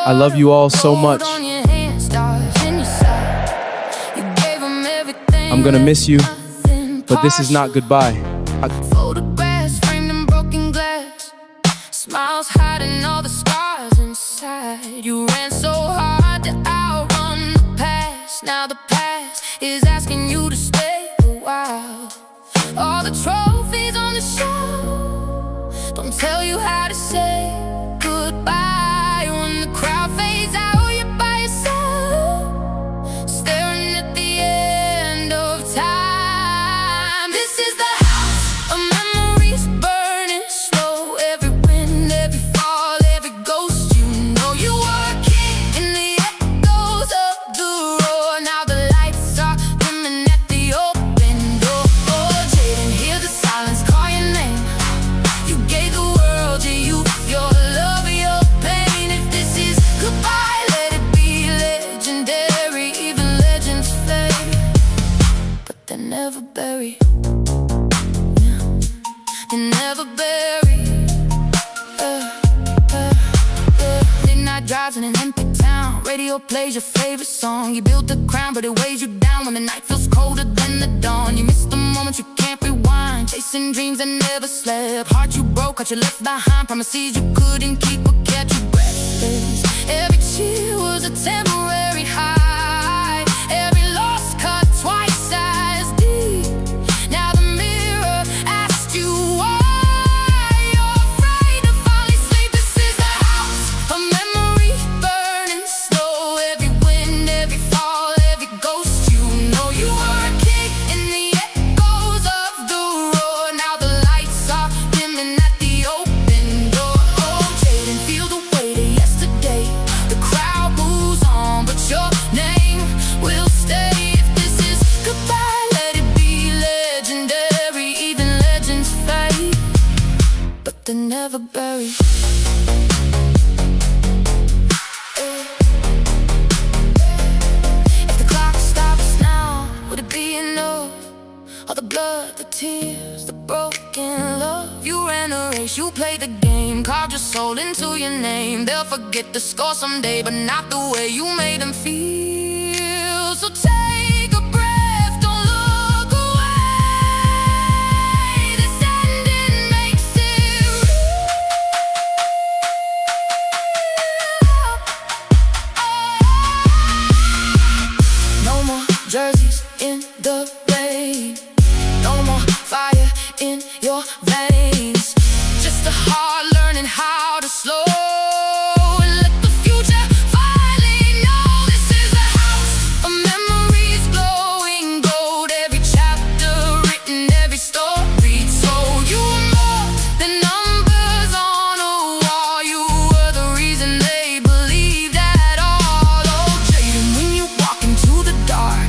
I love you all so much. I'm gonna miss you, but this is not goodbye. Photographs framed in broken glass, smiles hiding all the scars inside. You ran so hard to outrun the past. Now the past is asking you to stay a while. All the trophies on the shelf don't tell you how to say goodbye. When the crowd fades out, you're by yourself, staring at the end of time. This is the house of memories burning slow. Every wind, every fall, every ghost. You know you were a king in the echoes of the roar. Now the lights are dimming at the open door. Oh, Jayden, hear the silence call your name. You gave the world to you, your love, your pain. If this is goodbye, let it be legendary. Even legends fade, but they're never buried. They're never buried. Midnight drives in an empty town. Radio plays your favorite song. You built a crown, but it weighs you down when the night feels colder than the dawn. You miss the moments you can't rewind, chasing dreams that never slept. Heart you broke, heart you left behind, promises you couldn't keep or catch you breathless. Every cheer was a temporary high. Every loss cut twice as deep. Now the mirror asks you why you're afraid to finally sleep. This is the house of memory burning slow. Every wind, every fall, every ghost. You know you were a king in the echoes of the roar. Now the lights are dimming at the open door. Oh, Jayden, feel the weight of yesterday. The crowd moves on, but your name will stay. If this is goodbye, let it be legendary. Even legends fade, but they're never buried. If the clock stops now, would it be enough? All the blood, the tears, the broken love. You ran a race, you played the game, carved your soul into your name. They'll forget the score someday, but not the way you made them feel. So take a breath, don't look away. This ending makes it real. No more jerseys in the rain, no more fire in your veins. Just a heart learning how to slow and let the future finally know. This is the house of memories glowing gold. Every chapter written, every story told. You were more than numbers on a wall. You were the reason they believed at all. Oh, Jayden, when you walk into the dark,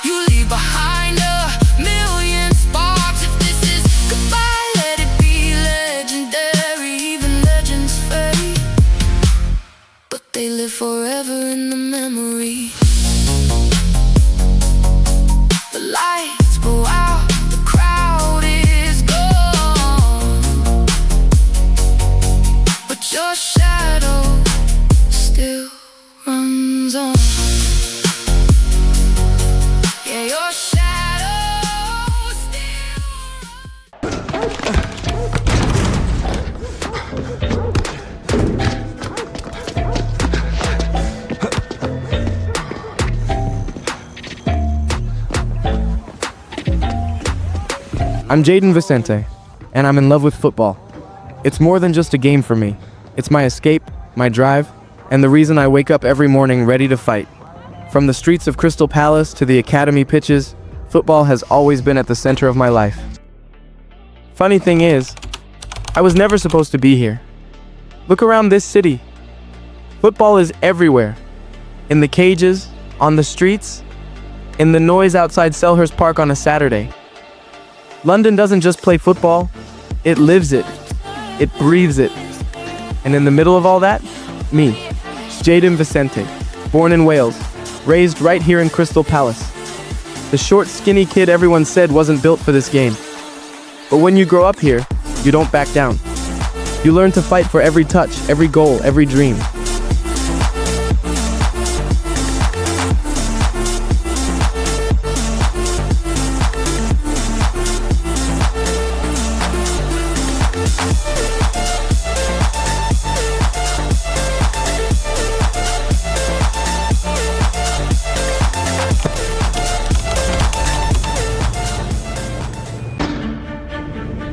you leave behind a million sparks. If this is goodbye, let it be legendary. Even legends fade, but they live forever in the memory. The lights go out, the crowd is gone, but your shadow still runs on. Yeah, your shadow still. I'm Jayden Vicente, and I'm in love with football. It's more than just a game for me. It's my escape, my drive, and the reason I wake up every morning ready to fight. From the streets of Crystal Palace to the academy pitches, football has always been at the center of my life. Funny thing is, I was never supposed to be here. Look around this city. Football is everywhere. In the cages, on the streets, in the noise outside Selhurst Park on a Saturday. London doesn't just play football, it lives it. It breathes it. And in the middle of all that, me, Jayden Vicente, born in Wales, raised right here in Crystal Palace. The short, skinny kid everyone said wasn't built for this game. But when you grow up here, you don't back down. You learn to fight for every touch, every goal, every dream.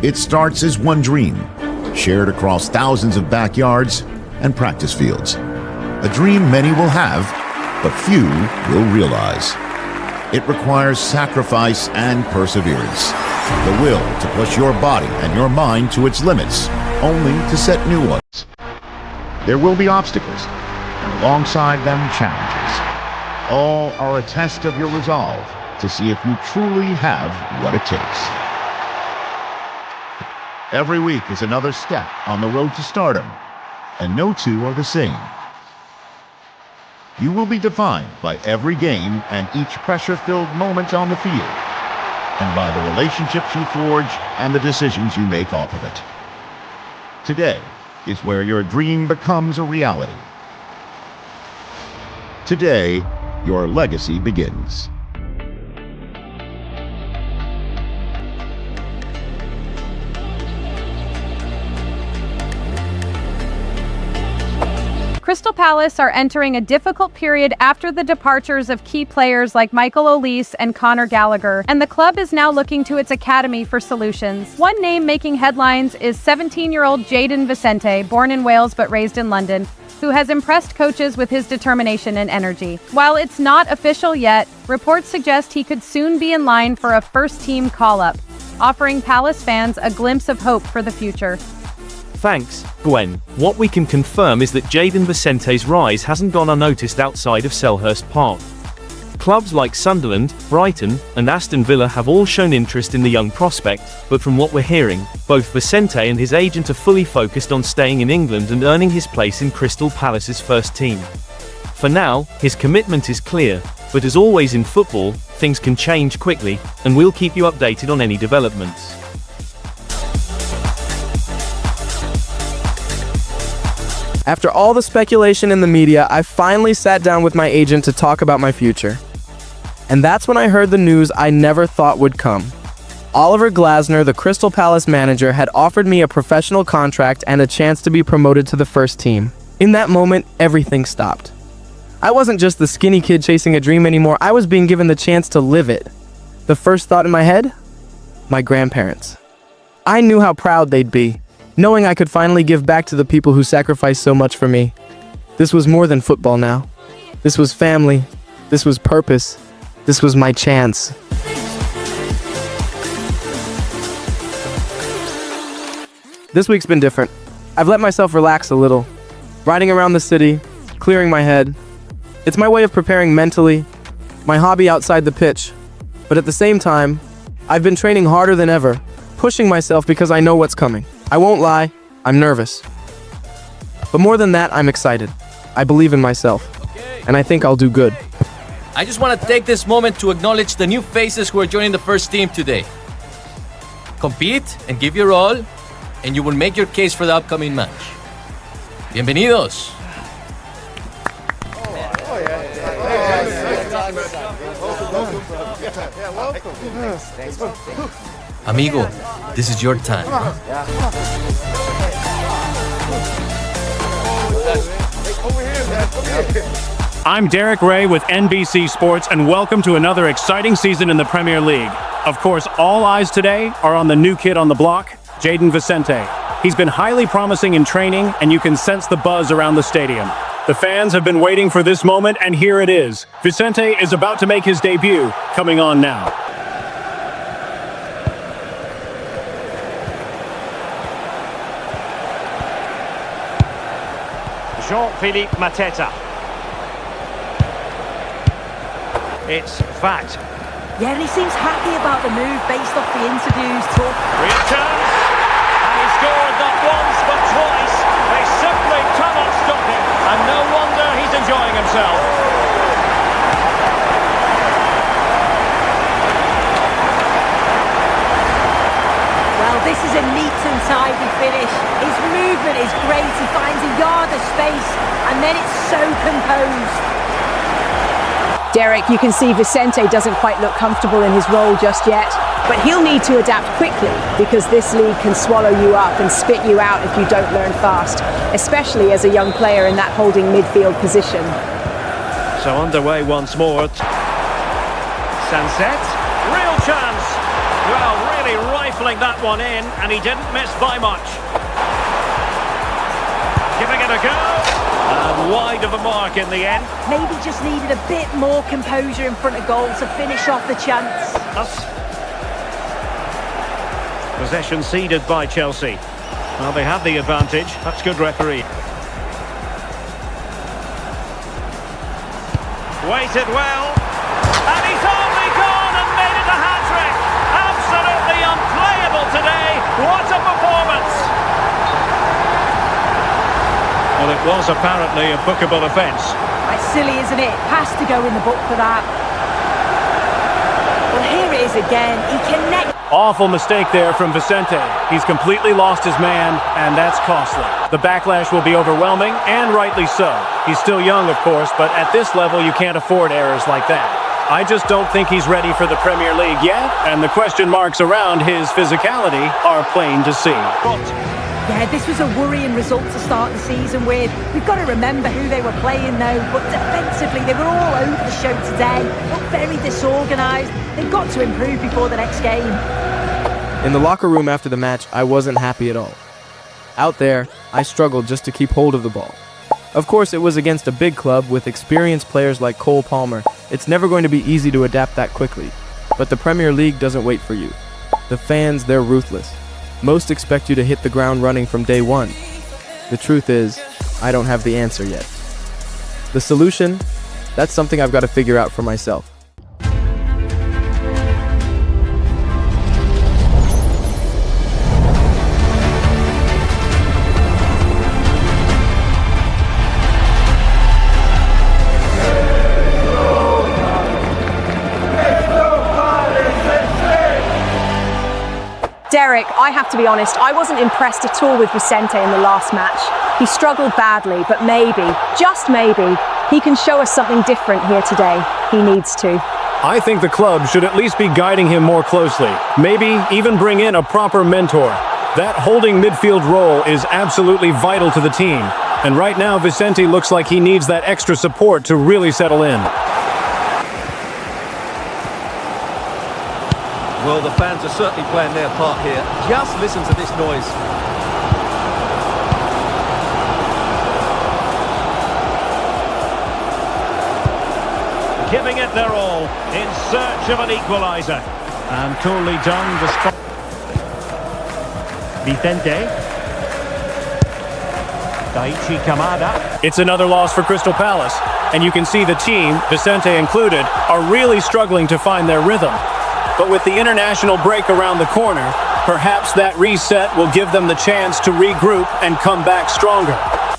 It starts as one dream, shared across thousands of backyards and practice fields. A dream many will have, but few will realize. It requires sacrifice and perseverance. The will to push your body and your mind to its limits, only to set new ones. There will be obstacles, and alongside them challenges. All are a test of your resolve to see if you truly have what it takes. Every week is another step on the road to stardom, and no two are the same. You will be defined by every game and each pressure-filled moment on the field, and by the relationships you forge and the decisions you make off of it. Today is where your dream becomes a reality. Today, your legacy begins. Crystal Palace are entering a difficult period after the departures of key players like Michael Olise and Conor Gallagher, and the club is now looking to its academy for solutions. One name making headlines is 17-year-old Jayden Vicente, born in Wales but raised in London, who has impressed coaches with his determination and energy. While it's not official yet, reports suggest he could soon be in line for a first-team call-up, offering Palace fans a glimpse of hope for the future. Thanks, Gwen. What we can confirm is that Jayden Vicente's rise hasn't gone unnoticed outside of Selhurst Park. Clubs like Sunderland, Brighton, and Aston Villa have all shown interest in the young prospect, but from what we're hearing, both Vicente and his agent are fully focused on staying in England and earning his place in Crystal Palace's first team. For now, his commitment is clear, but as always in football, things can change quickly, and we'll keep you updated on any developments. After all the speculation in the media, I finally sat down with my agent to talk about my future. And that's when I heard the news I never thought would come. Oliver Glasner, the Crystal Palace manager, had offered me a professional contract and a chance to be promoted to the first team. In that moment, everything stopped. I wasn't just the skinny kid chasing a dream anymore, I was being given the chance to live it. The first thought in my head? My grandparents. I knew how proud they'd be, knowing I could finally give back to the people who sacrificed so much for me. This was more than football now. This was family. This was purpose. This was my chance. This week's been different. I've let myself relax a little, riding around the city, clearing my head. It's my way of preparing mentally, my hobby outside the pitch. But at the same time, I've been training harder than ever, pushing myself because I know what's coming. I won't lie, I'm nervous. But more than that, I'm excited. I believe in myself, and I think I'll do good. I just want to take this moment to acknowledge the new faces who are joining the first team today. Compete and give your all, and you will make your case for the upcoming match. Bienvenidos. Amigo, this is your time. I'm Derek Ray with NBC Sports, and welcome to another exciting season in the Premier League. Of course, all eyes today are on the new kid on the block, Jayden Vicente. He's been highly promising in training, and you can sense the buzz around the stadium. The fans have been waiting for this moment, and here it is. Vicente is about to make his debut, coming on now. Jean-Philippe Mateta. It's fact. Yeah, and he seems happy about the move based off the interviews. Real chance. And he scored not once but twice. They simply cannot stop him. And no wonder he's enjoying himself. Well, this is a neat and tidy finish. His movement is great. He finds a yard of space, and then it's so composed. Derek, you can see Vicente doesn't quite look comfortable in his role just yet, but he'll need to adapt quickly because this league can swallow you up and spit you out if you don't learn fast, especially as a young player in that holding midfield position. So underway once more. Sunset. Real chance. Well, really rife rifling that one in, and he didn't miss by much. Giving it a go, and wide of the mark in the end. Maybe just needed a bit more composure in front of goal to finish off the chance. Possession ceded by Chelsea. Well, they had the advantage. That's good referee. Waited well, and he's only gone and made it a hat-trick. Absolutely unplayable today. What a performance! Well, it was apparently a bookable offence. It's silly, isn't it? Has to go in the book for that. Well, here it is again. He connects. Awful mistake there from Vicente. He's completely lost his man, and that's costly. The backlash will be overwhelming, and rightly so. He's still young, of course, but at this level, you can't afford errors like that. I just don't think he's ready for the Premier League yet, and the question marks around his physicality are plain to see. Yeah, this was a worrying result to start the season with. We've got to remember who they were playing, though, but defensively, they were all over the show today. Looked very disorganised. They've got to improve before the next game. In the locker room after the match, I wasn't happy at all. Out there, I struggled just to keep hold of the ball. Of course, it was against a big club with experienced players like Cole Palmer. It's never going to be easy to adapt that quickly. But the Premier League doesn't wait for you. The fans, they're ruthless. Most expect you to hit the ground running from day one. The truth is, I don't have the answer yet. The solution? That's something I've got to figure out for myself. Derek, I have to be honest, I wasn't impressed at all with Vicente in the last match. He struggled badly, but maybe, just maybe, he can show us something different here today. He needs to. I think the club should at least be guiding him more closely. Maybe even bring in a proper mentor. That holding midfield role is absolutely vital to the team. And right now, Vicente looks like he needs that extra support to really settle in. Well, the fans are certainly playing their part here. Just listen to this noise. Giving it their all in search of an equaliser. And coolly done. Vicente. Daichi Kamada. It's another loss for Crystal Palace. And you can see the team, Vicente included, are really struggling to find their rhythm. But with the international break around the corner, perhaps that reset will give them the chance to regroup and come back stronger.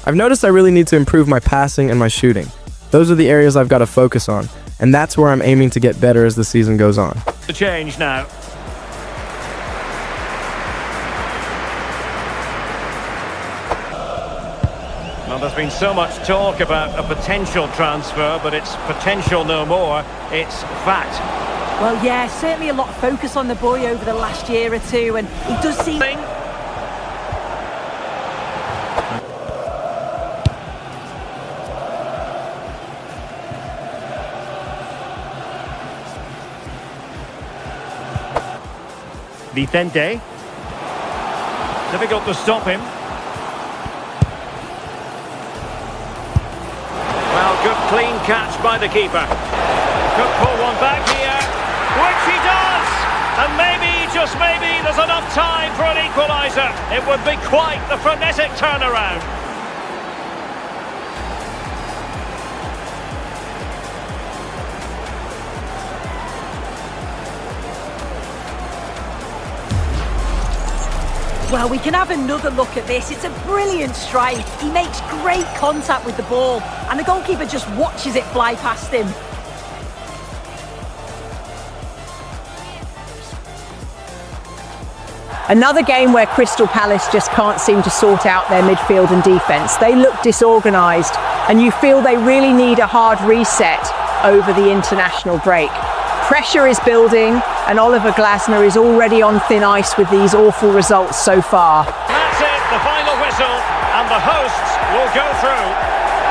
I've noticed I really need to improve my passing and my shooting. Those are the areas I've got to focus on, and that's where I'm aiming to get better as the season goes on. The change now. Well, there's been so much talk about a potential transfer, but it's potential no more, it's fact. Well, yeah, certainly a lot of focus on the boy over the last year or two, and he does seem... Vicente. Difficult to stop him. Well, good clean catch by the keeper. Could pull one back here, which he does! And maybe, just maybe, there's enough time for an equaliser. It would be quite the frenetic turnaround. Well, we can have another look at this. It's a brilliant strike. He makes great contact with the ball, and the goalkeeper just watches it fly past him. Another game where Crystal Palace just can't seem to sort out their midfield and defence. They look disorganised, and you feel they really need a hard reset over the international break. Pressure is building, and Oliver Glasner is already on thin ice with these awful results so far. That's it, the final whistle, and the hosts will go through.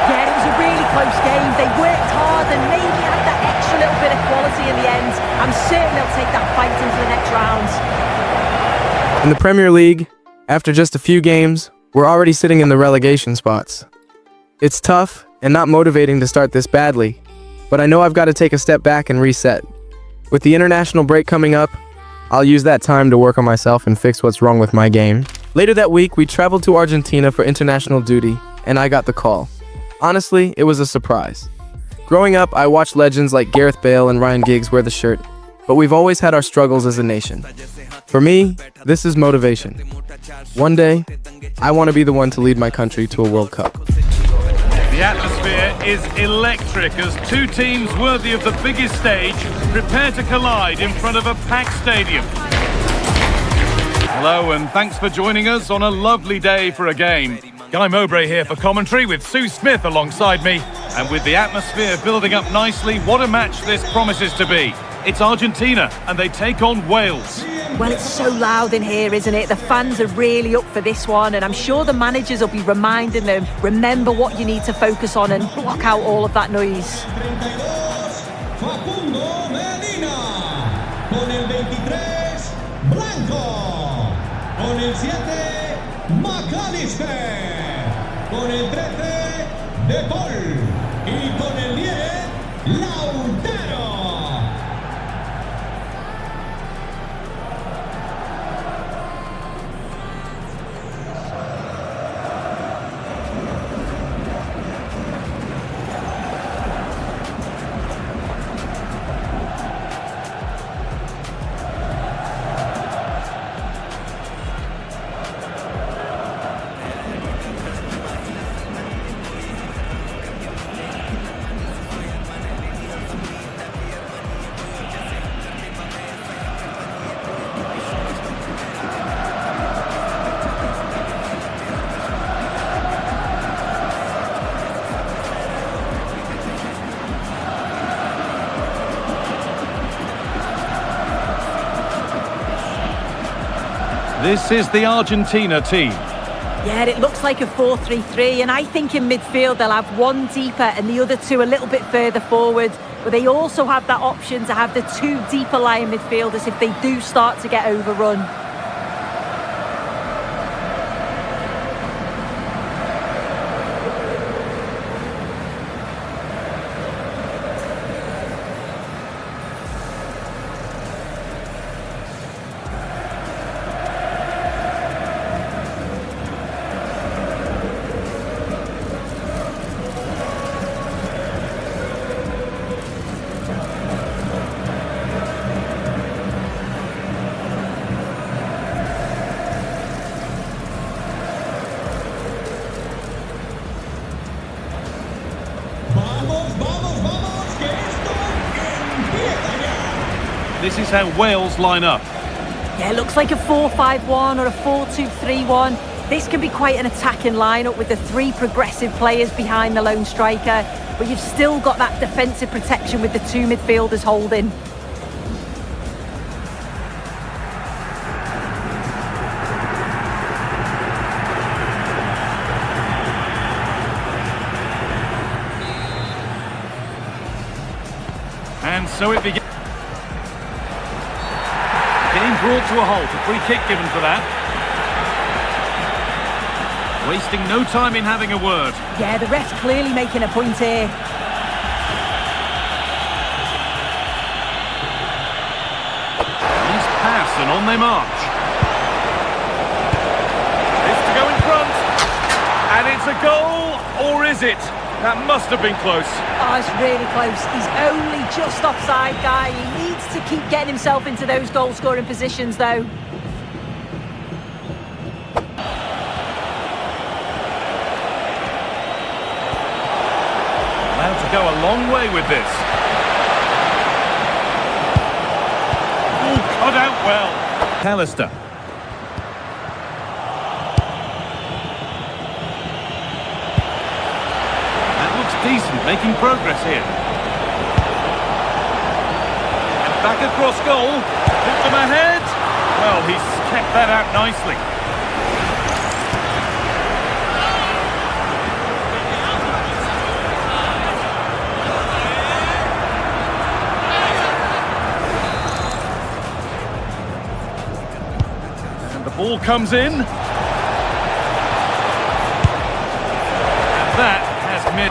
Yeah, it was a really close game. They worked hard and maybe had that extra little bit of quality in the end. I'm certain they'll take that fight into the next round. In the Premier League, after just a few games, we're already sitting in the relegation spots. It's tough and not motivating to start this badly, but I know I've got to take a step back and reset. With the international break coming up, I'll use that time to work on myself and fix what's wrong with my game. Later that week, we traveled to Argentina for international duty, and I got the call. Honestly, it was a surprise. Growing up, I watched legends like Gareth Bale and Ryan Giggs wear the shirt, but we've always had our struggles as a nation. For me, this is motivation. One day, I want to be the one to lead my country to a World Cup. The atmosphere is electric as two teams worthy of the biggest stage prepare to collide in front of a packed stadium. Hello and thanks for joining us on a lovely day for a game. Guy Mowbray here for commentary with Sue Smith alongside me. And with the atmosphere building up nicely, what a match this promises to be. It's Argentina and they take on Wales. Well, it's so loud in here, isn't it? The fans are really up for this one, and I'm sure the managers will be reminding them, remember what you need to focus on and block out all of that noise. This is the Argentina team. Yeah, it looks like a 4-3-3, and I think in midfield they'll have one deeper and the other two a little bit further forward. But they also have that option to have the two deeper lying midfielders if they do start to get overrun. This is how Wales line up. Yeah, it looks like a 4-5-1 or a 4-2-3-1. This can be quite an attacking lineup with the three progressive players behind the lone striker, but you've still got that defensive protection with the two midfielders holding. And so it begins. Game brought to a halt, a free kick given for that. Wasting no time in having a word. Yeah, the ref's clearly making a point here. Nice pass and on they march. This to go in front. And it's a goal, or is it? That must have been close. Oh, it's really close. He's only just offside, Guy. He needs to keep getting himself into those goal-scoring positions, though. Allowed to go a long way with this. Oh, cut out well. Callister. Decent, making progress here. And back across goal. Hit them ahead. Well, he's kept that out nicely. Ball comes in. And that has mid.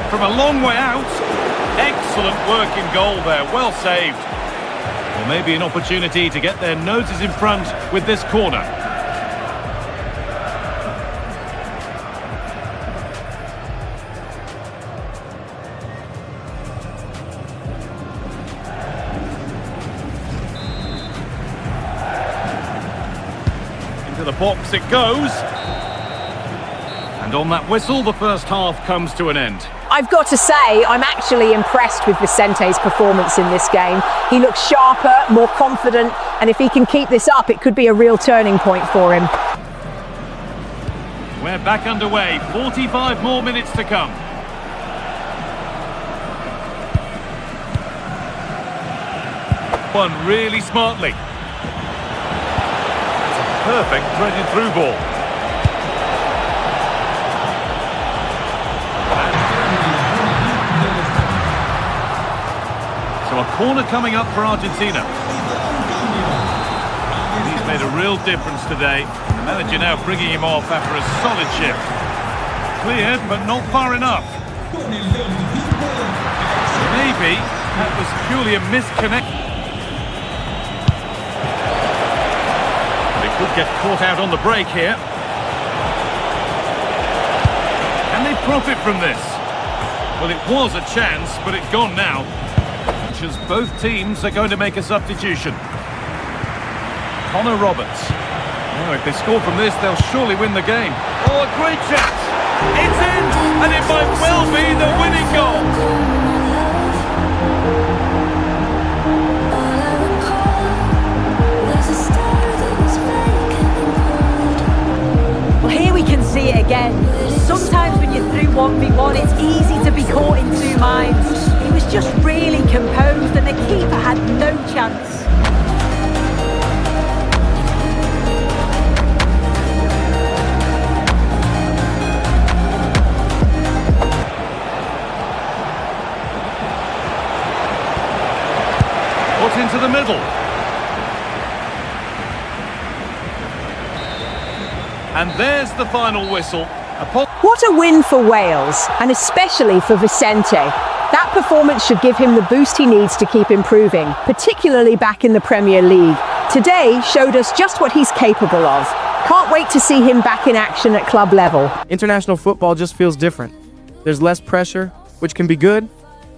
From a long way out. Excellent work in goal there. Well saved. Well, maybe an opportunity to get their noses in front with this corner. Into the box it goes. And on that whistle, the first half comes to an end. I've got to say, I'm actually impressed with Vicente's performance in this game. He looks sharper, more confident, and if he can keep this up, it could be a real turning point for him. We're back underway, 45 more minutes to come. One really smartly. It's a perfect threaded through ball. So a corner coming up for Argentina. He's made a real difference today. The manager now bringing him off after a solid shift. Cleared, but not far enough. Maybe that was purely a misconnect. But it could get caught out on the break here. Can they profit from this? Well, it was a chance, but it's gone now. As both teams are going to make a substitution. Connor Roberts. Now, if they score from this, they'll surely win the game. Oh, a great chance! It's in, and it might well be the winning goal. Well, here we can see it again. Sometimes when you're through 1v1, it's easy to be caught in two minds. He was just really composed and the keeper had no chance. Put into the middle. And there's the final whistle. What a win for Wales, and especially for Vicente. That performance should give him the boost he needs to keep improving, particularly back in the Premier League. Today showed us just what he's capable of. Can't wait to see him back in action at club level. International football just feels different. There's less pressure, which can be good,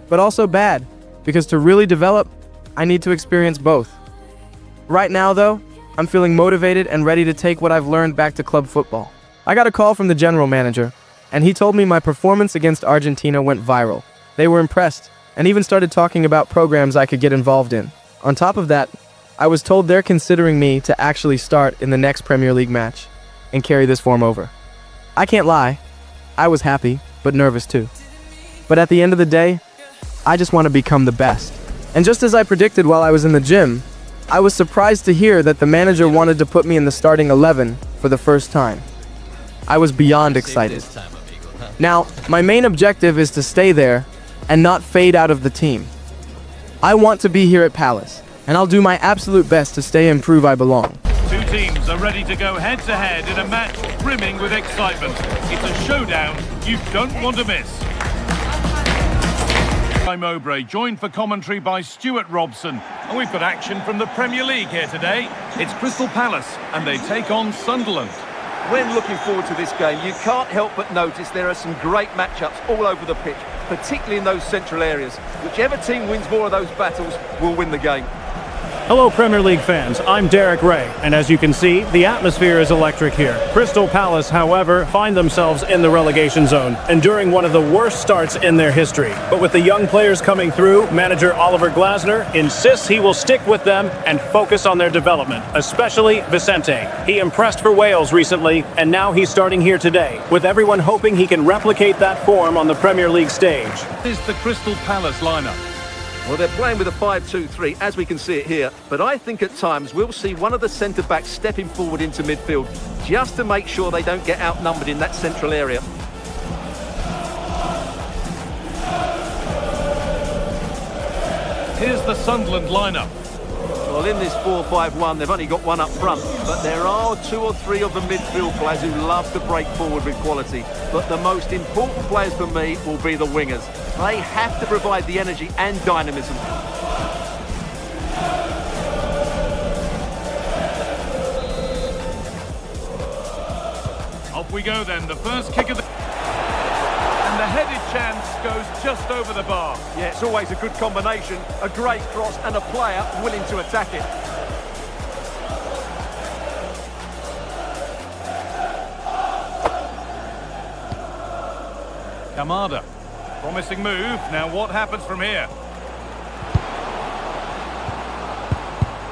but also bad, because to really develop, I need to experience both. Right now, though, I'm feeling motivated and ready to take what I've learned back to club football. I got a call from the general manager, and he told me my performance against Argentina went viral. They were impressed, and even started talking about programs I could get involved in. On top of that, I was told they're considering me to actually start in the next Premier League match and carry this form over. I can't lie, I was happy, but nervous too. But at the end of the day, I just want to become the best. And just as I predicted while I was in the gym, I was surprised to hear that the manager wanted to put me in the starting 11 for the first time. I was beyond excited. Now, my main objective is to stay there and not fade out of the team. I want to be here at Palace, and I'll do my absolute best to stay and prove I belong. Two teams are ready to go head-to-head in a match brimming with excitement. It's a showdown you don't want to miss. I'm Mowbray, joined for commentary by Stuart Robson. And we've got action from the Premier League here today. It's Crystal Palace, and they take on Sunderland. When looking forward to this game, you can't help but notice there are some great matchups all over the pitch, particularly in those central areas. Whichever team wins more of those battles will win the game. Hello Premier League fans, I'm Derek Ray, and as you can see, the atmosphere is electric here. Crystal Palace, however, find themselves in the relegation zone, enduring one of the worst starts in their history. But with the young players coming through, manager Oliver Glasner insists he will stick with them and focus on their development, especially Vicente. He impressed for Wales recently, and now he's starting here today, with everyone hoping he can replicate that form on the Premier League stage. This is the Crystal Palace lineup. Well, they're playing with a 5-2-3, as we can see it here. But I think at times we'll see one of the centre-backs stepping forward into midfield, just to make sure they don't get outnumbered in that central area. Here's the Sunderland lineup. Well, in this 4-5-1, they've only got one up front, but there are 2 or 3 of the midfield players who love to break forward with quality. But the most important players for me will be the wingers. They have to provide the energy and dynamism. Off we go then, the first kick of the... And the headed chance goes just over the bar. Yeah, it's always a good combination, a great cross and a player willing to attack it. Kamada, promising move. Now what happens from here?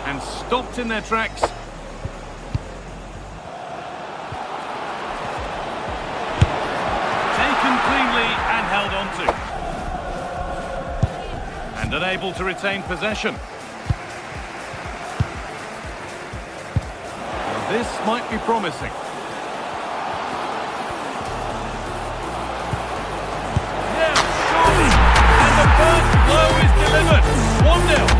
And stopped in their tracks. Taken cleanly and held on to. And unable to retain possession. Well, this might be promising. Yes, surely! And the first blow is delivered. 1-0.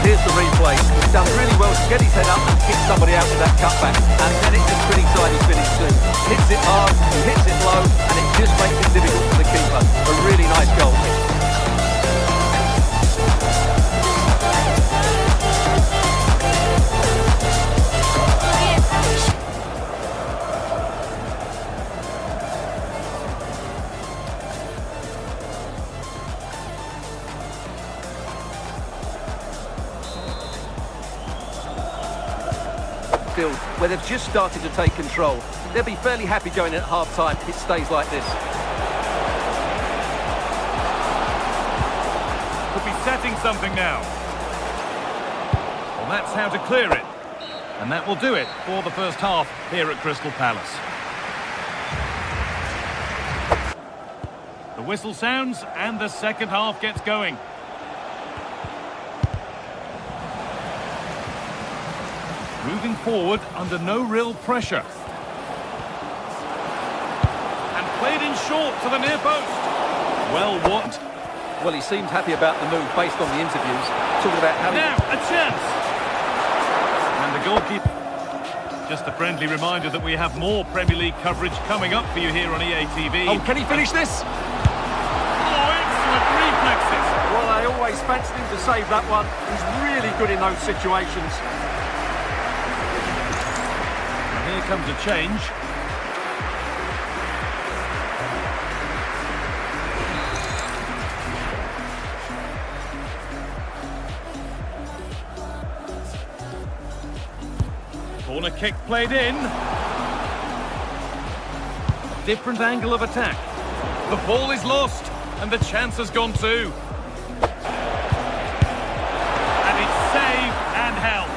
Here's the replay. He's done really well to get his head up and kick somebody out with that cutback. And then it's a pretty tidy finish too. Hits it hard, he hits it low, and it just makes it difficult for the keeper. A really nice goal. Where they've just started to take control. They'll be fairly happy going in at half-time if it stays like this. Could be setting something now. Well, that's how to clear it. And that will do it for the first half here at Crystal Palace. The whistle sounds and the second half gets going. Moving forward under no real pressure. And played in short to the near post. Well, what? Well, he seemed happy about the move based on the interviews. Talking about how... Now, a chance! And the goalkeeper... Just a friendly reminder that we have more Premier League coverage coming up for you here on EA TV. Oh, can he finish this? Oh, excellent reflexes! Well, I always fancied him to save that one. He's really good in those situations. Here comes a change. Corner kick played in. Different angle of attack. The ball is lost and the chance has gone too. And it's saved and held.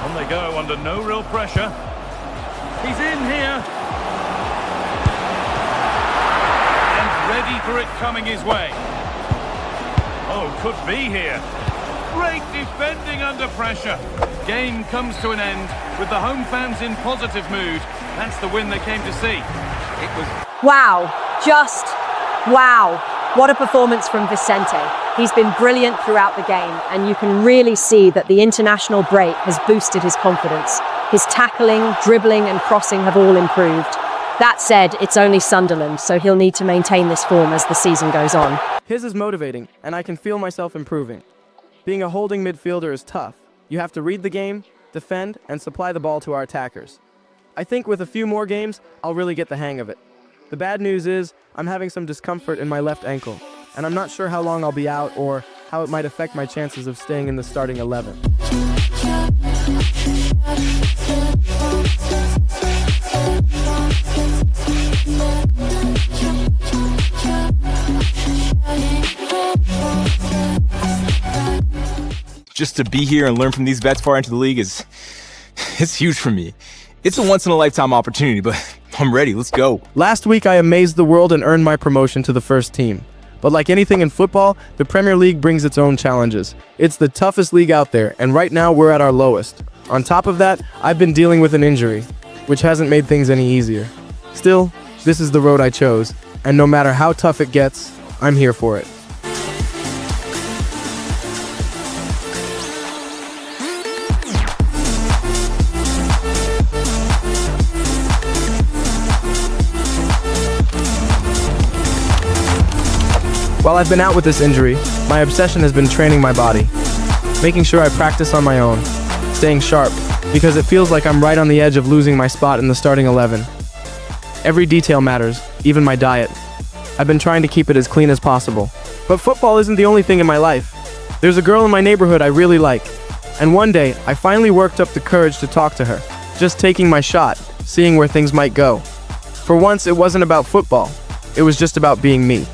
On they go under no real pressure. He's in here. And ready for it coming his way. Oh, could be here. Great defending under pressure. Game comes to an end with the home fans in positive mood. That's the win they came to see. It was... Wow. Just wow. What a performance from Vicente. He's been brilliant throughout the game, and you can really see that the international break has boosted his confidence. His tackling, dribbling, and crossing have all improved. That said, it's only Sunderland, so he'll need to maintain this form as the season goes on. His is motivating, and I can feel myself improving. Being a holding midfielder is tough. You have to read the game, defend, and supply the ball to our attackers. I think with a few more games, I'll really get the hang of it. The bad news is, I'm having some discomfort in my left ankle, and I'm not sure how long I'll be out or how it might affect my chances of staying in the starting 11. Just to be here and learn from these vets far into the league it's huge for me. It's a once-in-a-lifetime opportunity, but I'm ready. Let's go. Last week, I amazed the world and earned my promotion to the first team. But like anything in football, the Premier League brings its own challenges. It's the toughest league out there, and right now we're at our lowest. On top of that, I've been dealing with an injury, which hasn't made things any easier. Still, this is the road I chose, and no matter how tough it gets, I'm here for it. While I've been out with this injury, my obsession has been training my body, making sure I practice on my own, staying sharp, because it feels like I'm right on the edge of losing my spot in the starting 11. Every detail matters, even my diet. I've been trying to keep it as clean as possible. But football isn't the only thing in my life. There's a girl in my neighborhood I really like, and one day I finally worked up the courage to talk to her, just taking my shot, seeing where things might go. For once, it wasn't about football. It was just about being me.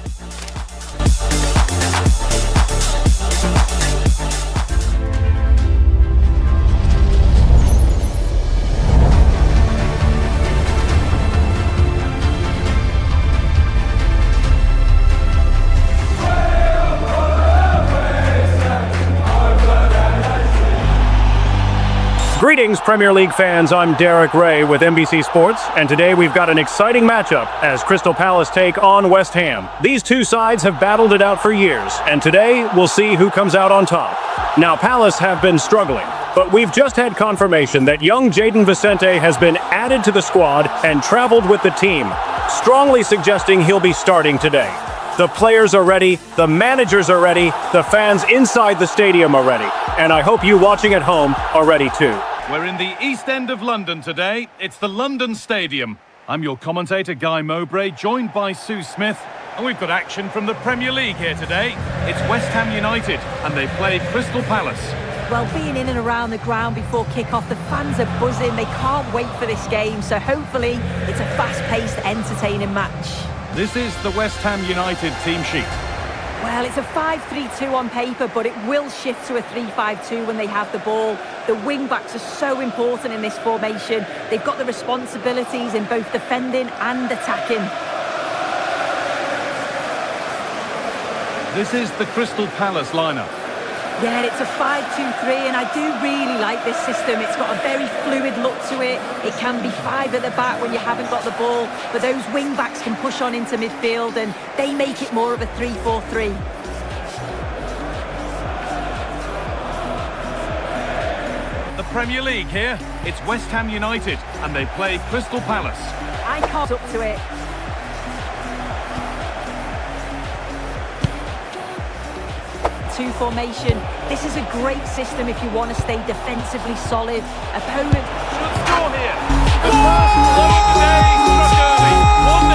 Greetings, Premier League fans. I'm Derek Ray with NBC Sports, and today we've got an exciting matchup as Crystal Palace take on West Ham. These two sides have battled it out for years, and today we'll see who comes out on top. Now, Palace have been struggling, but we've just had confirmation that young Jayden Vicente has been added to the squad and traveled with the team, strongly suggesting he'll be starting today. The players are ready, the managers are ready, the fans inside the stadium are ready, and I hope you watching at home are ready too. We're in the East End of London today. It's the London Stadium. I'm your commentator, Guy Mowbray, joined by Sue Smith. And we've got action from the Premier League here today. It's West Ham United, and they play Crystal Palace. Well, being in and around the ground before kick-off, the fans are buzzing. They can't wait for this game, so hopefully it's a fast-paced, entertaining match. This is the West Ham United team sheet. Well, it's a 5-3-2 on paper, but it will shift to a 3-5-2 when they have the ball. The wing-backs are so important in this formation. They've got the responsibilities in both defending and attacking. This is the Crystal Palace lineup. Yeah, it's a 5-2-3, and I do really like this system. It's got a very fluid look to it. It can be 5 at the back when you haven't got the ball, but those wing-backs can push on into midfield, and they make it more of a 3-4-3. The Premier League here. It's West Ham United, and they play Crystal Palace. I can't up to it. Formation. This is a great system if you want to stay defensively solid. Opponent should score here. The first blow of the day struck early. 1-0.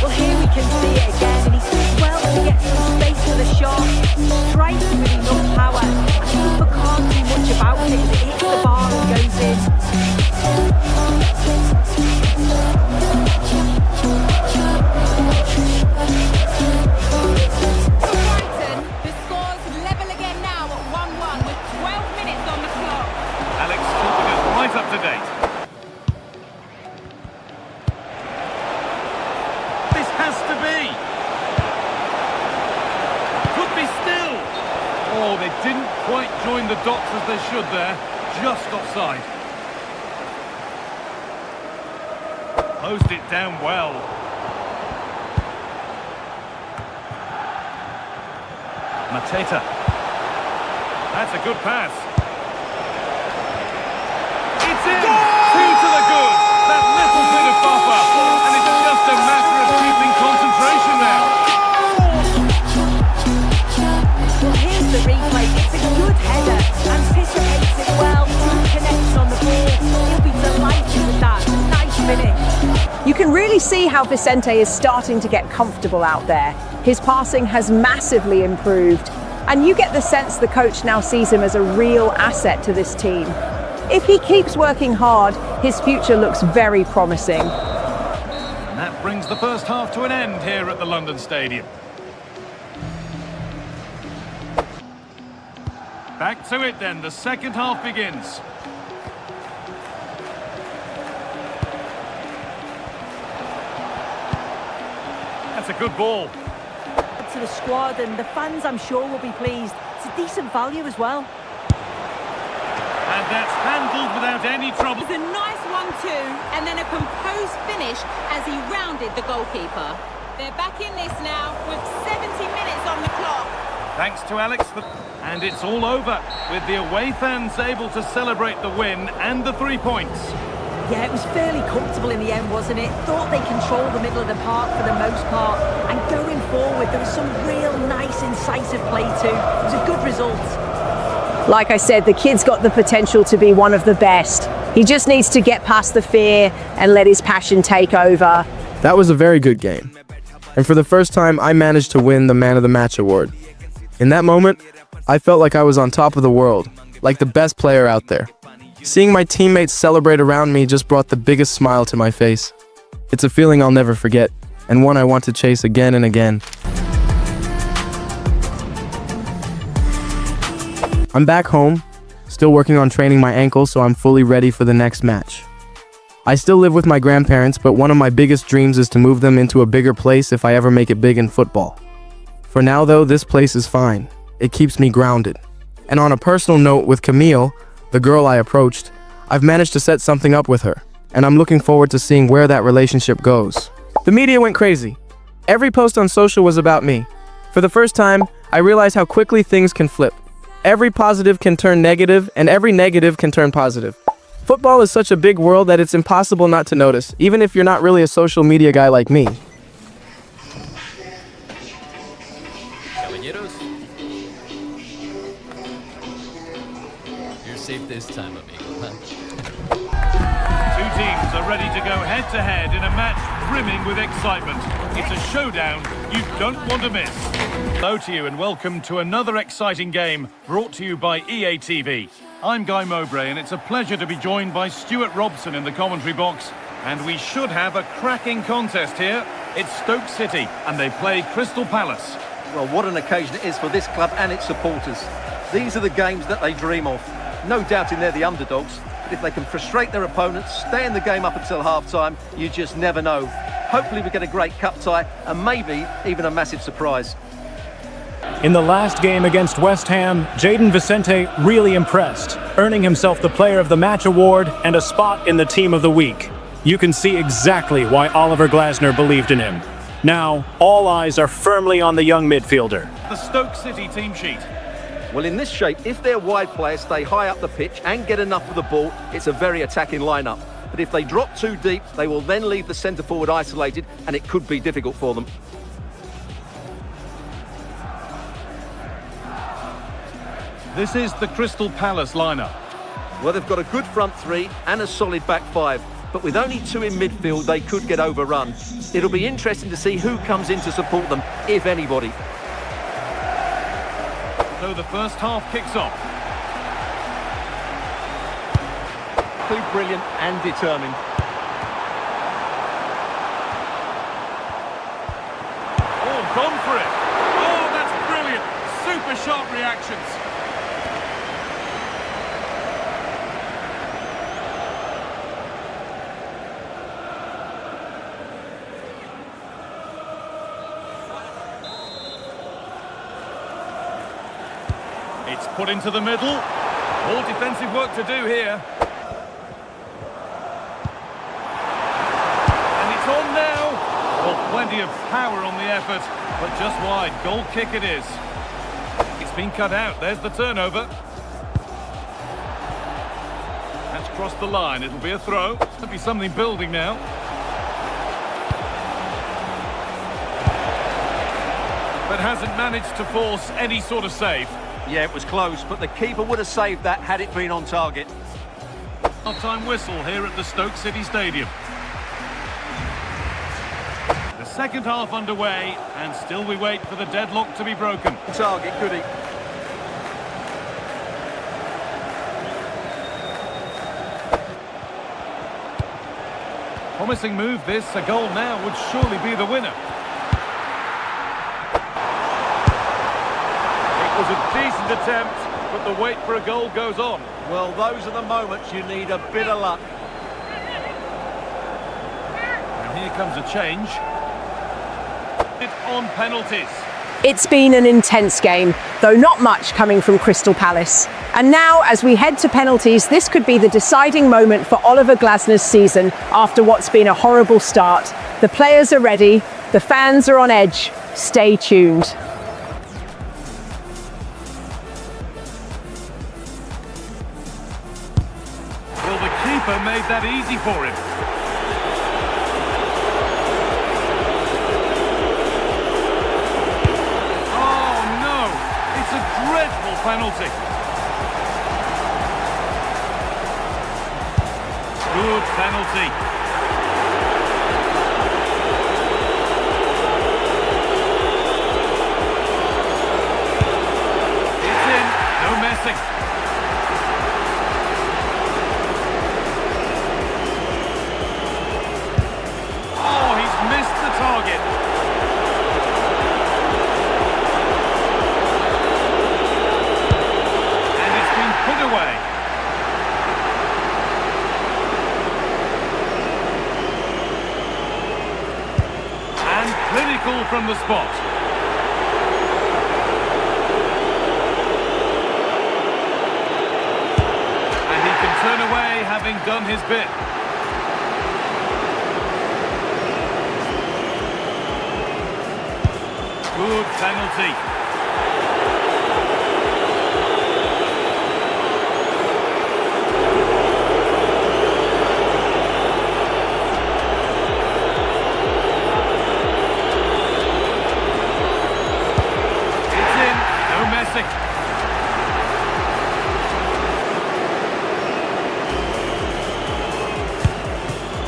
Well, here we can see it again, and he's done well to get some space for the shot. Strikes with enough power. Can't do much about it as it hits the bar and goes in. Brighton, the score's level again now at 1-1 with 12 minutes on the clock. Alex keeping us right up to date. This has to be. Could be still. Oh, they didn't quite join the dots as they should there. Just offside. Closed it down well. Mateta. That's a good pass. It's in! 2 to the good. That little bit of buffer. And it's just a matter of keeping concentration now. Well, here's the replay. It's a good header. Anticipates it well. Good connection on the ball. He'll be delighted with that. Nice finish. You can really see how Vicente is starting to get comfortable out there. His passing has massively improved, and you get the sense the coach now sees him as a real asset to this team. If he keeps working hard, his future looks very promising. And that brings the first half to an end here at the London Stadium. Back to it then, the second half begins. That's a good ball. To the squad, and the fans, I'm sure, will be pleased. It's a decent value as well. And that's handled without any trouble. It's a nice 1-2 and then a composed finish as he rounded the goalkeeper. They're back in this now with 70 minutes on the clock. Thanks to Alex. And it's all over, with the away fans able to celebrate the win and the 3 points. Yeah, it was fairly comfortable in the end, wasn't it? Thought they controlled the middle of the park for the most part. And going forward, there was some real nice, incisive play too. It was a good result. Like I said, the kid's got the potential to be one of the best. He just needs to get past the fear and let his passion take over. That was a very good game. And for the first time, I managed to win the Man of the Match award. In that moment, I felt like I was on top of the world, like the best player out there. Seeing my teammates celebrate around me just brought the biggest smile to my face. It's a feeling I'll never forget, and one I want to chase again and again. I'm back home, still working on training my ankle so I'm fully ready for the next match. I still live with my grandparents, but one of my biggest dreams is to move them into a bigger place if I ever make it big in football. For now though, this place is fine. It keeps me grounded. And on a personal note, with Camille, the girl I approached, I've managed to set something up with her, and I'm looking forward to seeing where that relationship goes. The media went crazy. Every post on social was about me. For the first time, I realized how quickly things can flip. Every positive can turn negative, and every negative can turn positive. Football is such a big world that it's impossible not to notice, even if you're not really a social media guy like me. Caballeros, you're safe this time, amigo. Two teams are ready to go head-to-head in a match brimming with excitement. It's a showdown you don't want to miss. Hello to you and welcome to another exciting game brought to you by EA TV. I'm Guy Mowbray and it's a pleasure to be joined by Stuart Robson in the commentary box. And we should have a cracking contest here. It's Stoke City and they play Crystal Palace. Well, what an occasion it is for this club and its supporters. These are the games that they dream of. No doubting they're the underdogs, but if they can frustrate their opponents, stay in the game up until half-time, you just never know. Hopefully we get a great cup tie and maybe even a massive surprise. In the last game against West Ham, Jayden Vicente really impressed, earning himself the Player of the Match award and a spot in the Team of the Week. You can see exactly why Oliver Glasner believed in him. Now, all eyes are firmly on the young midfielder. The Stoke City team sheet. Well, in this shape, if their wide players stay high up the pitch and get enough of the ball, it's a very attacking lineup. But if they drop too deep, they will then leave the centre-forward isolated, and it could be difficult for them. This is the Crystal Palace lineup. Well, they've got a good front three and a solid back five, but with only two in midfield, they could get overrun. It'll be interesting to see who comes in to support them, if anybody. So the first half kicks off. Too brilliant and determined. Oh, gone for it. Oh, that's brilliant. Super sharp reactions. It's put into the middle. More defensive work to do here. And it's on now. Well, plenty of power on the effort, but just wide. Goal kick it is. It's been cut out. There's the turnover. That's crossed the line. It'll be a throw. There'll be something building now. But hasn't managed to force any sort of save. Yeah, it was close, but the keeper would have saved that had it been on target. Half-time whistle here at the Stoke City Stadium. The second half underway, and still we wait for the deadlock to be broken. Target, could he? Promising move this, a goal now would surely be the winner. It was a decent attempt, but the wait for a goal goes on. Well, those are the moments you need a bit of luck. And here comes a change. It's on penalties. It's been an intense game, though not much coming from Crystal Palace. And now, as we head to penalties, this could be the deciding moment for Oliver Glasner's season after what's been a horrible start. The players are ready, the fans are on edge. Stay tuned. Well, the keeper made that easy for him. Dreadful penalty. Good penalty. It's in. No messing. Oh, he's missed the target. Put away. And clinical from the spot. And he can turn away having done his bit. Good penalty.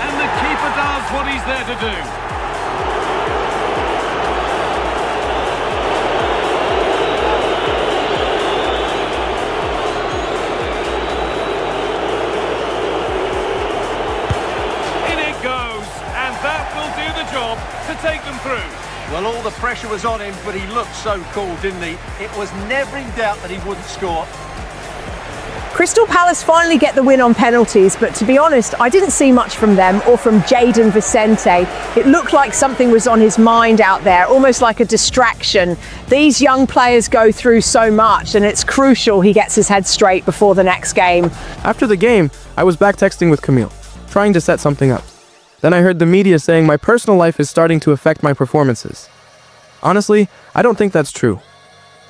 And the keeper does what he's there to do. In it goes, and that will do the job to take them through. Well, all the pressure was on him, but he looked so cool, didn't he? It was never in doubt that he wouldn't score. Crystal Palace finally get the win on penalties, but to be honest, I didn't see much from them or from Jayden Vicente. It looked like something was on his mind out there, almost like a distraction. These young players go through so much, and it's crucial he gets his head straight before the next game. After the game, I was back texting with Camille, trying to set something up. Then I heard the media saying my personal life is starting to affect my performances. Honestly, I don't think that's true.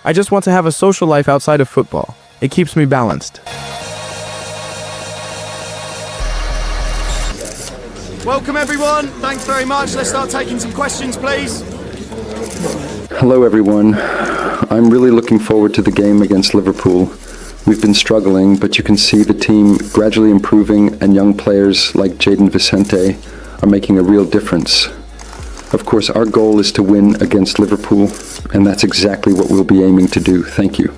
I just want to have a social life outside of football. It keeps me balanced. Welcome everyone, thanks very much. Let's start taking some questions, please. Hello everyone. I'm really looking forward to the game against Liverpool. We've been struggling, but you can see the team gradually improving, and young players like Jayden Vicente are making a real difference. Of course, our goal is to win against Liverpool, and that's exactly what we'll be aiming to do. Thank you.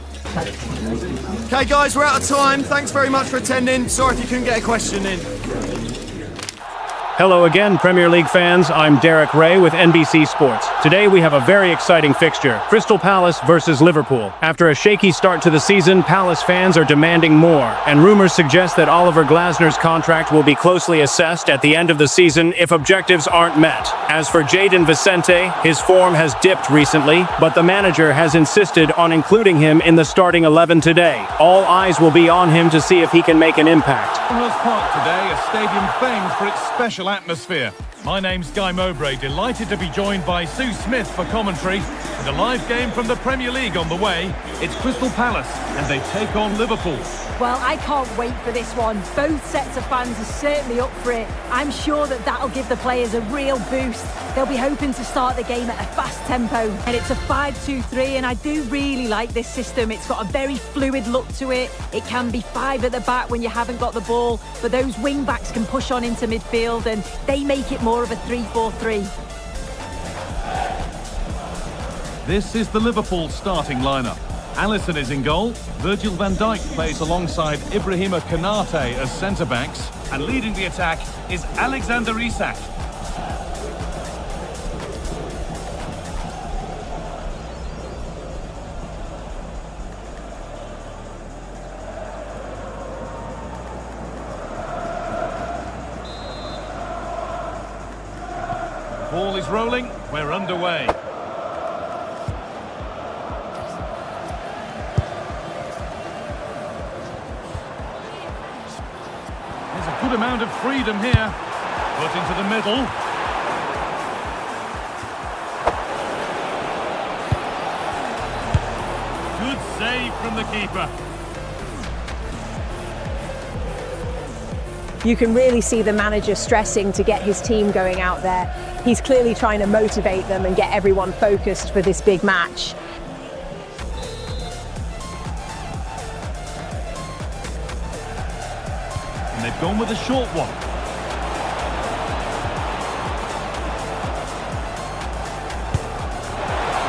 Okay guys, we're out of time. Thanks very much for attending. Sorry if you couldn't get a question in. Hello again, Premier League fans. I'm Derek Ray with NBC Sports. Today we have a very exciting fixture, Crystal Palace versus Liverpool. After a shaky start to the season, Palace fans are demanding more, and rumors suggest that Oliver Glasner's contract will be closely assessed at the end of the season if objectives aren't met. As for Jayden Vicente, his form has dipped recently, but the manager has insisted on including him in the starting 11 today. All eyes will be on him to see if he can make an impact. Selhurst Park today, a stadium famed for its special atmosphere. My name's Guy Mowbray, delighted to be joined by Sue Smith for commentary. With a live game from the Premier League on the way, it's Crystal Palace and they take on Liverpool. Well, I can't wait for this one. Both sets of fans are certainly up for it. I'm sure that that'll give the players a real boost. They'll be hoping to start the game at a fast tempo. And it's a 5-2-3, and I do really like this system. It's got a very fluid look to it. It can be 5 at the back when you haven't got the ball, but those wing-backs can push on into midfield, and they make it more of a 3-4-3. This is the Liverpool starting lineup. Alisson is in goal. Virgil van Dijk plays alongside Ibrahima Konate as centre-backs. And leading the attack is Alexander Isak. is rolling. We're underway. There's a good amount of freedom here. Put into the middle. Good save from the keeper. You can really see the manager stressing to get his team going out there. He's clearly trying to motivate them and get everyone focused for this big match. And they've gone with a short one.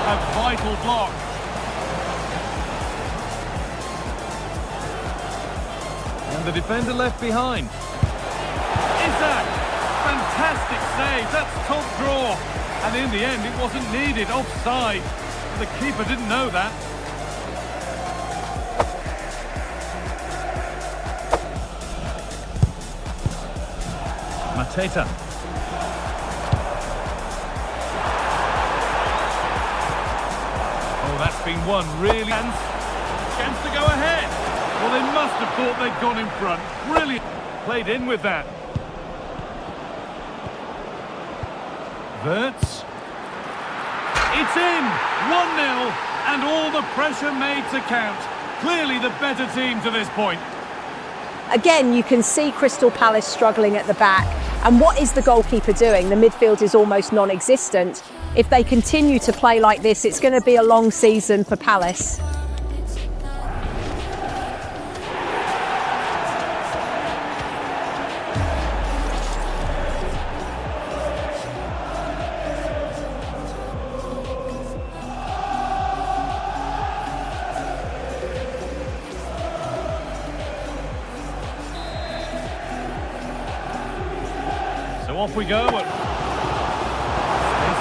A vital block. And the defender left behind. Isaac! Fantastic save, that's top draw. And in the end, it wasn't needed, offside. The keeper didn't know that. Mateta. Oh, that's been won, really. Chance to go ahead. Well, they must have thought they'd gone in front. Brilliant. Played in with that. Wirtz. It's in! 1-0, and all the pressure made to count. Clearly the better team to this point. Again, you can see Crystal Palace struggling at the back. And what is the goalkeeper doing? The midfield is almost non-existent. If they continue to play like this, it's going to be a long season for Palace. So off we go. Space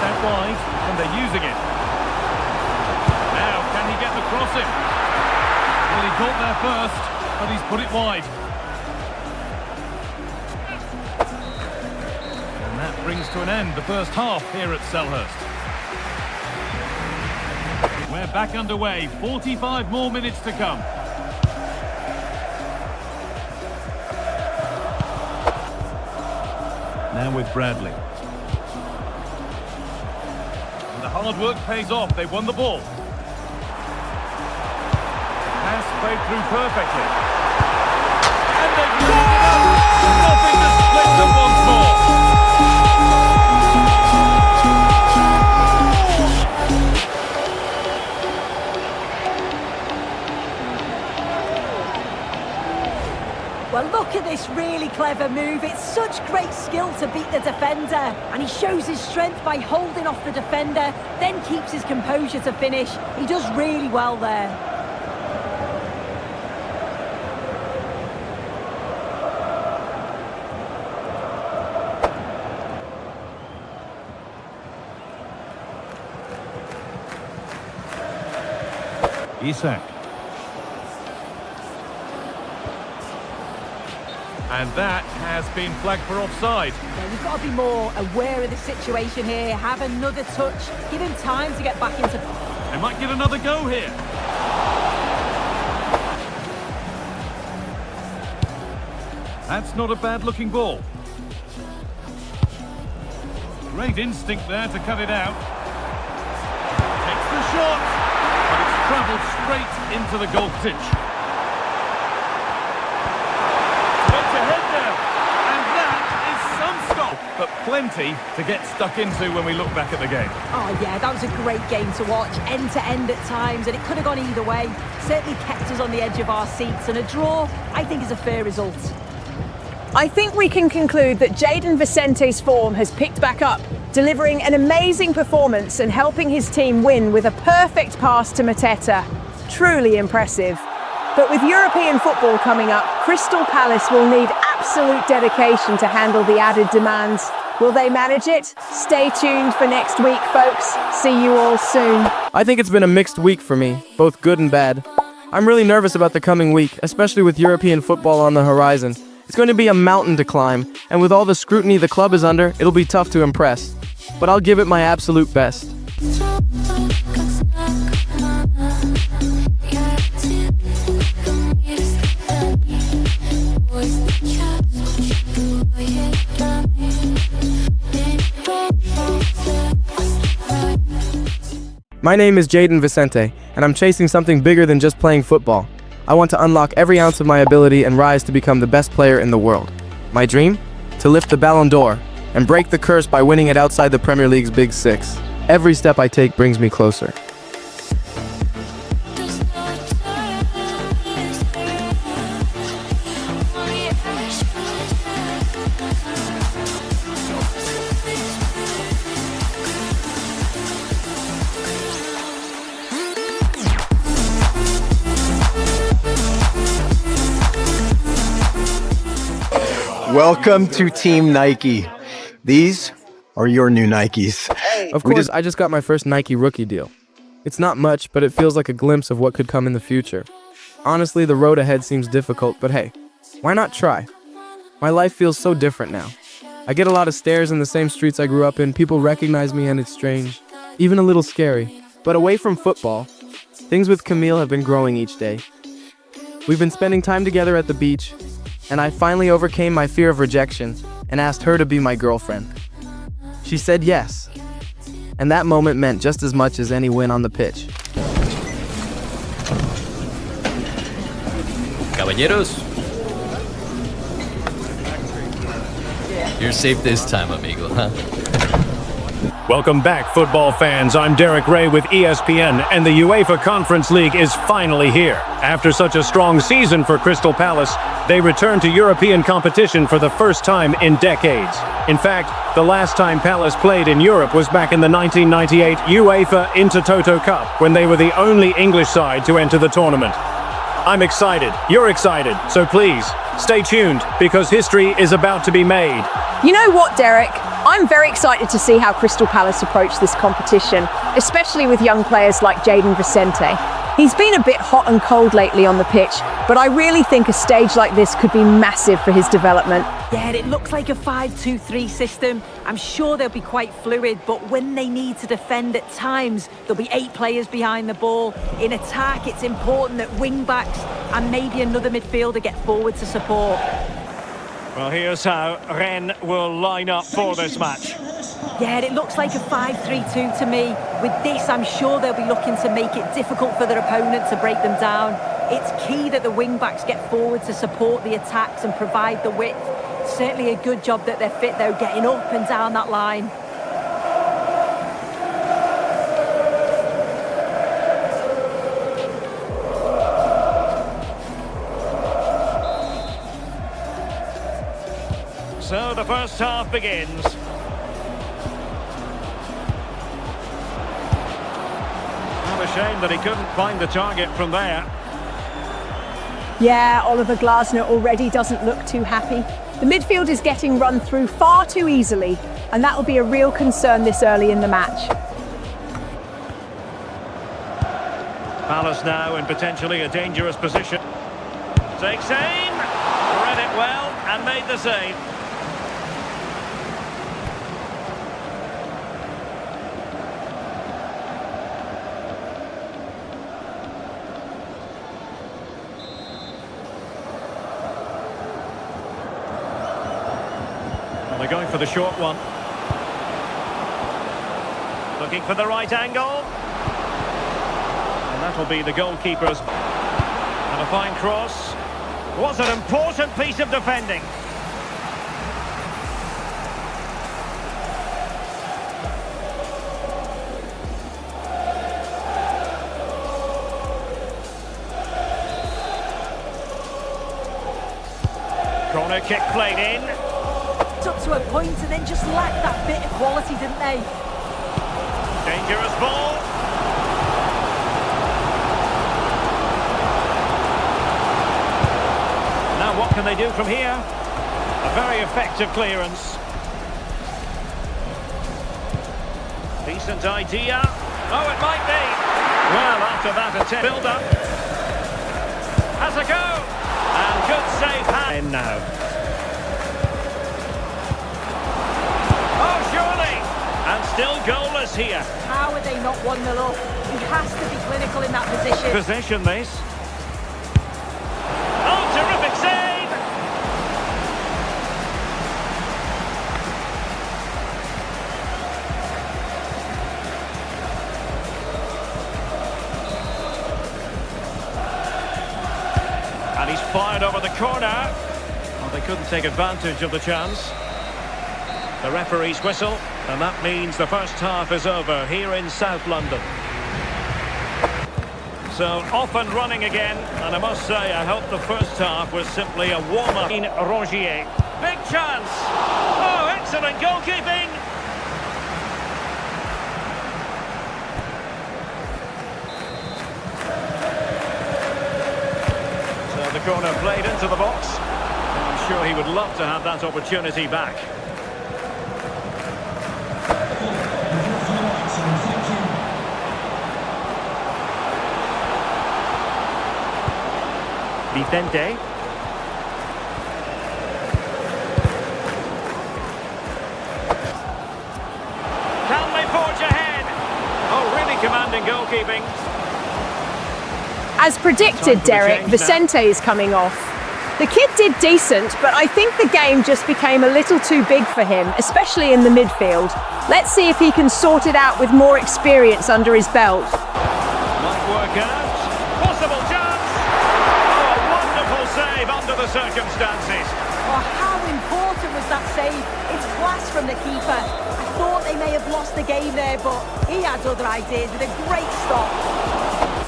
out wide, and they're using it. Now, can he get the crossing? Well, he got there first, but he's put it wide. And that brings to an end the first half here at Selhurst. We're back underway, 45 more minutes to come. Now with Bradley. And the hard work pays off. They won the ball. Pass played through perfectly. And they've moved it up. Nothing to split them once more. Well, look at this really clever move. It's such great skill to beat the defender. And he shows his strength by holding off the defender, then keeps his composure to finish. He does really well there. Isak. And that has been flagged for offside. Yeah, you've got to be more aware of the situation here. Have another touch. Give him time to get back into... They might get another go here. That's not a bad-looking ball. Great instinct there to cut it out. Takes the shot, but it's travelled straight into the goal ditch. But plenty to get stuck into when we look back at the game. Oh yeah, that was a great game to watch, end to end at times, and it could have gone either way. Certainly kept us on the edge of our seats, and a draw, I think, is a fair result. I think we can conclude that Jayden Vicente's form has picked back up, delivering an amazing performance and helping his team win with a perfect pass to Mateta. Truly impressive. But with European football coming up, Crystal Palace will need absolute dedication to handle the added demands. Will they manage it? Stay tuned for next week, folks. See you all soon. I think it's been a mixed week for me, both good and bad. I'm really nervous about the coming week, especially with European football on the horizon. It's going to be a mountain to climb, and with all the scrutiny the club is under, it'll be tough to impress. but I'll give it my absolute best. My name is Jayden Vicente, and I'm chasing something bigger than just playing football. I want to unlock every ounce of my ability and rise to become the best player in the world. My dream? To lift the Ballon d'Or and break the curse by winning it outside the Premier League's Big Six. Every step I take brings me closer. Welcome to Team Nike. These are your new Nikes. Of course, I just got my first Nike rookie deal. It's not much, but it feels like a glimpse of what could come in the future. Honestly, the road ahead seems difficult, but hey, why not try? My life feels so different now. I get a lot of stares in the same streets I grew up in. People recognize me and it's strange, even a little scary. But away from football, things with Camille have been growing each day. We've been spending time together at the beach, and I finally overcame my fear of rejection and asked her to be my girlfriend. She said yes, and that moment meant just as much as any win on the pitch. Caballeros, you're safe this time, amigo, huh? Welcome back, football fans. I'm Derek Ray with ESPN, and the UEFA Conference League is finally here. After such a strong season for Crystal Palace, they return to European competition for the first time in decades. In fact, the last time Palace played in Europe was back in the 1998 UEFA Intertoto Cup, when they were the only English side to enter the tournament. I'm excited, you're excited, so please, stay tuned, because history is about to be made. You know what, Derek? I'm very excited to see how Crystal Palace approach this competition, especially with young players like Jayden Vicente. He's been a bit hot and cold lately on the pitch, but I really think a stage like this could be massive for his development. Yeah, it looks like a 5-2-3 system. I'm sure they'll be quite fluid, but when they need to defend at times, there'll be 8 players behind the ball. In attack, it's important that wing-backs and maybe another midfielder get forward to support. Well, here's how Rennes will line up for this match. Yeah, it looks like a 5-3-2 to me. With this, I'm sure they'll be looking to make it difficult for their opponent to break them down. It's key that the wing-backs get forward to support the attacks and provide the width. Certainly a good job that they're fit, though, getting up and down that line. So the first half begins. What a shame that he couldn't find the target from there. Yeah, Oliver Glasner already doesn't look too happy. The midfield is getting run through far too easily, and that will be a real concern this early in the match. Palace now in potentially a dangerous position. Takes aim, read it well and made the save. They're going for the short one. Looking for the right angle. And that'll be the goalkeeper's. And a fine cross. Was an important piece of defending. Corner kick played in. Up to a point and then just lacked that bit of quality, didn't they? Dangerous ball. Now what can they do from here? A very effective clearance. Decent idea. Oh, it might be. Well, after that attempt, build up. Has a go. And good save. In now. still goalless here. How are they not 1-0 up? He has to be clinical in that position. Possession this. Oh, terrific save! And he's fired over the corner. Well, they couldn't take advantage of the chance. The referee's whistle, and that means the first half is over here in South London. So off and running again, and I must say I hope the first half was simply a warm-up. In Rogier, big chance! Oh, excellent goalkeeping! So the corner played into the box. I'm sure he would love to have that opportunity back. Vicente. Can they forge ahead? Oh, really commanding goalkeeping. As predicted, Derek, Vicente is coming off. The kid did decent, but I think the game just became a little too big for him, especially in the midfield. Let's see if he can sort it out with more experience under his belt. Might work out. Possible chance. Oh, a wonderful save under the circumstances. Oh, how important was that save? It's class from the keeper. I thought they may have lost the game there, but he had other ideas with a great stop.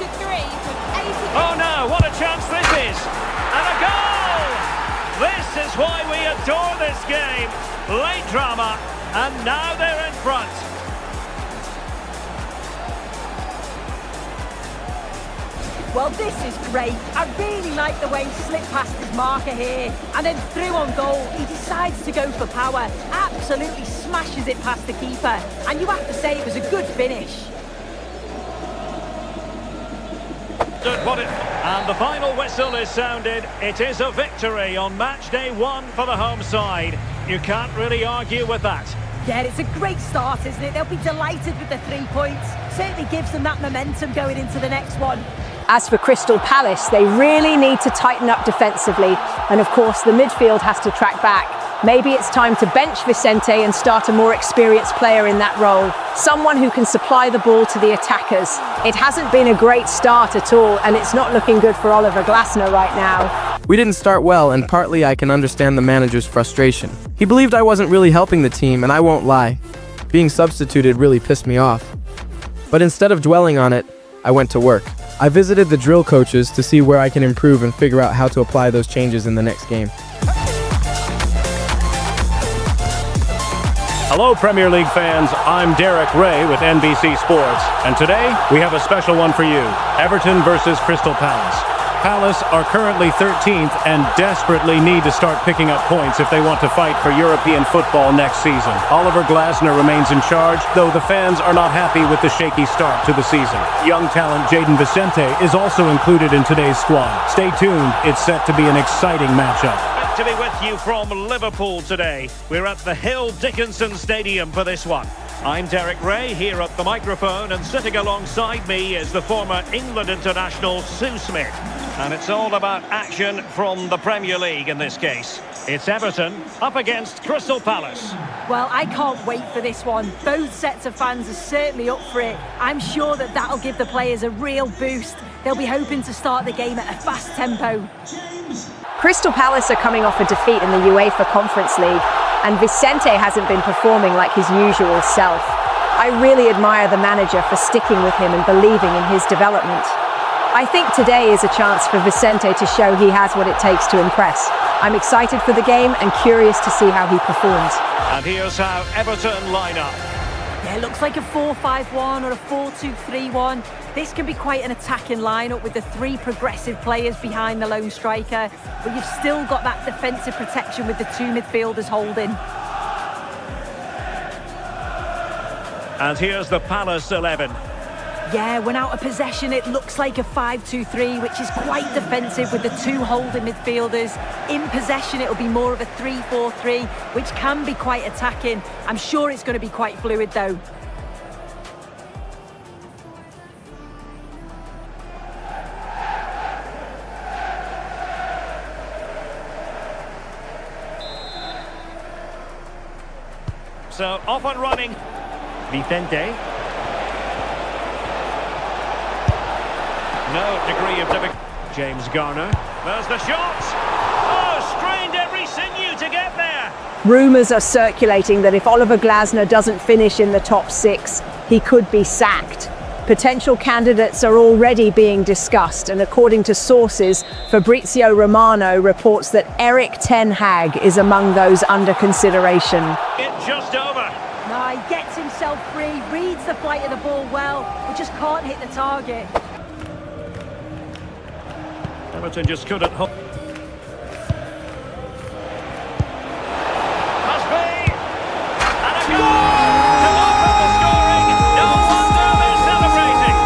To 3 with 80. Oh no, what a chance this is. And a goal! This is why we adore this game. Late drama, and now they're in front. Well, this is great. I really like the way he slipped past his marker here and then through on goal. He decides to go for power, absolutely smashes it past the keeper. And you have to say it was a good finish. And the final whistle is sounded. It is a victory on match day 1 for the home side. You can't really argue with that. Yeah, it's a great start, isn't it? They'll be delighted with the 3 points. Certainly gives them that momentum going into the next one. As for Crystal Palace, they really need to tighten up defensively. And of course, the midfield has to track back. Maybe it's time to bench Vicente and start a more experienced player in that role. Someone who can supply the ball to the attackers. It hasn't been a great start at all, and it's not looking good for Oliver Glasner right now. We didn't start well, and partly I can understand the manager's frustration. He believed I wasn't really helping the team, and I won't lie. Being substituted really pissed me off. But instead of dwelling on it, I went to work. I visited the drill coaches to see where I can improve and figure out how to apply those changes in the next game. Hello, Premier League fans. I'm Derek Ray with NBC Sports, and today we have a special one for you. Everton versus Crystal Palace. Palace are currently 13th and desperately need to start picking up points if they want to fight for European football next season. Oliver Glasner remains in charge, though the fans are not happy with the shaky start to the season. Young talent Jayden Vicente is also included in today's squad. Stay tuned, it's set to be an exciting matchup. To be with you from Liverpool today. We're at the Hill Dickinson Stadium for this one. I'm Derek Ray here at the microphone, and sitting alongside me is the former England international Sue Smith. And it's all about action from the Premier League in this case. It's Everton up against Crystal Palace. Well, I can't wait for this one. Both sets of fans are certainly up for it. I'm sure that that'll give the players a real boost. They'll be hoping to start the game at a fast tempo. Crystal Palace are coming off a defeat in the UEFA Conference League, and Vicente hasn't been performing like his usual self. I really admire the manager for sticking with him and believing in his development. I think today is a chance for Vicente to show he has what it takes to impress. I'm excited for the game and curious to see how he performs. And here's how Everton line up. Yeah, it looks like a 4-5-1 or a 4-2-3-1. This can be quite an attacking lineup with the 3 progressive players behind the lone striker, but you've still got that defensive protection with the 2 midfielders holding. And here's the Palace 11. Yeah, when out of possession, it looks like a 5-2-3, which is quite defensive with the 2 holding midfielders. In possession, it'll be more of a 3-4-3, which can be quite attacking. I'm sure it's going to be quite fluid, though. So off and running. Vicente. No degree of difficulty. James Garner. There's the shot. Oh, strained every sinew to get there. Rumours are circulating that if Oliver Glasner doesn't finish in the top 6, he could be sacked. Potential candidates are already being discussed, and according to sources, Fabrizio Romano reports that Erik ten Hag is among those under consideration. It's just over. No, he gets himself free, reads the flight of the ball well, but just can't hit the target. Everton just couldn't hold. Must be! And a goal! To open the scoring! No wonder they're celebrating!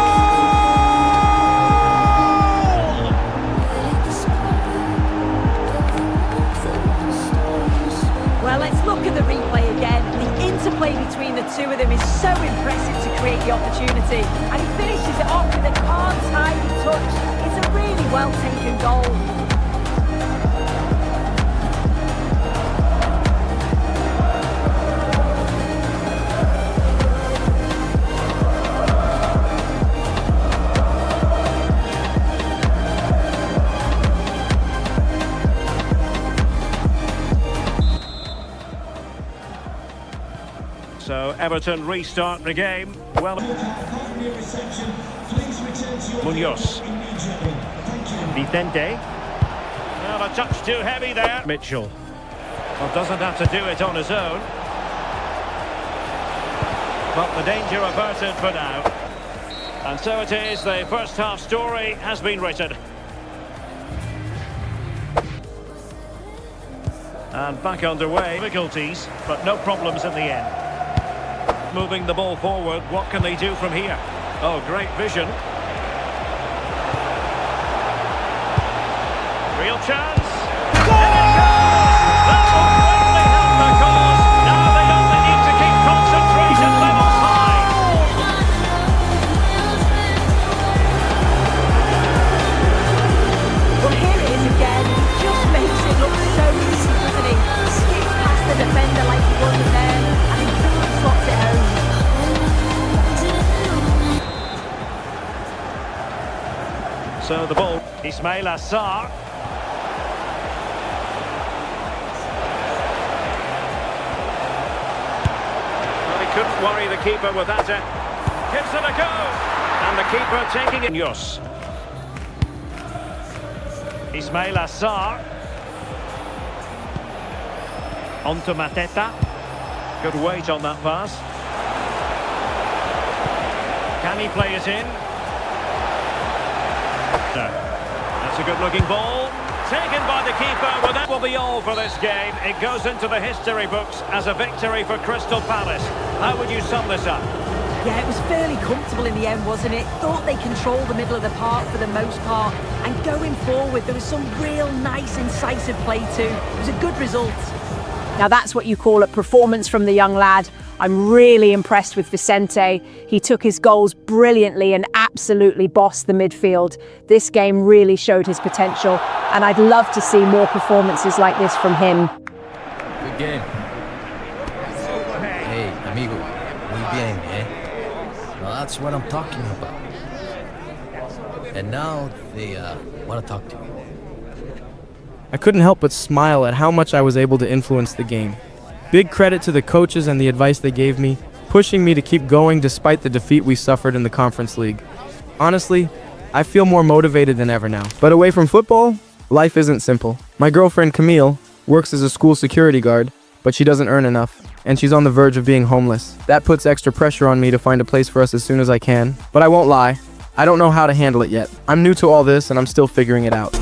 Well, let's look at the replay again. The interplay between the two of them is so impressive to create the opportunity. And he finishes it off with a calm, tidy touch. It's a really well-taken goal. So Everton restart the game. Well, Munoz. Vicente. Well, a touch too heavy there. Mitchell. Well, doesn't have to do it on his own. But the danger averted for now. And so it is, the first half story has been written. And back underway. Difficulties, but no problems in the end. Moving the ball forward, what can they do from here? Oh, great vision. Real chance. And it goes! That will greatly help the cause. Now they only need to keep concentration levels high. Well, here it is again. He just makes it look so easy, doesn't he? Skips past the defender like he wasn't there, and he just slots it home. So the ball, Ismail Assar. Well, he couldn't worry the keeper with that. Gives it a go. And the keeper taking it. Munoz. Ismail Assar. On to Mateta. Good weight on that pass. Can he play it in? That's a good-looking ball. Taken by the keeper. Well, that will be all for this game. It goes into the history books as a victory for Crystal Palace. How would you sum this up? Yeah, it was fairly comfortable in the end, wasn't it? Thought they controlled the middle of the park for the most part. And going forward, there was some real nice, incisive play too. It was a good result. Now that's what you call a performance from the young lad. I'm really impressed with Vicente. He took his goals brilliantly and absolutely bossed the midfield. This game really showed his potential, and I'd love to see more performances like this from him. Good game. Hey, amigo. Muy bien, eh? Well, that's what I'm talking about. And now they want to talk to you. I couldn't help but smile at how much I was able to influence the game. Big credit to the coaches and the advice they gave me, pushing me to keep going despite the defeat we suffered in the Conference League. Honestly, I feel more motivated than ever now. But away from football, life isn't simple. My girlfriend Camille works as a school security guard, but she doesn't earn enough, and she's on the verge of being homeless. That puts extra pressure on me to find a place for us as soon as I can. But I won't lie, I don't know how to handle it yet. I'm new to all this and I'm still figuring it out.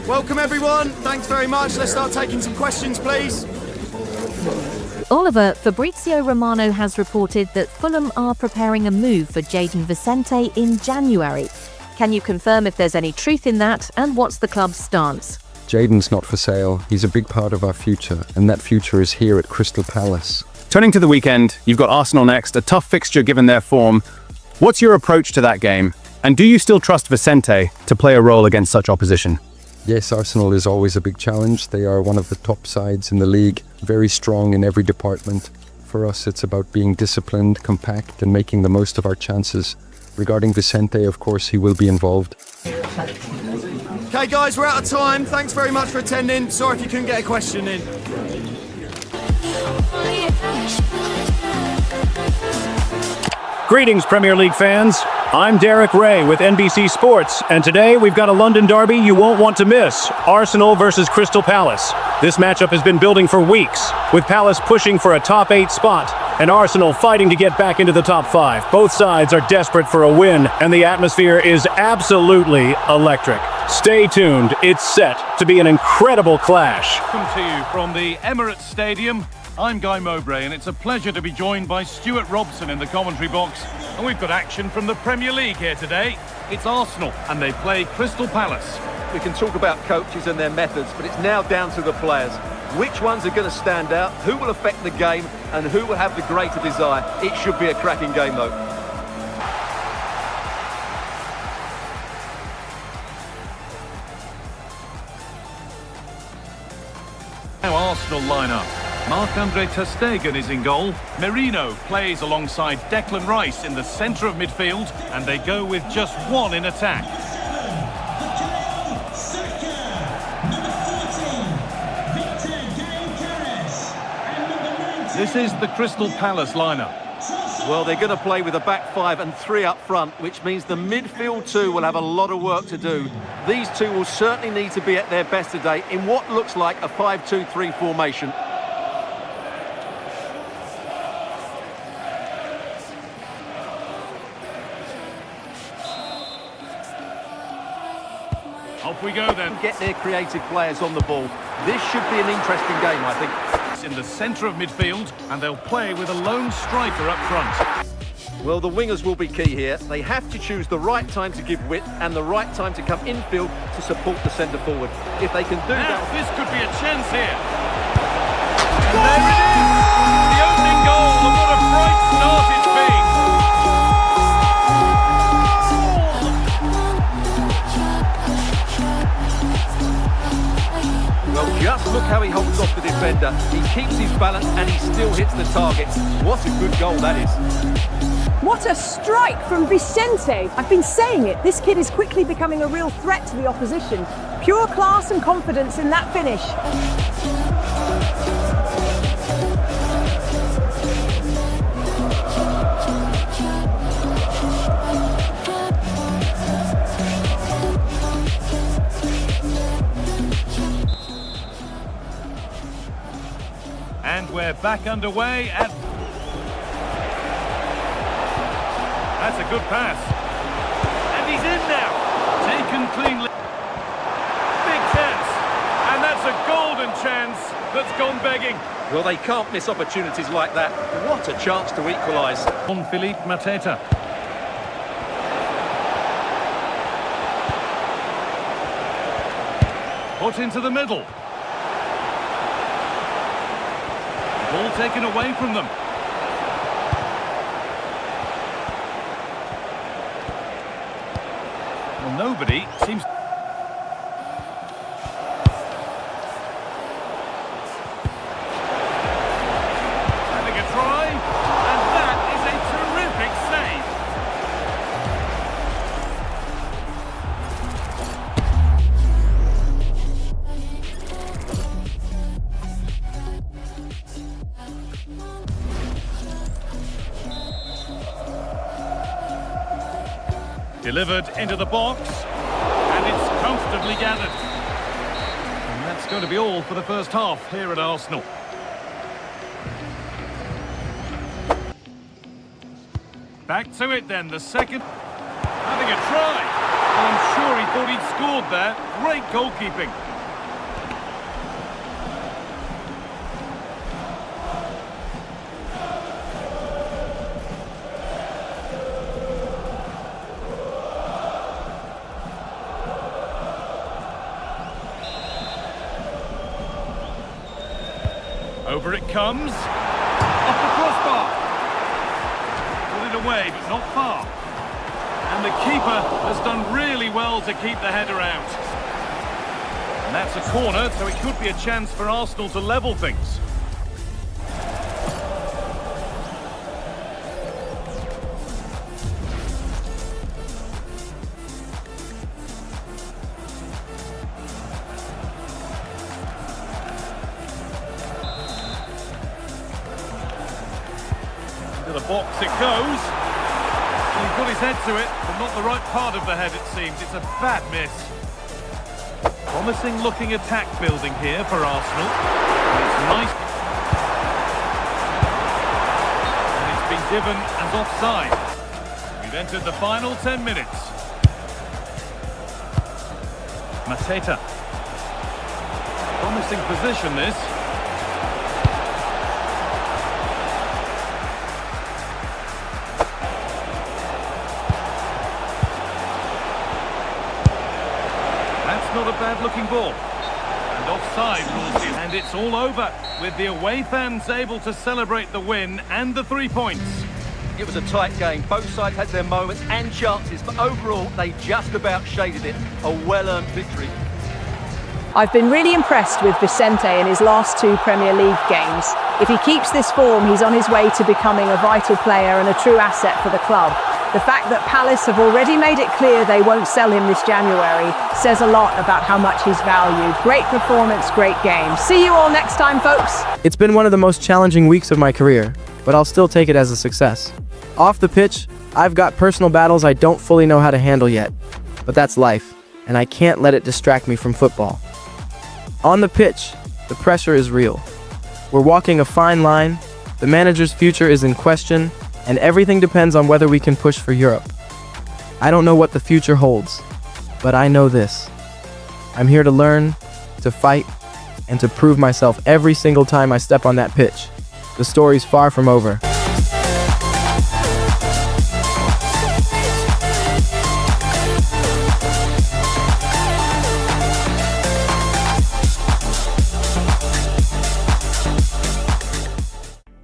Welcome everyone, thanks very much. Let's start taking some questions, please. Oliver, Fabrizio Romano has reported that Fulham are preparing a move for Jayden Vicente in January. Can you confirm if there's any truth in that, and what's the club's stance? Jayden's not for sale. He's a big part of our future, and that future is here at Crystal Palace. Turning to the weekend, you've got Arsenal next, a tough fixture given their form. What's your approach to that game? And do you still trust Vicente to play a role against such opposition? Yes, Arsenal is always a big challenge. They are one of the top sides in the league, very strong in every department. For us, it's about being disciplined, compact, and making the most of our chances. Regarding Vicente, of course, he will be involved. Okay, guys, we're out of time. Thanks very much for attending. Sorry if you couldn't get a question in. Greetings, Premier League fans. I'm Derek Ray with NBC Sports, and today we've got a London derby you won't want to miss. Arsenal versus Crystal Palace. This matchup has been building for weeks, with Palace pushing for a top 8 spot, and Arsenal fighting to get back into the top 5. Both sides are desperate for a win, and the atmosphere is absolutely electric. Stay tuned, it's set to be an incredible clash. Welcome to you from the Emirates Stadium. I'm Guy Mowbray, and it's a pleasure to be joined by Stuart Robson in the commentary box. And we've got action from the Premier League here today. It's Arsenal, and they play Crystal Palace. We can talk about coaches and their methods, but it's now down to the players. Which ones are going to stand out, who will affect the game, and who will have the greater desire. It should be a cracking game, though. Now Arsenal line up. Marc-Andre ter Stegen is in goal. Merino plays alongside Declan Rice in the centre of midfield, and they go with just one in attack. This is the Crystal Palace lineup. Well, they're going to play with a back 5 and 3 up front, which means the midfield 2 will have a lot of work to do. These two will certainly need to be at their best today in what looks like a 5-2-3 formation. Off we go then. Get their creative players on the ball. This should be an interesting game, I think. It's in the centre of midfield, and they'll play with a lone striker up front. Well, the wingers will be key here. They have to choose the right time to give width and the right time to come infield to support the centre forward. If they can do that... This could be a chance here. And there it is! The opening goal, and what a bright start it's been! Well, just look how he holds off the defender. He keeps his balance and he still hits the target. What a good goal that is. What a strike from Vicente! I've been saying it, this kid is quickly becoming a real threat to the opposition. Pure class and confidence in that finish. And we're back underway at... That's a good pass. And he's in now. Taken cleanly. Big chance. And that's a golden chance that's gone begging. Well, they can't miss opportunities like that. What a chance to equalise. On Philippe Mateta. Put into the middle. Ball taken away from them. Well, nobody seems... Having a try, and that is a terrific save. Delivered into the box, and it's comfortably gathered. And that's going to be all for the first half here at Arsenal. Back to it then, the second. Having a try. Well, I'm sure he thought he'd scored there. Great goalkeeping. Over it comes. Off the crossbar. Put it away, but not far. And the keeper has done really well to keep the header out. And that's a corner, so it could be a chance for Arsenal to level things. To the box it goes. He put his head to it, but not the right part of the head, it seems. It's a bad miss. Promising looking attack building here for Arsenal. And it's nice. And it's been given as offside. We've entered the final 10 minutes. Mateta. Promising position this. Not a bad looking ball. And offside rules it. And it's all over with the away fans able to celebrate the win and the 3 points. It was a tight game. Both sides had their moments and chances, but overall they just about shaded it. A well-earned victory. I've been really impressed with Vicente in his last 2 Premier League games. If he keeps this form, he's on his way to becoming a vital player and a true asset for the club. The fact that Palace have already made it clear they won't sell him this January says a lot about how much he's valued. Great performance, great game. See you all next time, folks. It's been one of the most challenging weeks of my career, but I'll still take it as a success. Off the pitch, I've got personal battles I don't fully know how to handle yet, but that's life, and I can't let it distract me from football. On the pitch, the pressure is real. We're walking a fine line, the manager's future is in question, and everything depends on whether we can push for Europe. I don't know what the future holds, but I know this. I'm here to learn, to fight, and to prove myself every single time I step on that pitch. The story's far from over.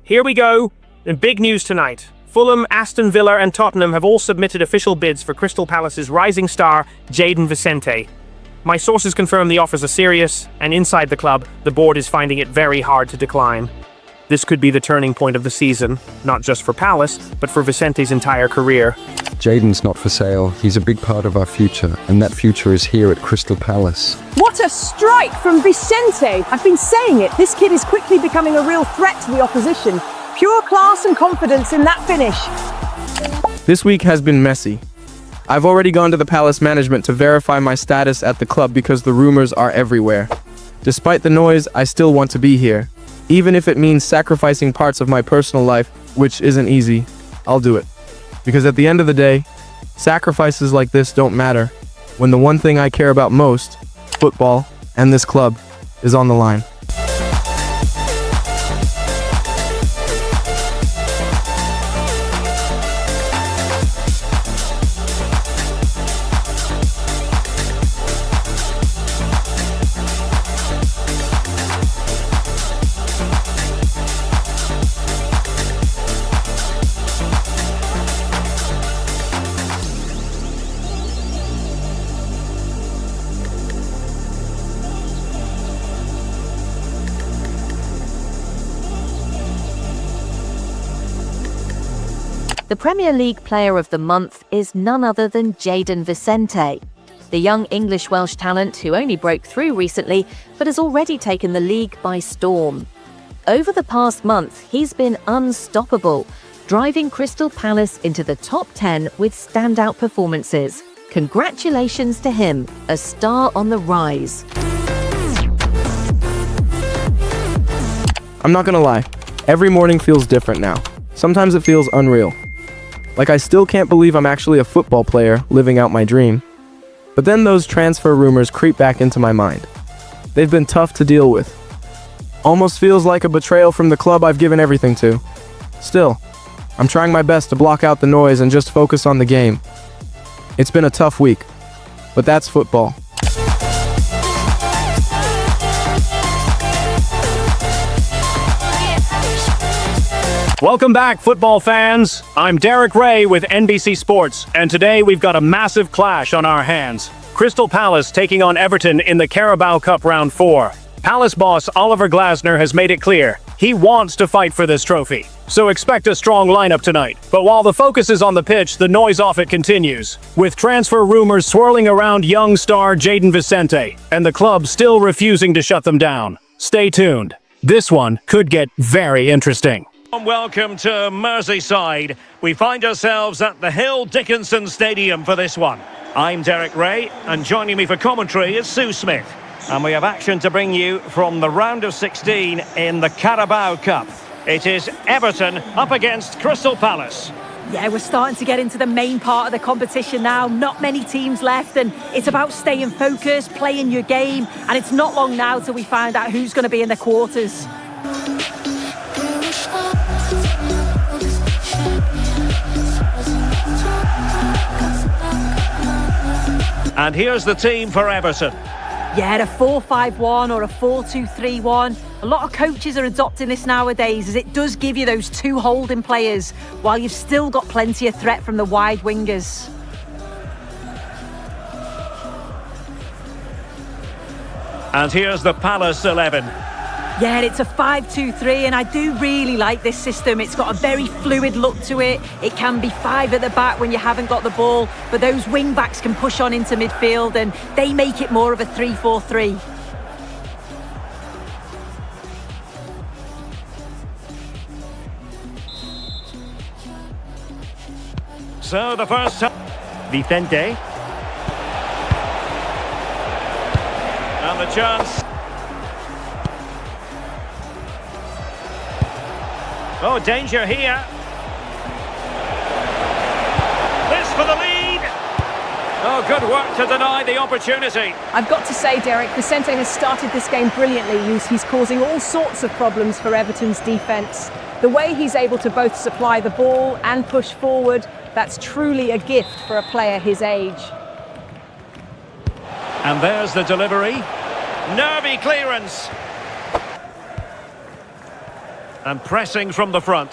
Here we go. In big news tonight. Fulham, Aston Villa and Tottenham have all submitted official bids for Crystal Palace's rising star, Jayden Vicente. My sources confirm the offers are serious, and inside the club, the board is finding it very hard to decline. This could be the turning point of the season, not just for Palace, but for Vicente's entire career. Jayden's not for sale. He's a big part of our future, and that future is here at Crystal Palace. What a strike from Vicente! I've been saying it, this kid is quickly becoming a real threat to the opposition. Pure class and confidence in that finish. This week has been messy. I've already gone to the Palace management to verify my status at the club because the rumors are everywhere. Despite the noise, I still want to be here. Even if it means sacrificing parts of my personal life, which isn't easy, I'll do it. Because at the end of the day, sacrifices like this don't matter when the one thing I care about most, football, and this club, is on the line. The Premier League Player of the Month is none other than Jayden Vicente, the young English-Welsh talent who only broke through recently but has already taken the league by storm. Over the past month, he's been unstoppable, driving Crystal Palace into the top 10 with standout performances. Congratulations to him, a star on the rise. I'm not gonna lie, every morning feels different now. Sometimes it feels unreal. Like I still can't believe I'm actually a football player living out my dream. But then those transfer rumors creep back into my mind. They've been tough to deal with. Almost feels like a betrayal from the club I've given everything to. Still, I'm trying my best to block out the noise and just focus on the game. It's been a tough week, but that's football. Welcome back, football fans. I'm Derek Ray with NBC Sports, and today we've got a massive clash on our hands. Crystal Palace taking on Everton in the Carabao Cup Round 4. Palace boss Oliver Glasner has made it clear he wants to fight for this trophy, so expect a strong lineup tonight. But while the focus is on the pitch, the noise off it continues, with transfer rumors swirling around young star Jayden Vicente, and the club still refusing to shut them down. Stay tuned. This one could get very interesting. Welcome to Merseyside. We find ourselves at the Hill Dickinson Stadium for this one. I'm Derek Ray, and joining me for commentary is Sue Smith. And we have action to bring you from the round of 16 in the Carabao Cup. It is Everton up against Crystal Palace. Yeah, we're starting to get into the main part of the competition now. Not many teams left, and it's about staying focused, playing your game, and it's not long now till we find out who's going to be in the quarters. And here's the team for Everton. Yeah, a 4-5-1 or a 4-2-3-1. A lot of coaches are adopting this nowadays, as it does give you those two holding players, while you've still got plenty of threat from the wide wingers. And here's the Palace 11. Yeah, it's a 5-2-3, and I do really like this system. It's got a very fluid look to it. It can be 5 at the back when you haven't got the ball, but those wing backs can push on into midfield, and they make it more of a 3-4-3. So the first time, Vicente. And the chance. Oh, danger here. This for the lead. Oh, good work to deny the opportunity. I've got to say, Derek, Vicente has started this game brilliantly. He's causing all sorts of problems for Everton's defence. The way he's able to both supply the ball and push forward, that's truly a gift for a player his age. And there's the delivery. Nervy clearance. And pressing from the front.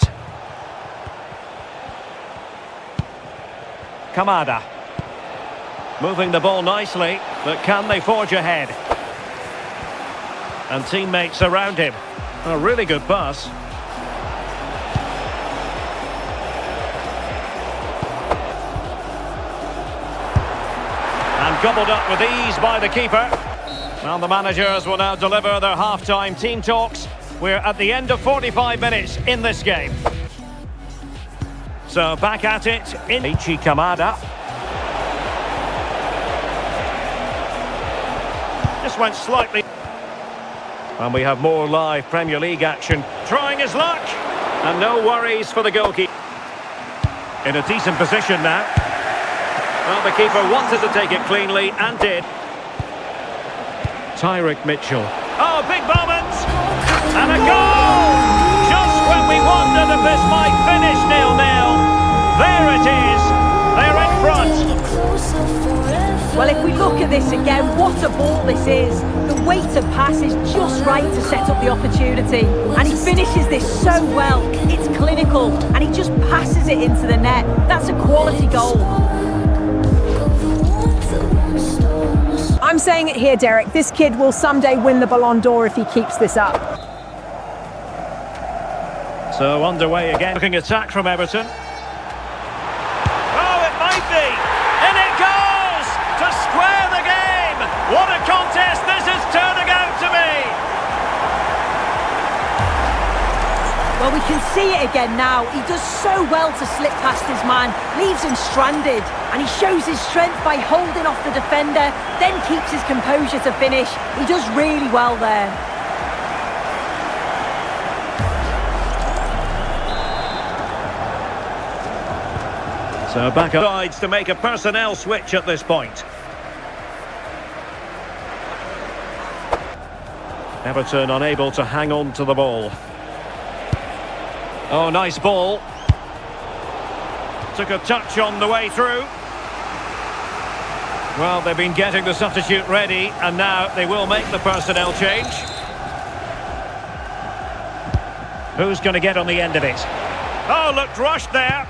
Kamada. Moving the ball nicely, but can they forge ahead? And teammates around him. A really good pass. And gobbled up with ease by the keeper. Well, the managers will now deliver their half-time team talks. We're at the end of 45 minutes in this game. So back at it in Ichi Kamada. Just went slightly. And we have more live Premier League action. Trying his luck. And no worries for the goalkeeper. In a decent position now. Well, the keeper wanted to take it cleanly and did. Tyrick Mitchell. Oh, big moment! And a goal! Just when we wondered if this might finish 0-0. There it is. They're in front. Well, if we look at this again, what a ball this is. The weight of pass is just right to set up the opportunity. And he finishes this so well. It's clinical. And he just passes it into the net. That's a quality goal. I'm saying it here, Derek. This kid will someday win the Ballon d'Or if he keeps this up. So underway again. Looking attack from Everton. Oh, it might be. And it goes to square the game. What a contest this is turning out to be. Well, we can see it again now. He does so well to slip past his man, leaves him stranded, and he shows his strength by holding off the defender, then keeps his composure to finish. He does really well there. So back up sides to make a personnel switch at this point. Everton unable to hang on to the ball. Oh, nice ball. Took a touch on the way through. Well, they've been getting the substitute ready, and now they will make the personnel change. Who's going to get on the end of it? Oh, looked rushed there.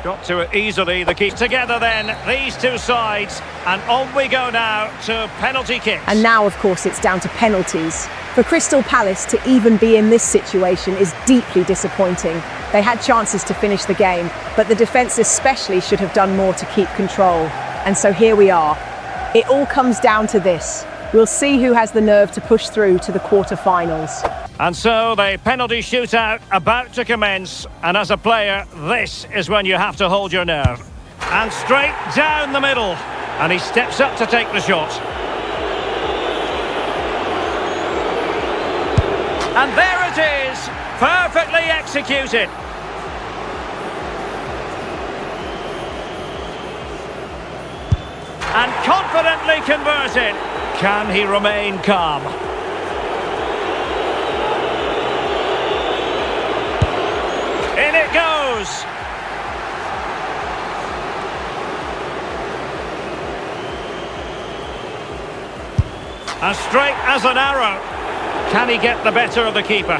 Got to it easily, the keep together then, these two sides, and on we go now to penalty kicks. And now, of course, it's down to penalties. For Crystal Palace to even be in this situation is deeply disappointing. They had chances to finish the game, but the defence especially should have done more to keep control. And so here we are. It all comes down to this. We'll see who has the nerve to push through to the quarter-finals. And so the penalty shootout about to commence, and as a player, this is when you have to hold your nerve. And straight down the middle, and he steps up to take the shot. And there it is, perfectly executed. And confidently converted. Can he remain calm? In it goes! As straight as an arrow. Can he get the better of the keeper?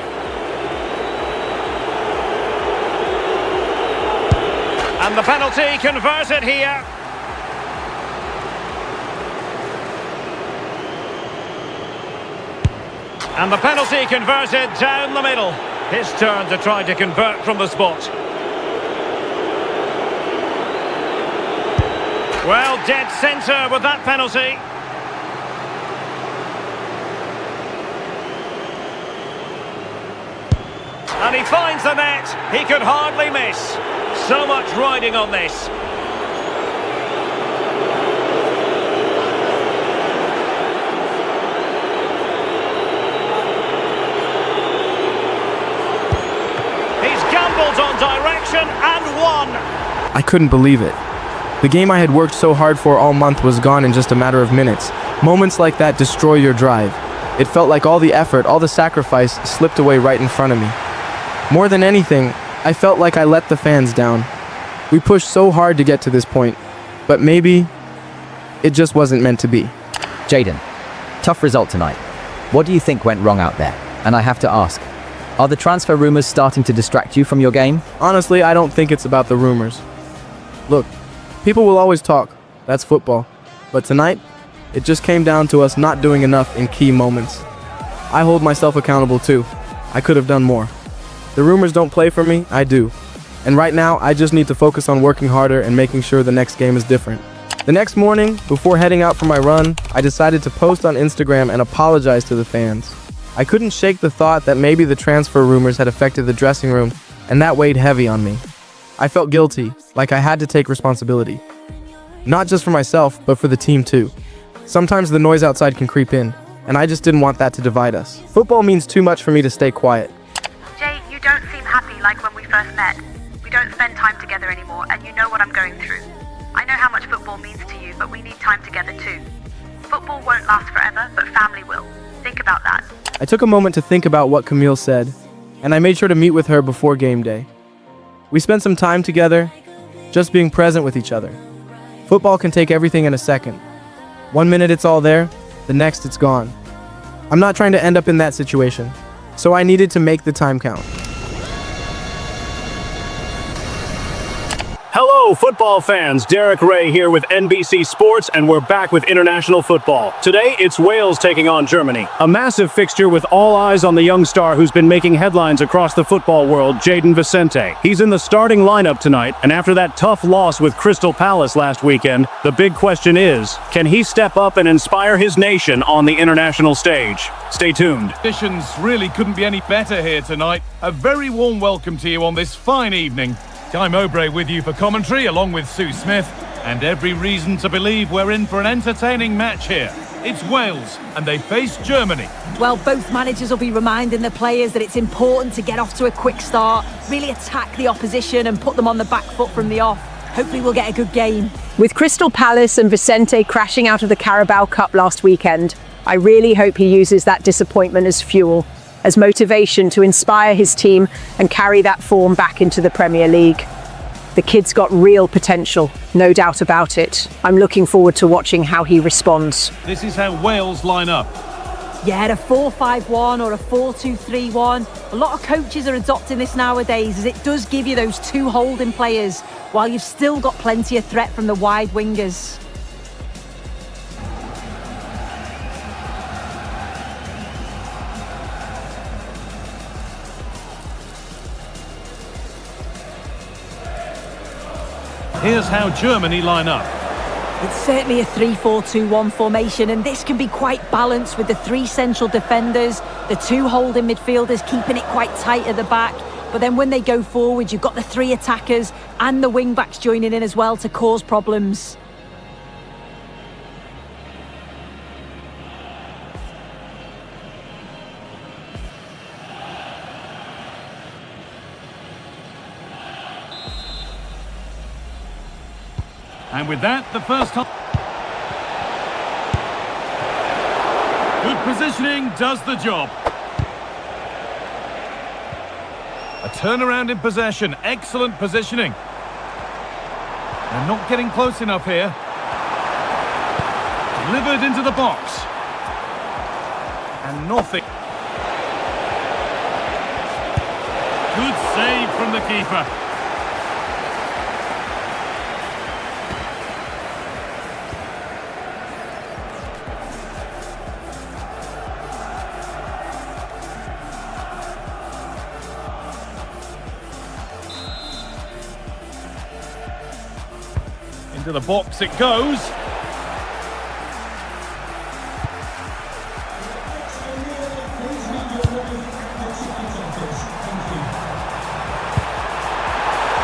And the penalty converted here. And the penalty converted down the middle. His turn to try to convert from the spot. Well, dead centre with that penalty. And he finds the net. He could hardly miss. So much riding on this. On direction and won. I couldn't believe it. The game I had worked so hard for all month was gone in just a matter of minutes. Moments like that destroy your drive. It felt like all the effort, all the sacrifice slipped away right in front of me. More than anything, I felt like I let the fans down. We pushed so hard to get to this point, but maybe it just wasn't meant to be. Jayden, tough result tonight. What do you think went wrong out there? And I have to ask, are the transfer rumors starting to distract you from your game? Honestly, I don't think it's about the rumors. Look, people will always talk. That's football. But tonight, it just came down to us not doing enough in key moments. I hold myself accountable too. I could have done more. The rumors don't play for me, I do. And right now, I just need to focus on working harder and making sure the next game is different. The next morning, before heading out for my run, I decided to post on Instagram and apologize to the fans. I couldn't shake the thought that maybe the transfer rumors had affected the dressing room, and that weighed heavy on me. I felt guilty, like I had to take responsibility. Not just for myself, but for the team too. Sometimes the noise outside can creep in, and I just didn't want that to divide us. Football means too much for me to stay quiet. Jay, you don't seem happy like when we first met. We don't spend time together anymore, and you know what I'm going through. I know how much football means to you, but we need time together too. Football won't last forever, but family will. Think about that. I took a moment to think about what Camille said, and I made sure to meet with her before game day. We spent some time together, just being present with each other. Football can take everything in a second. 1 minute it's all there, the next it's gone. I'm not trying to end up in that situation, so I needed to make the time count. Hello, football fans. Derek Ray here with NBC Sports, and we're back with international football. Today, it's Wales taking on Germany. A massive fixture with all eyes on the young star who's been making headlines across the football world, Jayden Vicente. He's in the starting lineup tonight, and after that tough loss with Crystal Palace last weekend, the big question is, can he step up and inspire his nation on the international stage? Stay tuned. Conditions really couldn't be any better here tonight. A very warm welcome to you on this fine evening. Guy Mowbray with you for commentary, along with Sue Smith, and every reason to believe we're in for an entertaining match here. It's Wales, and they face Germany. Well, both managers will be reminding the players that it's important to get off to a quick start, really attack the opposition and put them on the back foot from the off. Hopefully we'll get a good game. With Crystal Palace and Vicente crashing out of the Carabao Cup last weekend, I really hope he uses that disappointment as fuel, as motivation to inspire his team and carry that form back into the Premier League. The kid's got real potential, no doubt about it. I'm looking forward to watching how he responds. This is how Wales line up. Yeah, a 4-5-1 or a 4-2-3-1. A lot of coaches are adopting this nowadays as it does give you those two holding players while you've still got plenty of threat from the wide wingers. Here's how Germany line up. It's certainly a 3-4-2-1 formation, and this can be quite balanced with the three central defenders, the two holding midfielders keeping it quite tight at the back. But then when they go forward, you've got the three attackers and the wing-backs joining in as well to cause problems. And with that, the first half. Good positioning does the job. A turnaround in possession. Excellent positioning. They're not getting close enough here. Delivered into the box. And nothing. Good save from the keeper. Into the box it goes.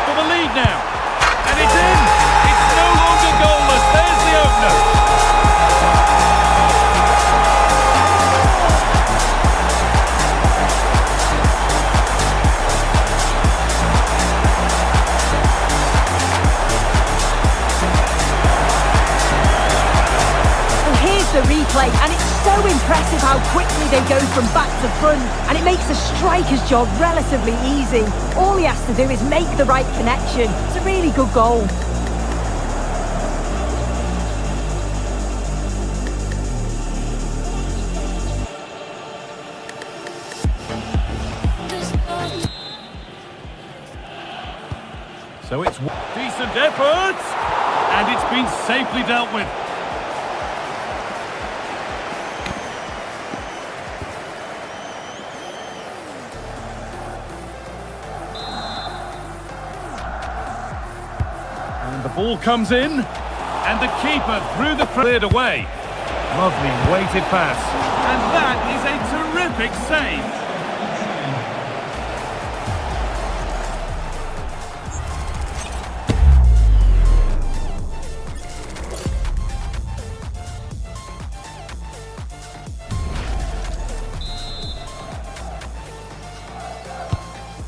For the lead now. And it's in. It's no longer goalless. There's the opener. The replay, and it's so impressive how quickly they go from back to front, and it makes the striker's job relatively easy. All he has to do is make the right connection. It's a really good goal. So it's decent effort, and it's been safely dealt with. And the ball comes in, and the keeper threw the cleared away. Lovely weighted pass, and that is a terrific save.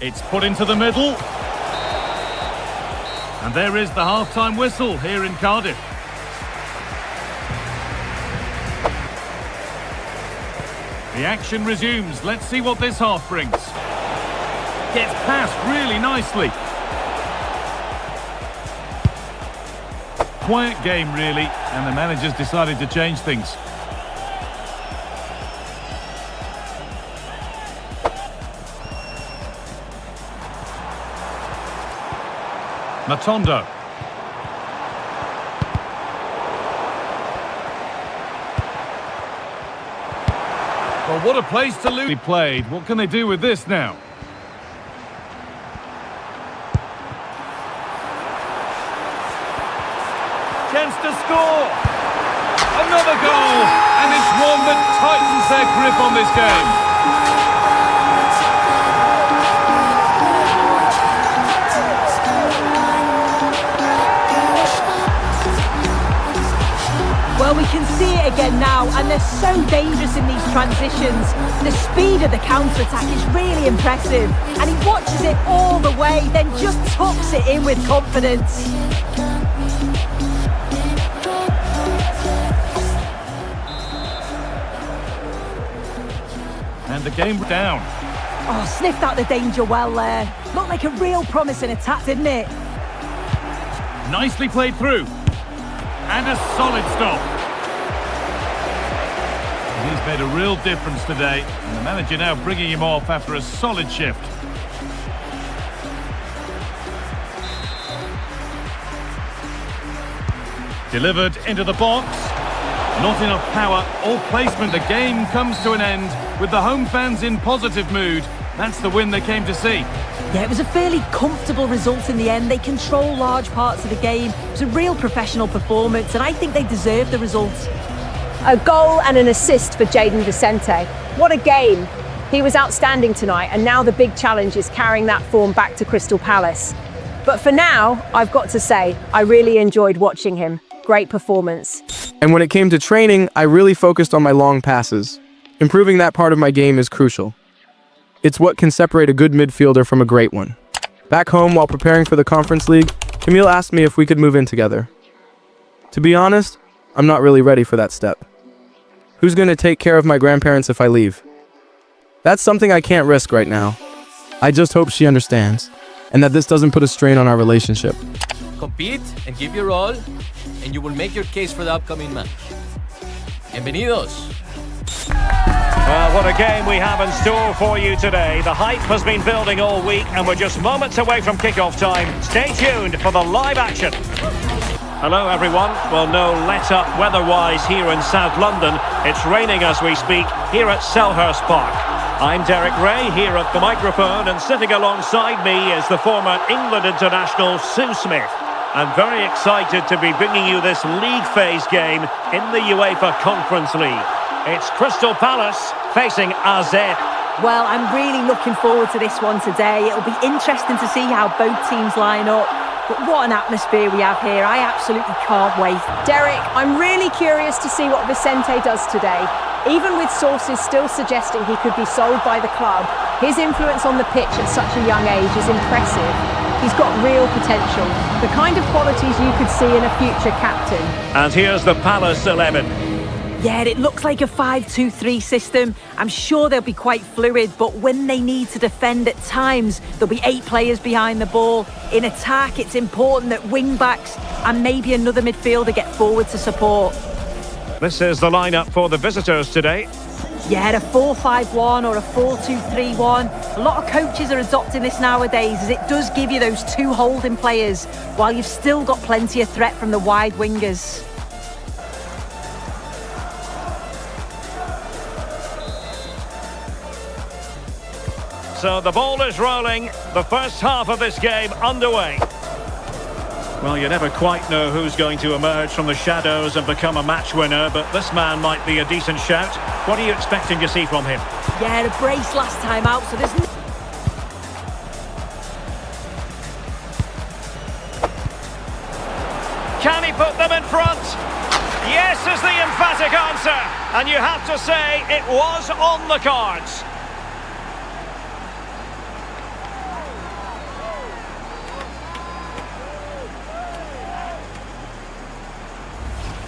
It's put into the middle. And there is the half-time whistle here in Cardiff. The action resumes. Let's see what this half brings. Gets past really nicely. Quiet game, really, and the manager's decided to change things. Matondo. Well, what a place to lose. He played. What can they do with this now? Chance to score. Another goal. And it's one that tightens their grip on this game. Well, we can see it again now, and they're so dangerous in these transitions. The speed of the counter-attack is really impressive, and he watches it all the way, then just tucks it in with confidence. And the game down. Oh, sniffed out the danger well there. Looked like a real promising attack, didn't it? Nicely played through. And a solid stop. He's made a real difference today, and the manager now bringing him off after a solid shift. Delivered into the box. Not enough power or placement. The game comes to an end with the home fans in positive mood. That's the win they came to see. Yeah, it was a fairly comfortable result in the end. They control large parts of the game. It was a real professional performance, and I think they deserve the result. A goal and an assist for Jayden Vicente. What a game. He was outstanding tonight, and now the big challenge is carrying that form back to Crystal Palace. But for now, I've got to say, I really enjoyed watching him. Great performance. And when it came to training, I really focused on my long passes. Improving that part of my game is crucial. It's what can separate a good midfielder from a great one. Back home, while preparing for the Conference League, Camille asked me if we could move in together. To be honest, I'm not really ready for that step. Who's going to take care of my grandparents if I leave? That's something I can't risk right now. I just hope she understands, and that this doesn't put a strain on our relationship. Compete and give your all, and you will make your case for the upcoming match. Bienvenidos. Well, what a game we have in store for you today. The hype has been building all week, and we're just moments away from kickoff time. Stay tuned for the live action. Hello, everyone. Well, no let-up weather-wise here in South London. It's raining as we speak here at Selhurst Park. I'm Derek Ray here at the microphone, and sitting alongside me is the former England international Sue Smith. I'm very excited to be bringing you this league phase game in the UEFA Conference League. It's Crystal Palace facing AZ. Well, I'm really looking forward to this one today. It'll be interesting to see how both teams line up. But what an atmosphere we have here. I absolutely can't wait. Derek, I'm really curious to see what Vicente does today. Even with sources still suggesting he could be sold by the club, his influence on the pitch at such a young age is impressive. He's got real potential, the kind of qualities you could see in a future captain. And here's the Palace 11. Yeah, it looks like a 5-2-3 system. I'm sure they'll be quite fluid, but when they need to defend at times, there'll be 8 players behind the ball. In attack, it's important that wing-backs and maybe another midfielder get forward to support. This is the lineup for the visitors today. Yeah, a 4-5-1 or a 4-2-3-1. A lot of coaches are adopting this nowadays, as it does give you those 2 holding players, while you've still got plenty of threat from the wide wingers. So the ball is rolling, the first half of this game underway. Well, you never quite know who's going to emerge from the shadows and become a match winner, but this man might be a decent shout. What are you expecting to see from him? Yeah, a brace last time out, so there's Can he put them in front? Yes is the emphatic answer, and you have to say it was on the cards.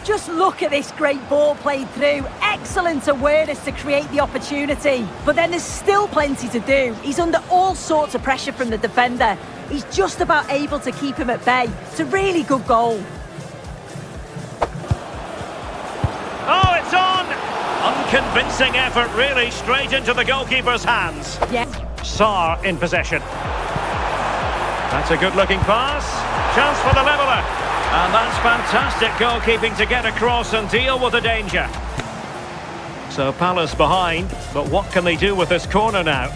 Just look at this great ball played through. Excellent awareness to create the opportunity. But then there's still plenty to do. He's under all sorts of pressure from the defender. He's just about able to keep him at bay. It's a really good goal. Oh, it's on! Unconvincing effort, really, straight into the goalkeeper's hands. Yeah. Sarr in possession. That's a good-looking pass. Chance for the leveller. And that's fantastic goalkeeping to get across and deal with the danger. So Palace behind, but what can they do with this corner now?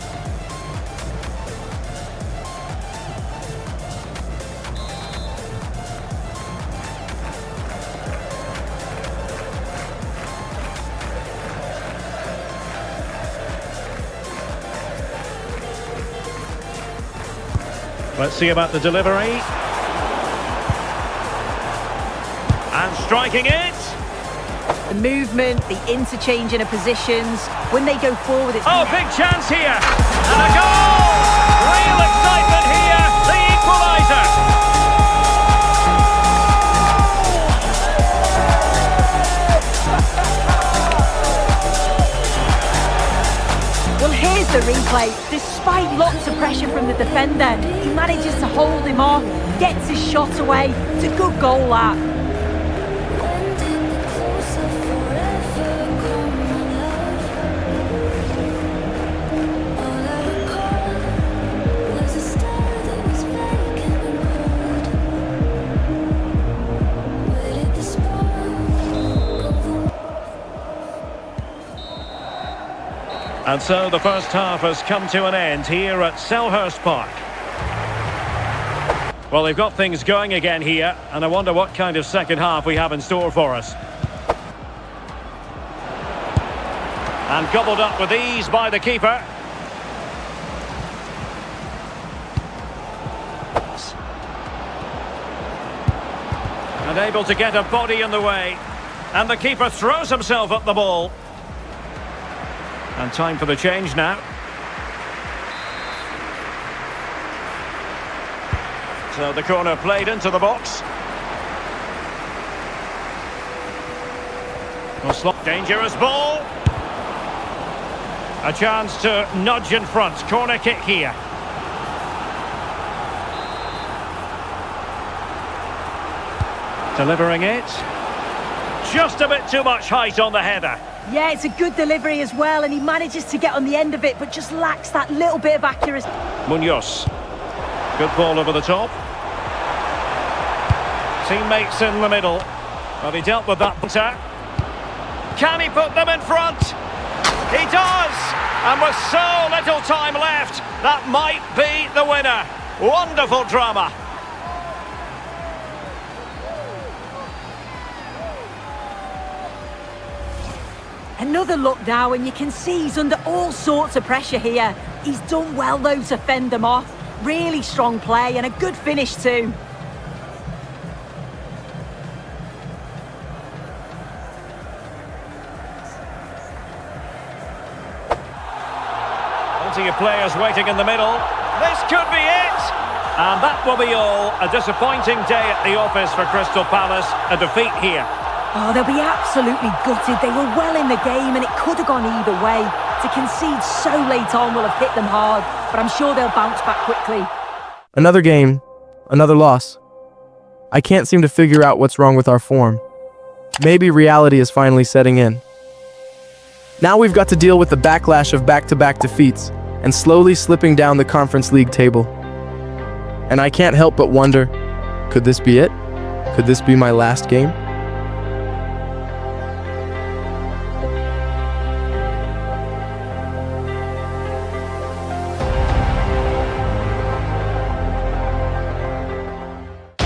Let's see about the delivery. And striking it. The movement, the interchanging of positions. When they go forward, it's... Oh, big chance here. And a goal! Real excitement here. The equaliser. Well, here's the replay. Despite lots of pressure from the defender, he manages to hold him off, gets his shot away. It's a good goal, that. And so the first half has come to an end here at Selhurst Park. Well, they've got things going again here, and I wonder what kind of second half we have in store for us. And gobbled up with ease by the keeper. And able to get a body in the way. And the keeper throws himself at the ball. And time for the change now. So the corner played into the box. Dangerous ball. A chance to nudge in front. Corner kick here. Delivering it. Just a bit too much height on the header. Yeah, it's a good delivery as well, and he manages to get on the end of it, but just lacks that little bit of accuracy. Munoz. Good ball over the top. Teammates in the middle. Well, he dealt with that better. Can he put them in front? He does! And with so little time left, that might be the winner. Wonderful drama. Another look now, and you can see he's under all sorts of pressure here. He's done well, though, to fend them off. Really strong play and a good finish too. Plenty of players waiting in the middle. This could be it! And that will be all. A disappointing day at the office for Crystal Palace. A defeat here. Oh, they'll be absolutely gutted. They were well in the game and it could have gone either way. To concede so late on will have hit them hard, but I'm sure they'll bounce back quickly. Another game, another loss. I can't seem to figure out what's wrong with our form. Maybe reality is finally setting in. Now we've got to deal with the backlash of back-to-back defeats and slowly slipping down the Conference League table. And I can't help but wonder, could this be it? Could this be my last game?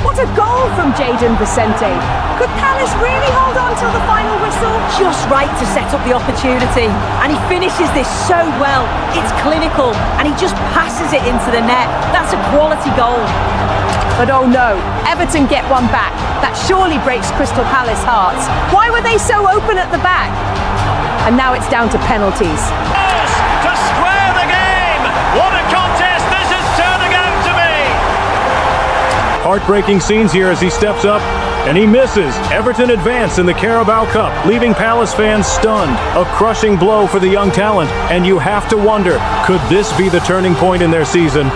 What a goal from Jayden Vicente. Could Palace really hold on till the final whistle? Just right to set up the opportunity. And he finishes this so well. It's clinical. And he just passes it into the net. That's a quality goal. But oh no, Everton get one back. That surely breaks Crystal Palace hearts. Why were they so open at the back? And now it's down to penalties. To square the game! What a contest this is turning out to be! Heartbreaking scenes here as he steps up, and he misses. Everton advance in the Carabao Cup, leaving Palace fans stunned. A crushing blow for the young talent, and you have to wonder, could this be the turning point in their season?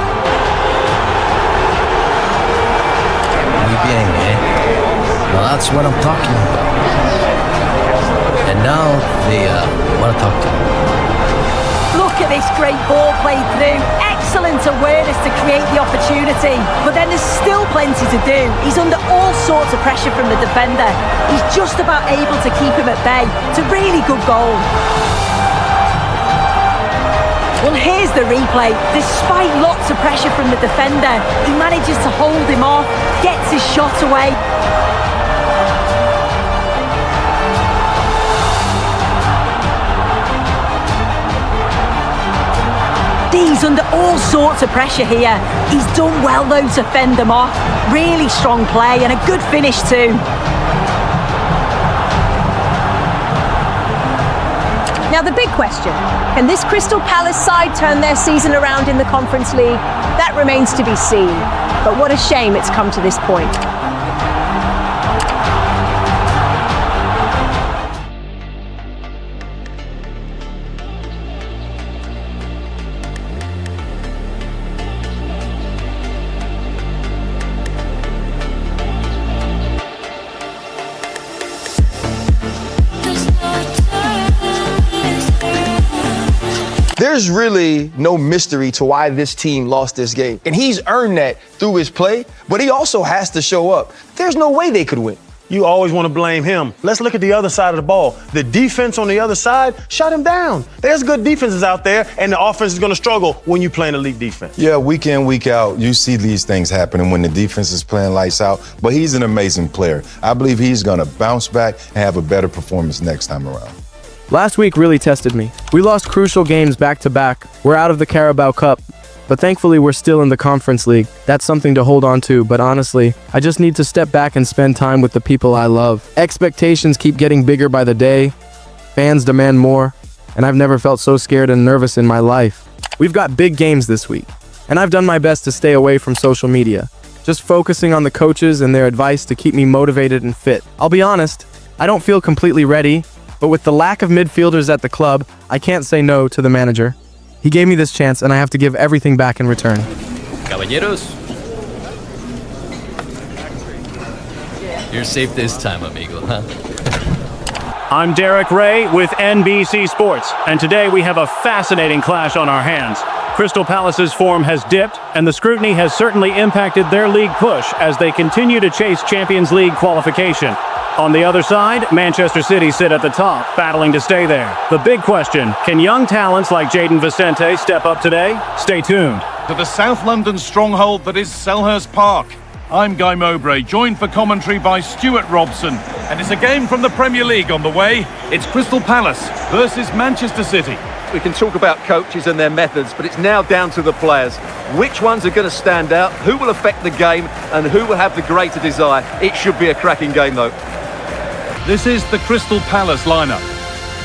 Well, that's what I'm talking about. And now they want to talk to me. Look at this great ball played through. Excellent awareness to create the opportunity. But then there's still plenty to do. He's under all sorts of pressure from the defender. He's just about able to keep him at bay. It's a really good goal. Well, here's the replay. Despite lots of pressure from the defender, he manages to hold him off, gets his shot away. He's under all sorts of pressure here. He's done well, though, to fend them off. Really strong play and a good finish too. Now the big question, can this Crystal Palace side turn their season around in the Conference League? That remains to be seen. But what a shame it's come to this point. There's really no mystery to why this team lost this game. And he's earned that through his play, but he also has to show up. There's no way they could win. You always want to blame him. Let's look at the other side of the ball. The defense on the other side shut him down. There's good defenses out there, and the offense is going to struggle when you play an elite defense. Yeah, week in, week out, you see these things happening when the defense is playing lights out, but he's an amazing player. I believe he's going to bounce back and have a better performance next time around. Last week really tested me. We lost crucial games back-to-back. We're out of the Carabao Cup. But thankfully, we're still in the Conference League. That's something to hold on to, but honestly, I just need to step back and spend time with the people I love. Expectations keep getting bigger by the day. Fans demand more, and I've never felt so scared and nervous in my life. We've got big games this week, and I've done my best to stay away from social media, just focusing on the coaches and their advice to keep me motivated and fit. I'll be honest, I don't feel completely ready, but with the lack of midfielders at the club, I can't say no to the manager. He gave me this chance, and I have to give everything back in return. Caballeros. You're safe this time, amigo, huh? I'm Derek Ray with NBC Sports, and today we have a fascinating clash on our hands. Crystal Palace's form has dipped, and the scrutiny has certainly impacted their league push as they continue to chase Champions League qualification. On the other side, Manchester City sit at the top, battling to stay there. The big question, can young talents like Jayden Vicente step up today? Stay tuned. To the South London stronghold that is Selhurst Park. I'm Guy Mowbray, joined for commentary by Stuart Robson. And it's a game from the Premier League on the way. It's Crystal Palace versus Manchester City. We can talk about coaches and their methods, but it's now down to the players. Which ones are going to stand out, who will affect the game, and who will have the greater desire. It should be a cracking game, though. This is the Crystal Palace lineup.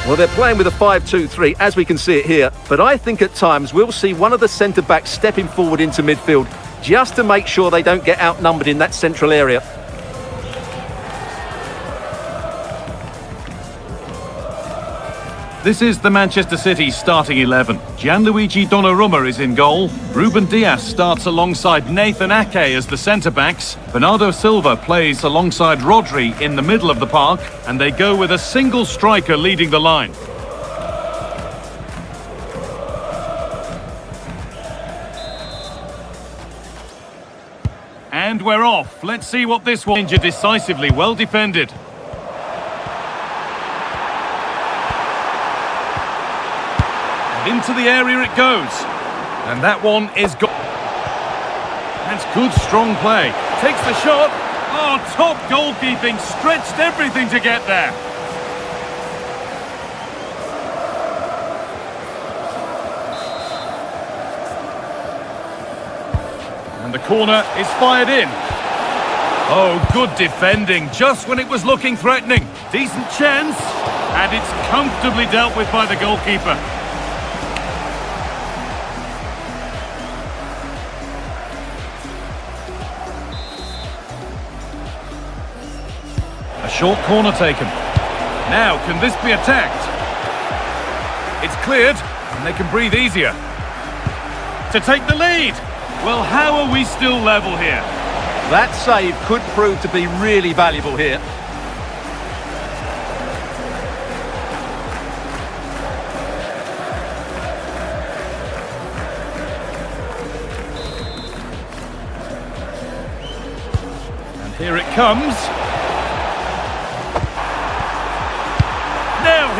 Well, they're playing with a 5-2-3, as we can see it here. But I think at times we'll see one of the centre-backs stepping forward into midfield, just to make sure they don't get outnumbered in that central area. This is the Manchester City starting 11. Gianluigi Donnarumma is in goal. Ruben Dias starts alongside Nathan Ake as the centre-backs. Bernardo Silva plays alongside Rodri in the middle of the park. And they go with a single striker leading the line. And we're off. Let's see what this one injured decisively. Well defended. Into the area it goes. And that one is gone. That's good, strong play. Takes the shot. Oh, top goalkeeping. Stretched everything to get there. And the corner is fired in. Oh, good defending. Just when it was looking threatening. Decent chance. And it's comfortably dealt with by the goalkeeper. Short corner taken. Now, can this be attacked? It's cleared, and they can breathe easier. To take the lead. Well, how are we still level here? That save could prove to be really valuable here. And here it comes.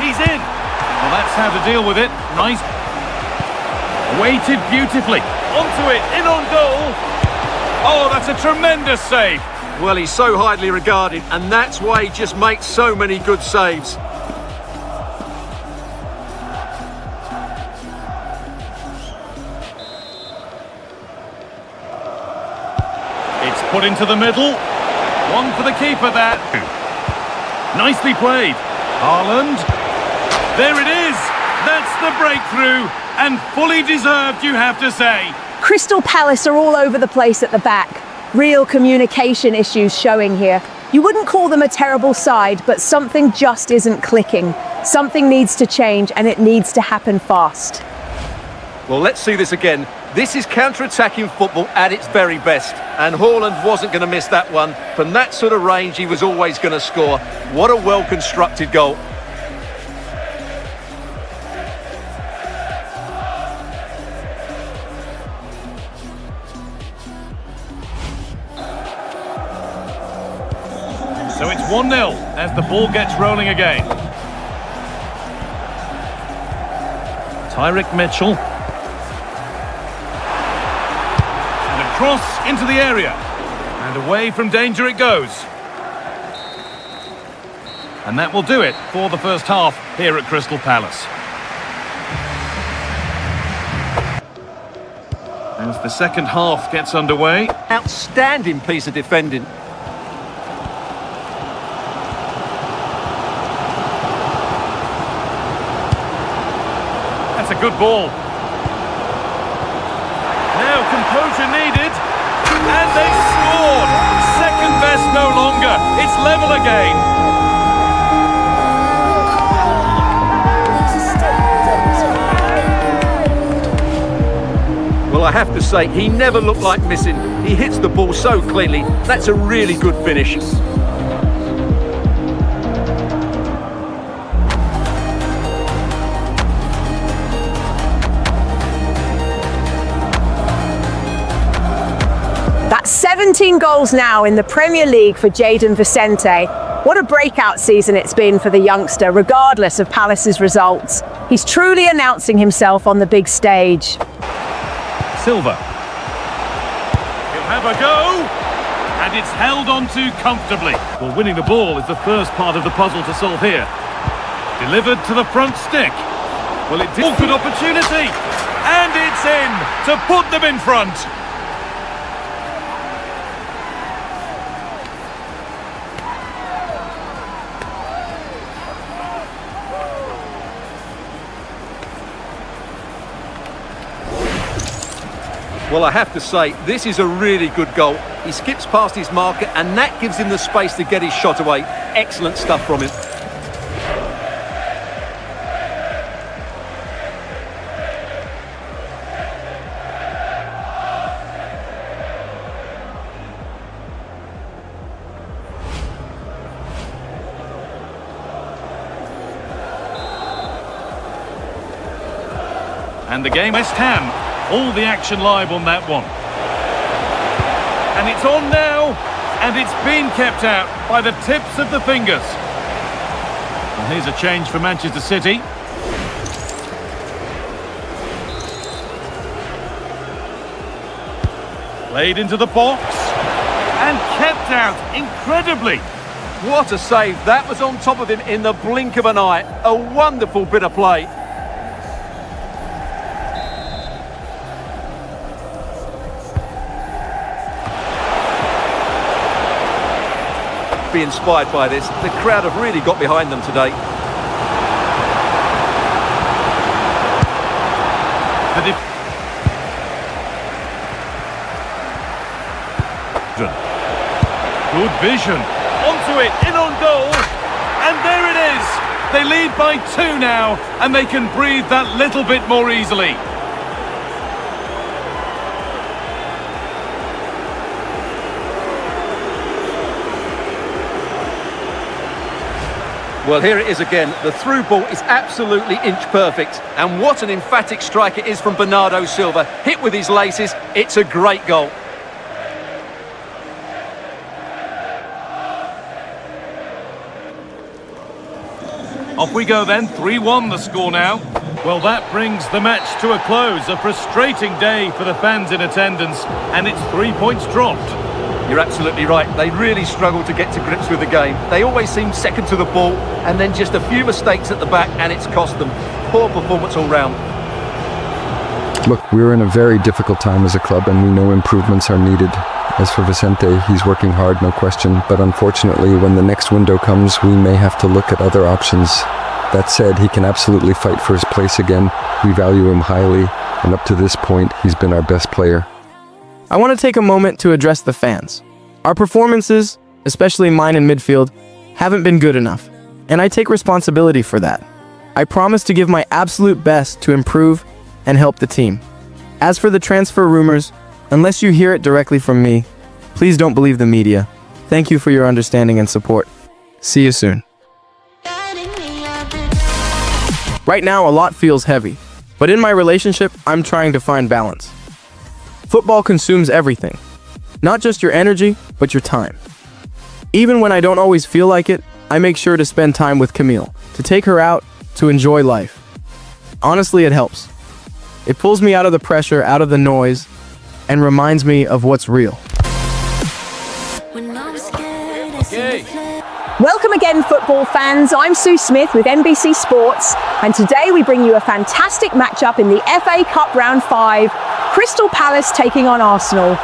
He's in. Well, that's how to deal with it. Nice. Weighted beautifully. Onto it. In on goal. Oh, that's a tremendous save. Well, he's so highly regarded, and that's why he just makes so many good saves. It's put into the middle. One for the keeper there. Nicely played. Haaland. There it is! That's the breakthrough, and fully deserved, you have to say. Crystal Palace are all over the place at the back. Real communication issues showing here. You wouldn't call them a terrible side, but something just isn't clicking. Something needs to change, and it needs to happen fast. Well, let's see this again. This is counter-attacking football at its very best, and Haaland wasn't going to miss that one. From that sort of range, he was always going to score. What a well-constructed goal. So it's 1-0 as the ball gets rolling again. Tyrick Mitchell. And a cross into the area. And away from danger it goes. And that will do it for the first half here at Crystal Palace. As the second half gets underway. Outstanding piece of defending. That's a good ball. Now composure needed. And they've scored. Second best no longer. It's level again. Well, I have to say, he never looked like missing. He hits the ball so cleanly. That's a really good finish. That's 17 goals now in the Premier League for Jayden Vicente. What a breakout season it's been for the youngster, regardless of Palace's results. He's truly announcing himself on the big stage. Silva. He'll have a go, and it's held on to comfortably. Well, winning the ball is the first part of the puzzle to solve here. Delivered to the front stick. Well, it did. Good opportunity, and it's in to put them in front. Well, I have to say, this is a really good goal. He skips past his marker, and that gives him the space to get his shot away. Excellent stuff from him. And the game, West Ham. All the action live on that one. And it's on now, and it's been kept out by the tips of the fingers. And here's a change for Manchester City. Played into the box, and kept out incredibly. What a save. That was on top of him in the blink of an eye. A wonderful bit of play. Be inspired by this. The crowd have really got behind them today. Good vision. Onto it, in on goal. And there it is. They lead by 2 now, and they can breathe that little bit more easily. Well, here it is again. The through ball is absolutely inch perfect. And what an emphatic strike it is from Bernardo Silva. Hit with his laces. It's a great goal. Off we go then, 3-1 the score now. Well, that brings the match to a close. A frustrating day for the fans in attendance, and it's 3 points dropped. You're absolutely right. They really struggle to get to grips with the game. They always seem second to the ball, and then just a few mistakes at the back, and it's cost them. Poor performance all round. Look, we're in a very difficult time as a club, and we know improvements are needed. As for Vicente, he's working hard, no question, but unfortunately, when the next window comes, we may have to look at other options. That said, he can absolutely fight for his place again. We value him highly, and up to this point, he's been our best player. I want to take a moment to address the fans. Our performances, especially mine in midfield, haven't been good enough, and I take responsibility for that. I promise to give my absolute best to improve and help the team. As for the transfer rumors, unless you hear it directly from me, please don't believe the media. Thank you for your understanding and support. See you soon. Right now, a lot feels heavy, but in my relationship, I'm trying to find balance. Football consumes everything, not just your energy, but your time. Even when I don't always feel like it, I make sure to spend time with Camille, to take her out, to enjoy life. Honestly, it helps. It pulls me out of the pressure, out of the noise, and reminds me of what's real. Okay. Welcome again, football fans. I'm Sue Smith with NBC Sports, and today we bring you a fantastic matchup in the FA Cup Round 5, Crystal Palace taking on Arsenal.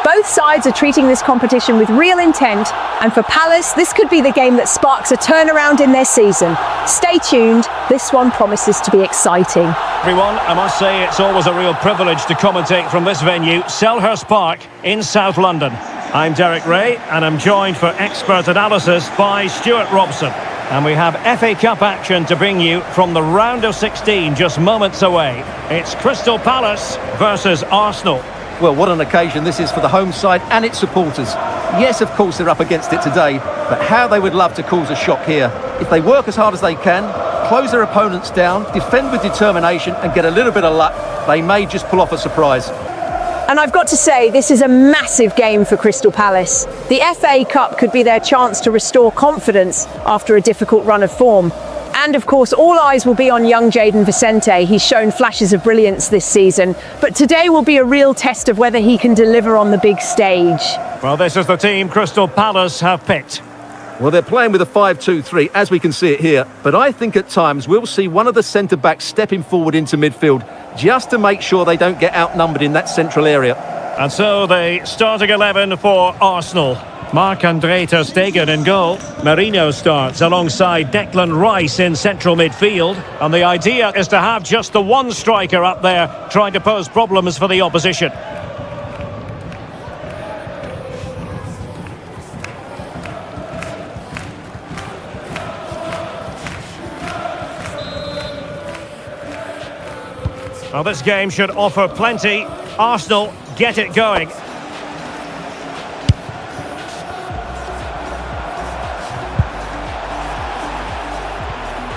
Both sides are treating this competition with real intent, and for Palace, this could be the game that sparks a turnaround in their season. Stay tuned, this one promises to be exciting. Everyone, I must say it's always a real privilege to commentate from this venue, Selhurst Park in South London. I'm Derek Ray, and I'm joined for expert analysis by Stuart Robson. And we have FA Cup action to bring you from the round of 16 just moments away. It's Crystal Palace versus Arsenal. Well, what an occasion this is for the home side and its supporters. Yes, of course, they're up against it today, but how they would love to cause a shock here. If they work as hard as they can, close their opponents down, defend with determination and get a little bit of luck, they may just pull off a surprise. And I've got to say, this is a massive game for Crystal Palace. The FA Cup could be their chance to restore confidence after a difficult run of form. And of course, all eyes will be on young Jayden Vicente. He's shown flashes of brilliance this season, but today will be a real test of whether he can deliver on the big stage. Well, this is the team Crystal Palace have picked. Well, they're playing with a 5-2-3, as we can see it here. But I think at times we'll see one of the centre-backs stepping forward into midfield, just to make sure they don't get outnumbered in that central area. And so the starting 11 for Arsenal. Marc-Andre ter Stegen in goal. Marino starts alongside Declan Rice in central midfield. And the idea is to have just the one striker up there trying to pose problems for the opposition. Well, this game should offer plenty. Arsenal get it going.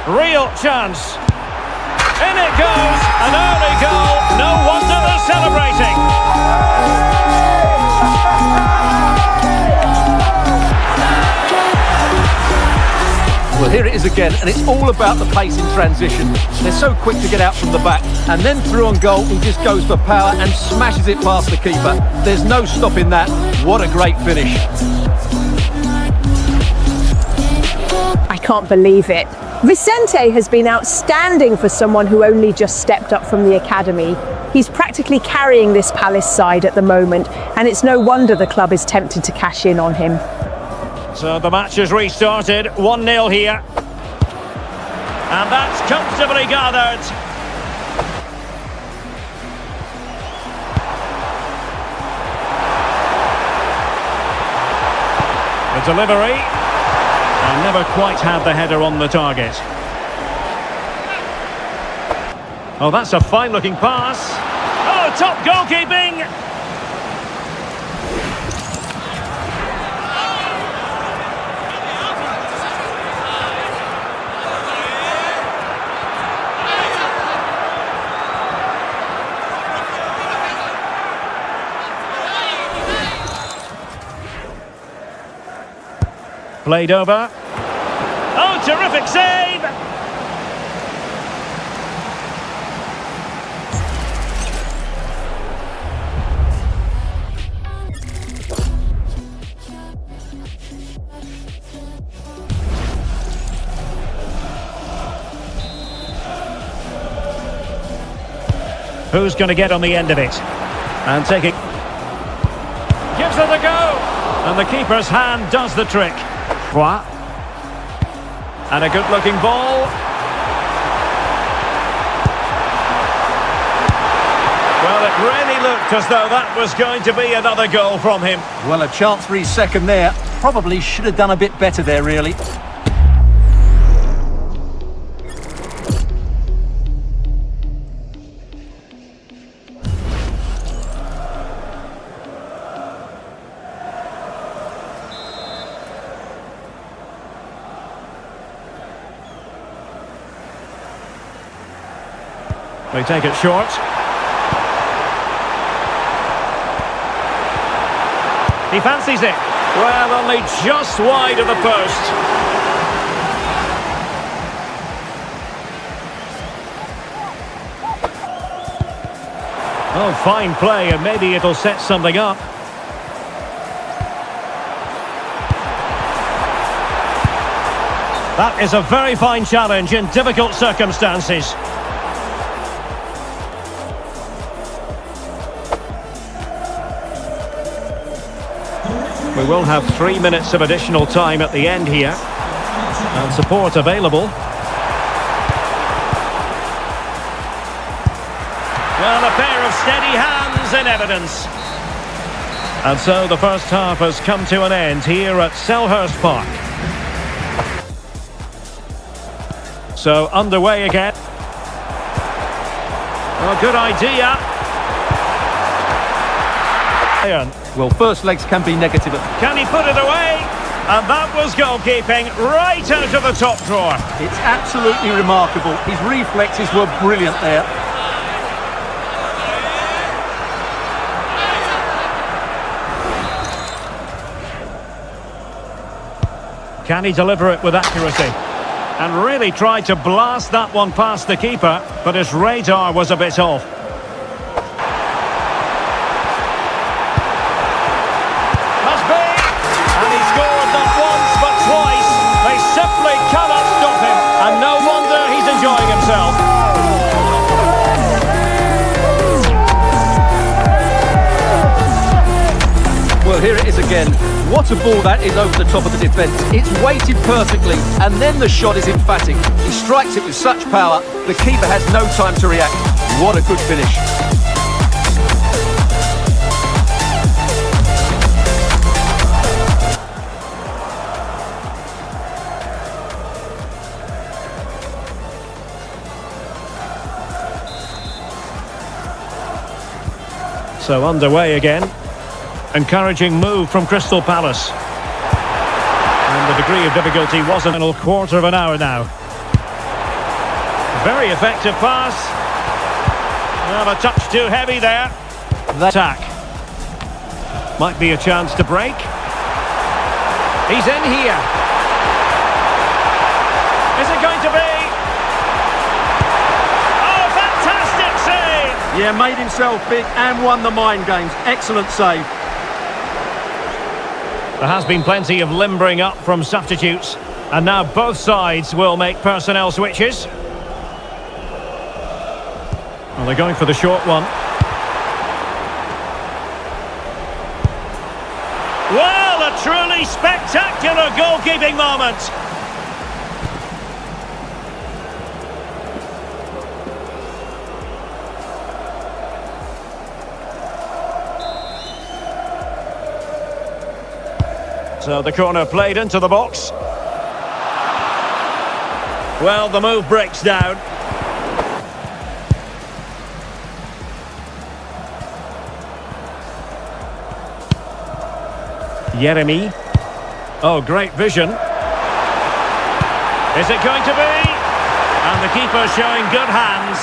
Real chance. In it goes. An early goal. No wonder they're celebrating. Well, here it is again, and it's all about the pace in transition. They're so quick to get out from the back, and then through on goal, he just goes for power and smashes it past the keeper. There's no stopping that. What a great finish. I can't believe it. Vicente has been outstanding for someone who only just stepped up from the academy. He's practically carrying this Palace side at the moment, and it's no wonder the club is tempted to cash in on him. So the match has restarted, 1-0 here. And that's comfortably gathered. The delivery. And never quite had the header on the target. Oh, that's a fine-looking pass. Oh, top goalkeeping. Played over. Oh, terrific save! Who's going to get on the end of it? And taking... Gives it a go! And the keeper's hand does the trick. And a good-looking ball. Well, it really looked as though that was going to be another goal from him. Well, a chance for his second there. Probably should have done a bit better there, really. They take it short. He fancies it. Well, only just wide of the post. Oh, fine play, and maybe it'll set something up. That is a very fine challenge in difficult circumstances. We will have 3 minutes of additional time at the end here. And support available. Well, a pair of steady hands in evidence. And so the first half has come to an end here at Selhurst Park. So underway again. Oh, good idea. Well, first legs can be negative. Can he put it away? And that was goalkeeping right out of the top drawer. It's absolutely remarkable. His reflexes were brilliant there. Can he deliver it with accuracy? And really tried to blast that one past the keeper, but his radar was a bit off. Must be! And he scored not once, but twice. They simply cannot stop him. And no wonder he's enjoying himself. Well, here it is again. What a ball that is over the top of the defence. It's weighted perfectly, and then the shot is emphatic. He strikes it with such power, the keeper has no time to react. What a good finish. So underway again. Encouraging move from Crystal Palace. And the degree of difficulty wasn't a quarter of an hour now. Very effective pass. Well, a touch too heavy there. The attack. Might be a chance to break. He's in here. Is it going to be? Oh, fantastic save! Yeah, made himself big and won the mind games. Excellent save. There has been plenty of limbering up from substitutes, and now both sides will make personnel switches. Well, they're going for the short one. Well, a truly spectacular goalkeeping moment. So the corner played into the box. Well, the move breaks down. Jeremy. Oh, great vision. Is it going to be? And the keeper showing good hands.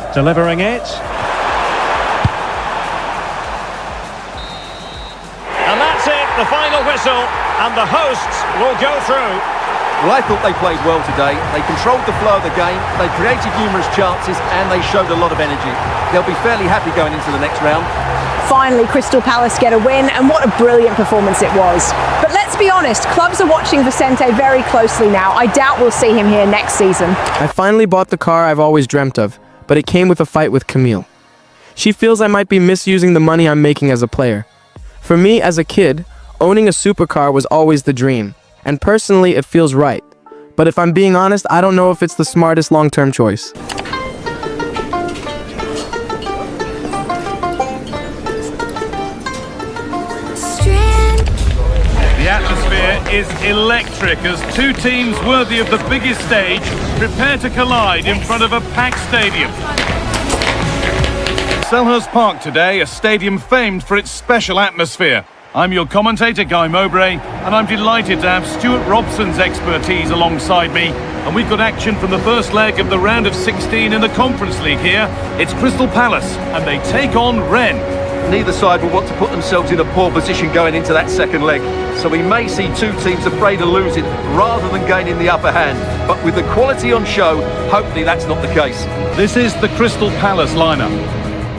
Delivering it. And that's it, the final whistle, and the hosts will go through. Well, I thought they played well today. They controlled the flow of the game, they created numerous chances, and they showed a lot of energy. They'll be fairly happy going into the next round. Finally, Crystal Palace get a win, and what a brilliant performance it was. But let's be honest, clubs are watching Vicente very closely now. I doubt we'll see him here next season. I finally bought the car I've always dreamt of, but it came with a fight with Camille. She feels I might be misusing the money I'm making as a player. For me, as a kid, owning a supercar was always the dream, and personally it feels right. But if I'm being honest, I don't know if it's the smartest long-term choice. The atmosphere is electric as two teams worthy of the biggest stage prepare to collide in front of a packed stadium. Selhurst Park today, a stadium famed for its special atmosphere. I'm your commentator, Guy Mowbray, and I'm delighted to have Stuart Robson's expertise alongside me. And we've got action from the first leg of the round of 16 in the Conference League here. It's Crystal Palace, and they take on Rennes. Neither side will want to put themselves in a poor position going into that second leg. So we may see two teams afraid of losing rather than gaining the upper hand. But with the quality on show, hopefully that's not the case. This is the Crystal Palace lineup.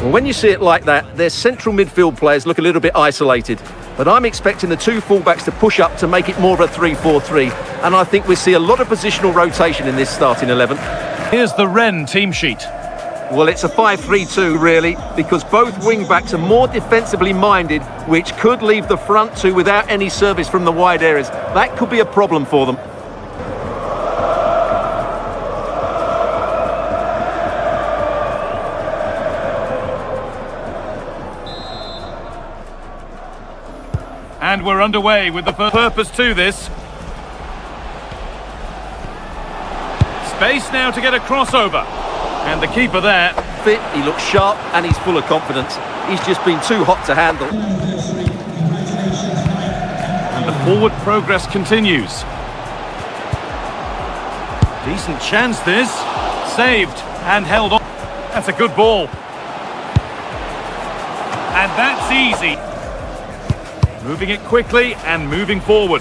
Well, when you see it like that, their central midfield players look a little bit isolated. But I'm expecting the two fullbacks to push up to make it more of a 3-4-3. And I think we'll see a lot of positional rotation in this starting 11. Here's the Rennes team sheet. Well, it's a 5-3-2, really, because both wing-backs are more defensively minded, which could leave the front two without any service from the wide areas. That could be a problem for them. And we're underway with the purpose to this. Space now to get a crossover. And the keeper there. Fit, he looks sharp and he's full of confidence. He's just been too hot to handle. And the forward progress continues. Decent chance this. Saved and held on. That's a good ball. And that's easy. Moving it quickly and moving forward.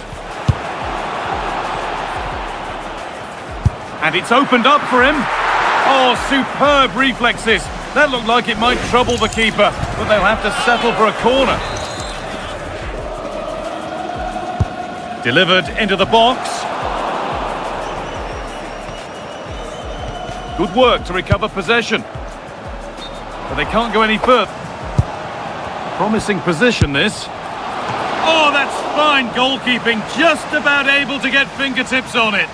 And it's opened up for him. Oh, superb reflexes. That looked like it might trouble the keeper, but they'll have to settle for a corner. Delivered into the box. Good work to recover possession. But they can't go any further. Promising position, this. Oh, that's fine goalkeeping. Just about able to get fingertips on it.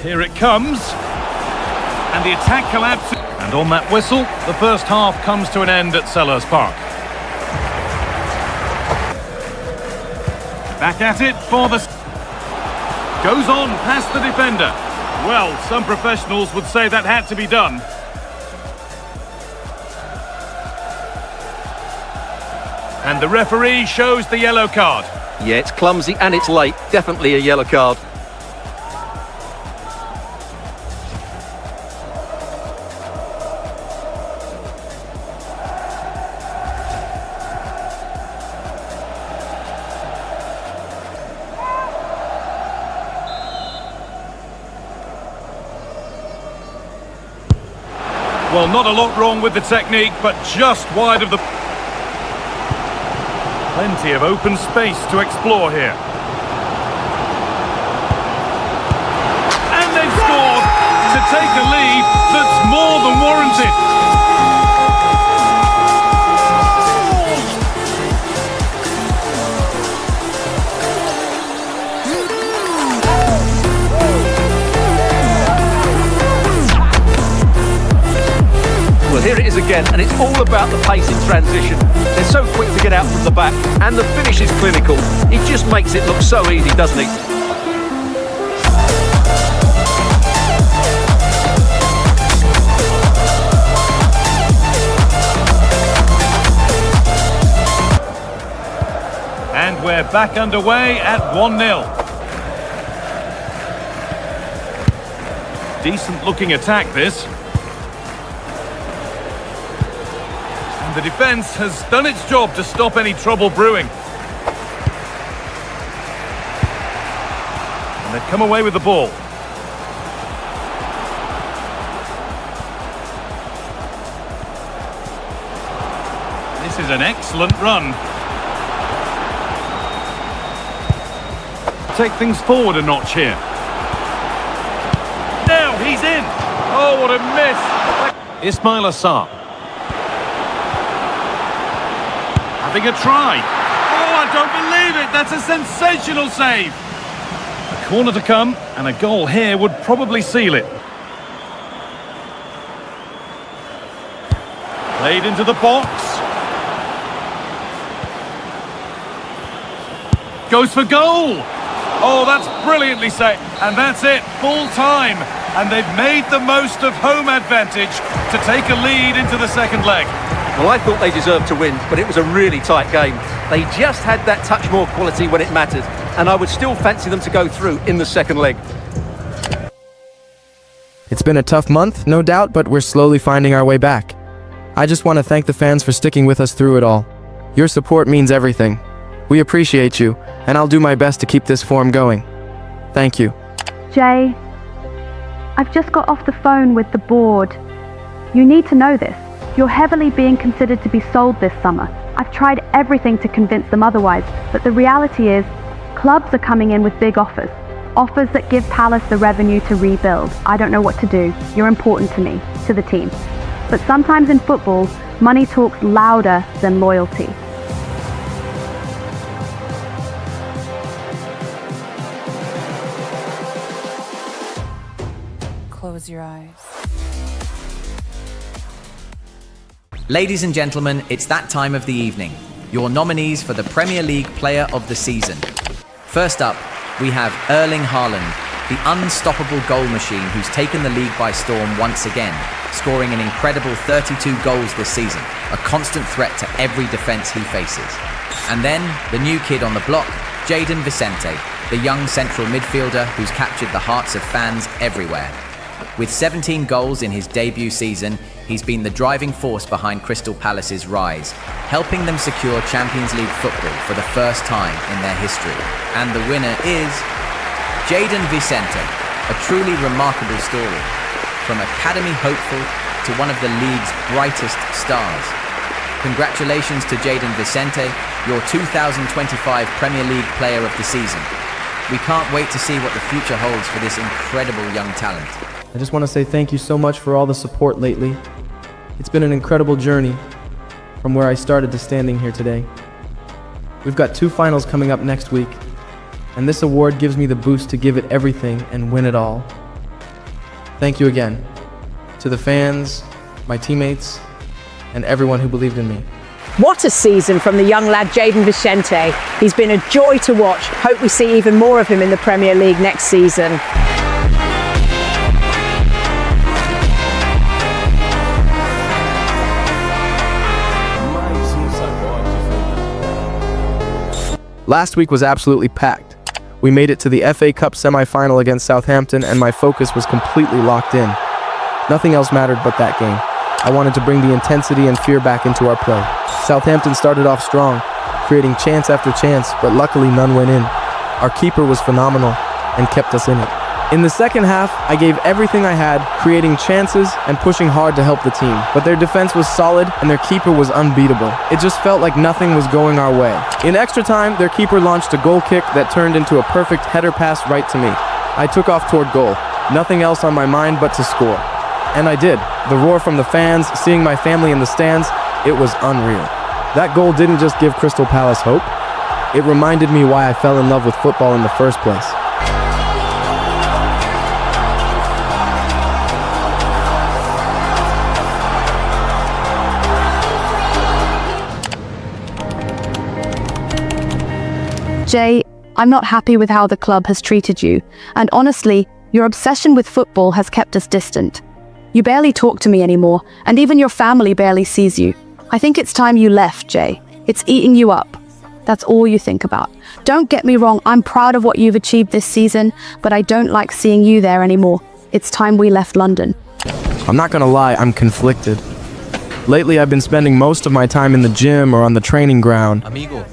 Here it comes, and the attack collapses. And on that whistle, the first half comes to an end at Selhurst Park. Back at it for the... Goes on past the defender. Well, some professionals would say that had to be done. And the referee shows the yellow card. Yeah, it's clumsy and it's late. Definitely a yellow card. Well, not a lot wrong with the technique, but just wide of the... Plenty of open space to explore here. And they've scored to take a lead that's more than warranted. Well, here it is again, and it's all about the pace in transition. They're so quick to get out from the back, and the finish is clinical. He just makes it look so easy, doesn't he? And we're back underway at 1-0. Decent looking attack, this. The defence has done its job to stop any trouble brewing. And they've come away with the ball. This is an excellent run. take things forward a notch here. Now he's in. Oh, what a miss. Ismail Assar. Having a try. Oh, I don't believe it. That's a sensational save. A corner to come, and a goal here would probably seal it. Played into the box. Goes for goal. Oh, that's brilliantly saved. And that's it, full time. And they've made the most of home advantage to take a lead into the second leg. Well, I thought they deserved to win, but it was a really tight game. They just had that touch more quality when it mattered, and I would still fancy them to go through in the second leg. It's been a tough month, no doubt, but we're slowly finding our way back. I just want to thank the fans for sticking with us through it all. Your support means everything. We appreciate you, and I'll do my best to keep this form going. Thank you. Jay, I've just got off the phone with the board. You need to know this. You're heavily being considered to be sold this summer. I've tried everything to convince them otherwise, but the reality is, clubs are coming in with big offers. Offers that give Palace the revenue to rebuild. I don't know what to do. You're important to me, to the team. But sometimes in football, money talks louder than loyalty. Close your eyes. Ladies and gentlemen, it's that time of the evening. Your nominees for the Premier League Player of the Season. First up, we have Erling Haaland, the unstoppable goal machine who's taken the league by storm once again, scoring an incredible 32 goals this season, a constant threat to every defense he faces. And then, the new kid on the block, Jayden Vicente, the young central midfielder who's captured the hearts of fans everywhere. With 17 goals in his debut season, he's been the driving force behind Crystal Palace's rise, helping them secure Champions League football for the first time in their history. And the winner is Jayden Vicente, a truly remarkable story. From academy hopeful to one of the league's brightest stars. Congratulations to Jayden Vicente, your 2025 Premier League Player of the Season. We can't wait to see what the future holds for this incredible young talent. I just want to say thank you so much for all the support lately. It's been an incredible journey from where I started to standing here today. We've got 2 finals coming up next week, and this award gives me the boost to give it everything and win it all. Thank you again to the fans, my teammates, and everyone who believed in me. What a season from the young lad Jayden Vicente. He's been a joy to watch. Hope we see even more of him in the Premier League next season. Last week was absolutely packed. We made it to the FA Cup semi-final against Southampton, and my focus was completely locked in. Nothing else mattered but that game. I wanted to bring the intensity and fear back into our play. Southampton started off strong, creating chance after chance, but luckily none went in. Our keeper was phenomenal and kept us in it. In the second half, I gave everything I had, creating chances and pushing hard to help the team. But their defense was solid and their keeper was unbeatable. It just felt like nothing was going our way. In extra time, their keeper launched a goal kick that turned into a perfect header pass right to me. I took off toward goal, nothing else on my mind but to score. And I did. The roar from the fans, seeing my family in the stands, it was unreal. That goal didn't just give Crystal Palace hope. It reminded me why I fell in love with football in the first place. Jay, I'm not happy with how the club has treated you, and honestly, your obsession with football has kept us distant. You barely talk to me anymore, and even your family barely sees you. I think it's time you left, Jay. It's eating you up. That's all you think about. Don't get me wrong, I'm proud of what you've achieved this season, but I don't like seeing you there anymore. It's time we left London. I'm not gonna lie, I'm conflicted. Lately, I've been spending most of my time in the gym or on the training ground. Amigo.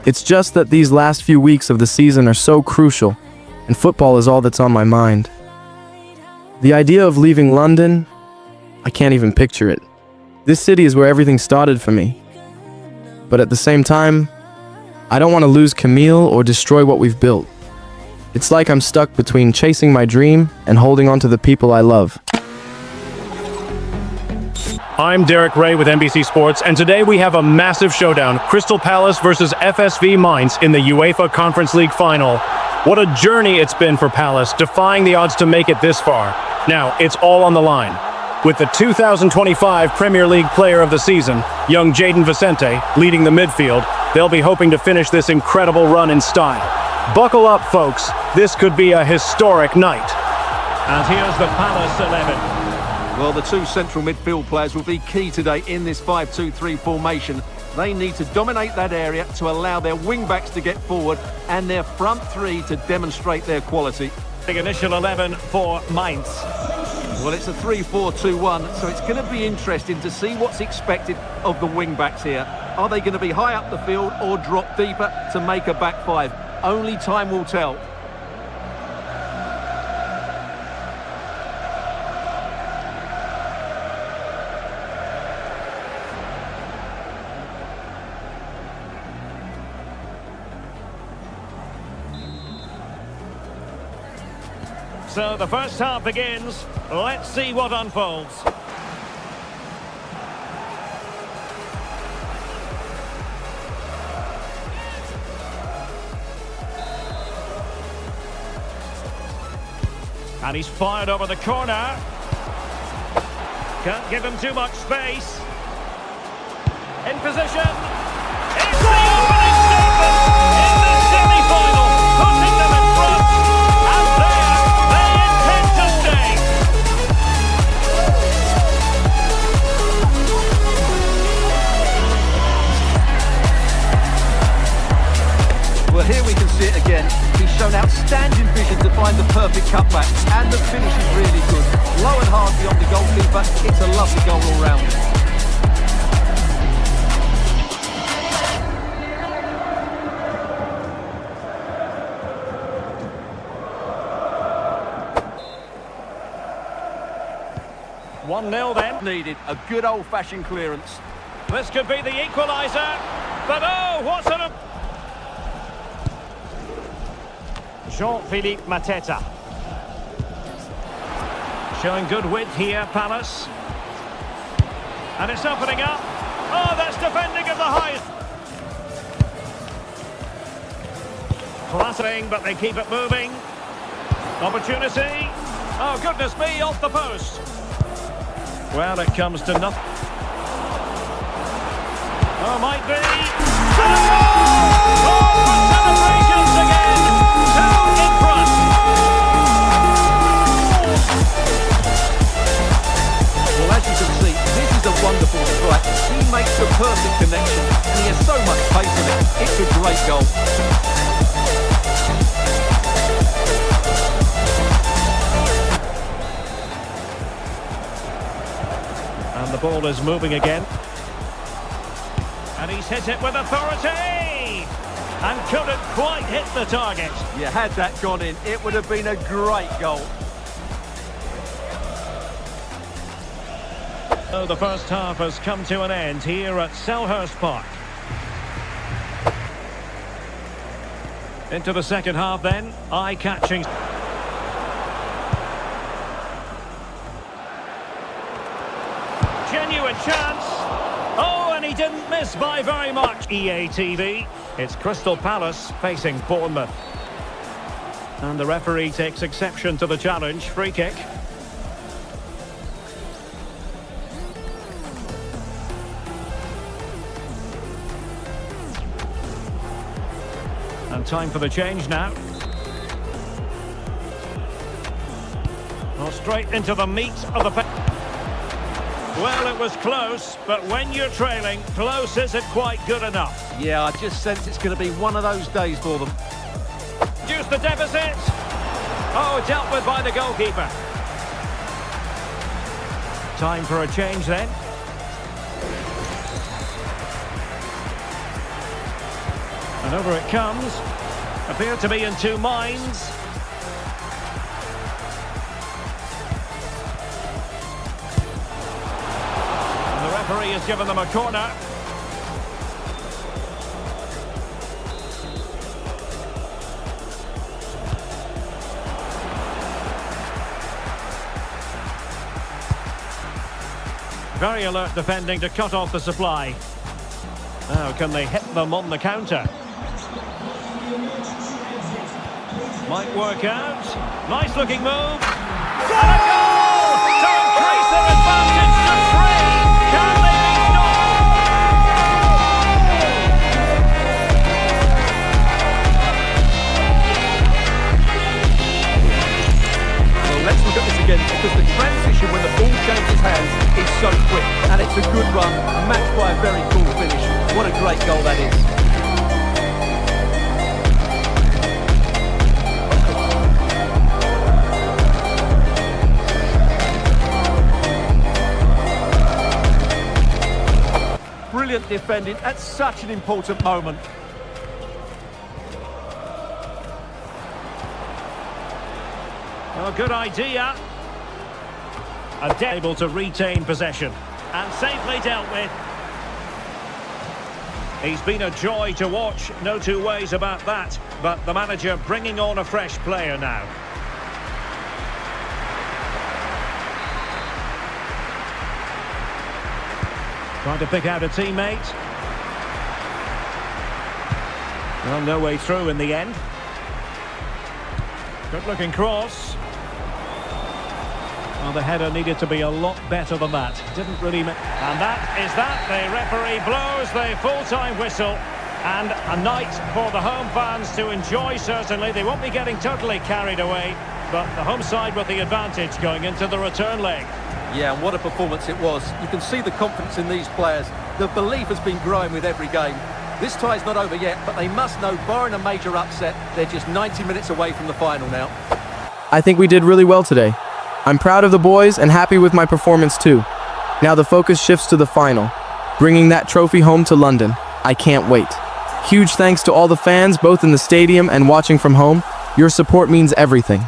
It's just that these last few weeks of the season are so crucial, and football is all that's on my mind. The idea of leaving London, I can't even picture it. This city is where everything started for me. But at the same time, I don't want to lose Camille or destroy what we've built. It's like I'm stuck between chasing my dream and holding on to the people I love. I'm Derek Ray with NBC Sports, and today we have a massive showdown. Crystal Palace versus FSV Mainz in the UEFA Conference League final. What a journey it's been for Palace, defying the odds to make it this far. Now, it's all on the line. With the 2025 Premier League Player of the Season, young Jayden Vicente, leading the midfield, they'll be hoping to finish this incredible run in style. Buckle up, folks. This could be a historic night. And here's the Palace 11. Well, the two central midfield players will be key today in this 5-2-3 formation. They need to dominate that area to allow their wing-backs to get forward and their front three to demonstrate their quality. The initial 11 for Mainz. Well, it's a 3-4-2-1, so it's going to be interesting to see what's expected of the wing-backs here. Are they going to be high up the field or drop deeper to make a back five? Only time will tell. So the first half begins. Let's see what unfolds. And he's fired over the corner. Can't give him too much space. In position. It's the opening statement in the semi-final, putting them in front. And there they intend to stay. Well, here we can see it again. He's shown outstanding vision to find the perfect cutback, and the finish is really good. Low and hard beyond the goalkeeper. It's a lovely goal all round. One 1-0 then. Needed a good old-fashioned clearance. This could be the equaliser. But oh, what's an... Jean-Philippe Mateta. Showing good width here, Palace. And it's opening up. Oh, that's defending of the highest. Clattering, but they keep it moving. Opportunity. Oh, goodness me, off the post. Well, it comes to nothing. Oh, might be. Oh, celebrations again. Two in front. Well, as you can see, this is a wonderful strike. He makes the perfect connection, and he has so much pace in it. It's a great goal. And the ball is moving again. And he's hit it with authority! And couldn't quite hit the target. You had that gone in, it would have been a great goal. So the first half has come to an end here at Selhurst Park. Into the second half then, eye-catching. Genuine chance. Oh, and he didn't miss by very much. EA TV. It's Crystal Palace facing Bournemouth. And the referee takes exception to the challenge. Free kick. And time for the change now. Well, straight into the meat of the... Well, it was close, but when you're trailing, close isn't quite good enough. Yeah, I just sense it's going to be one of those days for them. Reduce the deficit. Oh, dealt with by the goalkeeper. Time for a change then. And over it comes. Appear to be in two minds. And the referee has given them a corner. Very alert defending to cut off the supply. Now can they hit them on the counter? Might work out. Nice looking move. And a goal to increase their advantage to 3. Can they be stopped? Well, let's look at this again, because the transition when the ball changes hands is so quick, and it's a good run, matched by a very cool finish. What a great goal that is. Brilliant defending at such an important moment. Oh, good idea. Able to retain possession and safely dealt with. He's been a joy to watch, no two ways about that, but the manager bringing on a fresh player now. Trying to pick out a teammate. Well, no way through in the end. Good looking cross. Well, the header needed to be a lot better than that. Didn't really make... And that is that. The referee blows the full-time whistle. And a night for the home fans to enjoy, certainly. They won't be getting totally carried away. But the home side with the advantage going into the return leg. Yeah, and what a performance it was. You can see the confidence in these players. The belief has been growing with every game. This tie's not over yet, but they must know, barring a major upset, they're just 90 minutes away from the final now. I think we did really well today. I'm proud of the boys and happy with my performance too. Now the focus shifts to the final, bringing that trophy home to London. I can't wait. Huge thanks to all the fans, both in the stadium and watching from home. Your support means everything.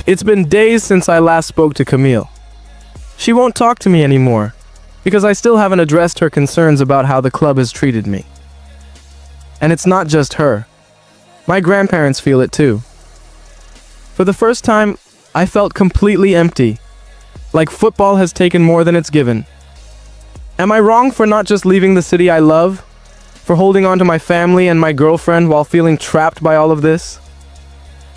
It's been days since I last spoke to Camille. She won't talk to me anymore, because I still haven't addressed her concerns about how the club has treated me. And it's not just her. My grandparents feel it too. For the first time, I felt completely empty, like football has taken more than it's given. Am I wrong for not just leaving the city I love? For holding on to my family and my girlfriend while feeling trapped by all of this?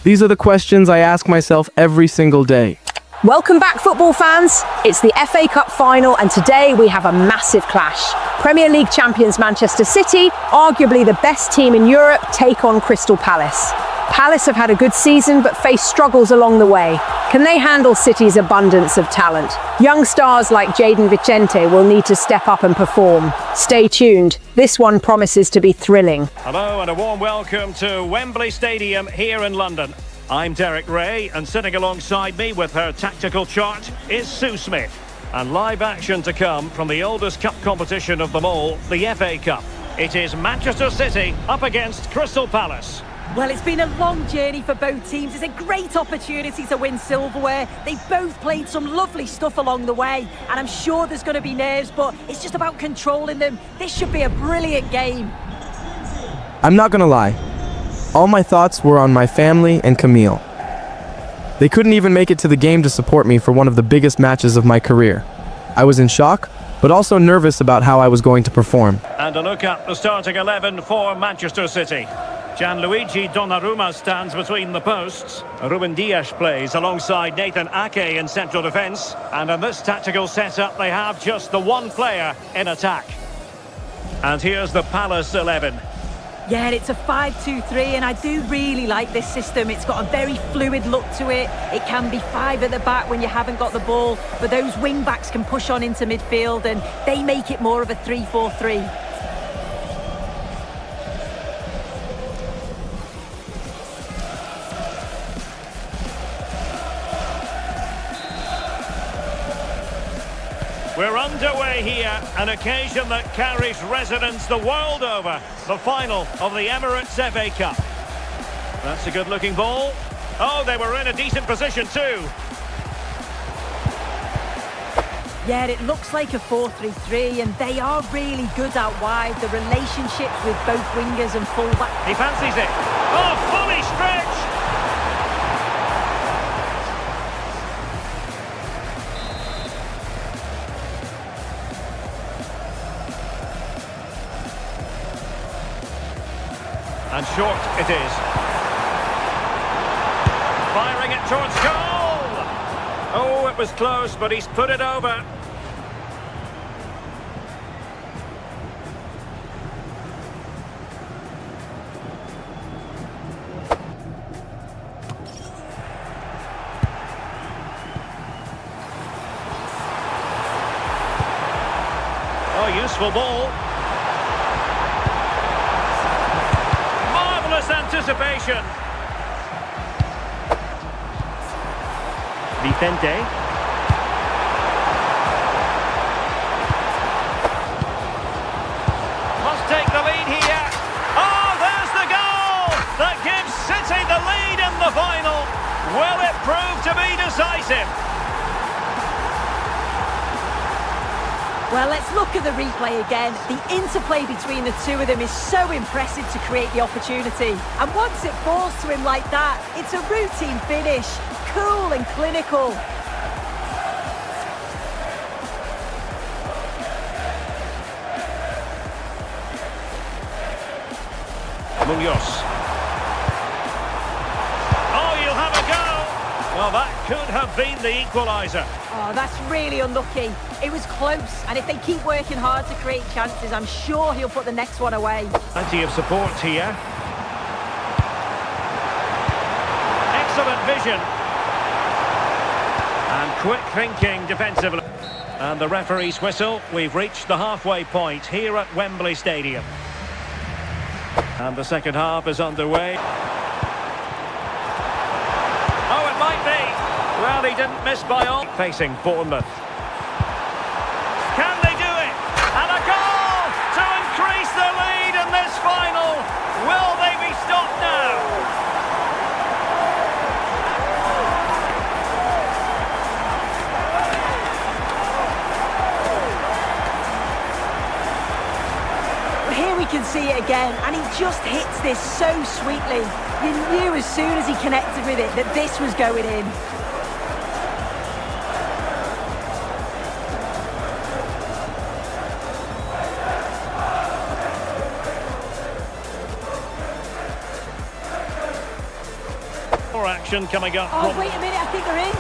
These are the questions I ask myself every single day. Welcome back, football fans. It's the FA Cup final, and today we have a massive clash. Premier League champions Manchester City, arguably the best team in Europe, take on Crystal Palace. Palace have had a good season but faced struggles along the way. Can they handle City's abundance of talent? Young stars like Jayden Vicente will need to step up and perform. Stay tuned. This one promises to be thrilling. Hello and a warm welcome to Wembley Stadium here in London. I'm Derek Ray, and sitting alongside me with her tactical chart is Sue Smith. And live action to come from the oldest cup competition of them all, the FA Cup. It is Manchester City up against Crystal Palace. Well, it's been a long journey for both teams. It's a great opportunity to win silverware. They've both played some lovely stuff along the way, and I'm sure there's going to be nerves, but it's just about controlling them. This should be a brilliant game. I'm not gonna lie. All my thoughts were on my family and Camille. They couldn't even make it to the game to support me for one of the biggest matches of my career. I was in shock, but also nervous about how I was going to perform. And a look at the starting 11 for Manchester City. Gianluigi Donnarumma stands between the posts. Ruben Dias plays alongside Nathan Ake in central defence. And in this tactical setup, they have just the one player in attack. And here's the Palace 11. Yeah, it's a 5-2-3, and I do really like this system. It's got a very fluid look to it. It can be 5 at the back when you haven't got the ball, but those wing-backs can push on into midfield, and they make it more of a 3-4-3. We're underway here, an occasion that carries resonance the world over. The final of the Emirates FA Cup. That's a good-looking ball. Oh, they were in a decent position too. Yeah, it looks like a 4-3-3, and they are really good out wide. The relationships with both wingers and fullback. He fancies it. Oh, fully stretched. And short it is. Firing it towards goal! Oh, it was close, but he's put it over. Oh, useful ball. Marvellous anticipation. Vicente. Must take the lead here. Oh, there's the goal that gives City the lead in the final. Will it prove to be decisive? Well, let's look at the replay again. The interplay between the two of them is so impressive to create the opportunity. And once it falls to him like that, it's a routine finish. Cool and clinical. Munoz. Oh, you'll have a go. Well, that could have been the equaliser. Oh, that's really unlucky. It was close, and if they keep working hard to create chances, I'm sure he'll put the next one away. Plenty of support here. Excellent vision. And quick thinking defensively. And the referee's whistle. We've reached the halfway point here at Wembley Stadium. And the second half is underway. Oh, it might be. Well, he didn't miss by all. Facing Bournemouth. Can they do it? And a goal to increase the lead in this final. Will they be stopped now? Here we can see it again, and he just hits this so sweetly. You knew as soon as he connected with it that this was going in. More action coming up. Oh, wait a minute, I think they're in.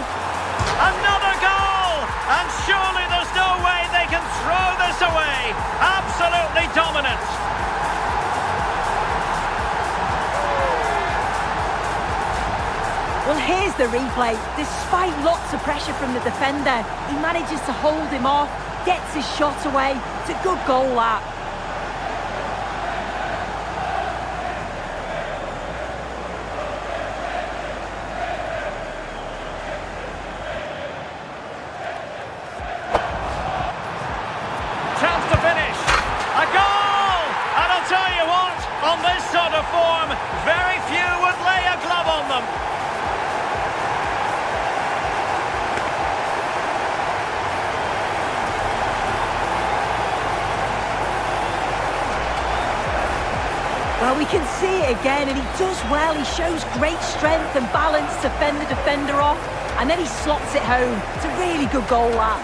Another goal! And surely there's no way they can throw this away. Absolutely dominant. Well, here's the replay. Despite lots of pressure from the defender, he manages to hold him off, gets his shot away. It's a good goal, that. Chance to finish. A goal! And I'll tell you what, on this sort of form, very few would lay a glove on them. Well, we can see it again, and he does well. He shows great strength and balance to fend the defender off, and then he slots it home. It's a really good goal, that.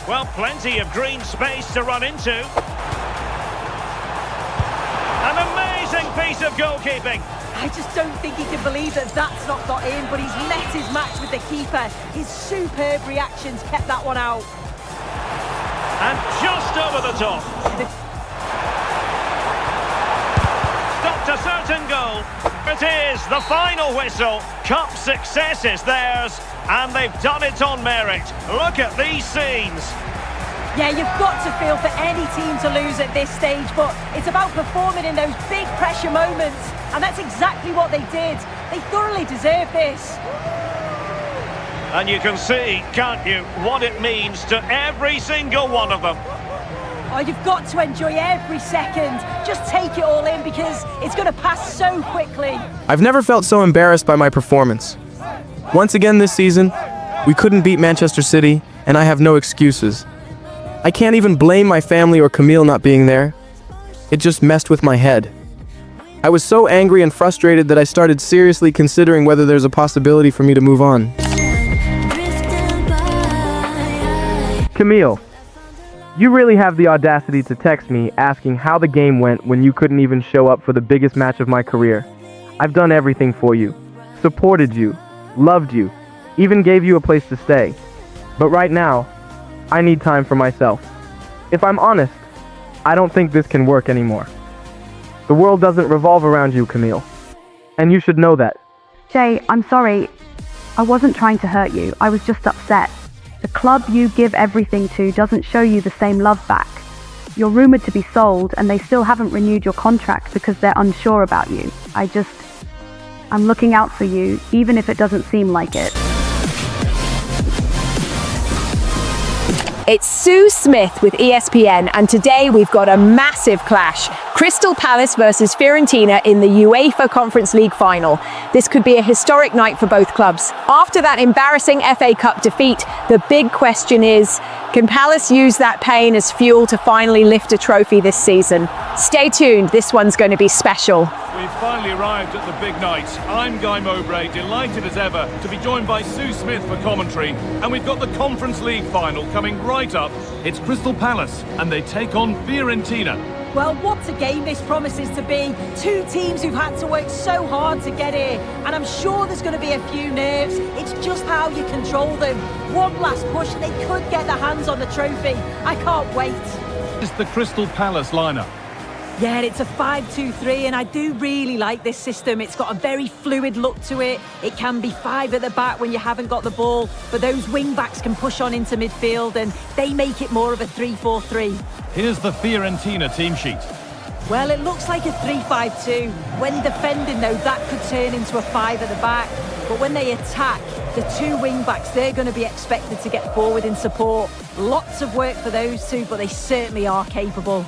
Well, plenty of green space to run into. An amazing piece of goalkeeping. I just don't think he can believe that that's not got in, but he's met his match with the keeper. His superb reactions kept that one out. And just over the top. Stopped a certain goal. It is the final whistle. Cup success is theirs, and they've done it on merit. Look at these scenes. Yeah, you've got to feel for any team to lose at this stage, but it's about performing in those big pressure moments, and that's exactly what they did. They thoroughly deserve this. And you can see, can't you, what it means to every single one of them. Oh, you've got to enjoy every second. Just take it all in, because it's going to pass so quickly. I've never felt so embarrassed by my performance. Once again this season, we couldn't beat Manchester City, and I have no excuses. I can't even blame my family or Camille not being there. It just messed with my head. I was so angry and frustrated that I started seriously considering whether there's a possibility for me to move on. Camille, you really have the audacity to text me asking how the game went when you couldn't even show up for the biggest match of my career. I've done everything for you, supported you, loved you, even gave you a place to stay. But right now, I need time for myself. If I'm honest, I don't think this can work anymore. The world doesn't revolve around you, Camille. And you should know that. Jay, I'm sorry. I wasn't trying to hurt you. I was just upset. The club you give everything to doesn't show you the same love back. You're rumored to be sold, and they still haven't renewed your contract because they're unsure about you. I'm looking out for you, even if it doesn't seem like it. It's Sue Smith with ESPN, and today we've got a massive clash. Crystal Palace versus Fiorentina in the UEFA Conference League final. This could be a historic night for both clubs. After that embarrassing FA Cup defeat, the big question is, can Palace use that pain as fuel to finally lift a trophy this season? Stay tuned, this one's going to be special. We've finally arrived at the big night. I'm Guy Mowbray, delighted as ever to be joined by Sue Smith for commentary. And we've got the Conference League final coming right up. It's Crystal Palace, and they take on Fiorentina. Well, what a game this promises to be. Two teams who've had to work so hard to get here. And I'm sure there's going to be a few nerves. It's just how you control them. One last push and they could get their hands on the trophy. I can't wait. It's the Crystal Palace lineup. Yeah, it's a 5-2-3, and I do really like this system. It's got a very fluid look to it. It can be 5 at the back when you haven't got the ball, but those wing-backs can push on into midfield, and they make it more of a 3-4-3. Here's the Fiorentina team sheet. Well, it looks like a 3-5-2. When defending, though, that could turn into a 5 at the back. But when they attack, the two wing-backs, they're going to be expected to get forward in support. Lots of work for those two, but they certainly are capable.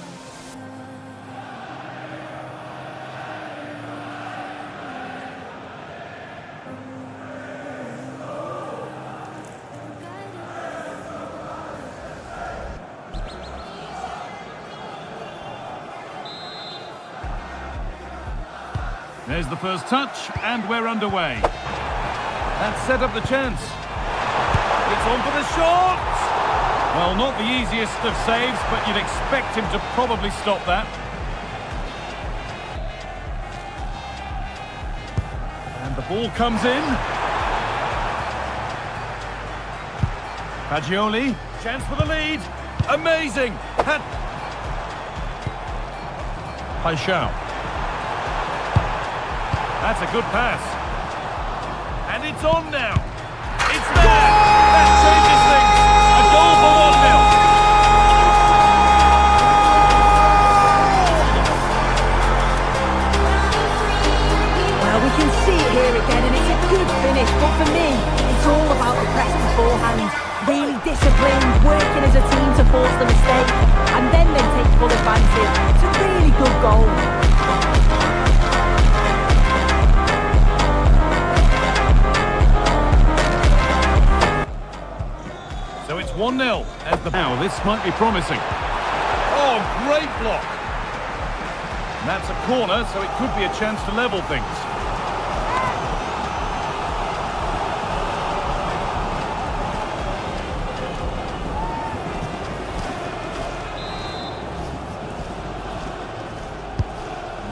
There's the first touch, and we're underway. That set up the chance. It's on for the shot! Well, not the easiest of saves, but you'd expect him to probably stop that. And the ball comes in. Fagioli, chance for the lead. Amazing! Paixão. That's a good pass. And it's on now. It's there. That changes things. A goal for 1-0. Well, we can see it here again, and it's a good finish. But for me, it's all about the press beforehand. Really disciplined, working as a team to force the mistake, and then they take full advantage. It's a really good goal. So it's 1-0 as the... Now, this might be promising. Oh, great block. And that's a corner, so it could be a chance to level things.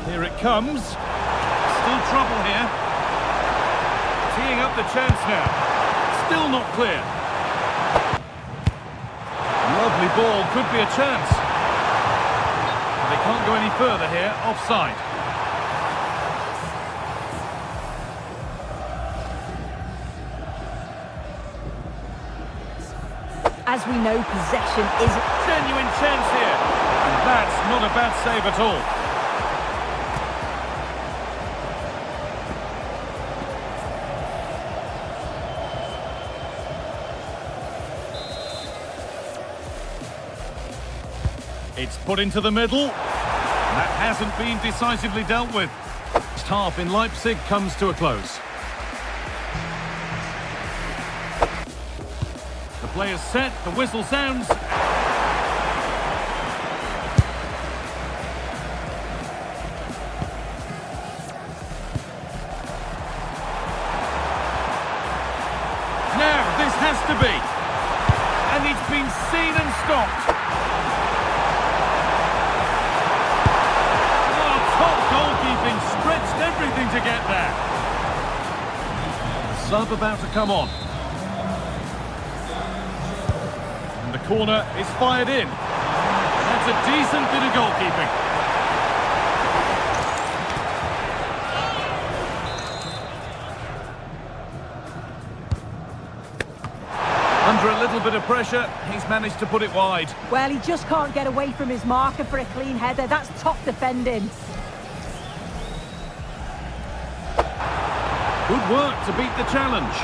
Here it comes. Still trouble here. Teeing up the chance now. Still not clear. Lovely ball, could be a chance. But they can't go any further here, offside. As we know, possession is a genuine chance here. And that's not a bad save at all. It's put into the middle. That hasn't been decisively dealt with. First half in Leipzig comes to a close. The play is set, the whistle sounds. seen and stopped. Oh, top goalkeeping, stretched everything to get there. The sub about to come on. And the corner is fired in. That's a decent bit of goalkeeping. Under a little bit of pressure, he's managed to put it wide. Well, he just can't get away from his marker for a clean header. That's top defending. Good work to beat the challenge.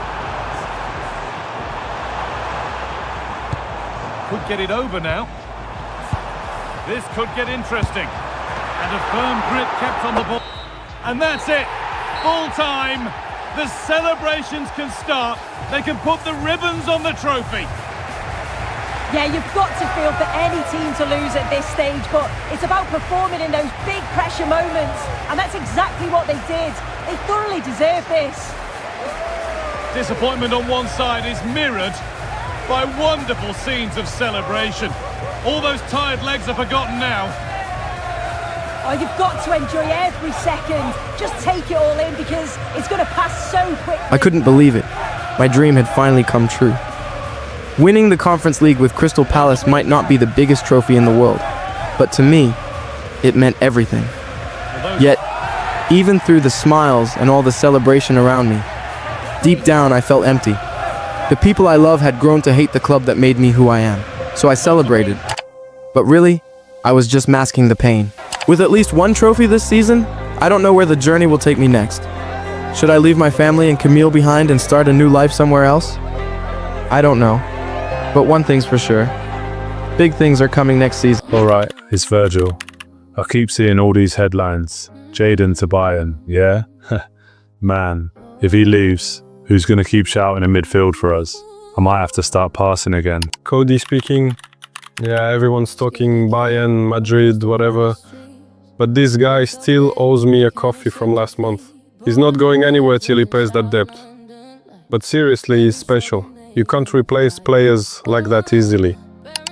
Could get it over now. This could get interesting. And a firm grip kept on the ball. And that's it. Full time. The celebrations can start. They can put the ribbons on the trophy. Yeah, you've got to feel for any team to lose at this stage, but it's about performing in those big pressure moments. And that's exactly what they did. They thoroughly deserve this. Disappointment on one side is mirrored by wonderful scenes of celebration. All those tired legs are forgotten now. Oh, you've got to enjoy every second. Just take it all in because it's going to pass so quickly. I couldn't believe it. My dream had finally come true. Winning the Conference League with Crystal Palace might not be the biggest trophy in the world, but to me, it meant everything. Yet, even through the smiles and all the celebration around me, deep down I felt empty. The people I love had grown to hate the club that made me who I am, so I celebrated. But really, I was just masking the pain. With at least one trophy this season, I don't know where the journey will take me next. Should I leave my family and Camille behind and start a new life somewhere else? I don't know. But one thing's for sure. Big things are coming next season. Alright, it's Virgil. I keep seeing all these headlines. Jayden to Bayern, yeah? Man, if he leaves, who's gonna keep shouting in midfield for us? I might have to start passing again. Cody speaking. Yeah, everyone's talking Bayern, Madrid, whatever. But this guy still owes me a coffee from last month. He's not going anywhere till he pays that debt. But seriously, he's special. You can't replace players like that easily.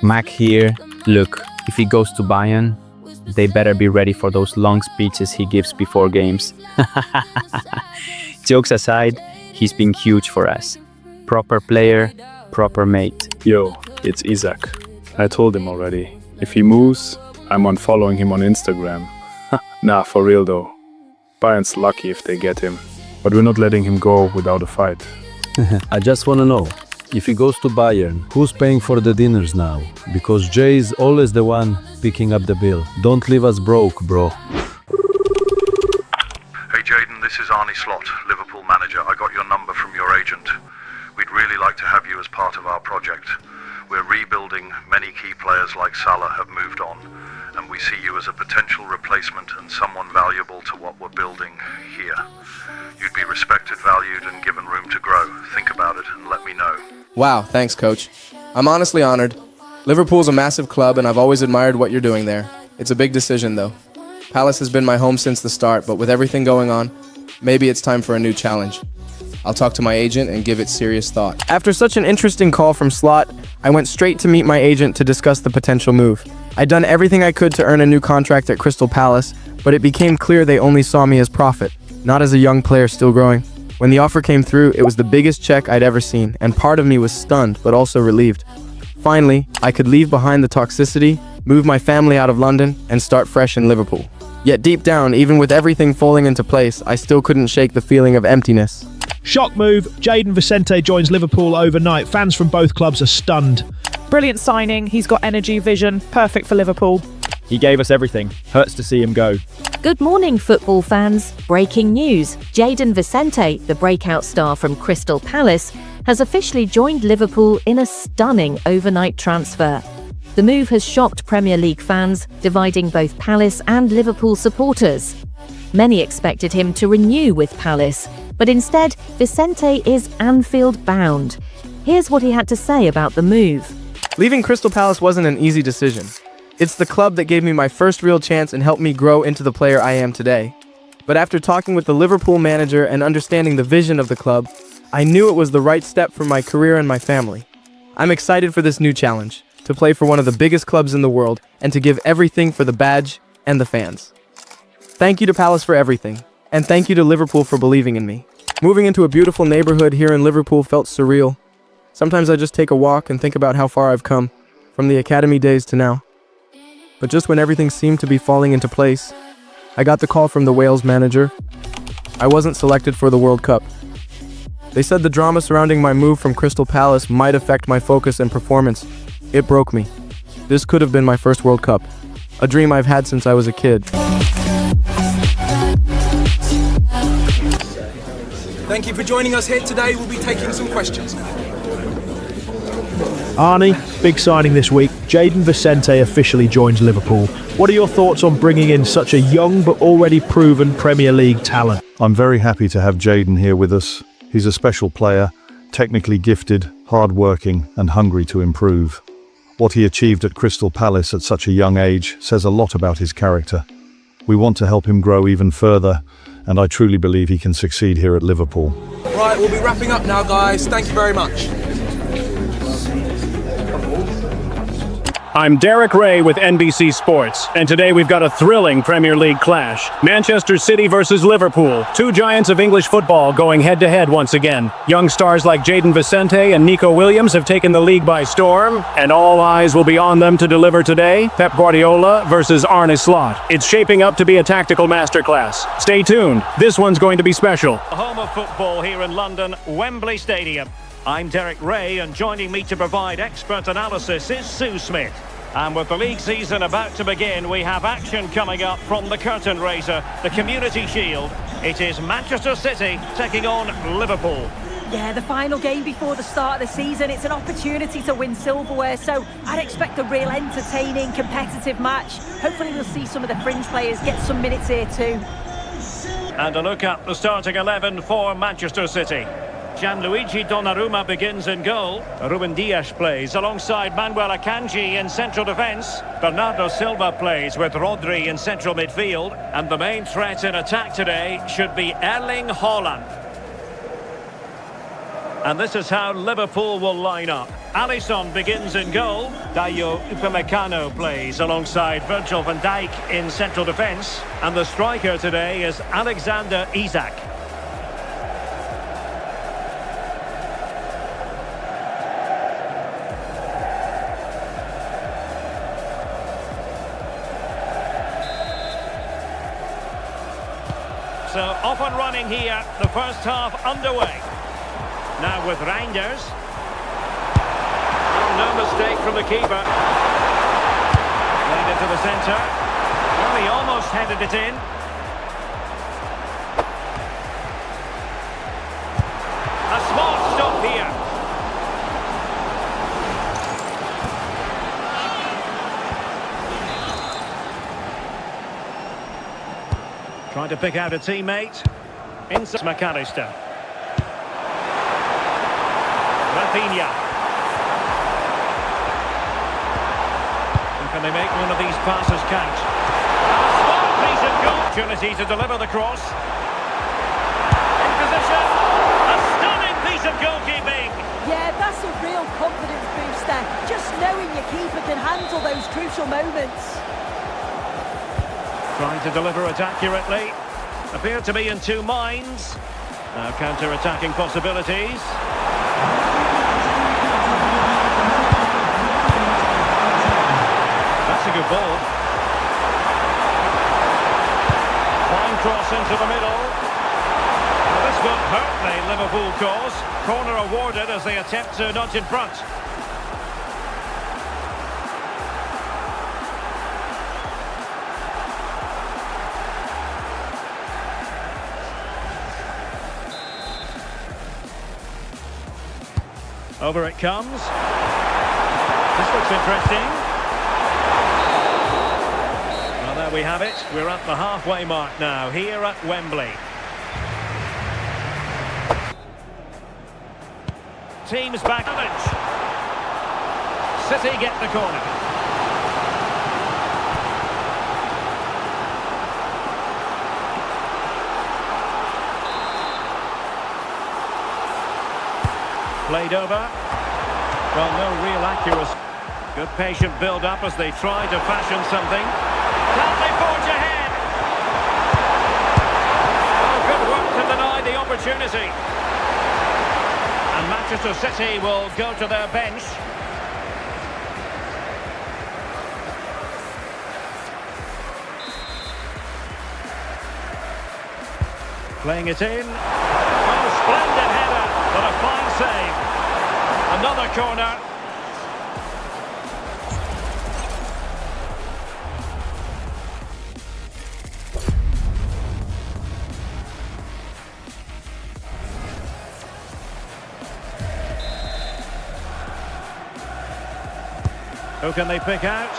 Mac here. Look, if he goes to Bayern, they better be ready for those long speeches he gives before games. Jokes aside, he's been huge for us. Proper player, proper mate. Yo, it's Isaac. I told him already. If he moves, I'm unfollowing him on Instagram. Nah, for real though. Bayern's lucky if they get him. But we're not letting him go without a fight. I just want to know, if he goes to Bayern, who's paying for the dinners now? Because Jay is always the one picking up the bill. Don't leave us broke, bro. Hey Jayden, this is Arnie Slot, Liverpool manager. I got your number from your agent. We'd really like to have you as part of our project. We're rebuilding. Many key players like Salah have moved on, and we see you as a potential replacement and someone valuable to what we're building here. You'd be respected, valued, and given room to grow. Think about it and let me know. Wow, thanks, coach. I'm honestly honored. Liverpool's a massive club, and I've always admired what you're doing there. It's a big decision, though. Palace has been my home since the start, but with everything going on, maybe it's time for a new challenge. I'll talk to my agent and give it serious thought. After such an interesting call from Slot, I went straight to meet my agent to discuss the potential move. I'd done everything I could to earn a new contract at Crystal Palace, but it became clear they only saw me as profit, not as a young player still growing. When the offer came through, it was the biggest check I'd ever seen, and part of me was stunned, but also relieved. Finally, I could leave behind the toxicity, move my family out of London, and start fresh in Liverpool. Yet deep down, even with everything falling into place, I still couldn't shake the feeling of emptiness. Shock move, Jayden Vicente joins Liverpool overnight. Fans from both clubs are stunned. Brilliant signing, he's got energy, vision, perfect for Liverpool. He gave us everything. Hurts to see him go. Good morning, football fans. Breaking news. Jayden Vicente, the breakout star from Crystal Palace, has officially joined Liverpool in a stunning overnight transfer. The move has shocked Premier League fans, dividing both Palace and Liverpool supporters. Many expected him to renew with Palace, but instead, Vicente is Anfield-bound. Here's what he had to say about the move. Leaving Crystal Palace wasn't an easy decision. It's the club that gave me my first real chance and helped me grow into the player I am today. But after talking with the Liverpool manager and understanding the vision of the club, I knew it was the right step for my career and my family. I'm excited for this new challenge, to play for one of the biggest clubs in the world, and to give everything for the badge and the fans. Thank you to Palace for everything, and thank you to Liverpool for believing in me. Moving into a beautiful neighborhood here in Liverpool felt surreal. Sometimes I just take a walk and think about how far I've come, from the academy days to now. But just when everything seemed to be falling into place, I got the call from the Wales manager. I wasn't selected for the World Cup. They said the drama surrounding my move from Crystal Palace might affect my focus and performance. It broke me. This could have been my first World Cup, a dream I've had since I was a kid. Thank you for joining us here today. We'll be taking some questions. Arnie, big signing this week. Jayden Vicente officially joins Liverpool. What are your thoughts on bringing in such a young but already proven Premier League talent? I'm very happy to have Jayden here with us. He's a special player, technically gifted, hard-working and hungry to improve. What he achieved at Crystal Palace at such a young age says a lot about his character. We want to help him grow even further, and I truly believe he can succeed here at Liverpool. Right, we'll be wrapping up now, guys. Thank you very much. I'm Derek Ray with NBC Sports, and today we've got a thrilling Premier League clash. Manchester City versus Liverpool, two giants of English football going head-to-head once again. Young stars like Jayden Vicente and Nico Williams have taken the league by storm, and all eyes will be on them to deliver today. Pep Guardiola versus Arne Slot. It's shaping up to be a tactical masterclass. Stay tuned, this one's going to be special. The home of football here in London, Wembley Stadium. I'm Derek Ray, and joining me to provide expert analysis is Sue Smith. And with the league season about to begin, we have action coming up from the curtain raiser, the Community Shield. It is Manchester City taking on Liverpool. Yeah, the final game before the start of the season. It's an opportunity to win silverware, so I'd expect a real entertaining, competitive match. Hopefully we'll see some of the fringe players get some minutes here too. And a look at the starting 11 for Manchester City. Gianluigi Donnarumma begins in goal. Ruben Dias plays alongside Manuel Akanji in central defence. Bernardo Silva plays with Rodri in central midfield. And the main threat in attack today should be Erling Haaland. And this is how Liverpool will line up. Alisson begins in goal. Dayo Upamecano plays alongside Virgil van Dijk in central defence. And the striker today is Alexander Isak. So off and running here, the first half underway. Now with Reinders. Oh, no mistake from the keeper. Played into the centre. Well, he almost headed it in. A smart stop here. Trying to pick out a teammate. Inside McAllister. Rafinha. And can they make one of these passes count? A smart piece of goal. Opportunity to deliver the cross. In position. A stunning piece of goalkeeping. Yeah, that's a real confidence booster. Just knowing your keeper can handle those crucial moments. Trying to deliver it accurately. Appeared to be in two minds. Now counter-attacking possibilities. That's a good ball. Fine cross into the middle. Now this won't hurt the Liverpool cause. Corner awarded as they attempt to nudge in front. Over it comes. This looks interesting. Well, there we have it. We're at the halfway mark now, here at Wembley. Teams back. City get the corner. Played over. Well, no real accuracy. Good patient build-up as they try to fashion something. Can they forge ahead? Oh, good work to deny the opportunity. And Manchester City will go to their bench. Playing it in. Oh, splendid header, but a fine save. Another corner. Who can they pick out?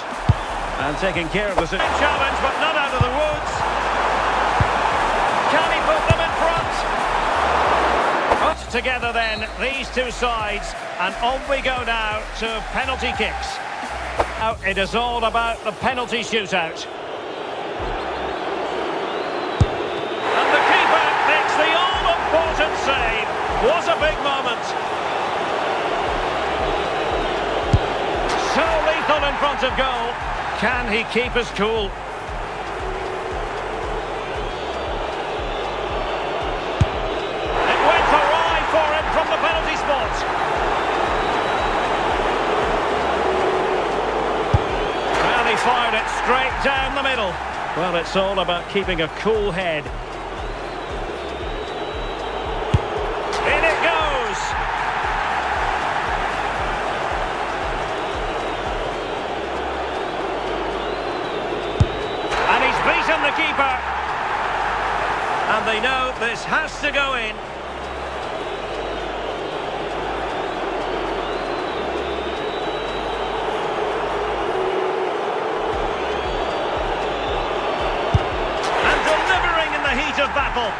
And taking care of the challenge, but not out of the woods. Can he put them in front? Put together then, these two sides, and on we go now to penalty kicks. Now it is all about the penalty shootout. And the keeper makes the all-important save. What a big moment. So lethal in front of goal. Can he keep his cool? It went awry for him from the penalty spot. Well, he fired it straight down the middle. Well, it's all about keeping a cool head. In it goes. Beaten the keeper, and they know this has to go in. And delivering in the heat of battle.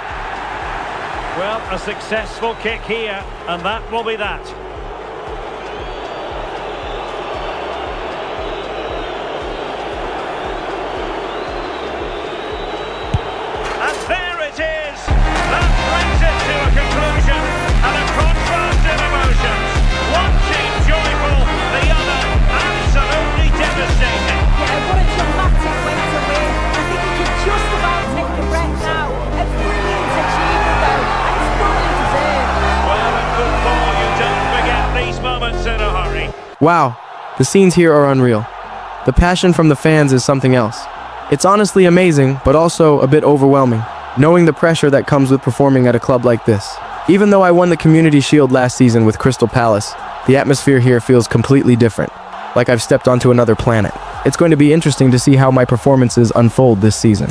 Well, a successful kick here, and that will be that. Conclusion and a contrast in emotions. One team joyful, the other absolutely devastating. Yeah, what a dramatic win to win. I think you can just about take a breath now. A brilliant achievement though, and it's fully deserved. Well, in football, you don't forget these moments in a hurry. Wow, the scenes here are unreal. The passion from the fans is something else. It's honestly amazing, but also a bit overwhelming, knowing the pressure that comes with performing at a club like this. Even though I won the Community Shield last season with Crystal Palace, the atmosphere here feels completely different, like I've stepped onto another planet. It's going to be interesting to see how my performances unfold this season.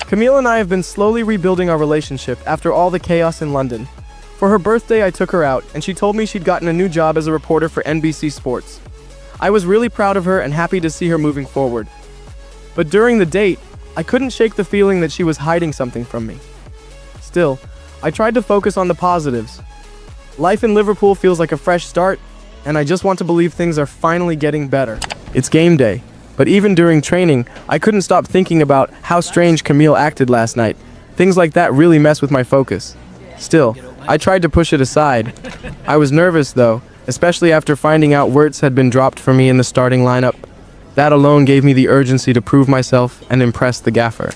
Camille and I have been slowly rebuilding our relationship after all the chaos in London. For her birthday, I took her out, and she told me she'd gotten a new job as a reporter for NBC Sports. I was really proud of her and happy to see her moving forward. But during the date, I couldn't shake the feeling that she was hiding something from me. Still, I tried to focus on the positives. Life in Liverpool feels like a fresh start, and I just want to believe things are finally getting better. It's game day, but even during training, I couldn't stop thinking about how strange Camille acted last night. Things like that really mess with my focus. Still, I tried to push it aside. I was nervous though, especially after finding out Wirtz had been dropped for me in the starting lineup. That alone gave me the urgency to prove myself and impress the gaffer.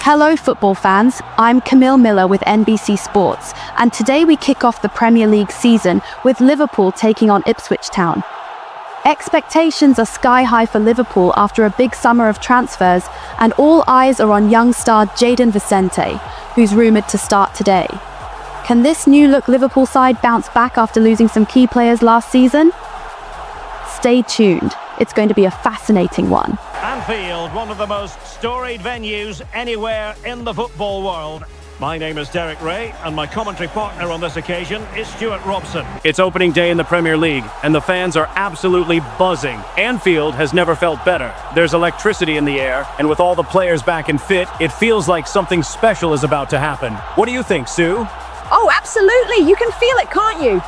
Hello football fans, I'm Camille Miller with NBC Sports, and today we kick off the Premier League season with Liverpool taking on Ipswich Town. Expectations are sky high for Liverpool after a big summer of transfers, and all eyes are on young star Jayden Vicente, who's rumoured to start today. Can this new-look Liverpool side bounce back after losing some key players last season? Stay tuned. It's going to be a fascinating one. Anfield, one of the most storied venues anywhere in the football world. My name is Derek Ray, and my commentary partner on this occasion is Stuart Robson. It's opening day in the Premier League, and the fans are absolutely buzzing. Anfield has never felt better. There's electricity in the air, and with all the players back and fit, it feels like something special is about to happen. What do you think, Sue? Oh, absolutely. You can feel it, can't you?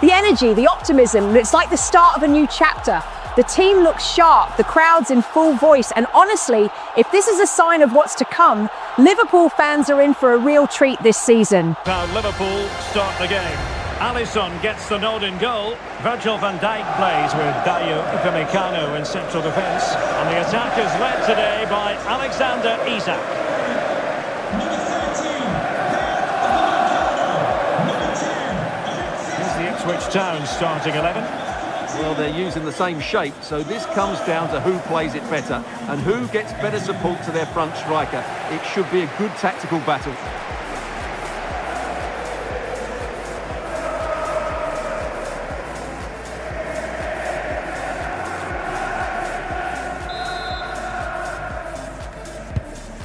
The energy, the optimism, it's like the start of a new chapter. The team looks sharp, the crowd's in full voice, and honestly, if this is a sign of what's to come, Liverpool fans are in for a real treat this season. Now Liverpool start the game. Alisson gets the nod in goal. Virgil van Dijk plays with Dayo Upamecano in central defence. And the attack is led today by Alexander Isak. Here's the Ipswich Town starting 11. Well, they're using the same shape, so this comes down to who plays it better and who gets better support to their front striker. It should be a good tactical battle.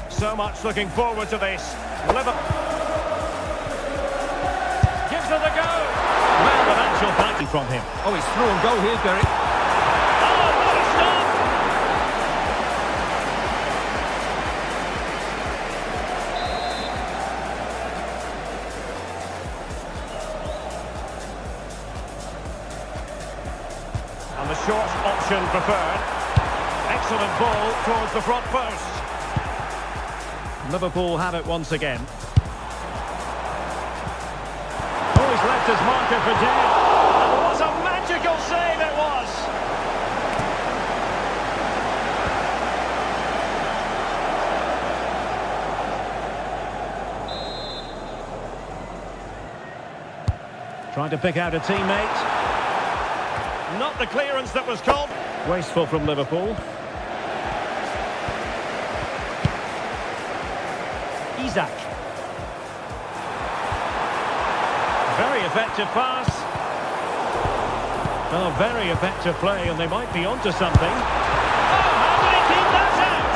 So much looking forward to this. Liverpool gives it a go. Well, an actual fighting from him. Oh, he's through and goal here, Derek. Oh, what a stop! And the short option preferred. Excellent ball towards the front post. Liverpool have it once again. Oh, he's left his marker for dead. And what a magical save it was! Trying to pick out a teammate. Not the clearance that was called. Wasteful from Liverpool. Isak. Very effective pass. Oh, very effective play, and they might be onto something. Oh, how did he keep that out?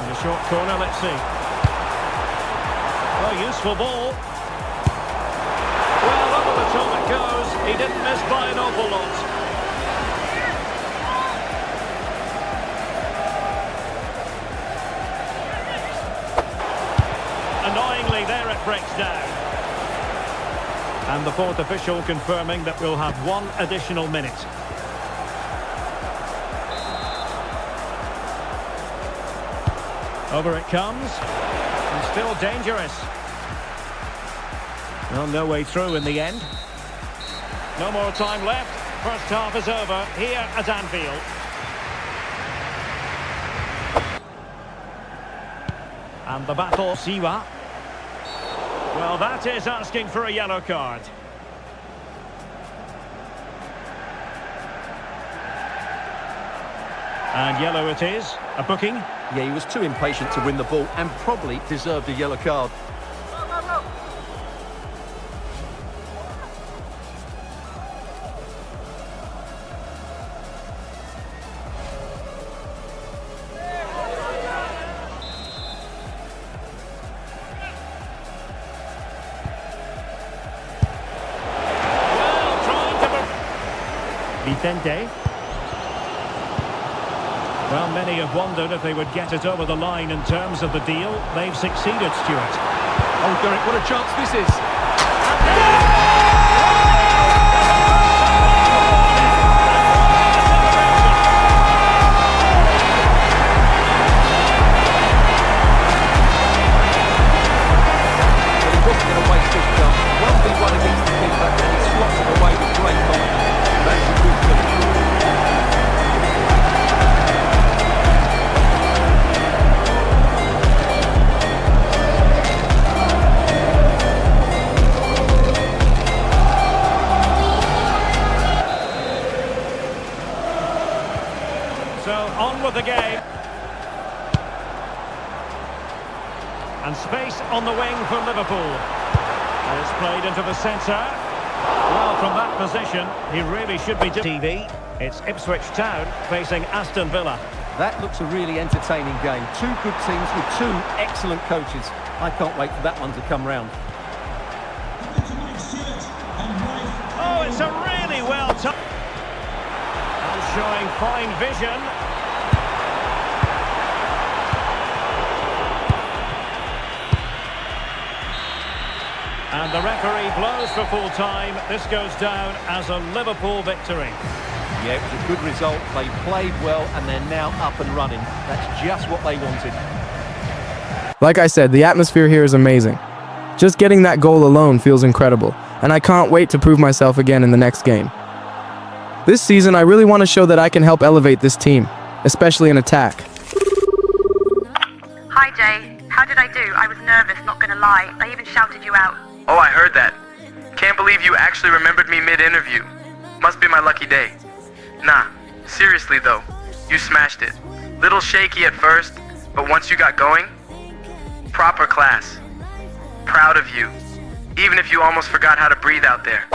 In a short corner, let's see. Oh, useful ball. Well, over the top it goes. He didn't miss by an awful lot. Annoyingly, there it breaks down. And the fourth official confirming that we'll have one additional minute. Over it comes. And still dangerous. Well, no way through in the end. No more time left. First half is over here at Anfield. And the battle, Siwa. Well, that is asking for a yellow card. And yellow it is. A booking. Yeah, he was too impatient to win the ball and probably deserved a yellow card. Vicente. Well, many have wondered if they would get it over the line in terms of the deal. They've succeeded, Stuart. Oh, Derek, what a chance this is. He wasn't going to waste this chance. 1v1 against the keeper, and he slots it away with great confidence. That's a good finish. With the game. And space on the wing for Liverpool. And it's played into the centre. Well, from that position, he really should be TV. It's Ipswich Town facing Aston Villa. That looks a really entertaining game. Two good teams with two excellent coaches. I can't wait for that one to come round. Oh, it's a really well done. And showing fine vision. And the referee blows for full time. This goes down as a Liverpool victory. Yeah, it was a good result. They played well and they're now up and running. That's just what they wanted. Like I said, the atmosphere here is amazing. Just getting that goal alone feels incredible, and I can't wait to prove myself again in the next game. This season, I really want to show that I can help elevate this team, especially in attack. Hi, Jay. How did I do? I was nervous, not gonna lie. I even shouted you out. Oh, I heard that. Can't believe you actually remembered me mid-interview. Must be my lucky day. Nah, seriously though, you smashed it. Little shaky at first, but once you got going, proper class. Proud of you, even if you almost forgot how to breathe out there.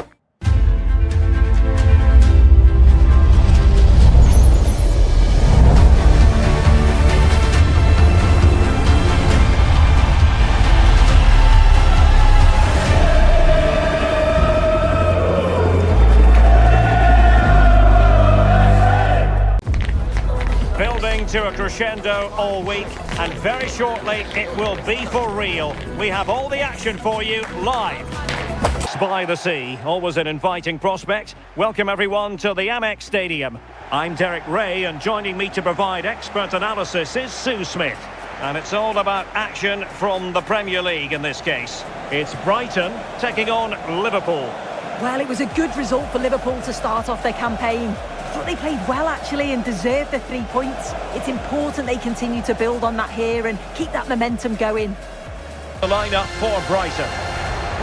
Building to a crescendo all week, and very shortly it will be for real. We have all the action for you live. By the sea, always an inviting prospect. Welcome everyone to the Amex Stadium. I'm Derek Ray, and joining me to provide expert analysis is Sue Smith. And it's all about action from the Premier League in this case. It's Brighton taking on Liverpool. Well, it was a good result for Liverpool to start off their campaign. I thought they played well, actually, and deserved the 3 points. It's important they continue to build on that here and keep that momentum going. The lineup for Brighton.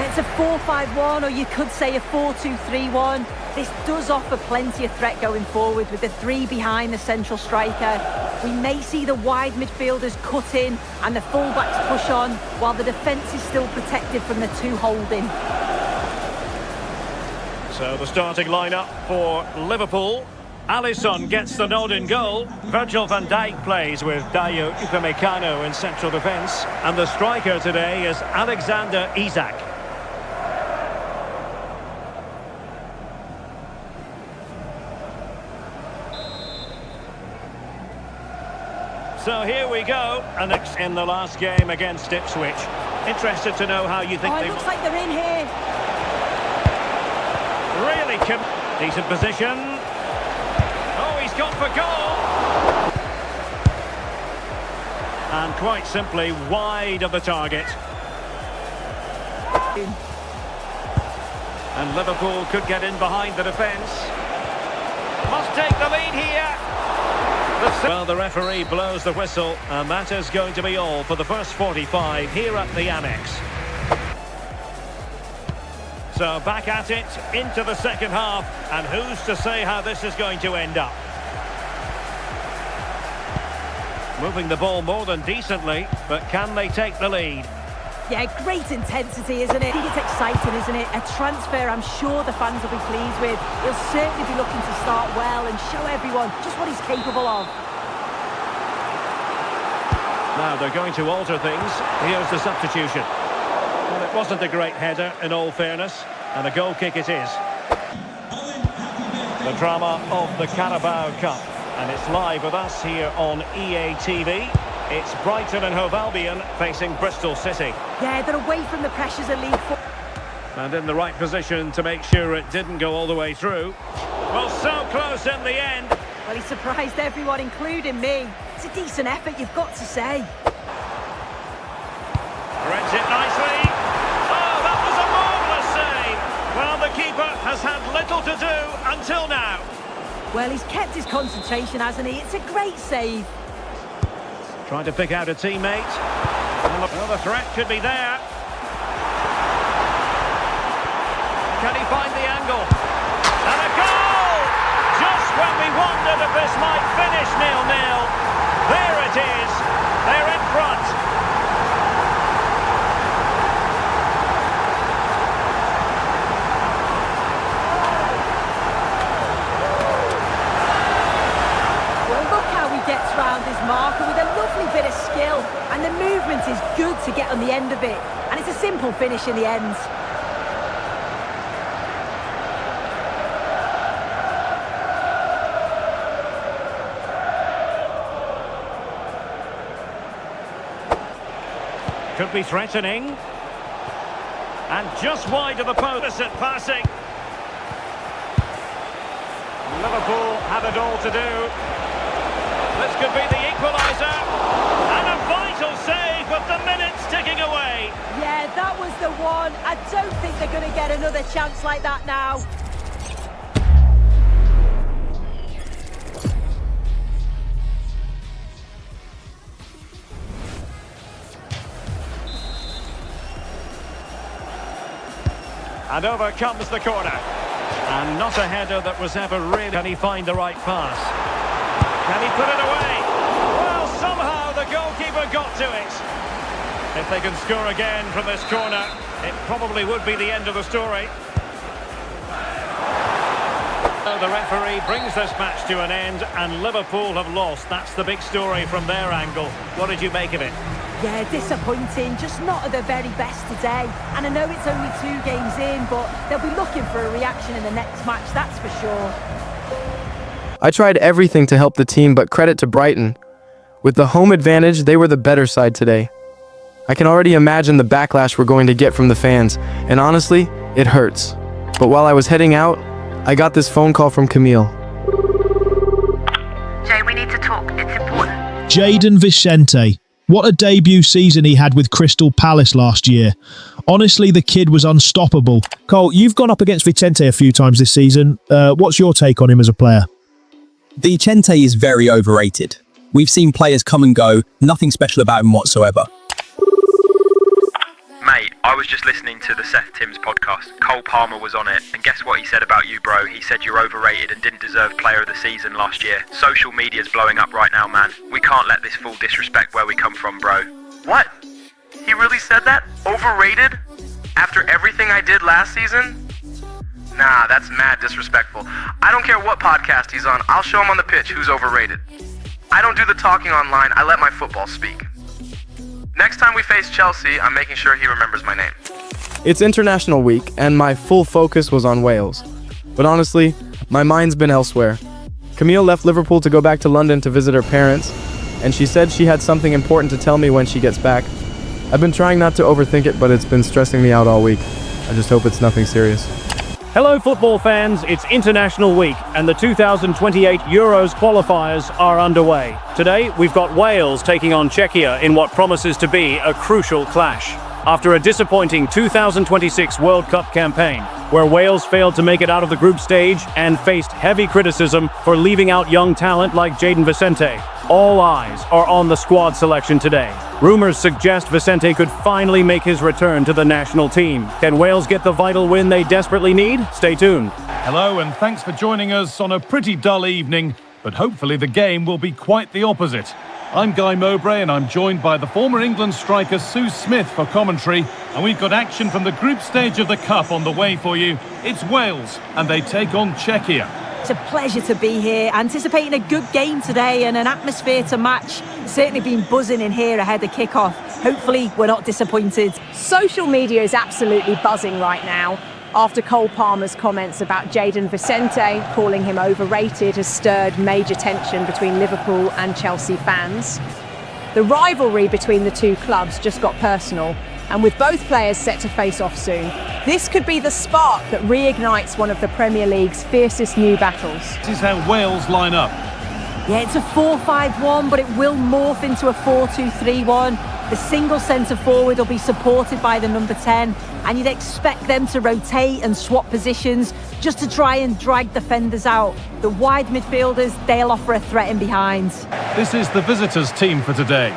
It's a 4-5-1, or you could say a 4-2-3-1. This does offer plenty of threat going forward with the three behind the central striker. We may see the wide midfielders cut in and the fullbacks push on, while the defence is still protected from the two holding. So the starting lineup for Liverpool. Alisson gets the nod in goal. Virgil van Dijk plays with Dayo Upamecano in central defence. And the striker today is Alexander Isak. So here we go, and it's in the last game against Ipswich. Interested to know how you think it looks like they're in here. Really decent position. Oh, he's gone for goal. And quite simply wide of the target. And Liverpool could get in behind the defence. Must take the lead here. Well, the referee blows the whistle, and that is going to be all for the first 45 here at the Amex. So back at it, into the second half, and who's to say how this is going to end up? Moving the ball more than decently, but can they take the lead? Yeah, great intensity, isn't it? I think it's exciting, isn't it? A transfer I'm sure the fans will be pleased with. He'll certainly be looking to start well and show everyone just what he's capable of. Now they're going to alter things. Here's the substitution. Well, it wasn't a great header, in all fairness, and a goal kick it is. The drama of the Carabao Cup, and it's live with us here on EA TV. It's Brighton and Hove Albion facing Bristol City. Yeah, they're away from the pressures of League 4. And in the right position to make sure it didn't go all the way through. Well, so close in the end. Well, he surprised everyone, including me. It's a decent effort, you've got to say. Threads it nicely. Oh, that was a marvellous save. Well, the keeper has had little to do until now. Well, he's kept his concentration, hasn't he? It's a great save. Trying to pick out a teammate. Well, the threat could be there. Can he find the angle? And a goal! Just when we wondered if this might finish 0-0. There it is. They're in front. Round his marker with a lovely bit of skill, and the movement is good to get on the end of it, and it's a simple finish in the end. Could be threatening. And just wide of the post at passing. Liverpool have it all to do. This could be the equaliser. And a vital save, but the minutes ticking away. Yeah, that was the one. I don't think they're going to get another chance like that now. And over comes the corner. And not a header that was ever really... Can he find the right pass? Can he put it away? Well, somehow the goalkeeper got to it. If they can score again from this corner, it probably would be the end of the story. So the referee brings this match to an end, and Liverpool have lost. That's the big story from their angle. What did you make of it? Yeah, disappointing, just not at the very best today. And I know it's only 2 games in, but they'll be looking for a reaction in the next match, that's for sure. I tried everything to help the team, but credit to Brighton. With the home advantage, they were the better side today. I can already imagine the backlash we're going to get from the fans, and honestly, it hurts. But while I was heading out, I got this phone call from Camille. Jay, we need to talk. It's important. Jayden Vicente. What a debut season he had with Crystal Palace last year. Honestly, the kid was unstoppable. Cole, you've gone up against Vicente a few times this season. What's your take on him as a player? Vicente is very overrated. We've seen players come and go, nothing special about him whatsoever. Mate, I was just listening to the Seth Timms podcast. Cole Palmer was on it, and guess what he said about you, bro? He said you're overrated and didn't deserve Player of the Season last year. Social media's blowing up right now, man. We can't let this fool disrespect where we come from, bro. What? He really said that? Overrated? After everything I did last season? Nah, that's mad disrespectful. I don't care what podcast he's on, I'll show him on the pitch who's overrated. I don't do the talking online, I let my football speak. Next time we face Chelsea, I'm making sure he remembers my name. It's International Week, and my full focus was on Wales. But honestly, my mind's been elsewhere. Camille left Liverpool to go back to London to visit her parents, and she said she had something important to tell me when she gets back. I've been trying not to overthink it, but it's been stressing me out all week. I just hope it's nothing serious. Hello football fans, it's International Week and the 2028 Euros qualifiers are underway. Today we've got Wales taking on Czechia in what promises to be a crucial clash. After a disappointing 2026 World Cup campaign, where Wales failed to make it out of the group stage and faced heavy criticism for leaving out young talent like Jayden Vicente, all eyes are on the squad selection today. Rumors suggest Vicente could finally make his return to the national team. Can Wales get the vital win they desperately need? Stay tuned. Hello and thanks for joining us on a pretty dull evening, but hopefully the game will be quite the opposite. I'm Guy Mowbray and I'm joined by the former England striker Sue Smith for commentary, and we've got action from the group stage of the Cup on the way for you. It's Wales and they take on Czechia. It's a pleasure to be here, anticipating a good game today and an atmosphere to match. Certainly been buzzing in here ahead of kick-off. Hopefully we're not disappointed. Social media is absolutely buzzing right now. After Cole Palmer's comments about Jayden Vicente, calling him overrated, has stirred major tension between Liverpool and Chelsea fans. The rivalry between the two clubs just got personal, and with both players set to face off soon, this could be the spark that reignites one of the Premier League's fiercest new battles. This is how Wales line up. Yeah, it's a 4-5-1, but it will morph into a 4-2-3-1. The single centre-forward will be supported by the number 10, and you'd expect them to rotate and swap positions just to try and drag defenders out. The wide midfielders, they'll offer a threat in behind. This is the visitors' team for today.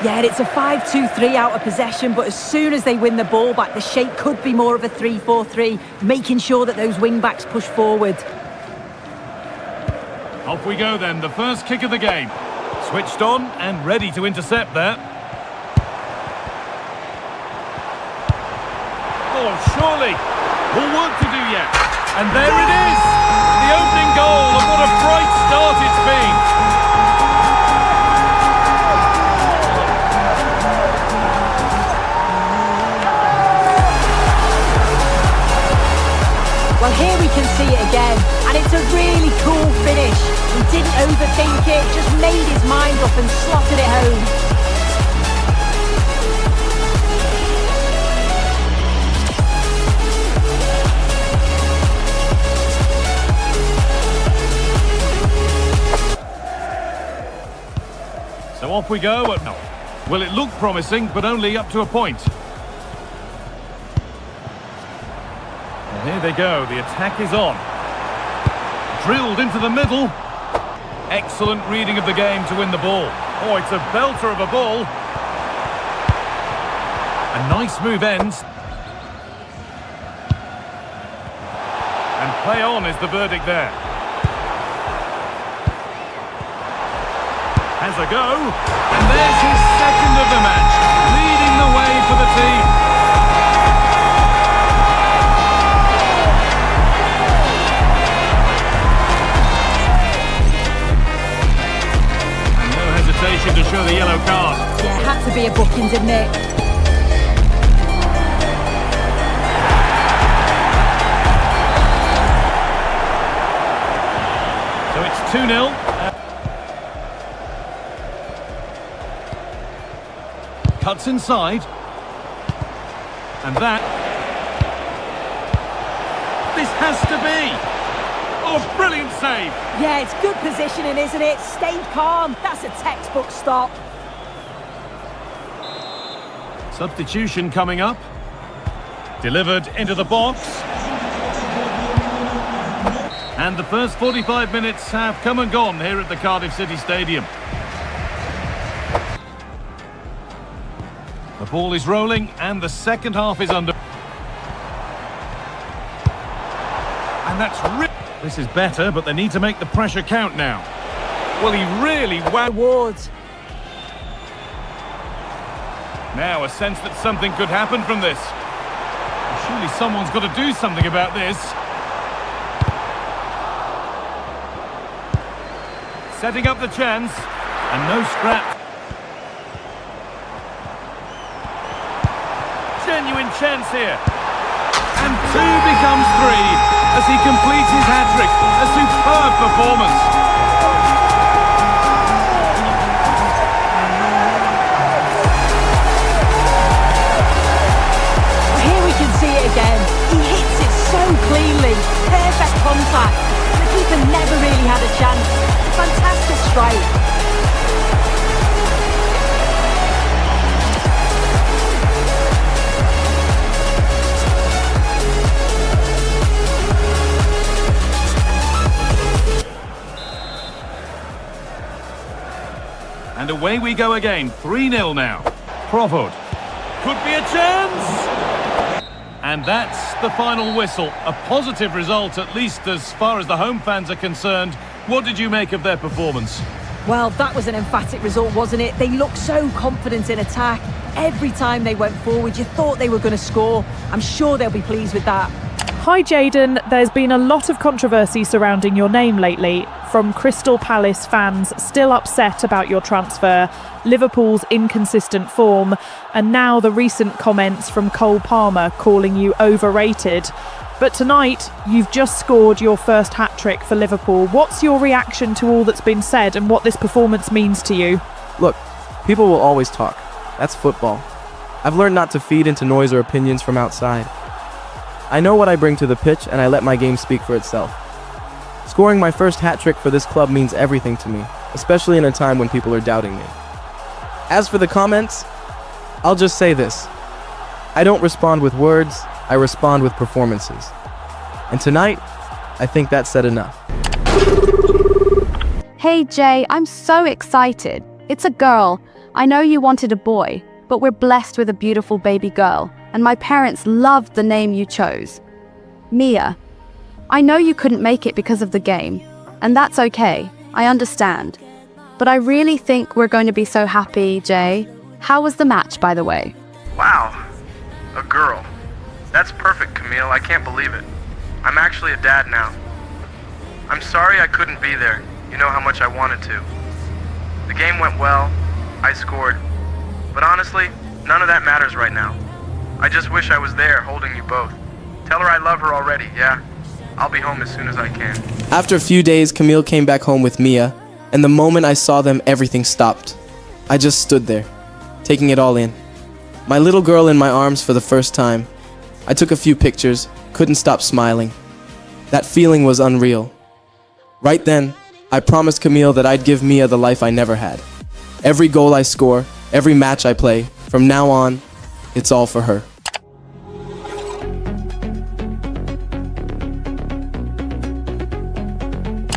Yeah, it's a 5-2-3 out of possession, but as soon as they win the ball back, the shape could be more of a 3-4-3, making sure that those wing-backs push forward. Off we go then, the first kick of the game. Switched on and ready to intercept there. Oh, surely. More work to do yet. And there it is! The opening goal, and what a bright start it's been. Well, here we can see it again, and it's a really cool finish. He didn't overthink it, just made his mind up and slotted it home. off we go. Well, it looked promising, but only up to a point. Well, here they go. The attack is on. Drilled into the middle. Excellent reading of the game to win the ball. Oh, it's a belter of a ball. A nice move ends. And play on is the verdict there. Has a go. And there's his second of the match, leading the way for the team. And no hesitation to show the yellow card. Yeah, had to be a booking, didn't it? So it's 2-0. Cuts inside. And that... This has to be! Oh, brilliant save! Yeah, it's good positioning, isn't it? Stayed calm. That's a textbook stop. Substitution coming up. Delivered into the box. And the first 45 minutes have come and gone here at the Cardiff City Stadium. The ball is rolling and the second half is under. And that's this is better, but they need to make the pressure count now. Well, he really Awards. Now a sense that something could happen from this. Surely someone's got to do something about this. Setting up the chance, and no scrap. Genuine chance here. And 2 becomes 3 as he completes his hat-trick. A superb performance. Here we can see it again. He hits it so cleanly. Perfect contact. The keeper never really had a chance. Fantastic strike. And away we go again, 3-0 now. Provost. Could be a chance! And that's the final whistle. A positive result, at least as far as the home fans are concerned. What did you make of their performance? Well, that was an emphatic result, wasn't it? They looked so confident in attack. Every time they went forward, you thought they were going to score. I'm sure they'll be pleased with that. Hi Jayden, there's been a lot of controversy surrounding your name lately, from Crystal Palace fans still upset about your transfer, Liverpool's inconsistent form, and now the recent comments from Cole Palmer calling you overrated. But tonight, you've just scored your first hat-trick for Liverpool. What's your reaction to all that's been said and what this performance means to you? Look, people will always talk. That's football. I've learned not to feed into noise or opinions from outside. I know what I bring to the pitch and I let my game speak for itself. Scoring my first hat-trick for this club means everything to me, especially in a time when people are doubting me. As for the comments, I'll just say this. I don't respond with words, I respond with performances. And tonight, I think that said enough. Hey Jay, I'm so excited. It's a girl. I know you wanted a boy, but we're blessed with a beautiful baby girl, and my parents loved the name you chose. Mia. I know you couldn't make it because of the game, and that's okay. I understand. But I really think we're going to be so happy, Jay. How was the match, by the way? Wow. A girl. That's perfect, Camille. I can't believe it. I'm actually a dad now. I'm sorry I couldn't be there. You know how much I wanted to. The game went well. I scored. But honestly, none of that matters right now. I just wish I was there holding you both. Tell her I love her already, yeah? I'll be home as soon as I can. After a few days, Camille came back home with Mia, and the moment I saw them, everything stopped. I just stood there, taking it all in. My little girl in my arms for the first time. I took a few pictures, couldn't stop smiling. That feeling was unreal. Right then, I promised Camille that I'd give Mia the life I never had. Every goal I score, every match I play, from now on, it's all for her.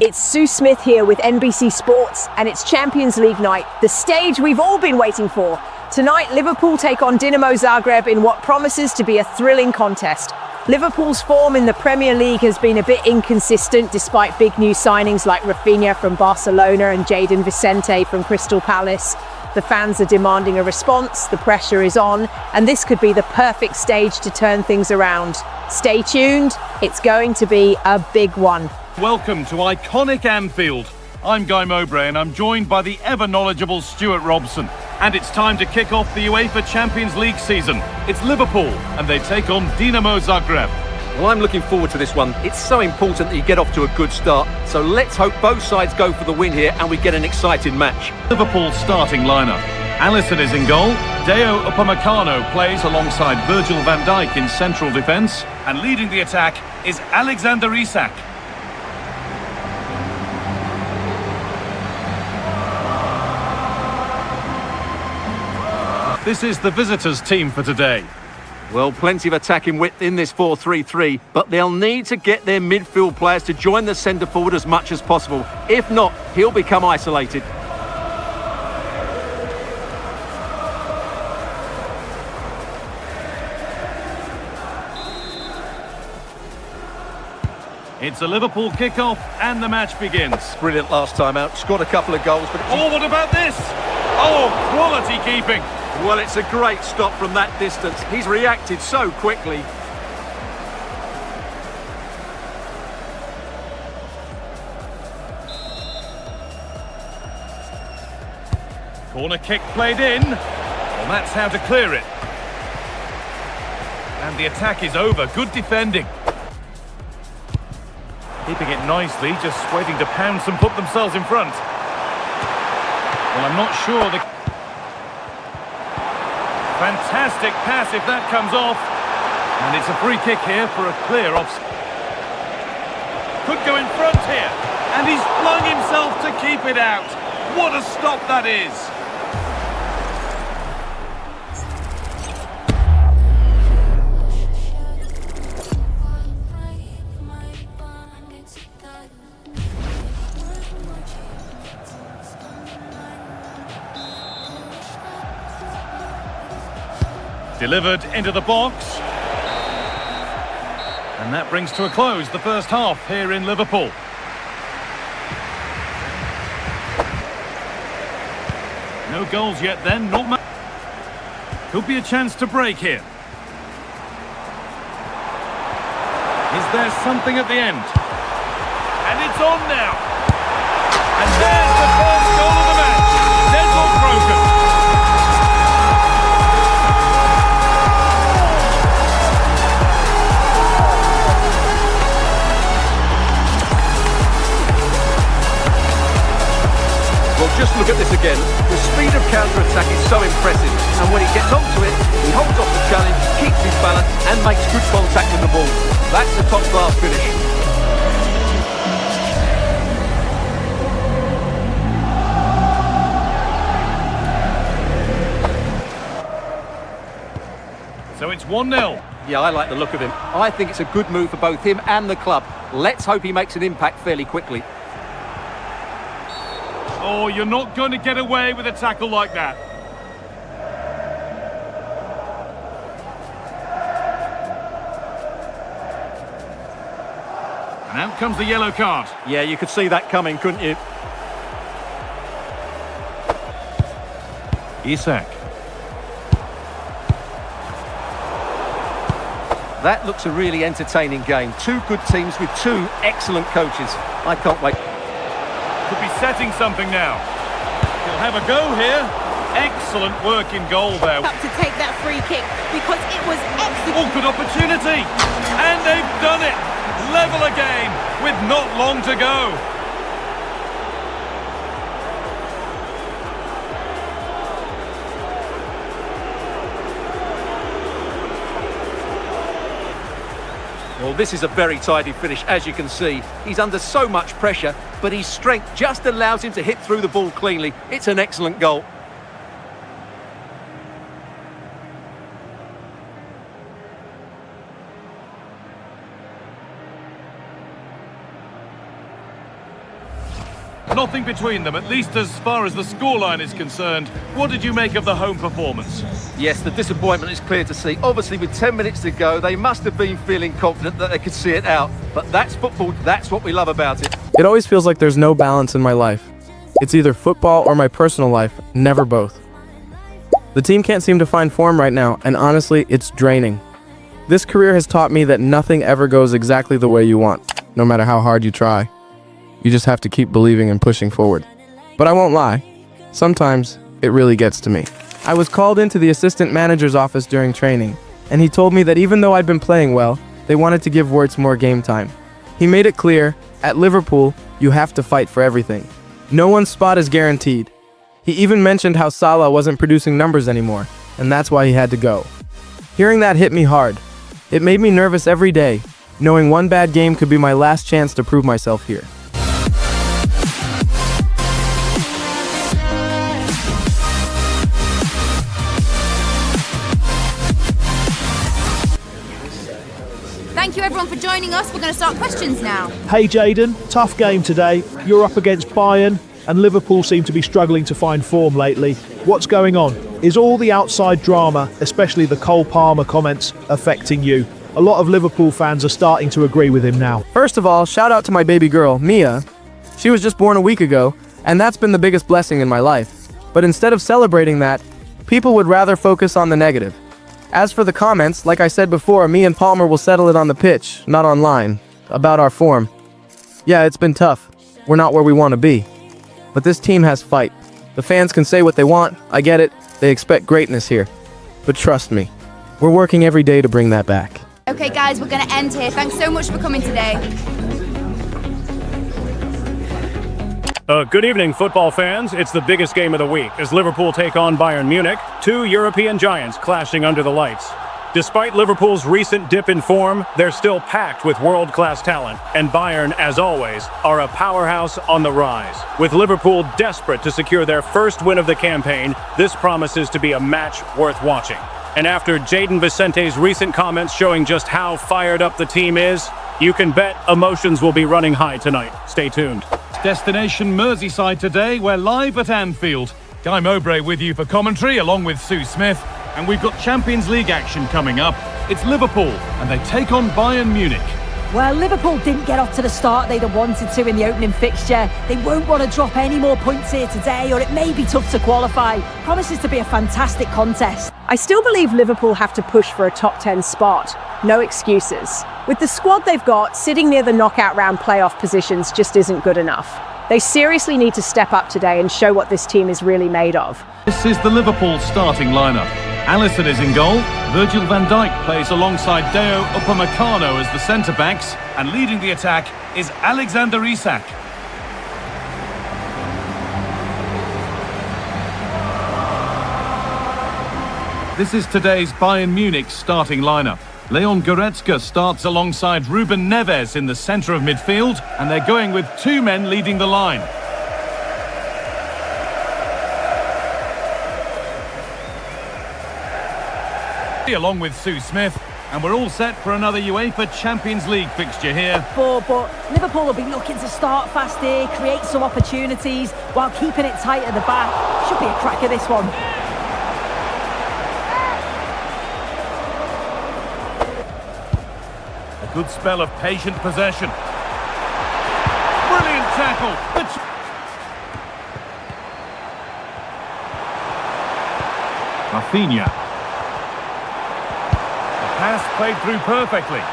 It's Sue Smith here with NBC Sports, and it's Champions League night, the stage we've all been waiting for. Tonight, Liverpool take on Dinamo Zagreb in what promises to be a thrilling contest. Liverpool's form in the Premier League has been a bit inconsistent despite big new signings like Rafinha from Barcelona and Jayden Vicente from Crystal Palace. The fans are demanding a response, the pressure is on, and this could be the perfect stage to turn things around. Stay tuned, it's going to be a big one. Welcome to iconic Anfield. I'm Guy Mowbray and I'm joined by the ever-knowledgeable Stuart Robson. And it's time to kick off the UEFA Champions League season. It's Liverpool and they take on Dinamo Zagreb. Well, I'm looking forward to this one. It's so important that you get off to a good start. So let's hope both sides go for the win here and we get an exciting match. Liverpool's starting lineup. Alisson is in goal. Deo Upamecano plays alongside Virgil van Dijk in central defence. And leading the attack is Alexander Isak. This is the visitors' team for today. Well, plenty of attacking width in this 4-3-3, but they'll need to get their midfield players to join the centre forward as much as possible. If not, he'll become isolated. It's a Liverpool kick-off and the match begins. Brilliant last time out, scored a couple of goals, but... Oh, what about this? Oh, quality keeping. Well, it's a great stop from that distance. He's reacted so quickly. Corner kick played in. Well, that's how to clear it. And the attack is over. Good defending. Keeping it nicely, just waiting to pounce and put themselves in front. Well, I'm not sure the... Fantastic pass if that comes off. And it's a free kick here for a clear offside. Could go in front here. And he's flung himself to keep it out. What a stop that is. Delivered into the box. And that brings to a close the first half here in Liverpool. No goals yet then, not much. Could be a chance to break here. Is there something at the end? And it's on now. And there's the first goal of the match. Deadlock broken. Well, just look at this again. The speed of counter-attack is so impressive. And when he gets onto it, he holds off the challenge, keeps his balance and makes good contact with the ball. That's a top-class finish. So it's 1-0. Yeah, I like the look of him. I think it's a good move for both him and the club. Let's hope he makes an impact fairly quickly. Oh, you're not going to get away with a tackle like that. And out comes the yellow card. Yeah, you could see that coming, couldn't you? Isak. That looks a really entertaining game. Two good teams with two excellent coaches. I can't wait. Could be setting something now. He'll have a go here. Excellent work in goal there. Up to take that free kick because it was excellent. Oh, good opportunity. And they've done it. Level a game with not long to go. Well, this is a very tidy finish, as you can see. He's under so much pressure, but his strength just allows him to hit through the ball cleanly. It's an excellent goal. Nothing between them, at least as far as the scoreline is concerned. What did you make of the home performance? Yes, the disappointment is clear to see. Obviously, with 10 minutes to go, they must have been feeling confident that they could see it out. But that's football. That's what we love about it. It always feels like there's no balance in my life. It's either football or my personal life, never both. The team can't seem to find form right now, and honestly, it's draining. This career has taught me that nothing ever goes exactly the way you want, no matter how hard you try. You just have to keep believing and pushing forward. But I won't lie, sometimes it really gets to me. I was called into the assistant manager's office during training, and he told me that even though I'd been playing well, they wanted to give Wirtz more game time. He made it clear, at Liverpool, you have to fight for everything. No one's spot is guaranteed. He even mentioned how Salah wasn't producing numbers anymore, and that's why he had to go. Hearing that hit me hard. It made me nervous every day, knowing one bad game could be my last chance to prove myself here. Thank you everyone for joining us. We're going to start questions now. Hey Jayden, tough game today. You're up against Bayern, and Liverpool seem to be struggling to find form lately. What's going on? Is all the outside drama, especially the Cole Palmer comments, affecting you? A lot of Liverpool fans are starting to agree with him now. First of all, shout out to my baby girl, Mia. She was just born a week ago, and that's been the biggest blessing in my life. But instead of celebrating that, people would rather focus on the negative. As for the comments, like I said before, me and Palmer will settle it on the pitch, not online, about our form. Yeah, it's been tough. We're not where we want to be. But this team has fight. The fans can say what they want, I get it. They expect greatness here. But trust me, we're working every day to bring that back. Okay guys, we're going to end here. Thanks so much for coming today. Good evening, football fans. It's the biggest game of the week as Liverpool take on Bayern Munich, two European giants clashing under the lights. Despite Liverpool's recent dip in form, they're still packed with world-class talent, and Bayern, as always, are a powerhouse on the rise. With Liverpool desperate to secure their first win of the campaign, this promises to be a match worth watching. And after Jayden Vicente's recent comments showing just how fired up the team is, you can bet emotions will be running high tonight. Stay tuned. Destination Merseyside today. We're live at Anfield. Guy Mowbray with you for commentary, along with Sue Smith. And we've got Champions League action coming up. It's Liverpool, and they take on Bayern Munich. Well, Liverpool didn't get off to the start they'd have wanted to in the opening fixture. They won't want to drop any more points here today, or it may be tough to qualify. Promises to be a fantastic contest. I still believe Liverpool have to push for a top 10 spot. No excuses. With the squad they've got, sitting near the knockout round playoff positions just isn't good enough. They seriously need to step up today and show what this team is really made of. This is the Liverpool starting lineup. Alisson is in goal. Virgil van Dijk plays alongside Deo Upamecano as the centre-backs. And leading the attack is Alexander Isak. This is today's Bayern Munich starting lineup. Leon Goretzka starts alongside Ruben Neves in the centre of midfield, and they're going with two men leading the line. Along with Sue Smith, and we're all set for another UEFA Champions League fixture here. But Liverpool will be looking to start fast here, create some opportunities while keeping it tight at the back. Should be a cracker, this one. A good spell of patient possession. Brilliant tackle. Rafinha. Pass played through perfectly.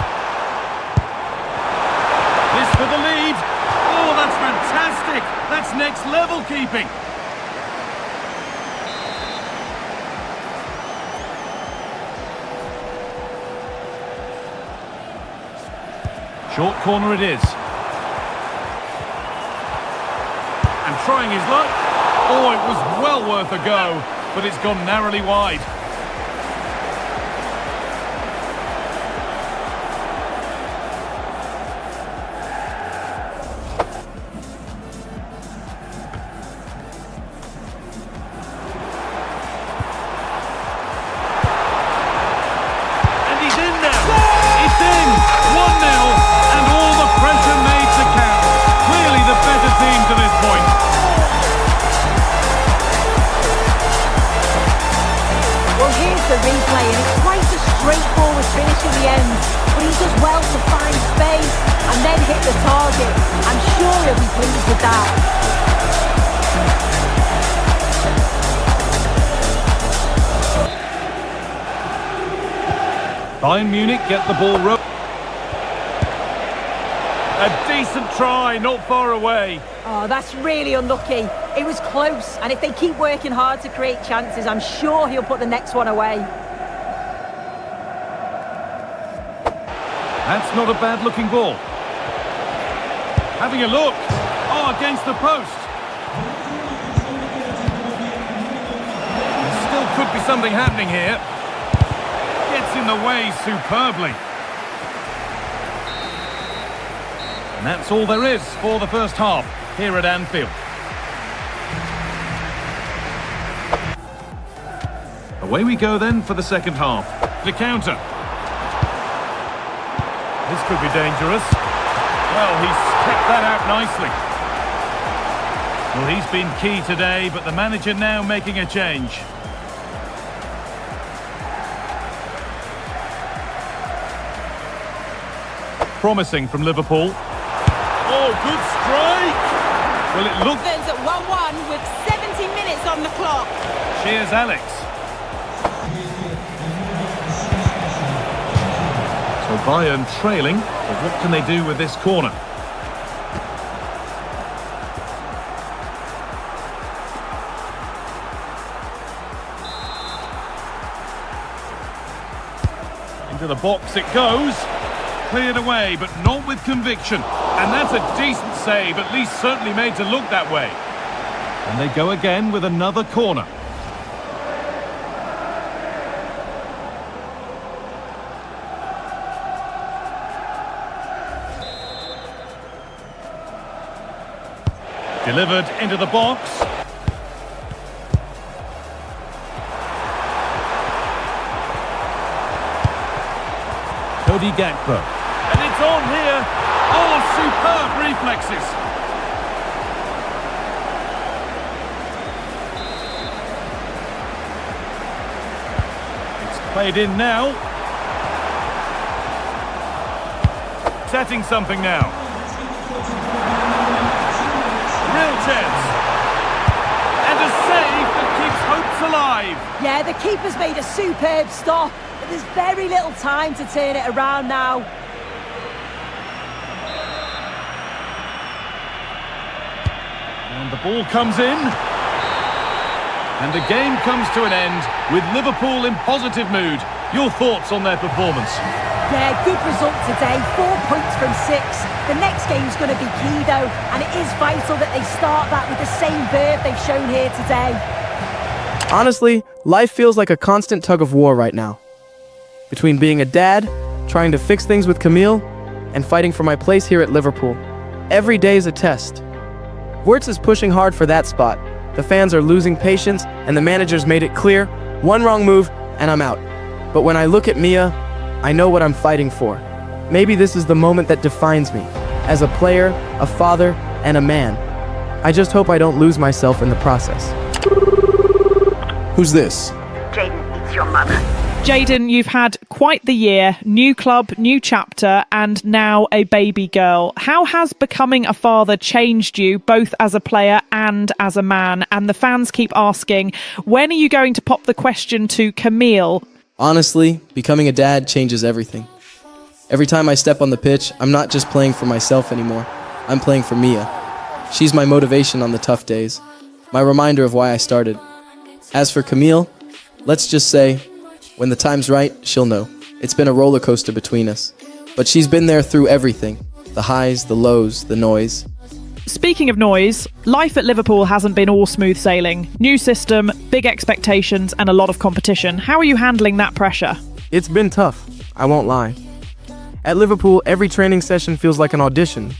This for the lead. Oh, that's fantastic. That's next level keeping. Short corner it is. And trying his luck. Oh, it was well worth a go, but it's gone narrowly wide. finish in the end, but he does well to find space and then hit the target. I'm sure he'll be pleased with that. Bayern Munich get the ball rolling. A decent try, not far away. Oh, that's really unlucky. It was close, and if they keep working hard to create chances, I'm sure he'll put the next one away. That's not a bad-looking ball. Having a look. Oh, against the post. There still could be something happening here. Gets in the way superbly. And that's all there is for the first half here at Anfield. Away we go then for the second half. The counter. This could be dangerous. Well, he's kept that out nicely. Well, he's been key today, but the manager now making a change. Promising from Liverpool. Oh, good strike! Well, it looks... At 1-1 with 70 minutes on the clock. Cheers, Alex. So Bayern trailing, but what can they do with this corner? Into the box it goes. Cleared away, but not with conviction. And that's a decent save, at least certainly made to look that way. And they go again with another corner. Delivered into the box. Cody Gakpo. And it's on here. Oh, superb reflexes. It's played in now. Setting something now. Real chance. And a save that keeps hopes alive. Yeah, the keeper's made a superb stop. But there's very little time to turn it around now. And the ball comes in. And the game comes to an end with Liverpool in positive mood. Your thoughts on their performance? Yeah, good result today. 4 points from 6. The next game's going to be key though, and it is vital that they start that with the same verve they've shown here today. Honestly, life feels like a constant tug of war right now. Between being a dad, trying to fix things with Camille, and fighting for my place here at Liverpool. Every day is a test. Wirtz is pushing hard for that spot. The fans are losing patience, and the manager's made it clear, one wrong move, and I'm out. But when I look at Mia, I know what I'm fighting for. Maybe this is the moment that defines me, as a player, a father, and a man. I just hope I don't lose myself in the process. Who's this? Jayden, it's your mother. Jayden, you've had quite the year. New club, new chapter, and now a baby girl. How has becoming a father changed you, both as a player and as a man? And the fans keep asking, when are you going to pop the question to Camille? Honestly, becoming a dad changes everything. Every time I step on the pitch, I'm not just playing for myself anymore. I'm playing for Mia. She's my motivation on the tough days, my reminder of why I started. As for Camille, let's just say, when the time's right, she'll know. It's been a roller coaster between us. But she's been there through everything. The highs, the lows, the noise. Speaking of noise, life at Liverpool hasn't been all smooth sailing. New system, big expectations, and a lot of competition. How are you handling that pressure? It's been tough, I won't lie. At Liverpool, every training session feels like an audition.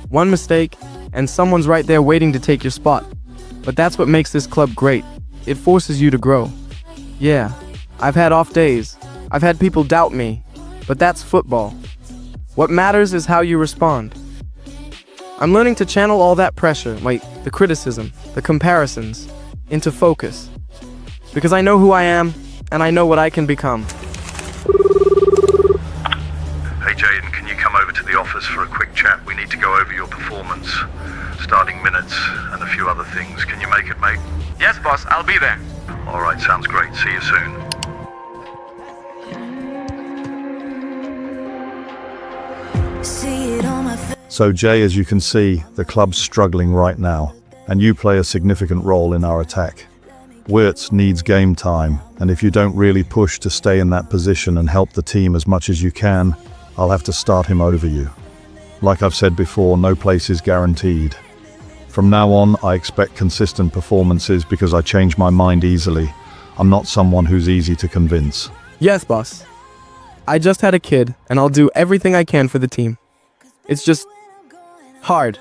One mistake, and someone's right there waiting to take your spot. But that's what makes this club great. It forces you to grow. Yeah, I've had off days. I've had people doubt me. But that's football. What matters is how you respond. I'm learning to channel all that pressure, like the criticism, the comparisons, into focus. Because I know who I am, and I know what I can become. the office for a quick chat. We need to go over your performance, starting minutes, and a few other things. Can you make it, mate? Yes, boss, I'll be there. All right, sounds great. See you soon. So Jay, as you can see, the club's struggling right now, and you play a significant role in our attack. Wirtz needs game time, and if you don't really push to stay in that position and help the team as much as you can, I'll have to start him over you. Like I've said before, no place is guaranteed. From now on, I expect consistent performances because I change my mind easily. I'm not someone who's easy to convince. Yes, boss. I just had a kid, and I'll do everything I can for the team. It's just hard,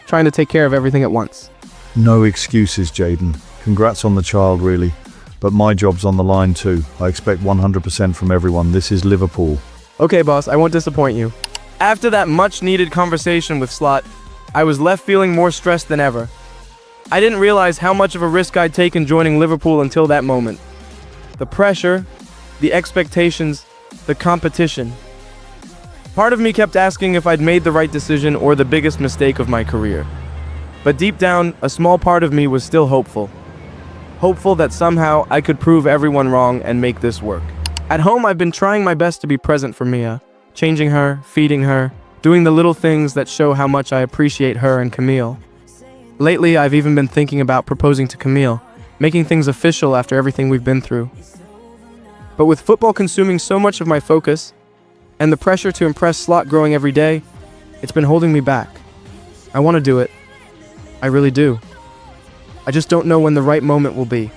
trying to take care of everything at once. No excuses, Jayden. Congrats on the child, really. But my job's on the line too. I expect 100% from everyone. This is Liverpool. Okay, boss, I won't disappoint you. After that much-needed conversation with Slot, I was left feeling more stressed than ever. I didn't realize how much of a risk I'd taken joining Liverpool until that moment. The pressure, the expectations, the competition. Part of me kept asking if I'd made the right decision or the biggest mistake of my career. But deep down, a small part of me was still hopeful. Hopeful that somehow I could prove everyone wrong and make this work. At home, I've been trying my best to be present for Mia, changing her, feeding her, doing the little things that show how much I appreciate her and Camille. Lately, I've even been thinking about proposing to Camille, making things official after everything we've been through. But with football consuming so much of my focus, and the pressure to impress Slot growing every day, it's been holding me back. I want to do it. I really do. I just don't know when the right moment will be.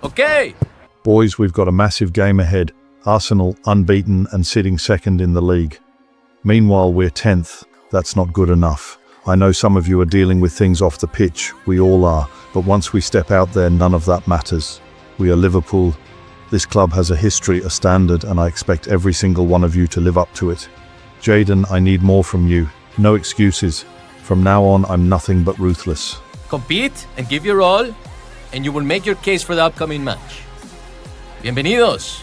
Okay. Boys, we've got a massive game ahead. Arsenal unbeaten and sitting second in the league. Meanwhile, we're 10th. That's not good enough. I know some of you are dealing with things off the pitch. We all are. But once we step out there, none of that matters. We are Liverpool. This club has a history, a standard, and I expect every single one of you to live up to it. Jayden, I need more from you. No excuses. From now on, I'm nothing but ruthless. Compete and give your all, and you will make your case for the upcoming match. Bienvenidos.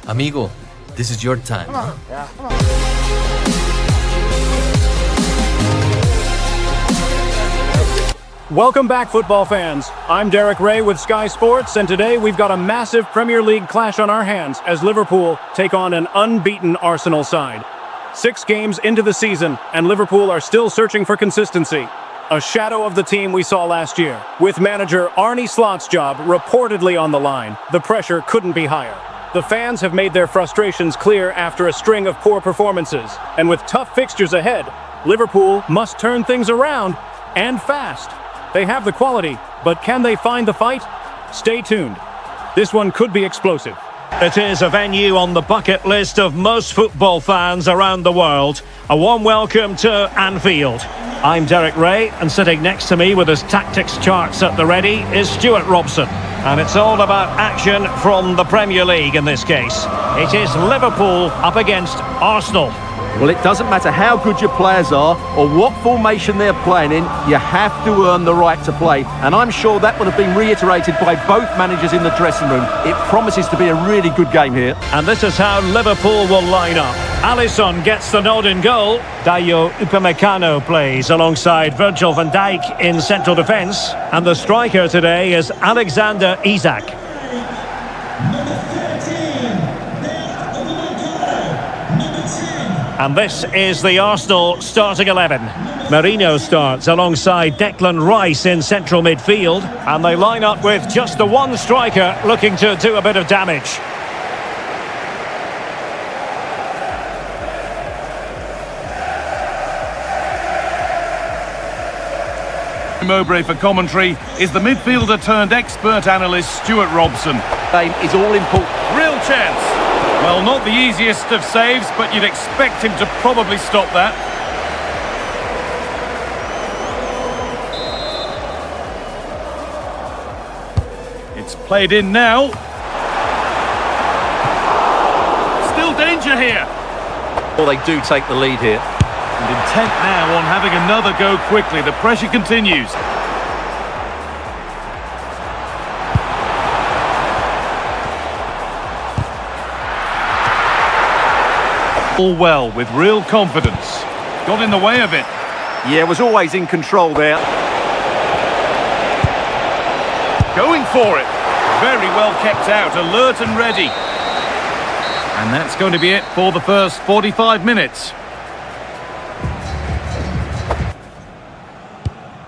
Amigo, this is your time. Welcome back, football fans. I'm Derek Ray with Sky Sports, and today we've got a massive Premier League clash on our hands as Liverpool take on an unbeaten Arsenal side. 6 games into the season, and Liverpool are still searching for consistency. A shadow of the team we saw last year. With manager Arne Slot's job reportedly on the line, the pressure couldn't be higher. The fans have made their frustrations clear after a string of poor performances, and with tough fixtures ahead, Liverpool must turn things around, and fast. They have the quality, but can they find the fight? Stay tuned. This one could be explosive. It is a venue on the bucket list of most football fans around the world. A warm welcome to Anfield. I'm Derek Ray, and sitting next to me with his tactics charts at the ready is Stuart Robson. And it's all about action from the Premier League in this case. It is Liverpool up against Arsenal. Well, it doesn't matter how good your players are or what formation they're playing in, you have to earn the right to play. And I'm sure that would have been reiterated by both managers in the dressing room. It promises to be a really good game here. And this is how Liverpool will line up. Alisson gets the nod in goal. Dayo Upamecano plays alongside Virgil van Dijk in central defence. And the striker today is Alexander Isak. And this is the Arsenal starting 11. Merino starts alongside Declan Rice in central midfield. And they line up with just the one striker looking to do a bit of damage. Mowbray for commentary is the midfielder turned expert analyst Stuart Robson. Game is all important. Real chance. Well, not the easiest of saves, but you'd expect him to probably stop that. It's played in now. Still danger here. Well, they do take the lead here. And intent now on having another go quickly. The pressure continues. All well, with real confidence. Got in the way of it. Yeah, was always in control there. Going for it. Very well kept out, alert and ready. And that's going to be it for the first 45 minutes.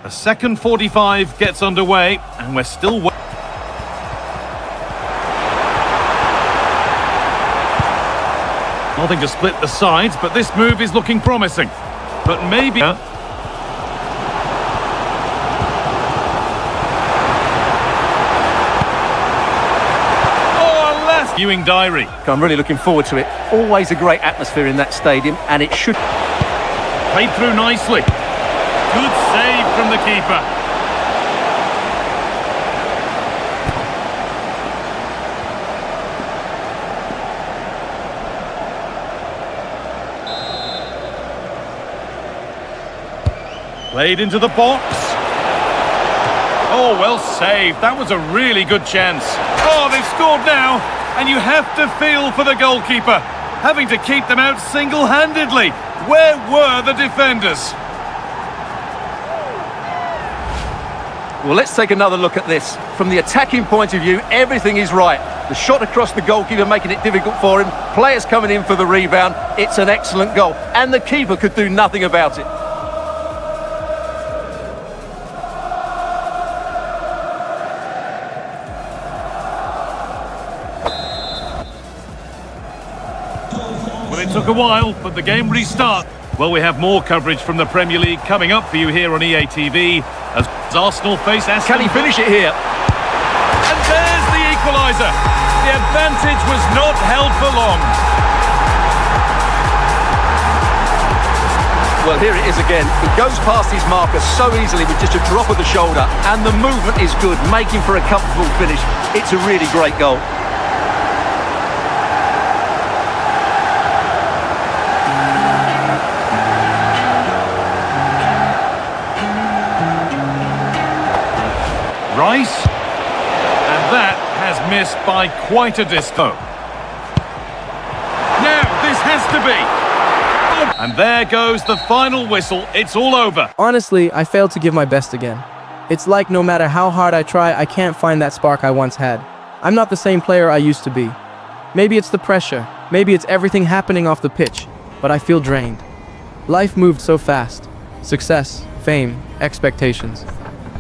A second 45 gets underway, and we're still... Nothing to split the sides, but this move is looking promising. But maybe... Viewing diary. I'm really looking forward to it. Always a great atmosphere in that stadium, and it should... Played through nicely. Good save from the keeper. Played into the box. Oh, well saved. That was a really good chance. Oh, they've scored now. And you have to feel for the goalkeeper, having to keep them out single-handedly. Where were the defenders? Well, let's take another look at this. From the attacking point of view, everything is right. The shot across the goalkeeper making it difficult for him. Players coming in for the rebound. It's an excellent goal. And the keeper could do nothing about it. It took a while, but the game restarts. Well, we have more coverage from the Premier League coming up for you here on EA TV as Arsenal face Aston. Can he finish it here? And there's the equaliser. The advantage was not held for long. Well, here it is again. He goes past his marker so easily with just a drop of the shoulder, and the movement is good, making for a comfortable finish. It's a really great goal. Rice, and that has missed by quite a distance. Now, this has to be. Oh. And there goes the final whistle. It's all over. Honestly, I failed to give my best again. It's like no matter how hard I try, I can't find that spark I once had. I'm not the same player I used to be. Maybe it's the pressure, maybe it's everything happening off the pitch, but I feel drained. Life moved so fast. Success, fame, expectations.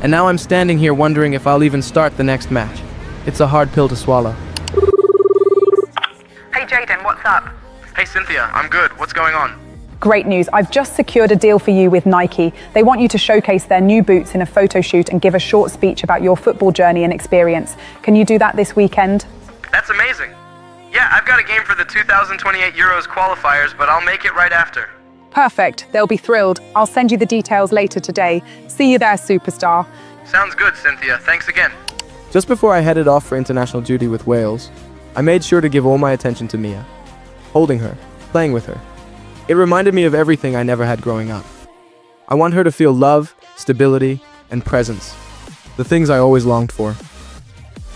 And now I'm standing here wondering if I'll even start the next match. It's a hard pill to swallow. Hey Jayden, what's up? Hey Cynthia, I'm good. What's going on? Great news. I've just secured a deal for you with Nike. They want you to showcase their new boots in a photo shoot and give a short speech about your football journey and experience. Can you do that this weekend? That's amazing. Yeah, I've got a game for the 2028 Euros qualifiers, but I'll make it right after. Perfect. They'll be thrilled. I'll send you the details later today. See you there, superstar. Sounds good, Cynthia. Thanks again. Just before I headed off for international duty with Wales, I made sure to give all my attention to Mia. Holding her, playing with her. It reminded me of everything I never had growing up. I want her to feel love, stability, and presence. The things I always longed for.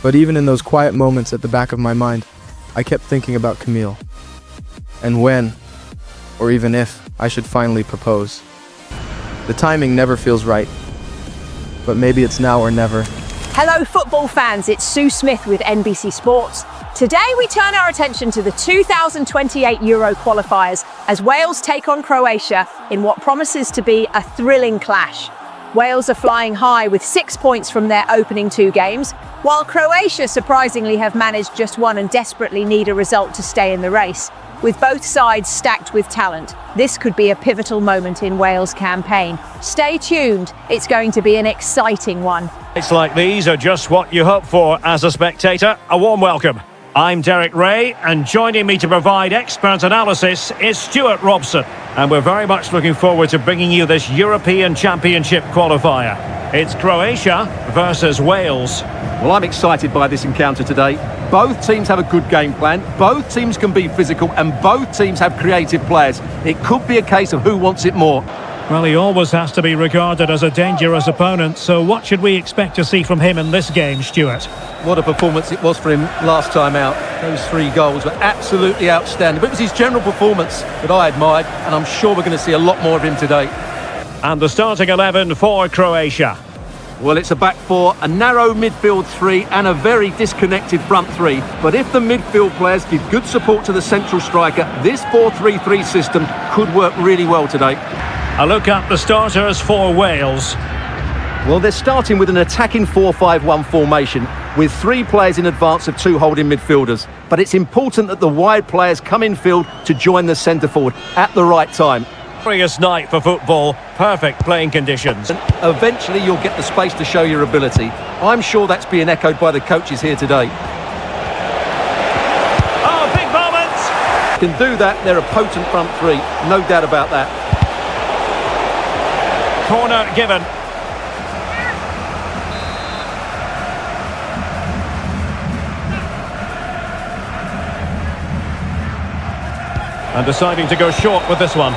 But even in those quiet moments at the back of my mind, I kept thinking about Camille. And when, or even if, I should finally propose. The timing never feels right, but maybe it's now or never. Hello football fans, it's Sue Smith with NBC Sports. Today we turn our attention to the 2028 Euro qualifiers as Wales take on Croatia in what promises to be a thrilling clash. Wales are flying high with 6 points from their opening 2 games, while Croatia surprisingly have managed just one and desperately need a result to stay in the race. With both sides stacked with talent, this could be a pivotal moment in Wales' campaign. Stay tuned, it's going to be an exciting one. It's like these are just what you hope for as a spectator. A warm welcome. I'm Derek Ray, and joining me to provide expert analysis is Stuart Robson. And we're very much looking forward to bringing you this European Championship qualifier. It's Croatia versus Wales. Well, I'm excited by this encounter today. Both teams have a good game plan, both teams can be physical, and both teams have creative players. It could be a case of who wants it more. Well, he always has to be regarded as a dangerous opponent, so what should we expect to see from him in this game, Stuart? What a performance it was for him last time out. Those 3 goals were absolutely outstanding. But it was his general performance that I admired, and I'm sure we're going to see a lot more of him today. And the starting 11 for Croatia. Well, it's a back 4, a narrow midfield 3 and a very disconnected front 3. But if the midfield players give good support to the central striker, this 4-3-3 system could work really well today. A look at the starters for Wales. Well, they're starting with an attacking 4-5-1 formation with 3 players in advance of 2 holding midfielders. But it's important that the wide players come in field to join the centre forward at the right time. Glorious night for football, perfect playing conditions. And eventually you'll get the space to show your ability. I'm sure that's being echoed by the coaches here today. Oh, big moments! Can do that, they're a potent front 3, no doubt about that. Corner given. And deciding to go short with this one.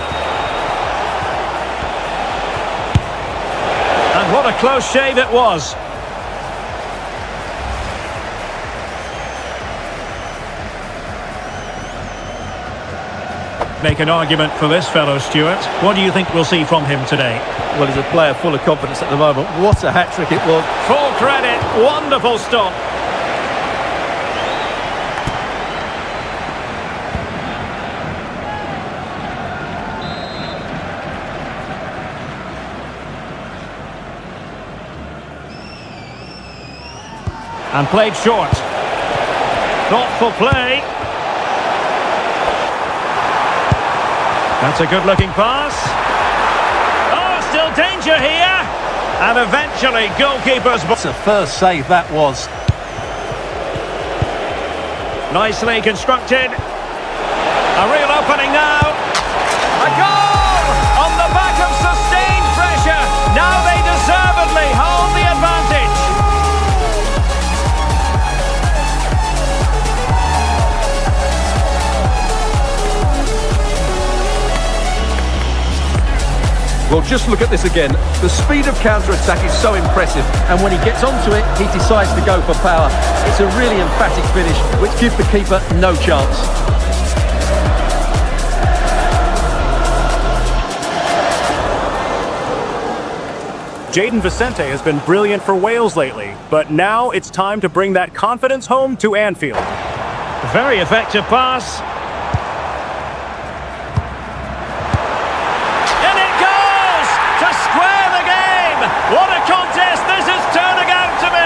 And what a close shave it was. Make an argument for this fellow, Stuart. What do you think we'll see from him today? Well, he's a player full of confidence at the moment. What a hat-trick it was. Full credit. Wonderful stop. And played short. Thoughtful play. That's a good-looking pass. Oh, still danger here. And eventually, goalkeeper's... It's a first save, that was. Nicely constructed. A real opening now. A goal! On the back of sustained pressure. Now they deservedly hold the advantage. Well, just look at this again. The speed of counter-attack is so impressive, and when he gets onto it, he decides to go for power. It's a really emphatic finish, which gives the keeper no chance. Jayden Vicente has been brilliant for Wales lately, but now it's time to bring that confidence home to Anfield. Very effective pass. What a contest this is turning out to be!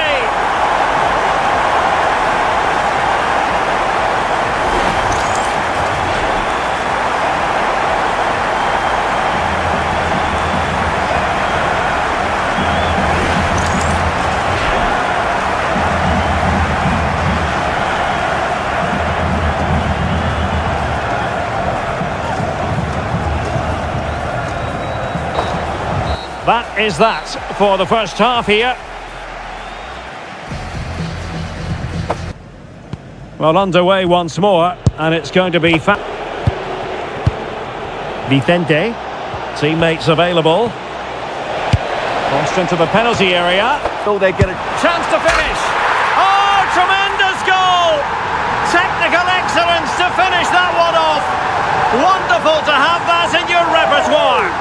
That is that for the first half here. Well, underway once more, and it's going to be Vicente. Teammates available. Crossed into the penalty area. Oh, they get a chance to finish. Oh, tremendous goal! Technical excellence to finish that one off. Wonderful to have that in your repertoire.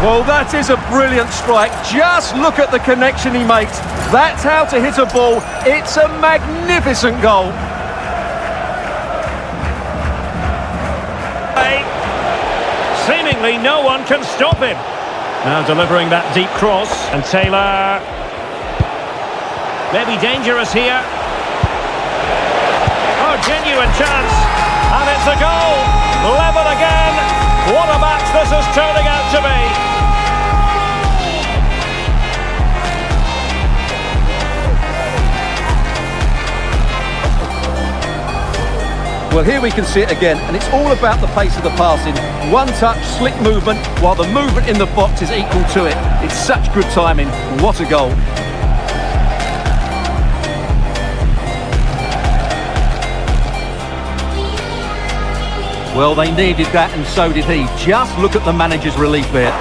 Well, that is a brilliant strike. Just look at the connection he makes. That's how to hit a ball. It's a magnificent goal. Seemingly no one can stop him. Now delivering that deep cross. And Taylor. Maybe dangerous here. Oh, genuine chance. And it's a goal. Level again. What a match this is turning out to be. Well, here we can see it again, and it's all about the pace of the passing. One touch, slick movement, while the movement in the box is equal to it. It's such good timing. What a goal. Well, they needed that, and so did he. Just look at the manager's relief there.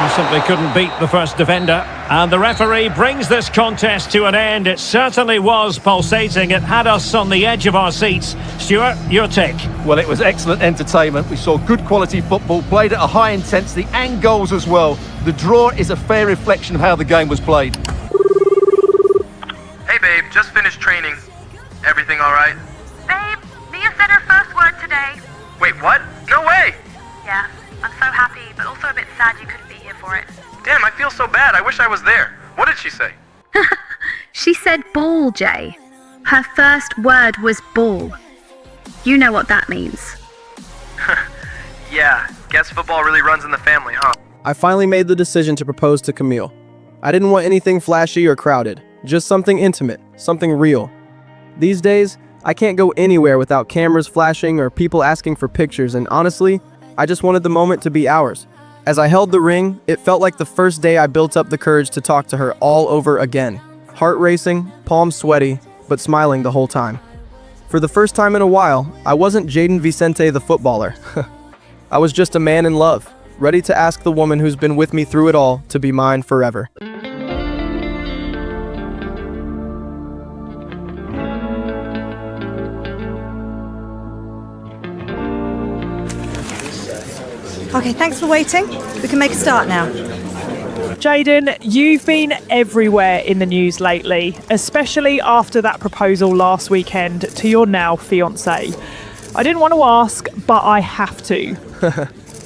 He simply couldn't beat the first defender. And the referee brings this contest to an end. It certainly was pulsating. It had us on the edge of our seats. Stuart, your take? Well, it was excellent entertainment. We saw good quality football, played at a high intensity, and goals as well. The draw is a fair reflection of how the game was played. Hey babe, just finished training. Everything alright? Babe, Mia said her first word today. Wait, what? No way! Yeah, I'm so happy, but also a bit sad you couldn't be here for it. Damn, I feel so bad. I wish I was there. What did she say? She said ball, Jay. Her first word was ball. You know what that means. Yeah, guess football really runs in the family, huh? I finally made the decision to propose to Camille. I didn't want anything flashy or crowded, just something intimate, something real. These days, I can't go anywhere without cameras flashing or people asking for pictures, and honestly, I just wanted the moment to be ours. As I held the ring, it felt like the first day I built up the courage to talk to her all over again. Heart racing, palms sweaty, but smiling the whole time. For the first time in a while, I wasn't Jayden Vicente the footballer. I was just a man in love, ready to ask the woman who's been with me through it all to be mine forever. Okay, thanks for waiting. We can make a start now. Jayden, you've been everywhere in the news lately, especially after that proposal last weekend to your now fiancée. I didn't want to ask, but I have to.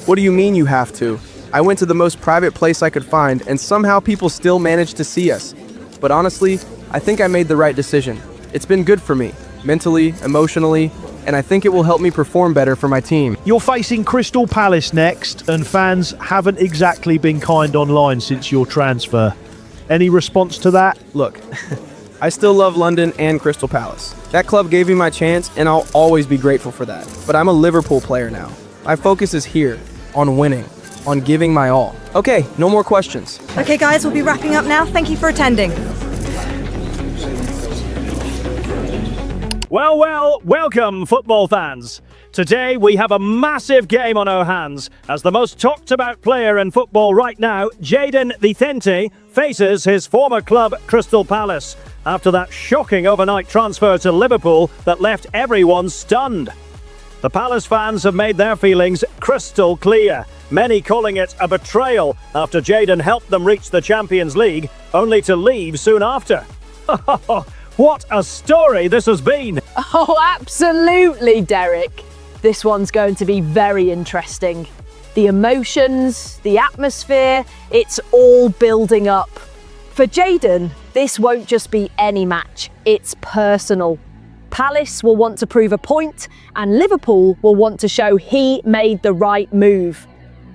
What do you mean you have to? I went to the most private place I could find, and somehow people still managed to see us. But honestly, I think I made the right decision. It's been good for me, mentally, emotionally, and I think it will help me perform better for my team. You're facing Crystal Palace next, and fans haven't exactly been kind online since your transfer. Any response to that? Look, I still love London and Crystal Palace. That club gave me my chance, and I'll always be grateful for that. But I'm a Liverpool player now. My focus is here, on winning, on giving my all. Okay, no more questions. Okay, guys, we'll be wrapping up now. Thank you for attending. Well, welcome, football fans. Today we have a massive game on our hands as the most talked about player in football right now, Jayden Vicente, faces his former club, Crystal Palace, after that shocking overnight transfer to Liverpool that left everyone stunned. The Palace fans have made their feelings crystal clear, many calling it a betrayal after Jayden helped them reach the Champions League, only to leave soon after. What a story this has been! Oh, absolutely, Derek. This one's going to be very interesting. The emotions, the atmosphere, it's all building up. For Jayden, this won't just be any match, it's personal. Palace will want to prove a point, and Liverpool will want to show he made the right move.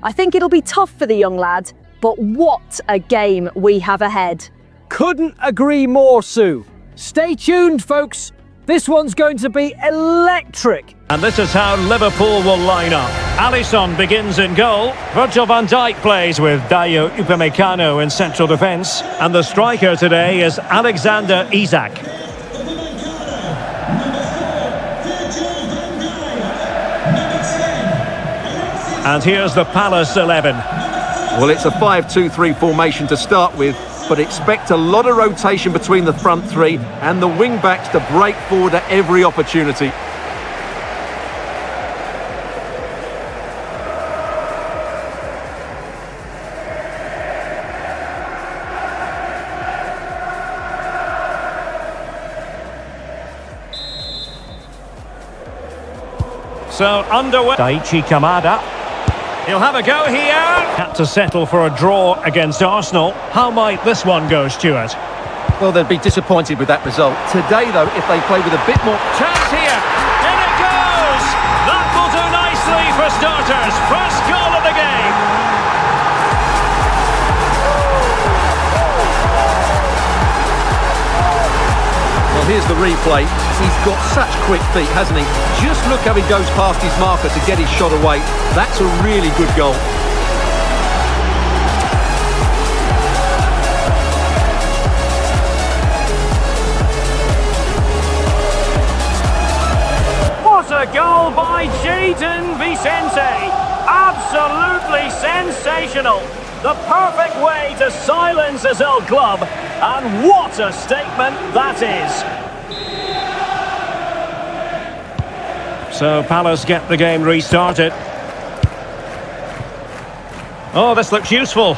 I think it'll be tough for the young lad, but what a game we have ahead. Couldn't agree more, Sue. Stay tuned, folks. This one's going to be electric. And this is how Liverpool will line up. Alisson begins in goal. Virgil van Dijk plays with Dayo Upamecano in central defence. And the striker today is Alexander Isak. And here's the Palace 11. Well, it's a 5-2-3 formation to start with, but expect a lot of rotation between the front three and the wing-backs to break forward at every opportunity. So underway. Daichi Kamada. He'll have a go here. Had to settle for a draw against Arsenal. How might this one go, Stuart? Well, they'd be disappointed with that result. Today, though, if they play with a bit more... Chance here. In it goes. That will do nicely for starters. First goal of the game. Well, here's the replay. He's got such quick feet, hasn't he? Just look how he goes past his marker to get his shot away. That's a really good goal. What a goal by Jayden Vicente! Absolutely sensational! The perfect way to silence his old club, and what a statement that is! So Palace get the game restarted. Oh, this looks useful.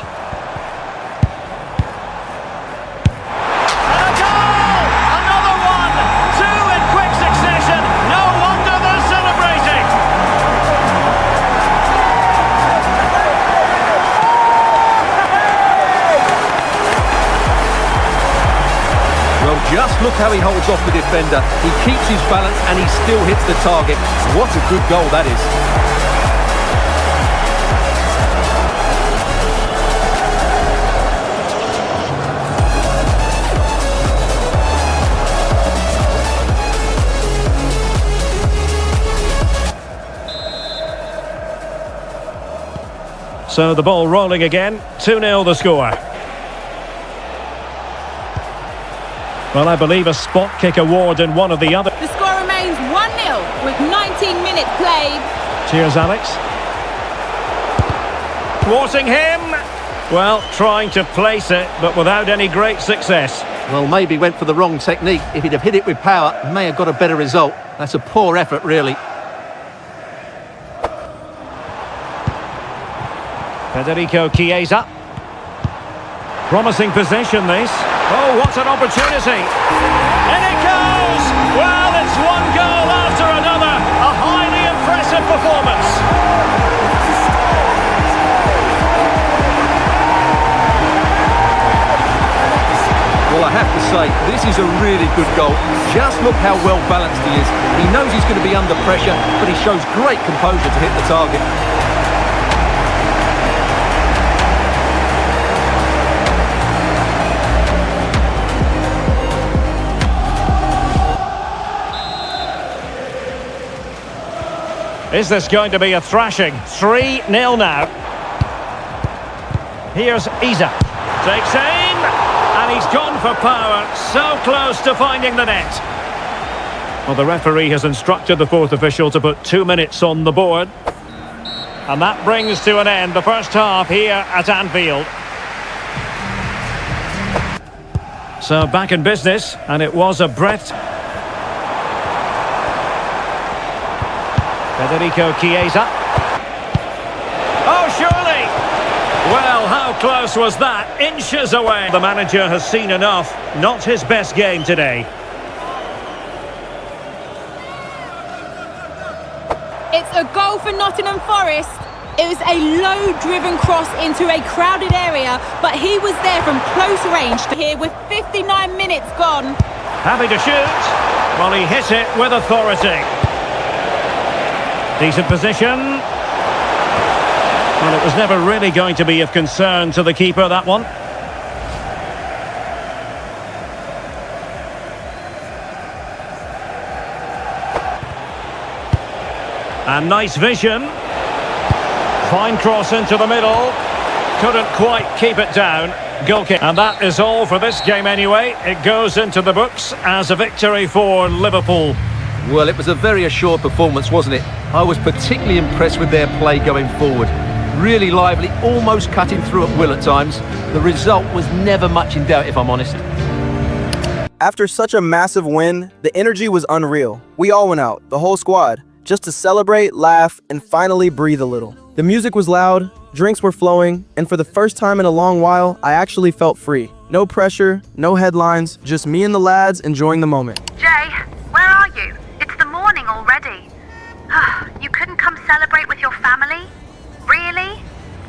Just look how he holds off the defender. He keeps his balance and he still hits the target. What a good goal that is. So the ball rolling again. 2-0 the score. Well, I believe a spot kick award in one of the other. The score remains 1-0 with 19 minutes played. Cheers, Alex. Thwarting him. Well, trying to place it, but without any great success. Well, maybe went for the wrong technique. If he'd have hit it with power, may have got a better result. That's a poor effort, really. Federico Chiesa. Promising possession, this. Oh, what an opportunity! In it goes! Well, it's one goal after another. A highly impressive performance. Well, I have to say, this is a really good goal. Just look how well balanced he is. He knows he's going to be under pressure, but he shows great composure to hit the target. Is this going to be a thrashing? 3-0 now. Here's Isa. Takes aim, and he's gone for power. So close to finding the net. Well, the referee has instructed the fourth official to put 2 minutes on the board. And that brings to an end the first half here at Anfield. So back in business, and it was a breath. Federico Chiesa. Oh, surely! Well, how close was that? Inches away. The manager has seen enough. Not his best game today. It's a goal for Nottingham Forest. It was a low-driven cross into a crowded area, but he was there from close range to here with 59 minutes gone. Happy to shoot. Well, he hit it with authority. Decent position. Well, it was never really going to be of concern to the keeper, that one. And nice vision. Fine cross into the middle. Couldn't quite keep it down. Goal kick. And that is all for this game anyway. It goes into the books as a victory for Liverpool. Well, it was a very assured performance, wasn't it? I was particularly impressed with their play going forward. Really lively, almost cutting through at will at times. The result was never much in doubt, if I'm honest. After such a massive win, the energy was unreal. We all went out, the whole squad, just to celebrate, laugh, and finally breathe a little. The music was loud, drinks were flowing, and for the first time in a long while, I actually felt free. No pressure, no headlines, just me and the lads enjoying the moment. Jay, where are you? It's the morning already. You couldn't come celebrate with your family? Really?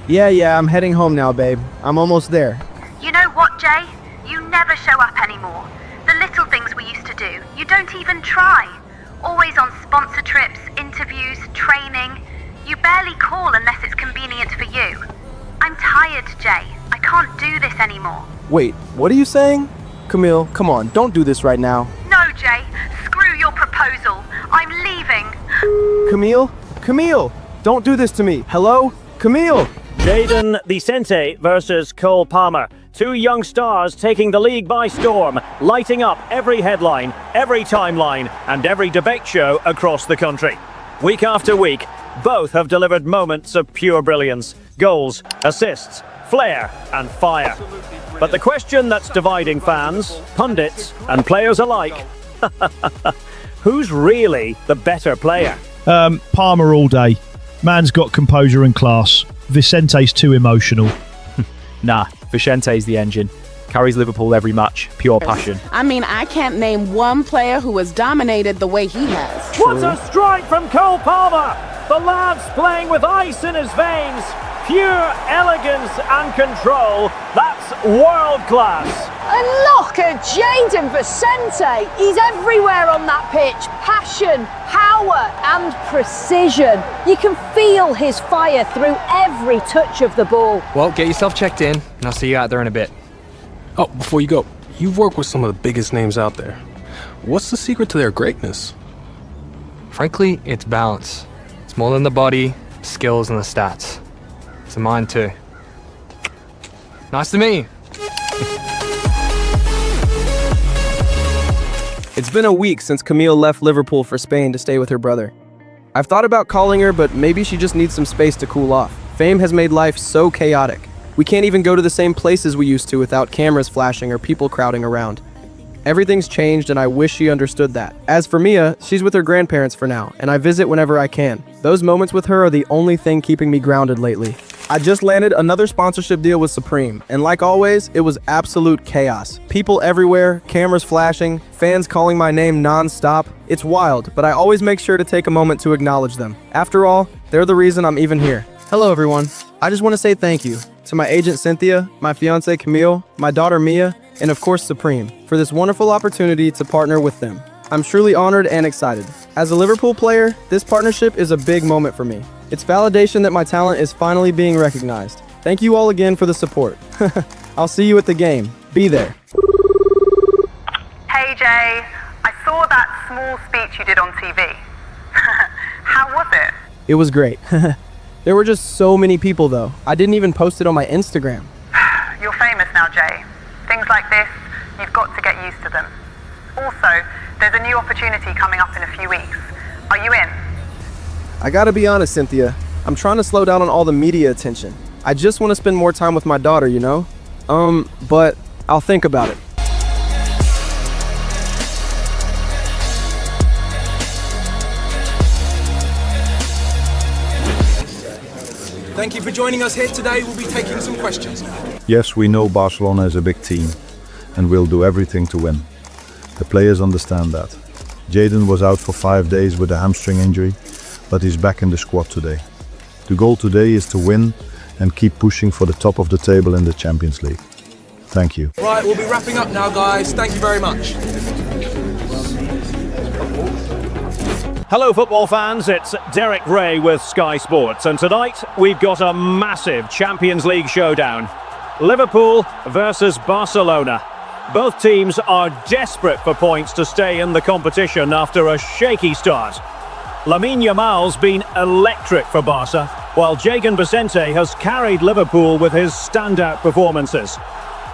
Yeah, I'm heading home now, babe. I'm almost there. You know what, Jay? You never show up anymore. The little things we used to do, you don't even try. Always on sponsor trips, interviews, training. You barely call unless it's convenient for you. I'm tired, Jay. I can't do this anymore. Wait, what are you saying? Camille, come on, don't do this right now. No, Jay. Camille? Camille! Don't do this to me. Hello? Camille! Jayden Vicente versus Cole Palmer. Two young stars taking the league by storm, lighting up every headline, every timeline, and every debate show across the country. Week after week, both have delivered moments of pure brilliance. Goals, assists, flair, and fire. But the question that's dividing fans, pundits, and players alike, who's really the better player? Palmer all day. Man's got composure and class. Vicente's too emotional. Nah, Vicente's the engine. Carries Liverpool every match. Pure passion. I mean, I can't name one player who has dominated the way he has. What a strike from Cole Palmer! The lad's playing with ice in his veins. Pure elegance and control. That's world class. And look at Jayden Vicente. He's everywhere on that pitch. Passion, power and precision. You can feel his fire through every touch of the ball. Well, get yourself checked in, and I'll see you out there in a bit. Oh, before you go, you've worked with some of the biggest names out there. What's the secret to their greatness? Frankly, it's balance. It's more than the body, skills, and the stats. It's the mind, too. Nice to meet you. It's been a week since Camille left Liverpool for Spain to stay with her brother. I've thought about calling her, but maybe she just needs some space to cool off. Fame has made life so chaotic. We can't even go to the same places we used to without cameras flashing or people crowding around. Everything's changed, and I wish she understood that. As for Mia, she's with her grandparents for now, and I visit whenever I can. Those moments with her are the only thing keeping me grounded lately. I just landed another sponsorship deal with Supreme, and like always, it was absolute chaos. People everywhere, cameras flashing, fans calling my name non-stop. It's wild, but I always make sure to take a moment to acknowledge them. After all, they're the reason I'm even here. Hello everyone. I just want to say thank you to my agent Cynthia, my fiance Camille, my daughter Mia, and of course Supreme, for this wonderful opportunity to partner with them. I'm truly honored and excited. As a Liverpool player, this partnership is a big moment for me. It's validation that my talent is finally being recognized. Thank you all again for the support. I'll see you at the game. Be there. Hey Jay, I saw that small speech you did on TV. How was it? It was great. There were just so many people though. I didn't even post it on my Instagram. You're famous now, Jay. Things like this, you've got to get used to them. Also, there's a new opportunity coming up in a few weeks. Are you in? I gotta be honest, Cynthia. I'm trying to slow down on all the media attention. I just want to spend more time with my daughter, you know? But I'll think about it. Thank you for joining us here today. We'll be taking some questions. Yes, we know Barcelona is a big team, and we'll do everything to win. The players understand that. Jayden was out for 5 days with a hamstring injury, but he's back in the squad today. The goal today is to win and keep pushing for the top of the table in the Champions League. Thank you. Right, we'll be wrapping up now, guys. Thank you very much. Hello football fans, it's Derek Ray with Sky Sports, and tonight we've got a massive Champions League showdown. Liverpool versus Barcelona. Both teams are desperate for points to stay in the competition after a shaky start. Lamine Yamal's been electric for Barca, while Jayden Vicente has carried Liverpool with his standout performances.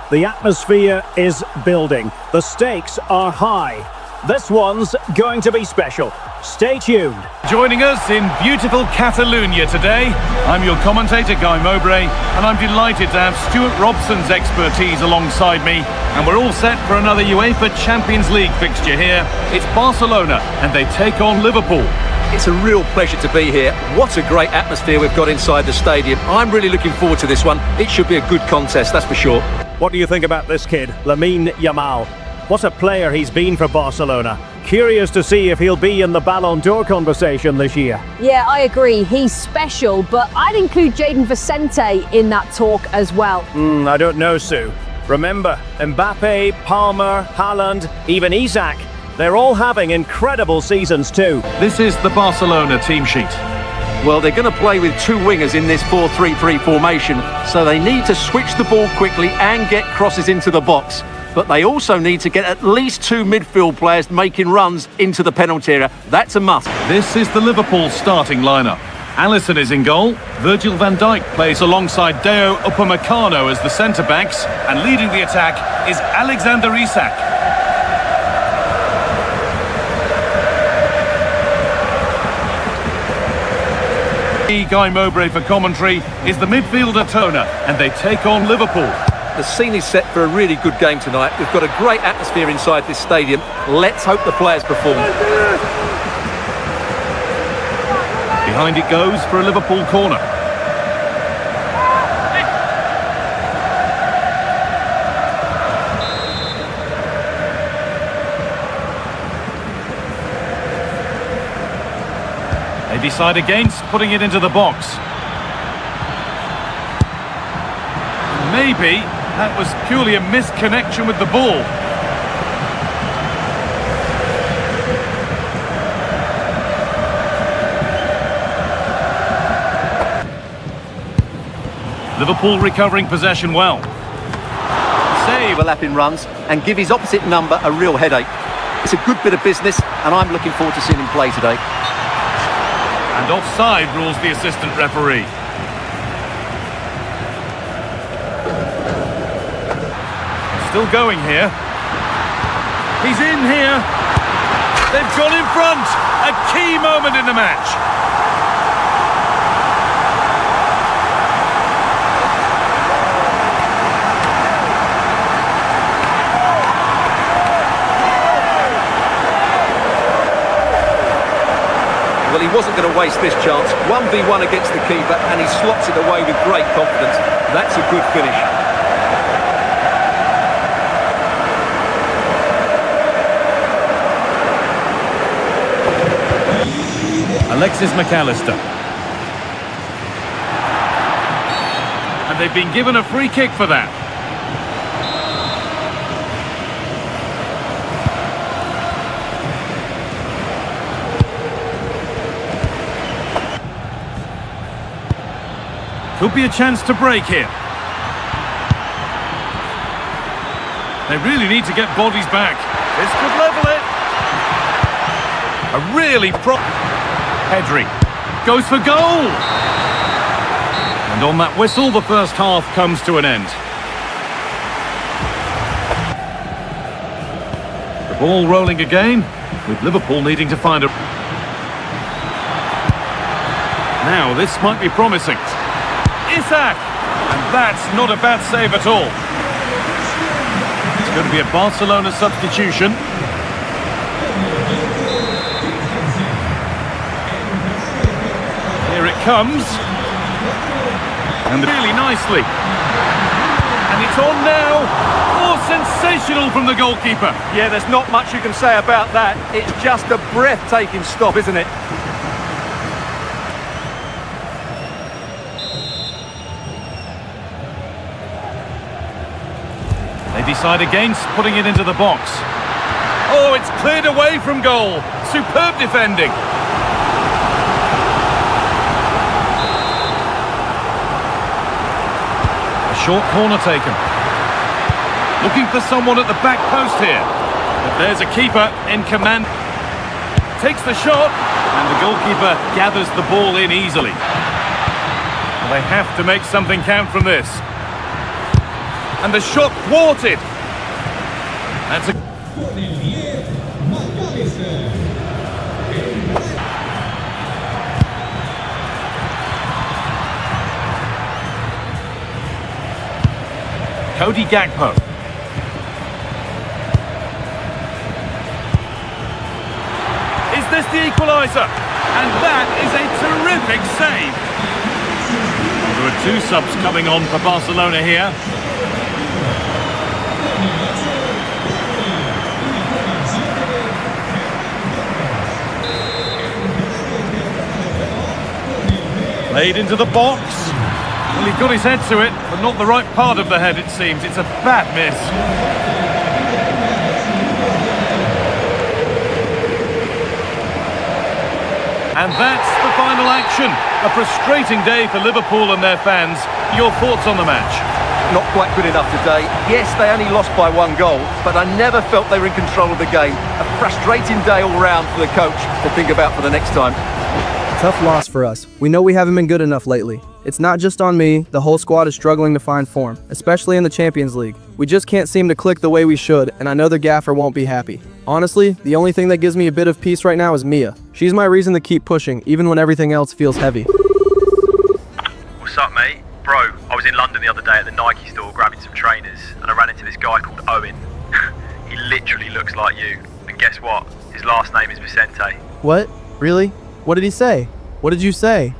The atmosphere is building, the stakes are high. This one's going to be special. Stay tuned. Joining us in beautiful Catalonia today, I'm your commentator, Guy Mowbray, and I'm delighted to have Stuart Robson's expertise alongside me. And we're all set for another UEFA Champions League fixture here. It's Barcelona, and they take on Liverpool. It's a real pleasure to be here. What a great atmosphere we've got inside the stadium. I'm really looking forward to this one. It should be a good contest, that's for sure. What do you think about this kid, Lamine Yamal? What a player he's been for Barcelona. Curious to see if he'll be in the Ballon d'Or conversation this year. Yeah, I agree. He's special, but I'd include Jayden Vicente in that talk as well. I don't know, Sue. Remember, Mbappe, Palmer, Haaland, even Isak, they're all having incredible seasons too. This is the Barcelona team sheet. Well, they're going to play with two wingers in this 4-3-3 formation, so they need to switch the ball quickly and get crosses into the box. but they also need to get at least 2 midfield players making runs into the penalty area. That's a must. This is the Liverpool starting lineup. Alisson is in goal. Virgil van Dijk plays alongside Deo Upamecano as the centre-backs. And leading the attack is Alexander Isak. Guy Mowbray for commentary is the midfielder Tona, and they take on Liverpool. The scene is set for a really good game tonight. We've got a great atmosphere inside this stadium. Let's hope the players perform. Behind it goes for a Liverpool corner. They decide against putting it into the box. Maybe that was purely a misconnection with the ball. Liverpool recovering possession well. Save overlapping runs and give his opposite number a real headache. It's a good bit of business, and I'm looking forward to seeing him play today. And offside rules the assistant referee. Still going here. He's in here. They've gone in front. A key moment in the match. Well, he wasn't going to waste this chance. 1v1 against the keeper, and he slots it away with great confidence. That's a good finish. Alexis McAllister. And they've been given a free kick for that. Could be a chance to break here. They really need to get bodies back. This could level it. A really Pedri goes for goal. And on that whistle, the first half comes to an end. The ball rolling again, with Liverpool needing to find a... Now, this might be promising. Isak! And that's not a bad save at all. It's going to be a Barcelona substitution. Here it comes. And really nicely. And it's on now. Oh, sensational from the goalkeeper. Yeah, there's not much you can say about that. It's just a breathtaking stop, isn't it? They decide against putting it into the box. Oh, it's cleared away from goal. Superb defending. A short corner taken. Looking for someone at the back post here. But there's a keeper in command. Takes the shot, and the goalkeeper gathers the ball in easily. They have to make something count from this. And the shot thwarted. That's a... Cody Gakpo. Is this the equaliser? And that is a terrific save. There are 2 subs coming on for Barcelona here. Played into the box. Well, he got his head to it, but not the right part of the head, it seems. It's a bad miss. And that's the final action. A frustrating day for Liverpool and their fans. Your thoughts on the match? not quite good enough today. Yes, they only lost by 1 goal, but I never felt they were in control of the game. A frustrating day all round for the coach to think about for the next time. Tough loss for us. We know we haven't been good enough lately. It's not just on me, the whole squad is struggling to find form, especially in the Champions League. We just can't seem to click the way we should, and I know the gaffer won't be happy. Honestly, the only thing that gives me a bit of peace right now is Mia. She's my reason to keep pushing, even when everything else feels heavy. What's up, mate? Bro, I was in London the other day at the Nike store grabbing some trainers, and I ran into this guy called Owen. He literally looks like you, and guess what? His last name is Vicente. What? Really? What did he say? What did you say?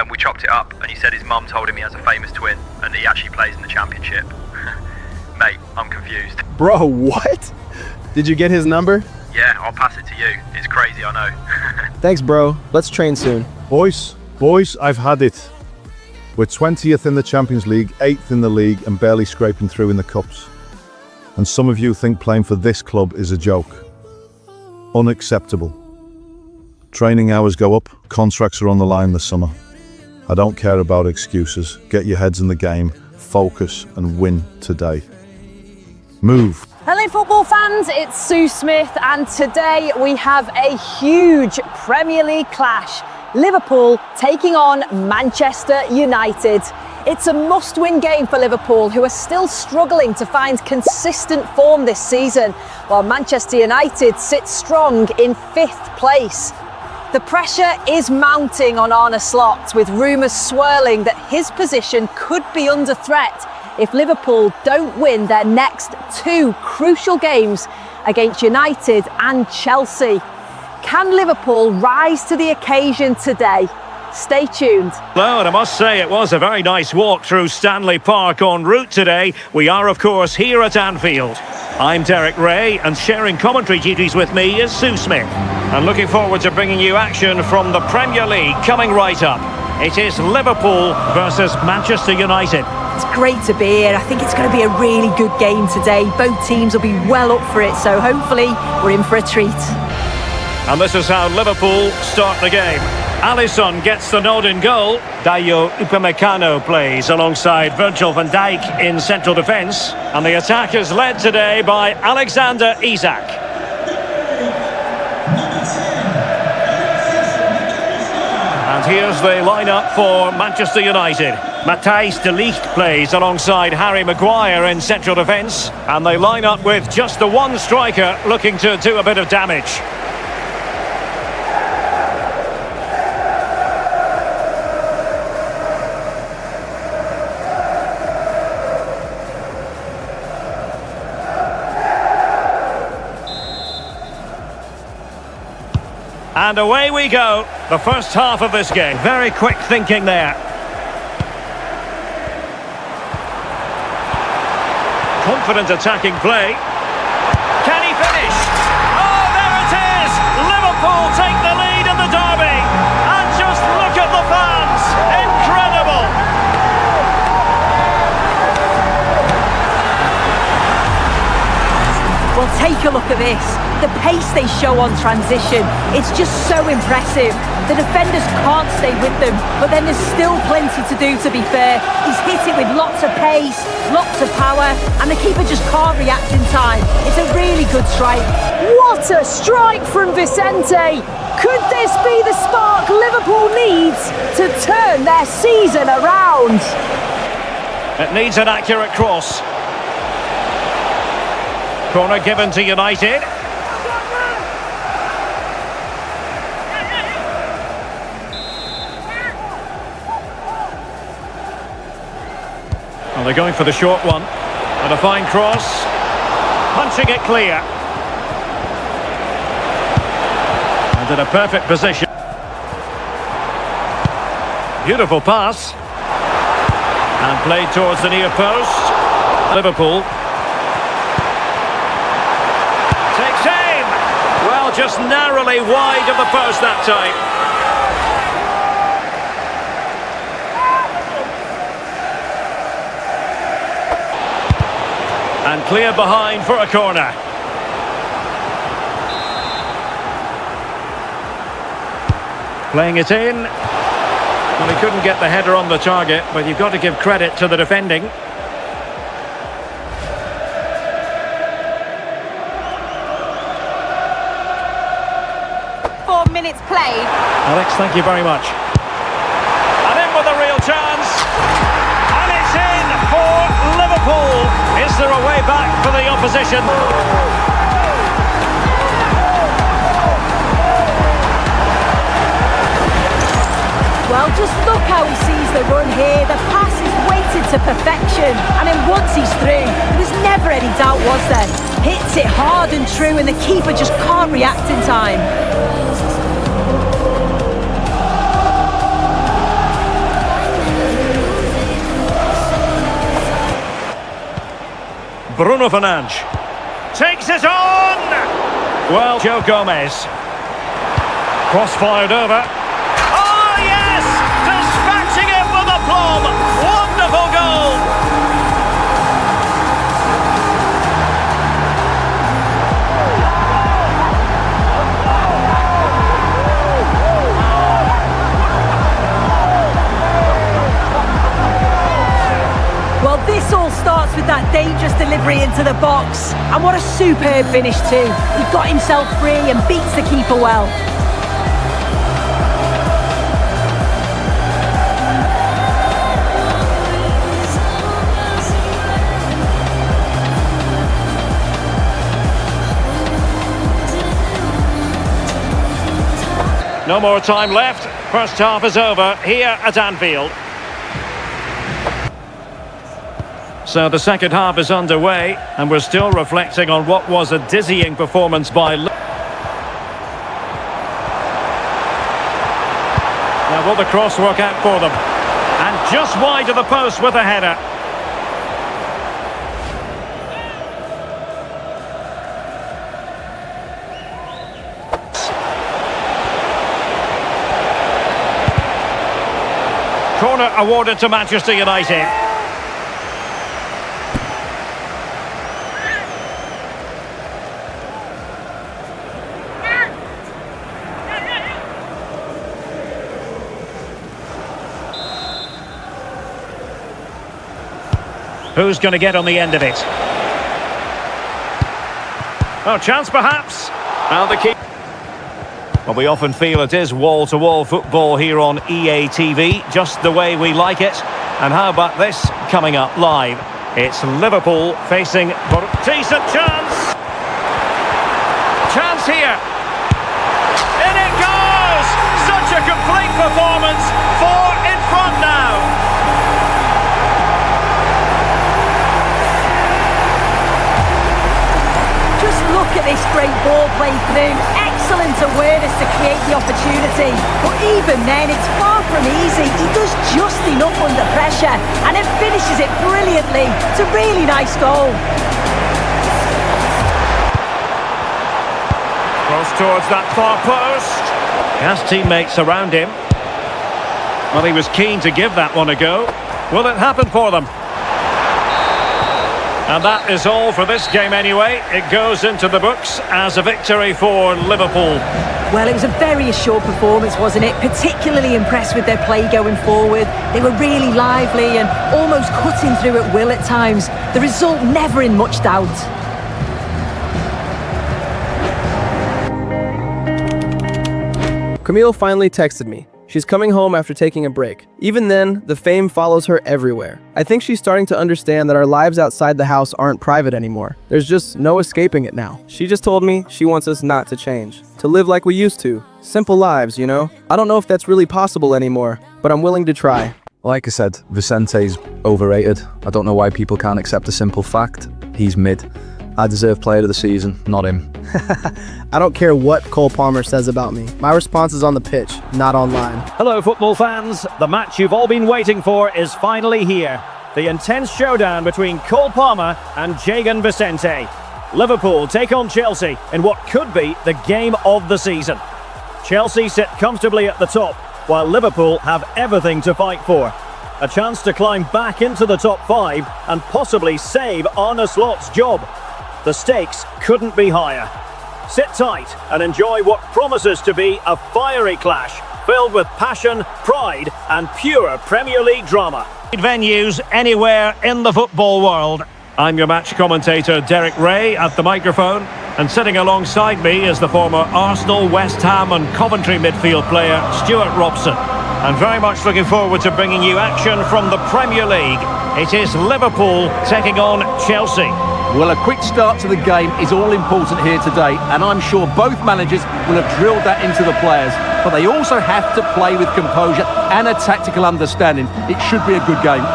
We chopped it up, and he said his mum told him he has a famous twin, and he actually plays in the championship. Mate, I'm confused. Bro, what? Did you get his number? Yeah, I'll pass it to you. It's crazy, I know. Thanks, bro. Let's train soon. Boys, I've had it. We're 20th in the Champions League, 8th in the league, and barely scraping through in the cups. And some of you think playing for this club is a joke. Unacceptable. Training hours go up, contracts are on the line this summer. I don't care about excuses. Get your heads in the game, focus, and win today. Move. Hello football fans, it's Sue Smith, and today we have a huge Premier League clash. Liverpool taking on Manchester United. It's a must-win game for Liverpool, who are still struggling to find consistent form this season, while Manchester United sit strong in 5th place. The pressure is mounting on Arne Slot, with rumours swirling that his position could be under threat if Liverpool don't win their next 2 crucial games against United and Chelsea. Can Liverpool rise to the occasion today? Stay tuned. Hello, and I must say it was a very nice walk through Stanley Park en route today. We are, of course, here at Anfield. I'm Derek Ray, and sharing commentary duties with me is Sue Smith. And looking forward to bringing you action from the Premier League coming right up. It is Liverpool versus Manchester United. It's great to be here. I think it's going to be a really good game today. Both teams will be well up for it, so hopefully we're in for a treat. And this is how Liverpool start the game. Alisson gets the nod in goal. Dayo Upamecano plays alongside Virgil van Dijk in central defence. And the attack is led today by Alexander Isak. And here's the lineup for Manchester United. Matthijs de Ligt plays alongside Harry Maguire in central defence. And they line up with just the one striker looking to do a bit of damage. And away we go, the first half of this game. Very quick thinking there. Confident attacking play. Can he finish? Oh, there it is! Liverpool take the lead in the derby. And just look at the fans. Incredible! Well, take a look at this. The pace they show on transition, it's just so impressive. The defenders can't stay with them, but then there's still plenty to do, to be fair. He's hit it with lots of pace, lots of power, and the keeper just can't react in time. It's a really good strike. What a strike from Vicente! Could this be the spark Liverpool needs to turn their season around? It needs an accurate cross. Corner given to United. Well, they're going for the short one. And a fine cross. Punching it clear. And in a perfect position. Beautiful pass. And played towards the near post. Liverpool. Takes aim. Well, just narrowly wide of the post that time. And clear behind for a corner. Playing it in. Well, he couldn't get the header on the target, but you've got to give credit to the defending. minutes played. Alex, thank you very much. And in with a real chance. And it's in for Liverpool. Is there a way back for the opposition? Well, just look how he sees the run here. The pass is weighted to perfection. And then once he's through, there was never any doubt, was there? Hits it hard and true, and the keeper just can't react in time. Bruno Fernandes takes it on! Well, Joe Gomez. Cross-fired over. Oh, yes! Dispatching it with aplomb! Wonderful goal! Well, this all starts with that dangerous delivery into the box. And what a superb finish too. He got himself free and beats the keeper well. No more time left. First half is over here at Anfield. So the second half is underway, and we're still reflecting on what was a dizzying performance by Liverpool. Now will the cross work out for them? And just wide of the post with a header. Corner awarded to Manchester United. Who's going to get on the end of it? Oh, chance perhaps. And the keeper. Well, we often feel it is wall-to-wall football here on EA TV, just the way we like it. And how about this coming up live? It's Liverpool facing decent chance. Chance here. In it goes! Such a complete performance. 4 in front now. Look at this great ball play through. Excellent awareness to create the opportunity. But even then, it's far from easy. He does just enough under pressure and then finishes it brilliantly. It's a really nice goal. Cross towards that far post. Has teammates around him. Well, he was keen to give that one a go. Will it happen for them? And that is all for this game anyway. It goes into the books as a victory for Liverpool. Well, it was a very assured performance, wasn't it? Particularly impressed with their play going forward. They were really lively and almost cutting through at will at times. The result never in much doubt. Camille finally texted me. She's coming home after taking a break. Even then, the fame follows her everywhere. I think she's starting to understand that our lives outside the house aren't private anymore. There's just no escaping it now. She just told me she wants us not to change. To live like we used to. Simple lives, you know? I don't know if that's really possible anymore, but I'm willing to try. Like I said, Vicente's overrated. I don't know why people can't accept a simple fact. He's mid. I deserve player of the season, not him. I don't care what Cole Palmer says about me. My response is on the pitch, not online. Hello, football fans. The match you've all been waiting for is finally here. The intense showdown between Cole Palmer and Jayden Vicente. Liverpool take on Chelsea in what could be the game of the season. Chelsea sit comfortably at the top, while Liverpool have everything to fight for. A chance to climb back into the top 5 and possibly save Arne Slot's job. The stakes couldn't be higher. Sit tight and enjoy what promises to be a fiery clash filled with passion, pride and pure Premier League drama. Venues anywhere in the football world. I'm your match commentator Derek Ray at the microphone. And sitting alongside me is the former Arsenal, West Ham and Coventry midfield player, Stuart Robson. And very much looking forward to bringing you action from the Premier League. It is Liverpool taking on Chelsea. Well, a quick start to the game is all important here today, and I'm sure both managers will have drilled that into the players. But they also have to play with composure and a tactical understanding. It should be a good game.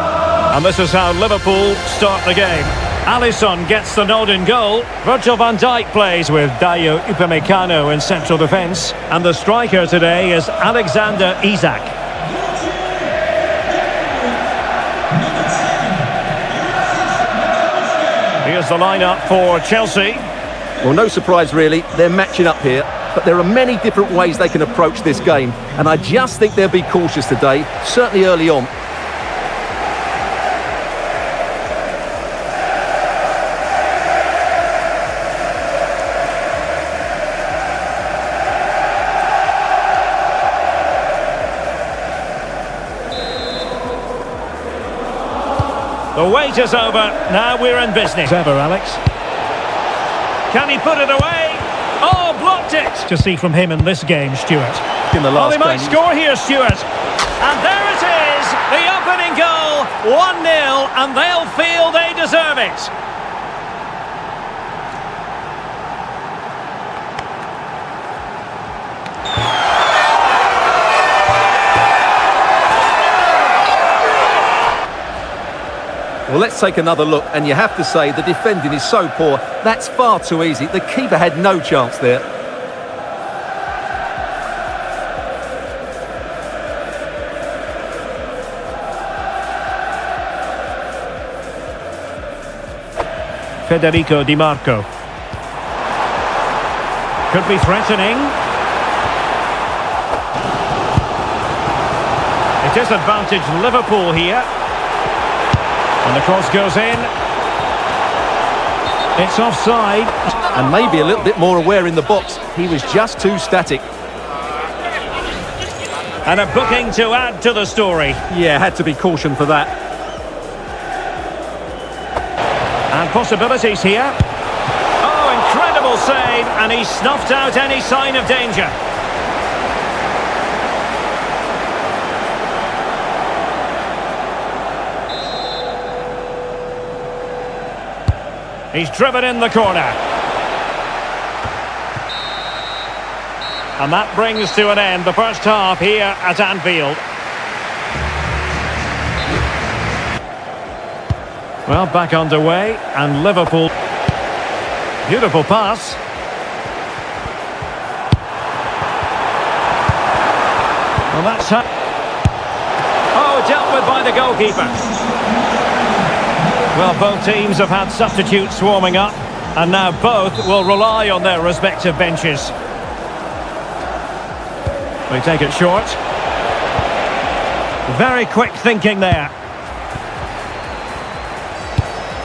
And this is how Liverpool start the game. Alisson gets the nod in goal. Virgil van Dijk plays with Dayo Upamecano in central defence. And the striker today is Alexander Isak. Here's the lineup for Chelsea. Well, no surprise really, they're matching up here, but there are many different ways they can approach this game, and I just think they'll be cautious today, certainly early on. The wait is over, now we're in business. Ever, Alex. Can he put it away? Oh, blocked it! To see from him in this game, Stuart. In the last they might game. score here, Stuart. And there it is, the opening goal, 1-0, and they'll feel they deserve it. Well, let's take another look, and you have to say the defending is so poor. That's far too easy. The keeper had no chance there. Federico Di Marco. Could be threatening. It is advantage Liverpool here. And the cross goes in. It's offside. And maybe a little bit more aware in the box. He was just too static. And a booking to add to the story. Yeah, had to be cautioned for that. And possibilities here. Oh, incredible save. And he snuffed out any sign of danger. He's driven in the corner. And that brings to an end the first half here at Anfield. Well, back underway, and Liverpool. Beautiful pass. Well, that's how. Oh, dealt with by the goalkeeper. Well, both teams have had substitutes warming up, and now both will rely on their respective benches. They take it short. Very quick thinking there.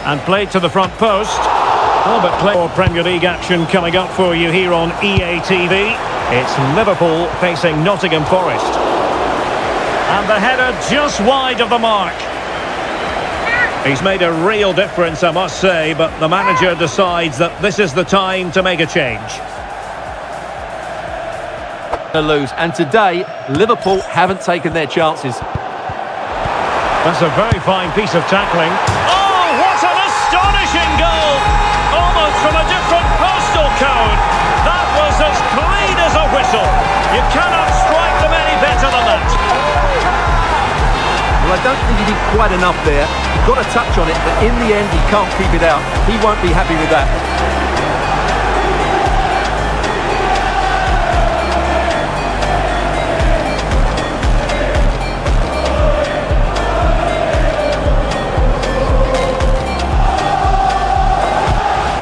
And played to the front post. Oh, but play for Premier League action coming up for you here on EA TV. It's Liverpool facing Nottingham Forest. And the header just wide of the mark. He's made a real difference, I must say, but the manager decides that this is the time to make a change. Lose, and today Liverpool haven't taken their chances. That's a very fine piece of tackling. Oh, what an astonishing goal! Almost from a different postal code. That was as clean as a whistle. You cannot strike them any better than that. Well, I don't think he did quite enough there. He got a touch on it, but in the end he can't keep it out. He won't be happy with that.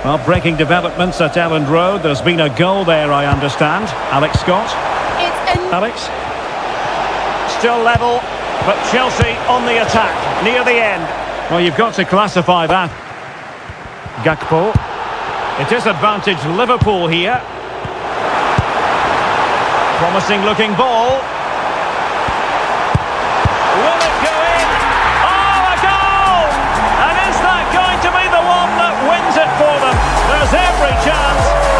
Well, breaking developments at Elland Road. There's been a goal there, I understand. Alex Scott. Alex. Still level, but Chelsea on the attack, near the end. Well, you've got to classify that. Gakpo. It is advantage Liverpool here. Promising looking ball. Will it go in? Oh, a goal! And is that going to be the one that wins it for them? There's every chance.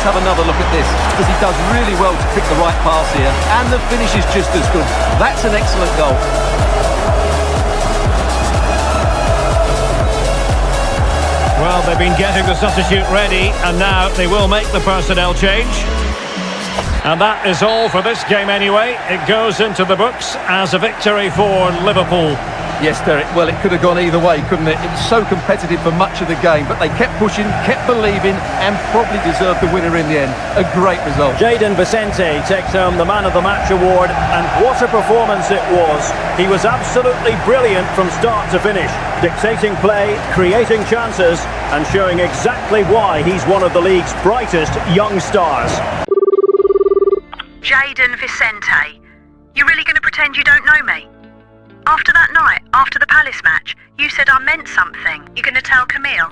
Let's have another look at this, because he does really well to pick the right pass here, and the finish is just as good. That's an excellent goal. Well, they've been getting the substitute ready, and now they will make the personnel change. And that is all for this game anyway. It goes into the books as a victory for Liverpool. Yes, Derek, well, it could have gone either way, couldn't it? It was so competitive for much of the game, but they kept pushing, kept believing, and probably deserved the winner in the end. A great result. Jayden Vicente takes home the Man of the Match award, and what a performance it was. He was absolutely brilliant from start to finish, dictating play, creating chances, and showing exactly why he's one of the league's brightest young stars. Jayden Vicente, you really going to pretend you don't know me? After that night, after the Palace match, you said I meant something. You going to tell Camille?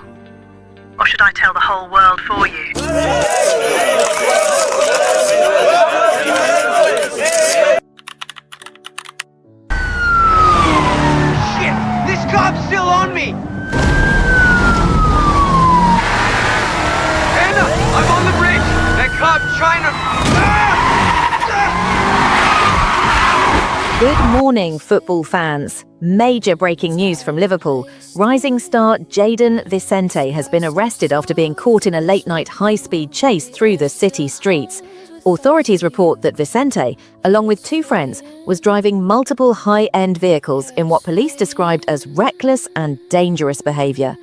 Or should I tell the whole world for you? Shit! This cop's still on me! Anna! I'm on the bridge! That cop trying to... Good morning, football fans. Major breaking news from Liverpool. Rising star Jayden Vicente has been arrested after being caught in a late-night high-speed chase through the city streets. Authorities report that Vicente, along with two friends, was driving multiple high-end vehicles in what police described as reckless and dangerous behaviour.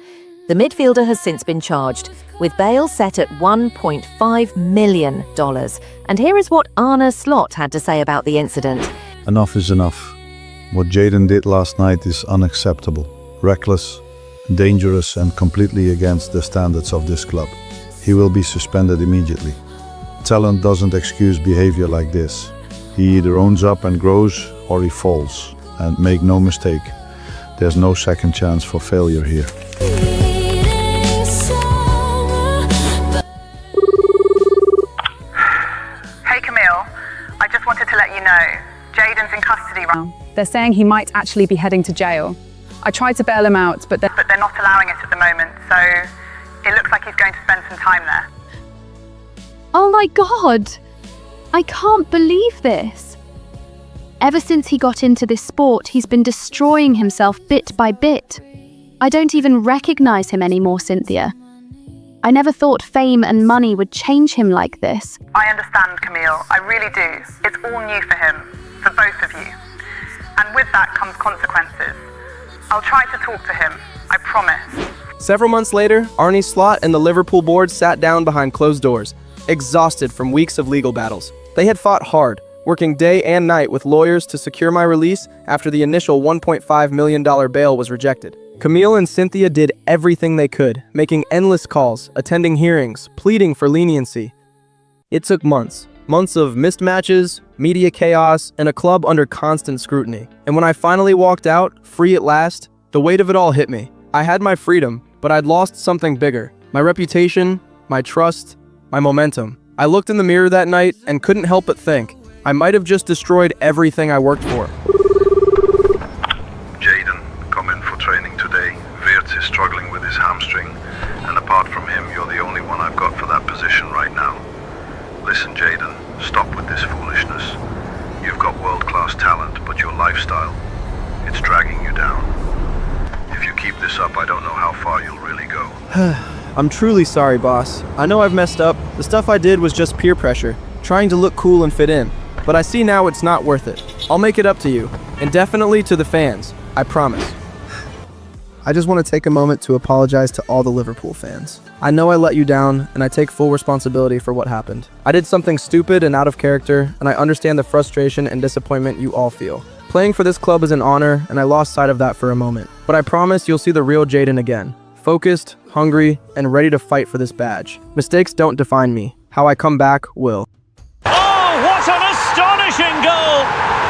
The midfielder has since been charged, with bail set at $1.5 million. And here is what Arne Slot had to say about the incident. Enough is enough. What Jayden did last night is unacceptable, reckless, dangerous, and completely against the standards of this club. He will be suspended immediately. Talent doesn't excuse behavior like this. He either owns up and grows, or he falls. And make no mistake, there's no second chance for failure here. Hey Camille, I just wanted to let you know, Jayden's in custody right now. They're saying he might actually be heading to jail. I tried to bail him out, but they're not allowing it at the moment, so it looks like he's going to spend some time there. Oh my God! I can't believe this. Ever since he got into this sport, he's been destroying himself bit by bit. I don't even recognize him anymore, Cynthia. I never thought fame and money would change him like this. I understand, Camille, I really do. It's all new for him, for both of you. And with that comes consequences. I'll try to talk to him, I promise. Several months later, Arne Slot and the Liverpool board sat down behind closed doors, exhausted from weeks of legal battles. They had fought hard, working day and night with lawyers to secure my release after the initial $1.5 million bail was rejected. Camille and Cynthia did everything they could, making endless calls, attending hearings, pleading for leniency. It took months. Months of missed matches, media chaos, and a club under constant scrutiny. And when I finally walked out, free at last, the weight of it all hit me. I had my freedom, but I'd lost something bigger. My reputation, my trust, my momentum. I looked in the mirror that night and couldn't help but think, I might have just destroyed everything I worked for. Jayden, come in for training today. Wirtz is struggling with his hamstring, and apart from him, you're the only one I've got for that position right now. Listen, Jayden, stop with this foolishness. You've got world-class talent, but your lifestyle, it's dragging you down. If you keep this up, I don't know how far you'll really go. I'm truly sorry, boss. I know I've messed up. The stuff I did was just peer pressure, trying to look cool and fit in. But I see now it's not worth it. I'll make it up to you, and definitely to the fans. I promise. I just want to take a moment to apologize to all the Liverpool fans. I know I let you down, and I take full responsibility for what happened. I did something stupid and out of character, and I understand the frustration and disappointment you all feel. Playing for this club is an honor, and I lost sight of that for a moment. But I promise you'll see the real Jayden again. Focused, hungry, and ready to fight for this badge. Mistakes don't define me. How I come back will. Oh, what an astonishing goal!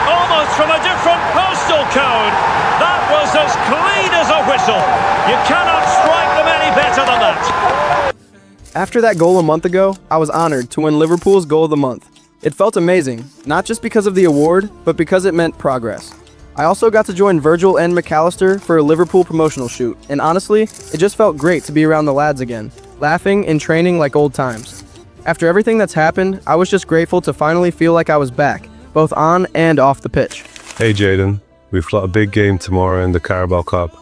Almost from a different postal code. That was as clean as a whistle. You cannot strike them any better than that. After that goal a month ago, I was honored to win Liverpool's Goal of the Month. It felt amazing, not just because of the award, but because it meant progress. I also got to join Virgil and McAllister for a Liverpool promotional shoot, and honestly, it just felt great to be around the lads again, laughing and training like old times. After everything that's happened, I was just grateful to finally feel like I was back, both on and off the pitch. Hey Jayden, we've got a big game tomorrow in the Carabao Cup.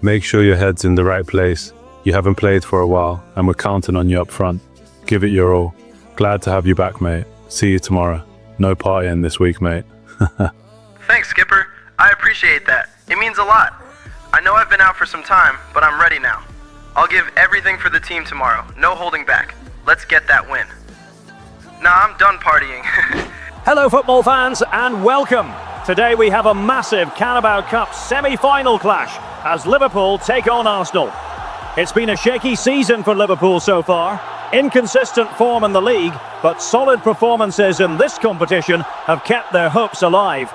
Make sure your head's in the right place. You haven't played for a while, and we're counting on you up front. Give it your all. Glad to have you back, mate. See you tomorrow. No partying this week, mate. Thanks, Skipper. I appreciate that. It means a lot. I know I've been out for some time, but I'm ready now. I'll give everything for the team tomorrow. No holding back. Let's get that win. Nah, I'm done partying. Hello football fans and welcome. Today we have a massive Carabao Cup semi-final clash as Liverpool take on Arsenal. It's been a shaky season for Liverpool so far. Inconsistent form in the league, but solid performances in this competition have kept their hopes alive.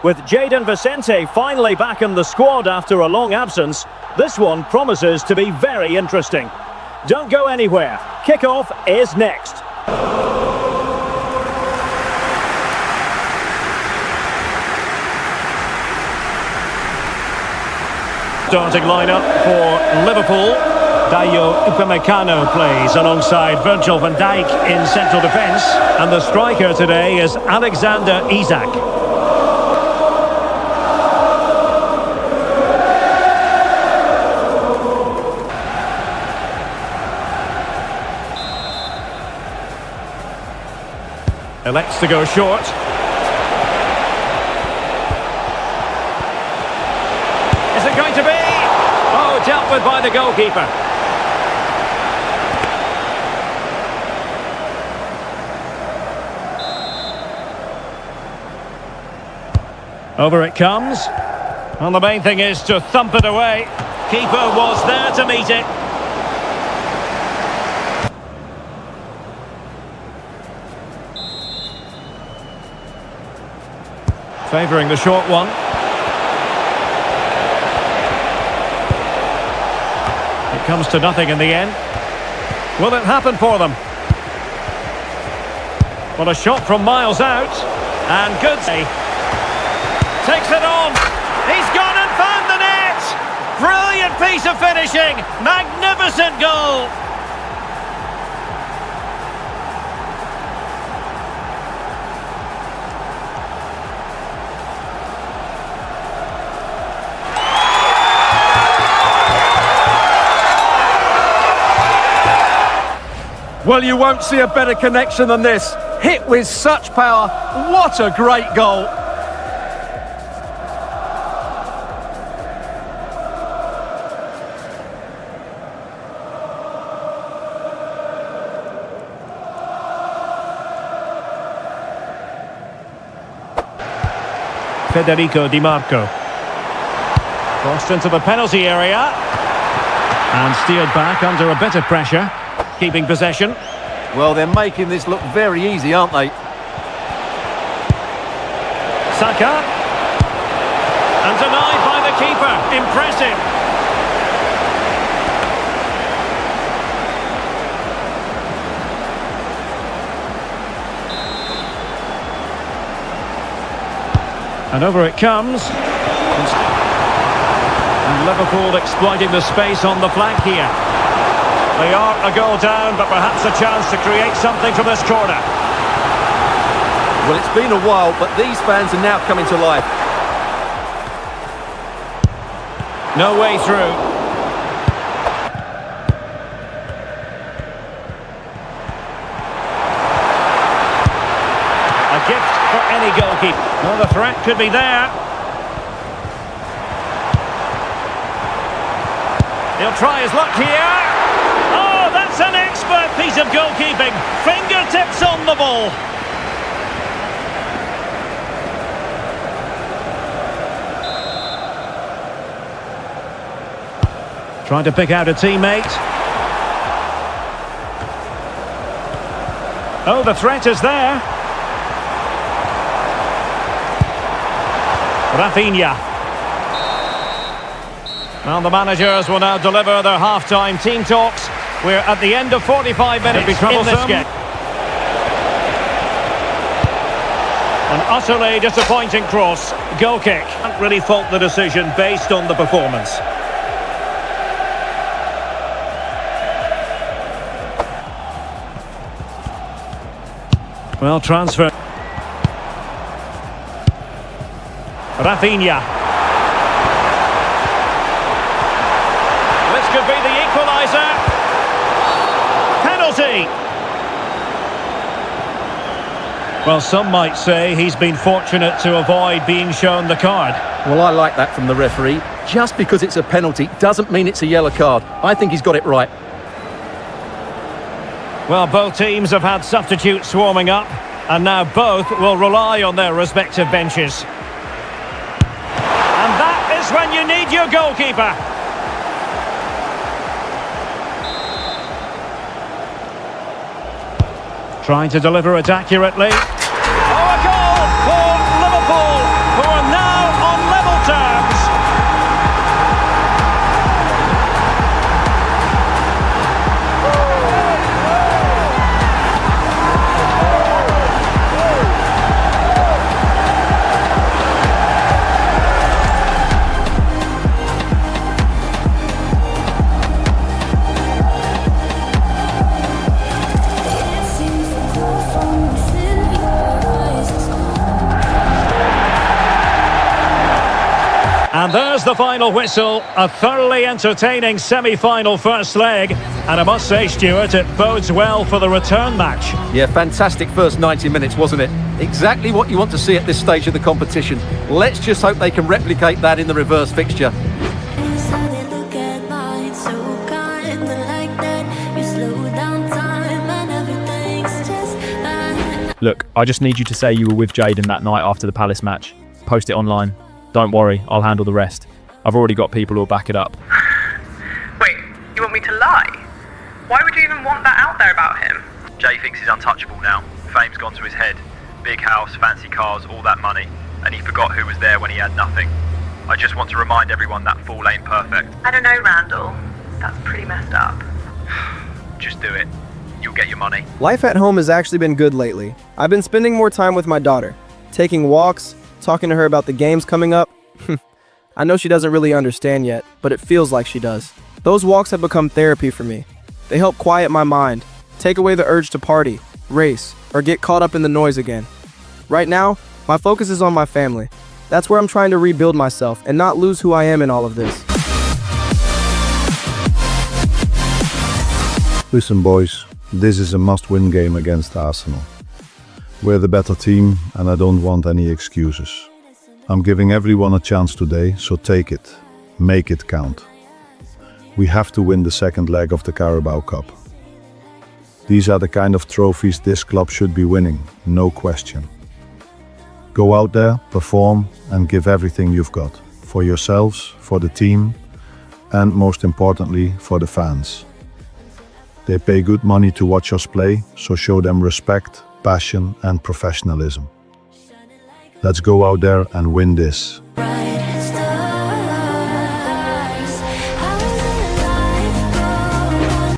With Jayden Vicente finally back in the squad after a long absence, this one promises to be very interesting. Don't go anywhere. Kickoff is next. Starting lineup for Liverpool. Dayo Upamecano plays alongside Virgil van Dijk in central defence, and the striker today is Alexander Isak. Elects to go short. Is it going to be? Oh, dealt with by the goalkeeper. Over it comes. And the main thing is to thump it away. Keeper was there to meet it. Favouring the short one. It comes to nothing in the end. Will it happen for them? Well, a shot from miles out. And good. Takes it on. He's gone and found the net. Brilliant piece of finishing. Magnificent goal. Well, you won't see a better connection than this. Hit with such power. What a great goal. Federico Di Marco. Crossed into the penalty area. And steered back under a bit of pressure. Keeping possession. Well, they're making this look very easy, aren't they? Saka. And denied by the keeper. Impressive. And over it comes. And Liverpool exploiting the space on the flank here. They are a goal down, but perhaps a chance to create something from this corner. Well, it's been a while, but these fans are now coming to life. No way through. A gift for any goalkeeper. Well, the threat could be there. He'll try his luck here. Oh, that's an expert piece of goalkeeping. Fingertips on the ball. Trying to pick out a teammate. Oh, the threat is there. Rafinha. Well, the managers will now deliver their half-time team talks. We're at the end of 45 minutes in this game. An utterly disappointing cross. Goal kick. Can't really fault the decision based on the performance. Well, transfer. Rafinha. This could be the equaliser. Penalty. Well, some might say he's been fortunate to avoid being shown the card. Well, I like that from the referee. Just because it's a penalty doesn't mean it's a yellow card. I think he's got it right. Well, both teams have had substitutes swarming up, and now both will rely on their respective benches. And that is when you need your goalkeeper. Trying to deliver it accurately. Oh, a goal for Liverpool, who are now on level terms. And there's the final whistle, a thoroughly entertaining semi-final first leg. And I must say, Stuart, it bodes well for the return match. Yeah, fantastic first 90 minutes, wasn't it? Exactly what you want to see at this stage of the competition. Let's just hope they can replicate that in the reverse fixture. Look, I just need you to say you were with Jayden that night after the Palace match. Post it online. Don't worry, I'll handle the rest. I've already got people who'll back it up. Wait, you want me to lie? Why would you even want that out there about him? Jay thinks he's untouchable now. Fame's gone to his head. Big house, fancy cars, all that money. And he forgot who was there when he had nothing. I just want to remind everyone that fool ain't perfect. I don't know, Randall. That's pretty messed up. Just do it. You'll get your money. Life at home has actually been good lately. I've been spending more time with my daughter, taking walks, talking to her about the games coming up. I know she doesn't really understand yet, but it feels like she does. Those walks have become therapy for me. They help quiet my mind, take away the urge to party, race, or get caught up in the noise again. Right now, my focus is on my family. That's where I'm trying to rebuild myself and not lose who I am in all of this. Listen, boys, this is a must-win game against Arsenal. We're the better team, and I don't want any excuses. I'm giving everyone a chance today, so take it. Make it count. We have to win the second leg of the Carabao Cup. These are the kind of trophies this club should be winning, no question. Go out there, perform, and give everything you've got. For yourselves, for the team, and most importantly, for the fans. They pay good money to watch us play, so show them respect, passion and professionalism. Let's go out there and win this.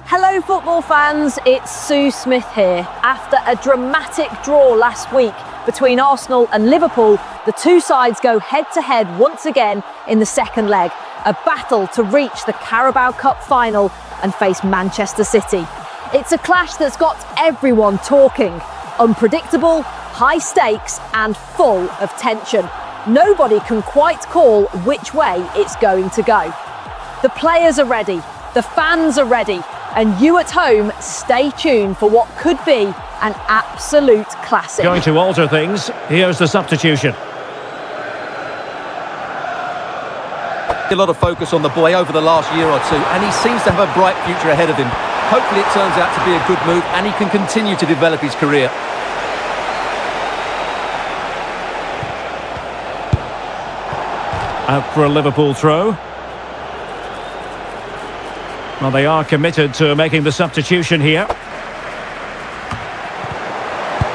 Hello football fans, it's Sue Smith here. After a dramatic draw last week between Arsenal and Liverpool, the two sides go head-to-head once again in the second leg. A battle to reach the Carabao Cup final and face Manchester City. It's a clash that's got everyone talking. Unpredictable, high stakes and full of tension. Nobody can quite call which way it's going to go. The players are ready, the fans are ready, and you at home stay tuned for what could be an absolute classic. Going to alter things, here's the substitution. A lot of focus on the boy over the last year or two, and he seems to have a bright future ahead of him. Hopefully it turns out to be a good move and he can continue to develop his career. Out for a Liverpool throw. Well, they are committed to making the substitution here.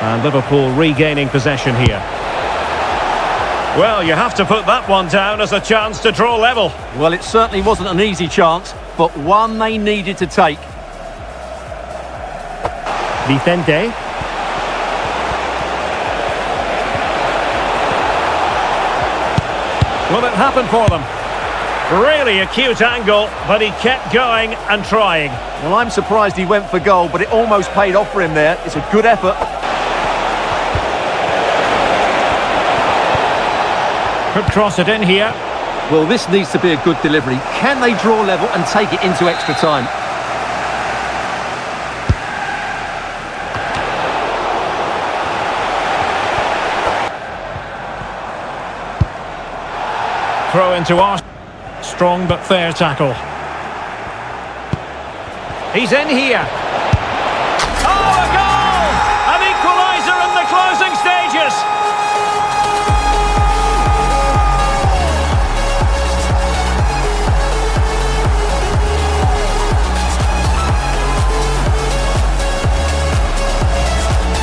And Liverpool regaining possession here. Well, you have to put that one down as a chance to draw level. Well, it certainly wasn't an easy chance, but one they needed to take. Vicente. Will it happen for them? Really acute angle, but he kept going and trying. Well, I'm surprised he went for goal, but it almost paid off for him there. It's a good effort. Could cross it in here. Well, this needs to be a good delivery. Can they draw level and take it into extra time? Throw into Arsenal. Strong but fair tackle. He's in here. Oh, a goal! An equaliser in the closing stages.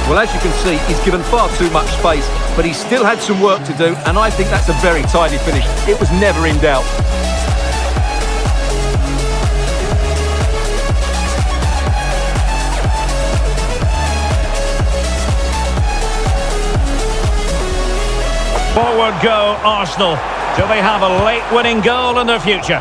Well, as you can see, he's given far too much space, but he still had some work to do, and I think that's a very tidy finish. It was never in doubt. Forward go, Arsenal. Do they have a late winning goal in their future?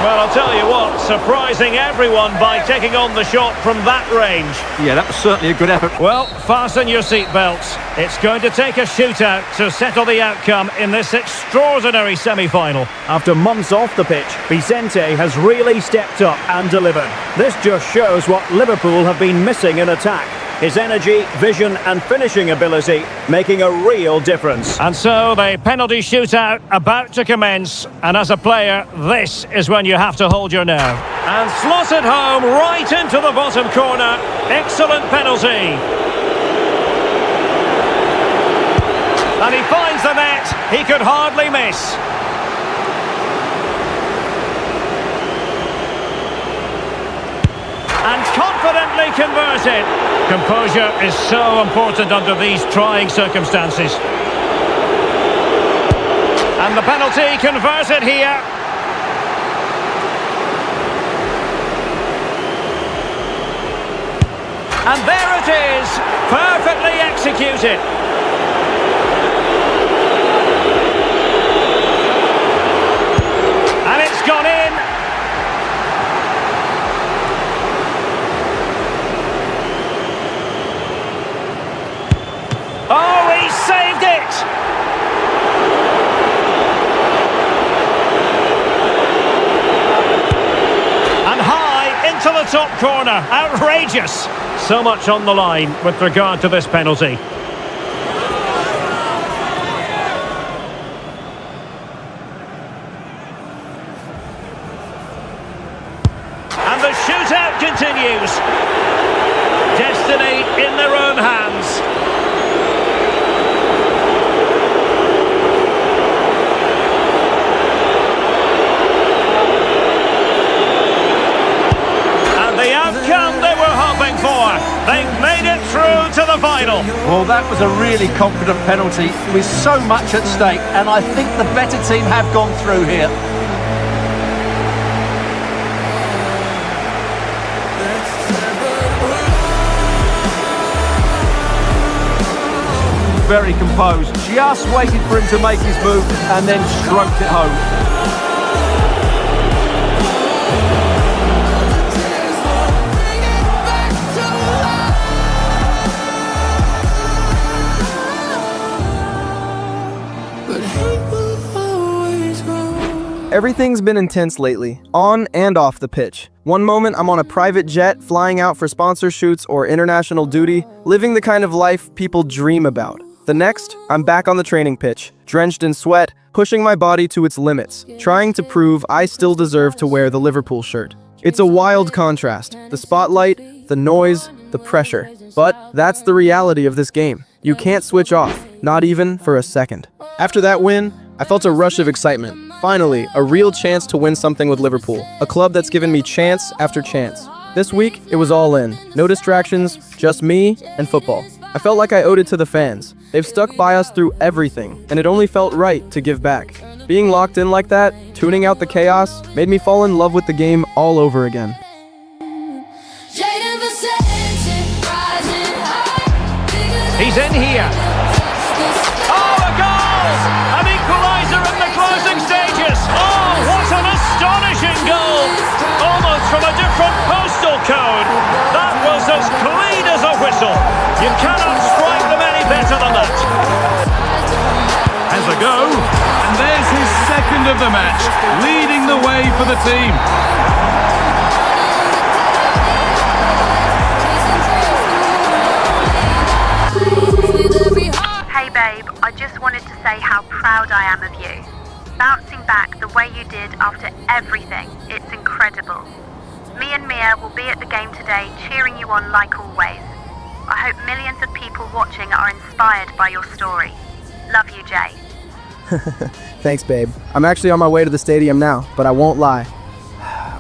Well, I'll tell you what, surprising everyone by taking on the shot from that range. Yeah, that was certainly a good effort. Well, fasten your seatbelts. It's going to take a shootout to settle the outcome in this extraordinary semi-final. After months off the pitch, Vicente has really stepped up and delivered. This just shows what Liverpool have been missing in attack. His energy, vision and finishing ability making a real difference. And so the penalty shootout about to commence. And as a player, this is when you have to hold your nerve. And slotted home right into the bottom corner. Excellent penalty. And he finds the net. He could hardly miss. And confidently converted. Composure is so important under these trying circumstances. And the penalty converted here. And there it is, perfectly executed. And it's gone in. Oh, he saved it! And high into the top corner. Outrageous! So much on the line with regard to this penalty. And the shootout continues. Destiny in their own hands. The outcome they were hoping for. They've made it through to the final. Well, that was a really confident penalty with so much at stake, and I think the better team have gone through here. Very composed, just waited for him to make his move and then stroked it home. Everything's been intense lately, on and off the pitch. One moment I'm on a private jet flying out for sponsor shoots or international duty, living the kind of life people dream about. The next, I'm back on the training pitch, drenched in sweat, pushing my body to its limits, trying to prove I still deserve to wear the Liverpool shirt. It's a wild contrast, the spotlight, the noise, the pressure. But that's the reality of this game. You can't switch off, not even for a second. After that win, I felt a rush of excitement. Finally, a real chance to win something with Liverpool, a club that's given me chance after chance. This week, it was all in. No distractions, just me and football. I felt like I owed it to the fans. They've stuck by us through everything, and it only felt right to give back. Being locked in like that, tuning out the chaos, made me fall in love with the game all over again. Jayden Vicente, rising high. He's in here. Oh, a goal! An equaliser in the closing stages. Oh, what an astonishing goal! Almost from a different postal code. That was as clean as a whistle. You cannot strike them any better than that. of the match, leading the way for the team. Hey babe, I just wanted to say how proud I am of you. Bouncing back the way you did after everything, it's incredible. Me and Mia will be at the game today cheering you on like always. I hope millions of people watching are inspired by your story. Love you, Jay. Thanks, babe. I'm actually on my way to the stadium now, but I won't lie.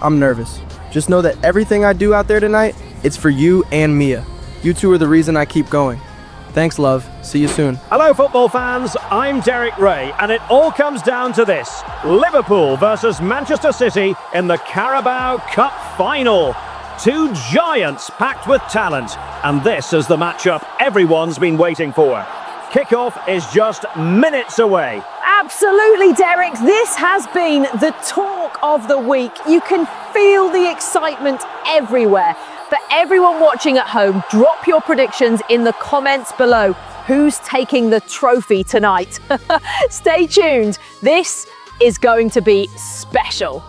I'm nervous. Just know that everything I do out there tonight, it's for you and Mia. You two are the reason I keep going. Thanks, love. See you soon. Hello, football fans. I'm Derek Ray, and it all comes down to this. Liverpool versus Manchester City in the Carabao Cup final. Two giants packed with talent, and this is the matchup everyone's been waiting for. Kickoff is just minutes away. Absolutely, Derek. This has been the talk of the week. You can feel the excitement everywhere. For everyone watching at home, drop your predictions in the comments below. Who's taking the trophy tonight? Stay tuned. This is going to be special.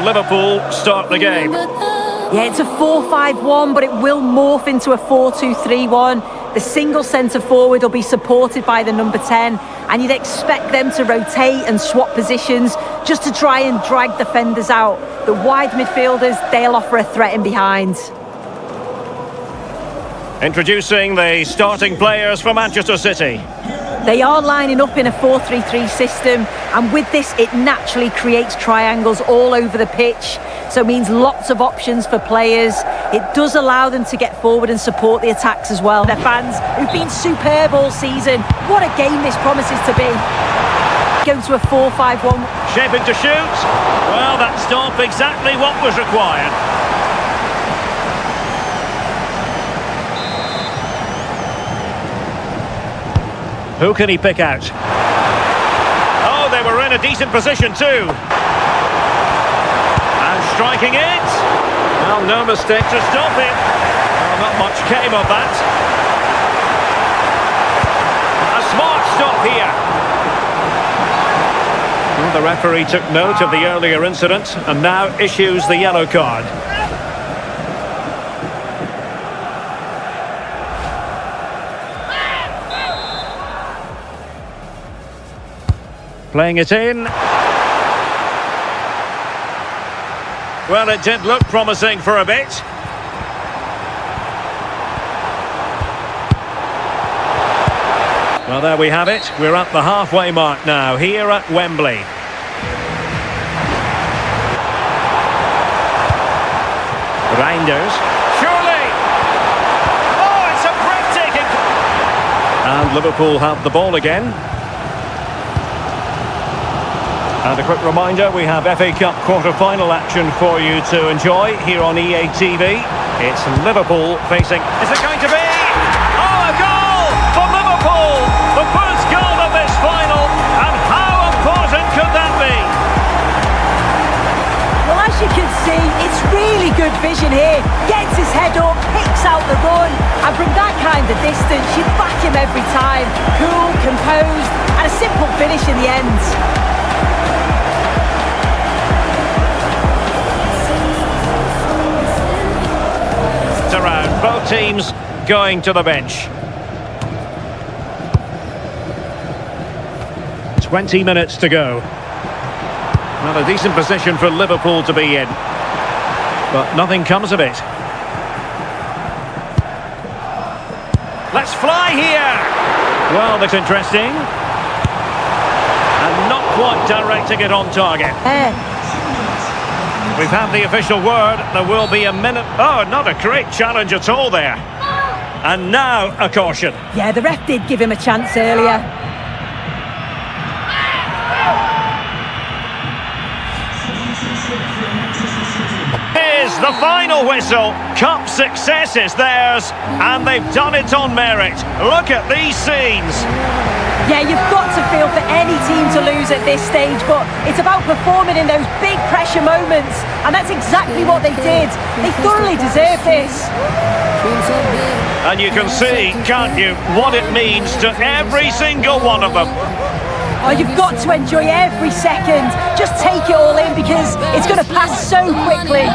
Liverpool start the game. Yeah, it's a 4-5-1, but it will morph into a 4-2-3-1. The single centre forward will be supported by the number 10, and you'd expect them to rotate and swap positions just to try and drag defenders out. The wide midfielders, they'll offer a threat in behind. Introducing the starting players for Manchester City. They are lining up in a 4-3-3 system, and with this it naturally creates triangles all over the pitch, so it means lots of options for players. It does allow them to get forward and support the attacks as well. Their fans, who've been superb all season, what a game this promises to be. Go to a 4-5-1. Shaping to shoot. Well, that stopped exactly what was required. Who can he pick out? Oh, they were in a decent position too. And striking it. Well, no mistake to stop it. Well, not much came of that. A smart stop here. Well, the referee took note of the earlier incident and now issues the yellow card. Playing it in. Well, it did look promising for a bit. Well, there we have it. We're at the halfway mark now, here at Wembley. Reinders. Surely! Oh, it's a breathtaking... And Liverpool have the ball again. And a quick reminder, we have FA Cup quarter-final action for you to enjoy here on EA TV. It's Liverpool facing... Is it going to be? Oh, a goal for Liverpool! The first goal of this final, and how important could that be? Well, as you can see, it's really good vision here. Gets his head up, picks out the run, and from that kind of distance, you back him every time. Cool, composed, and a simple finish in the end. Around both teams going to the bench. 20 minutes to go. Not a decent position for Liverpool to be in, but nothing comes of it. Let's fly here. Well, that's interesting, and not quite directing it on target. We've had the official word. There will be a minute. Oh, not a great challenge at all there. And now a caution. Yeah, the ref did give him a chance earlier. the final whistle. Cup success is theirs, and they've done it on merit. Look at these scenes. Yeah, you've got to feel for any team to lose at this stage, but it's about performing in those big pressure moments, and that's exactly what they did. They thoroughly deserve this. And you can see, can't you, what it means to every single one of them. Oh, you've got to enjoy every second. Just take it all in because it's going to pass so quickly.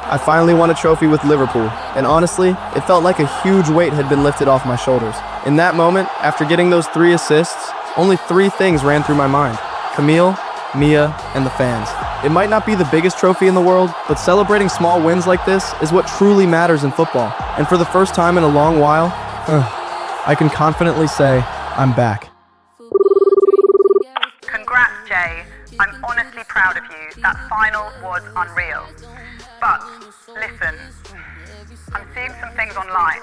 I finally won a trophy with Liverpool, and honestly, it felt like a huge weight had been lifted off my shoulders. In that moment, after getting those 3 assists, only 3 things ran through my mind: Camille, Mia, and the fans. It might not be the biggest trophy in the world, but celebrating small wins like this is what truly matters in football. And for the first time in a long while, I can confidently say I'm back. Congrats, Jay. I'm honestly proud of you. That final was unreal. But, listen, I'm seeing some things online.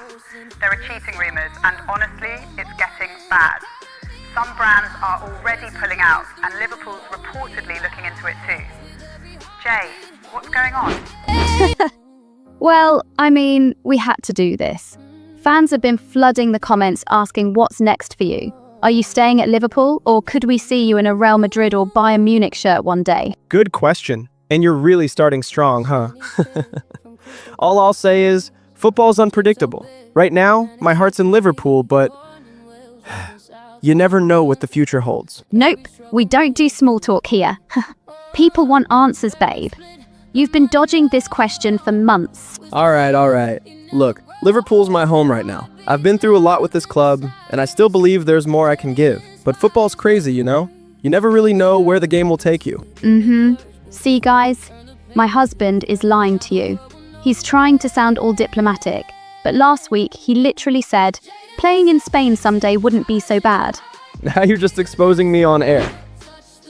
There are cheating rumours, and honestly, it's getting bad. Some brands are already pulling out, and Liverpool's reportedly looking into it too. Jay, what's going on? Well, I mean, we had to do this. Fans have been flooding the comments asking what's next for you. Are you staying at Liverpool, or could we see you in a Real Madrid or Bayern Munich shirt one day? Good question. And you're really starting strong, huh? All I'll say is, football's unpredictable. Right now, my heart's in Liverpool, but you never know what the future holds. Nope, we don't do small talk here. People want answers, babe. You've been dodging this question for months. All right. Look, Liverpool's my home right now. I've been through a lot with this club, and I still believe there's more I can give. But football's crazy, you know? You never really know where the game will take you. See, guys, my husband is lying to you. He's trying to sound all diplomatic, but last week he literally said, playing in Spain someday wouldn't be so bad. Now you're just exposing me on air.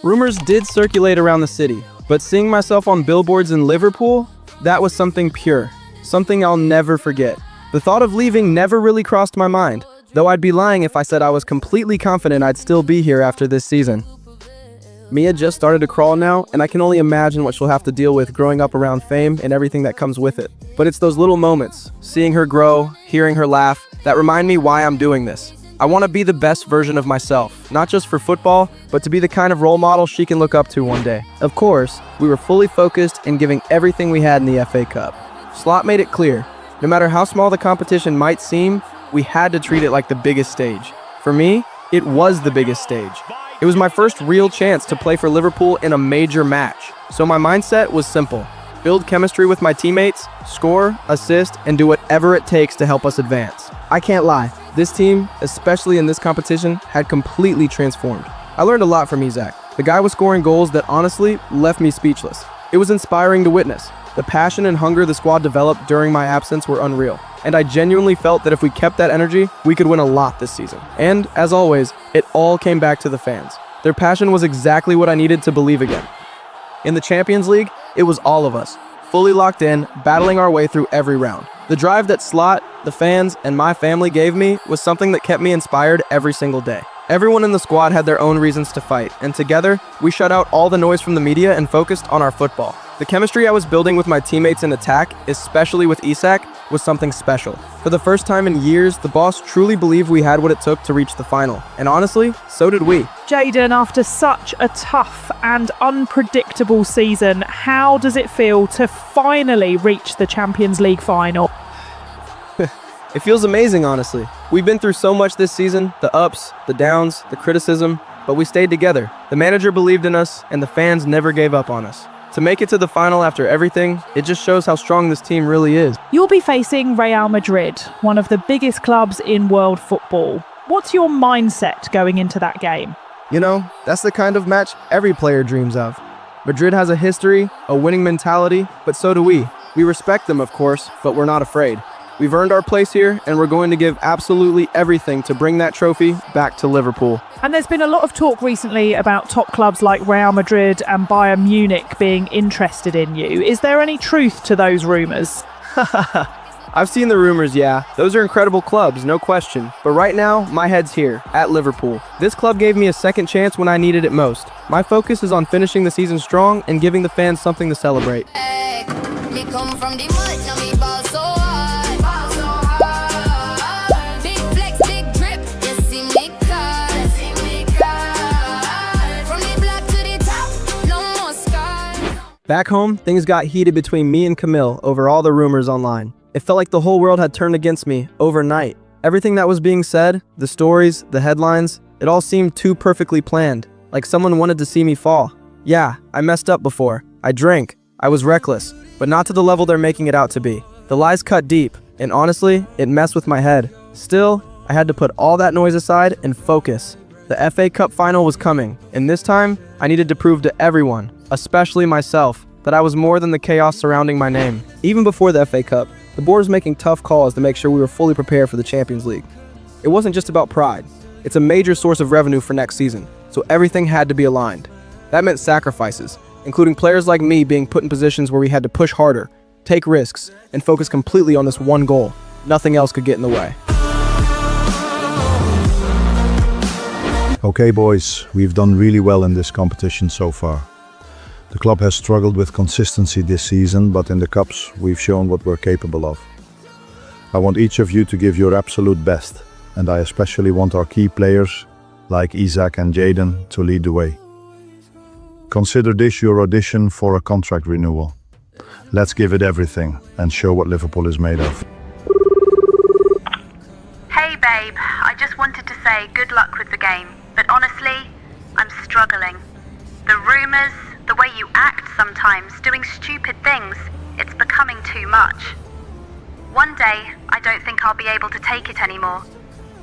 Rumors did circulate around the city, but seeing myself on billboards in Liverpool, that was something pure, something I'll never forget. The thought of leaving never really crossed my mind, though I'd be lying if I said I was completely confident I'd still be here after this season. Mia just started to crawl now, and I can only imagine what she'll have to deal with growing up around fame and everything that comes with it. But it's those little moments, seeing her grow, hearing her laugh, that remind me why I'm doing this. I want to be the best version of myself, not just for football, but to be the kind of role model she can look up to one day. Of course, we were fully focused and giving everything we had in the FA Cup. Slot made it clear, no matter how small the competition might seem, we had to treat it like the biggest stage. For me, it was the biggest stage. It was my first real chance to play for Liverpool in a major match. So my mindset was simple: build chemistry with my teammates, score, assist, and do whatever it takes to help us advance. I can't lie, this team, especially in this competition, had completely transformed. I learned a lot from Isak. The guy was scoring goals that honestly left me speechless. It was inspiring to witness. The passion and hunger the squad developed during my absence were unreal. And I genuinely felt that if we kept that energy, we could win a lot this season. And, as always, it all came back to the fans. Their passion was exactly what I needed to believe again. In the Champions League, it was all of us, fully locked in, battling our way through every round. The drive that Slot, the fans, and my family gave me was something that kept me inspired every single day. Everyone in the squad had their own reasons to fight, and together, we shut out all the noise from the media and focused on our football. The chemistry I was building with my teammates in attack, especially with Isak, was something special. For the first time in years, the boss truly believed we had what it took to reach the final. And honestly, so did we. Jayden, after such a tough and unpredictable season, how does it feel to finally reach the Champions League final? It feels amazing, honestly. We've been through so much this season, the ups, the downs, the criticism, but we stayed together. The manager believed in us, and the fans never gave up on us. To make it to the final after everything, it just shows how strong this team really is. You'll be facing Real Madrid, one of the biggest clubs in world football. What's your mindset going into that game? You know, that's the kind of match every player dreams of. Madrid has a history, a winning mentality, but so do we. We respect them, of course, but we're not afraid. We've earned our place here, and we're going to give absolutely everything to bring that trophy back to Liverpool. And there's been a lot of talk recently about top clubs like Real Madrid and Bayern Munich being interested in you. Is there any truth to those rumours? I've seen the rumors, yeah. Those are incredible clubs, no question. But right now, my head's here, at Liverpool. This club gave me a second chance when I needed it most. My focus is on finishing the season strong and giving the fans something to celebrate. Me come from the mud, now me ball so hard. Big flex, big drip, you see me card. From the block to the top, no more scars. Back home, things got heated between me and Camille over all the rumors online. It felt like the whole world had turned against me overnight. Everything that was being said, the stories, the headlines, it all seemed too perfectly planned, like someone wanted to see me fall. Yeah, I messed up before. I drank. I was reckless, but not to the level they're making it out to be. The lies cut deep, and honestly, it messed with my head. Still, I had to put all that noise aside and focus. The FA Cup final was coming, and this time, I needed to prove to everyone, especially myself, that I was more than the chaos surrounding my name. Even before the FA Cup, the board was making tough calls to make sure we were fully prepared for the Champions League. It wasn't just about pride. It's a major source of revenue for next season, so everything had to be aligned. That meant sacrifices, including players like me being put in positions where we had to push harder, take risks, and focus completely on this one goal. Nothing else could get in the way. Okay, boys, we've done really well in this competition so far. The club has struggled with consistency this season, but in the Cups, we've shown what we're capable of. I want each of you to give your absolute best, and I especially want our key players, like Isaac and Jayden, to lead the way. Consider this your audition for a contract renewal. Let's give it everything and show what Liverpool is made of. Hey babe, I just wanted to say good luck with the game, but honestly, I'm struggling. The rumours, the way you act sometimes, doing stupid things, it's becoming too much. One day, I don't think I'll be able to take it anymore.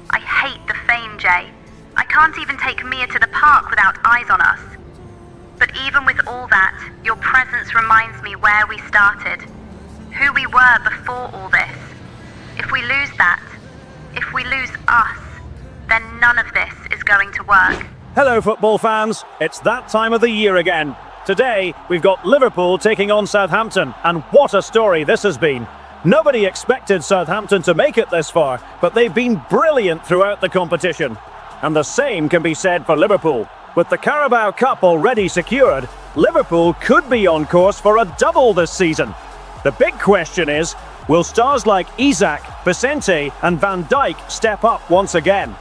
I hate the fame, Jay. I can't even take Mia to the park without eyes on us. But even with all that, your presence reminds me where we started, who we were before all this. If we lose that, if we lose us, then none of this is going to work. Hello football fans, it's that time of the year again. Today, we've got Liverpool taking on Southampton, and what a story this has been. Nobody expected Southampton to make it this far, but they've been brilliant throughout the competition. And the same can be said for Liverpool. With the Carabao Cup already secured, Liverpool could be on course for a double this season. The big question is, will stars like Isaac, Vicente and Van Dijk step up once again?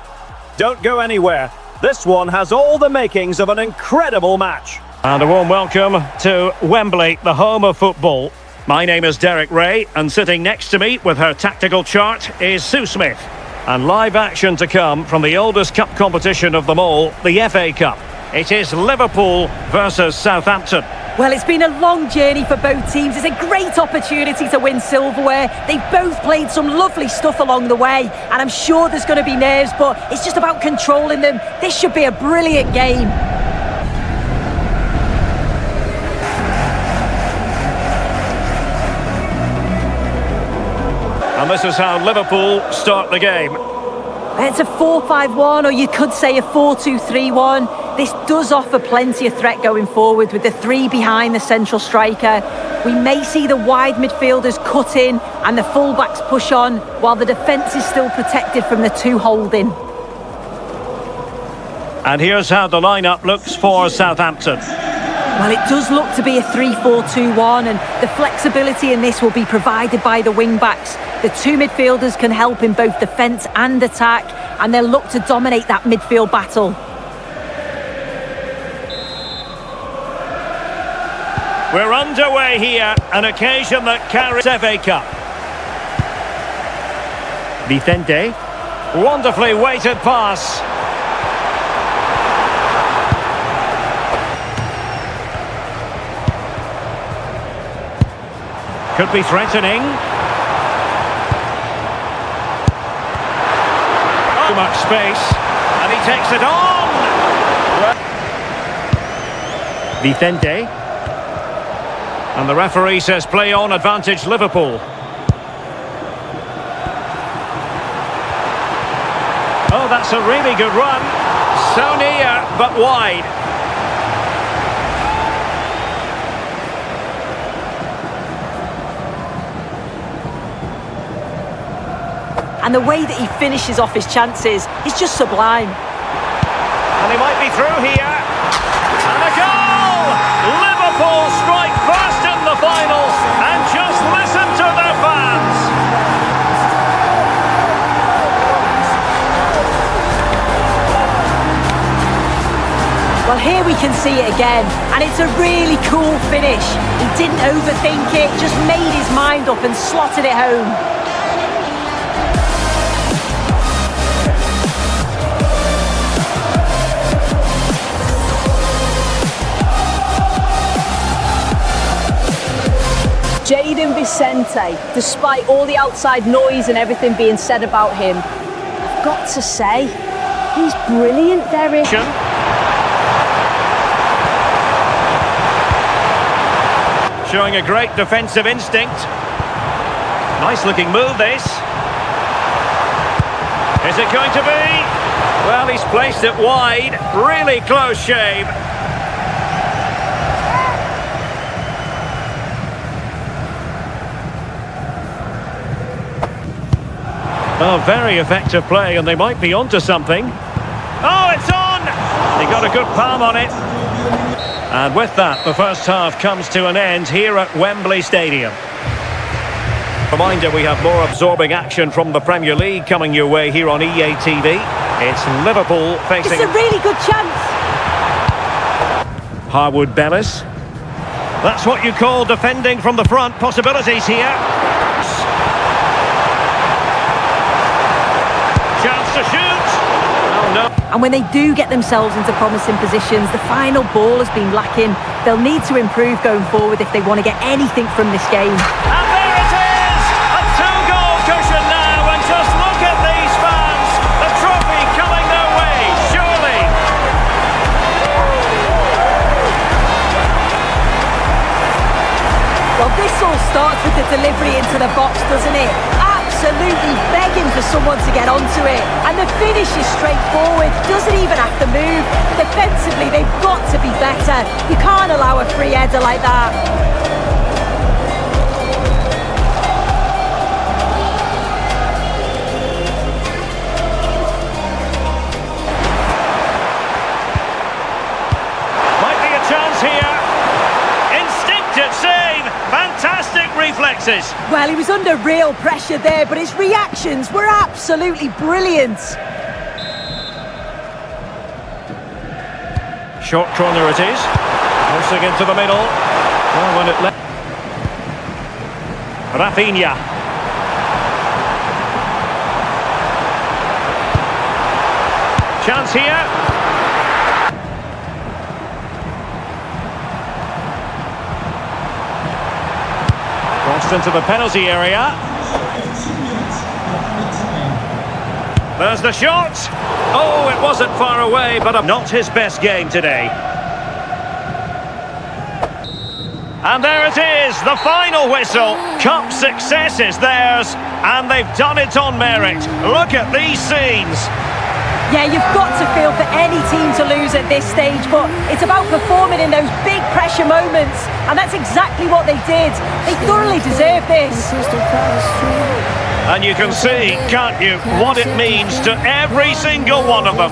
Don't go anywhere. This one has all the makings of an incredible match. And a warm welcome to Wembley, the home of football. My name is Derek Ray, and sitting next to me with her tactical chart is Sue Smith. And live action to come from the oldest cup competition of them all, the FA Cup. It is Liverpool versus Southampton. Well, it's been a long journey for both teams. It's a great opportunity to win silverware. They've both played some lovely stuff along the way, and I'm sure there's going to be nerves, but it's just about controlling them. This should be a brilliant game. And this is how Liverpool start the game. It's a 4-5-1, or you could say a 4-2-3-1. This does offer plenty of threat going forward with the three behind the central striker. We may see the wide midfielders cut in and the fullbacks push on, while the defence is still protected from the two holding. And here's how the lineup looks for Southampton. Well, it does look to be a 3-4-2-1, and the flexibility in this will be provided by the wing-backs. The two midfielders can help in both defence and attack, and they'll look to dominate that midfield battle. We're underway here, an occasion that carries FA Cup. Vicente, wonderfully weighted pass. Could be threatening. Too much space, and he takes it on. Vicente, and the referee says play on, advantage Liverpool. Oh, that's a really good run. So near, but wide. and the way that he finishes off his chances is just sublime. And they might be through here. And a goal! Liverpool strike first in the final, and just listen to their fans. Well, here we can see it again, and it's a really cool finish. He didn't overthink it, just made his mind up and slotted it home. Jayden Vicente, despite all the outside noise and everything being said about him, I've got to say, he's brilliant, Derek. Showing a great defensive instinct. Nice looking move, this. Is it going to be? Well, he's placed it wide. Really close shave. Oh, very effective play, and they might be onto something. Oh, it's on! He got a good palm on it. And with that, the first half comes to an end here at Wembley Stadium. Reminder, we have more absorbing action from the Premier League coming your way here on EA TV. It's Liverpool facing... It's a really good chance. Harwood Bellis. That's what you call defending from the front. Possibilities here. Chance to shoot. Oh, no. And when they do get themselves into promising positions, the final ball has been lacking. They'll need to improve going forward if they want to get anything from this game. And there it is! A two-goal cushion now, and just look at these fans! The trophy coming their way, surely! Well, this all starts with the delivery into the box, doesn't it? Absolutely begging for someone to get onto it. And the finish is straightforward, doesn't even have to move. Defensively, they've got to be better. You can't allow a free header like that. Might be a chance here. Instinctive save. Fantastic reflexes. Well, he was under real pressure there, but his reactions were absolutely brilliant. Short corner it is. Crossing into the middle. Well, when it left. Rafinha. Chance here. Crossed into the penalty area. There's the shot. Oh, it wasn't far away, but not his best game today. And there it is, the final whistle. Cup success is theirs, and they've done it on merit. Look at these scenes. Yeah, you've got to feel for any team to lose at this stage, but it's about performing in those big pressure moments, and that's exactly what they did. They thoroughly deserve this. And you can see, can't you, what it means to every single one of them.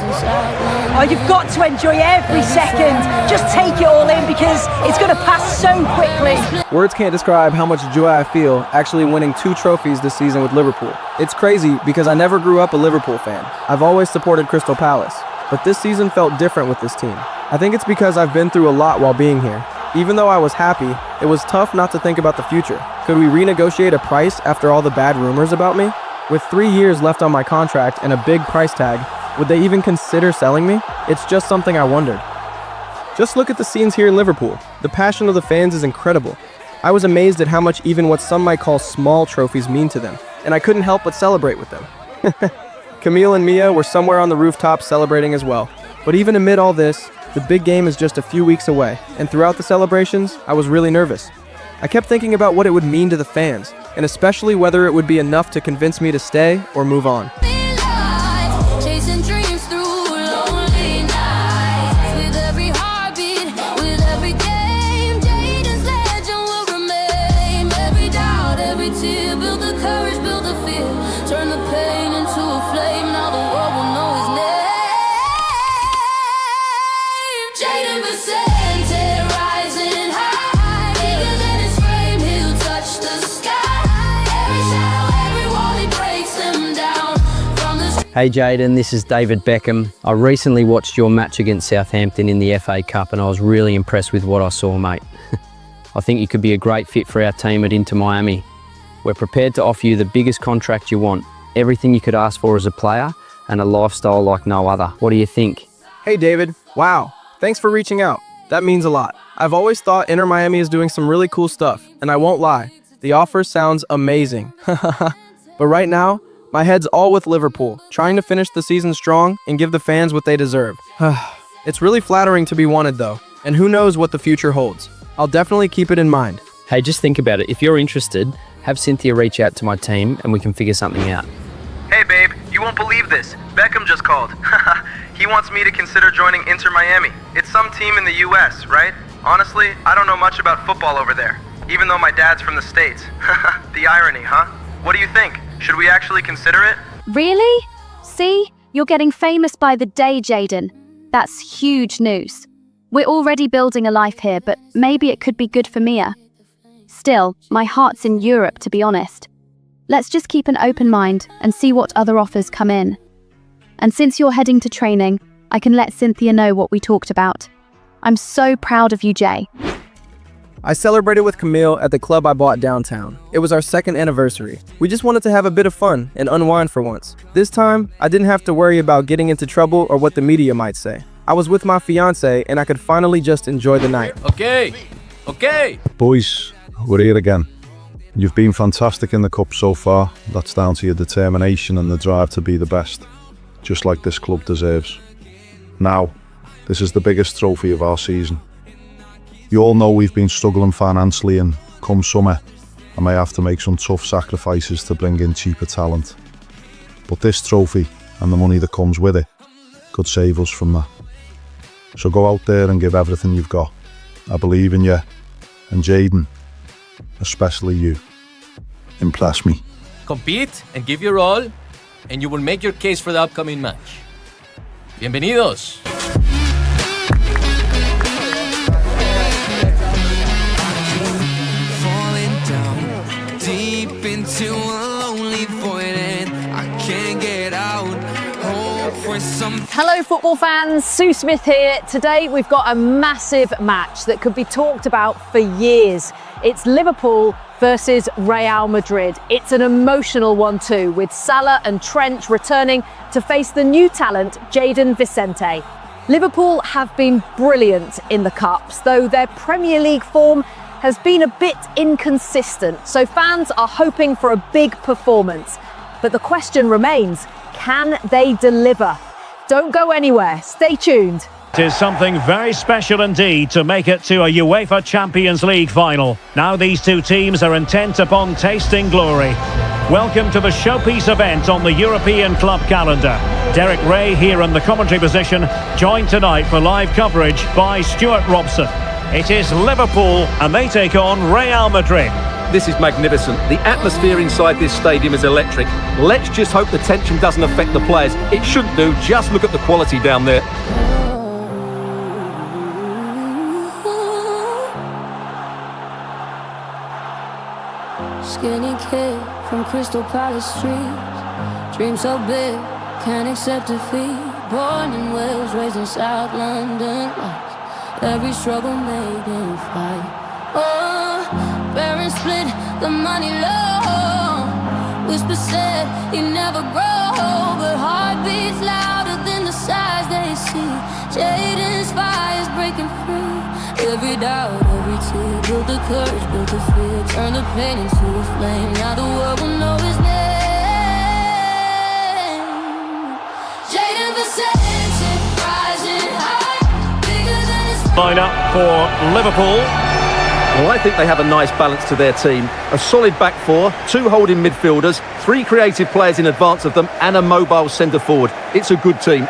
Oh, you've got to enjoy every second. Just take it all in because it's going to pass so quickly. Words can't describe how much joy I feel actually winning 2 trophies this season with Liverpool. It's crazy because I never grew up a Liverpool fan. I've always supported Crystal Palace, but this season felt different with this team. I think it's because I've been through a lot while being here. Even though I was happy, it was tough not to think about the future. Could we renegotiate a price after all the bad rumors about me? With 3 years left on my contract and a big price tag, would they even consider selling me? It's just something I wondered. Just look at the scenes here in Liverpool. The passion of the fans is incredible. I was amazed at how much even what some might call small trophies mean to them, and I couldn't help but celebrate with them. Camille and Mia were somewhere on the rooftop celebrating as well. But even amid all this, the big game is just a few weeks away, and throughout the celebrations, I was really nervous. I kept thinking about what it would mean to the fans, and especially whether it would be enough to convince me to stay or move on. Chasing dreams through lonely nights. With every heartbeat, with every game, Jayden's legend will remain. Every doubt, every tear, build the courage, build the fear. Turn the pain Hey Jayden, this is David Beckham. I recently watched your match against Southampton in the FA Cup and I was really impressed with what I saw, mate. I think you could be a great fit for our team at Inter Miami. We're prepared to offer you the biggest contract you want, everything you could ask for as a player, and a lifestyle like no other. What do you think? Hey David, wow, thanks for reaching out. That means a lot. I've always thought Inter Miami is doing some really cool stuff, and I won't lie, the offer sounds amazing. But right now, my head's all with Liverpool, trying to finish the season strong and give the fans what they deserve. It's really flattering to be wanted though, and who knows what the future holds. I'll definitely keep it in mind. Hey, just think about it. If you're interested, have Cynthia reach out to my team and we can figure something out. Hey babe, you won't believe this. Beckham just called. He wants me to consider joining Inter Miami. It's some team in the US, right? Honestly, I don't know much about football over there, even though my dad's from the States. The irony, huh? What do you think? Should we actually consider it? Really? See? You're getting famous by the day, Jayden. That's huge news. We're already building a life here, but maybe it could be good for Mia. Still, my heart's in Europe, to be honest. Let's just keep an open mind and see what other offers come in. And since you're heading to training, I can let Cynthia know what we talked about. I'm so proud of you, Jay. I celebrated with Camille at the club I bought downtown. It was our 2nd anniversary. We just wanted to have a bit of fun and unwind for once. This time, I didn't have to worry about getting into trouble or what the media might say. I was with my fiance and I could finally just enjoy the night. Okay. Boys, we're here again. You've been fantastic in the Cup so far. That's down to your determination and the drive to be the best, just like this club deserves. Now, this is the biggest trophy of our season. You all know we've been struggling financially, and come summer, I may have to make some tough sacrifices to bring in cheaper talent. But this trophy, and the money that comes with it, could save us from that. So go out there and give everything you've got. I believe in you, and Jayden, especially you. Impress me. Compete and give your all, and you will make your case for the upcoming match. Bienvenidos. Into a lonely void and I can't get out. Hope for some. Hello football fans, Sue Smith here. Today we've got a massive match that could be talked about for years. It's Liverpool versus Real Madrid. It's an emotional one too, with Salah and Trent returning to face the new talent Jayden Vicente. Liverpool have been brilliant in the Cups, though their Premier League form has been a bit inconsistent, so fans are hoping for a big performance. But the question remains, can they deliver? Don't go anywhere, stay tuned. It is something very special indeed to make it to a UEFA Champions League final. Now these two teams are intent upon tasting glory. Welcome to the showpiece event on the European club calendar. Derek Ray here in the commentary position, joined tonight for live coverage by Stuart Robson. It is Liverpool and they take on Real Madrid. This is magnificent. The atmosphere inside this stadium is electric. Let's just hope the tension doesn't affect the players. It shouldn't do. Just look at the quality down there. Skinny kid from Crystal Palace streets, dreams so big, can't accept defeat. Born in Wales, raised in South London. Every struggle made him fight. Oh, parents split the money low. Whisper said he'd never grow, but heart beats louder than the size they see. Jayden's fire's breaking through. Every doubt, every tear, build the courage, build the fear, turn the pain into a flame. Now the world will know his name. Jayden Vicente, rising high. Line up for Liverpool. Well, I think they have a nice balance to their team. A solid back four, 2 holding midfielders, 3 creative players in advance of them, and a mobile centre forward. It's a good team.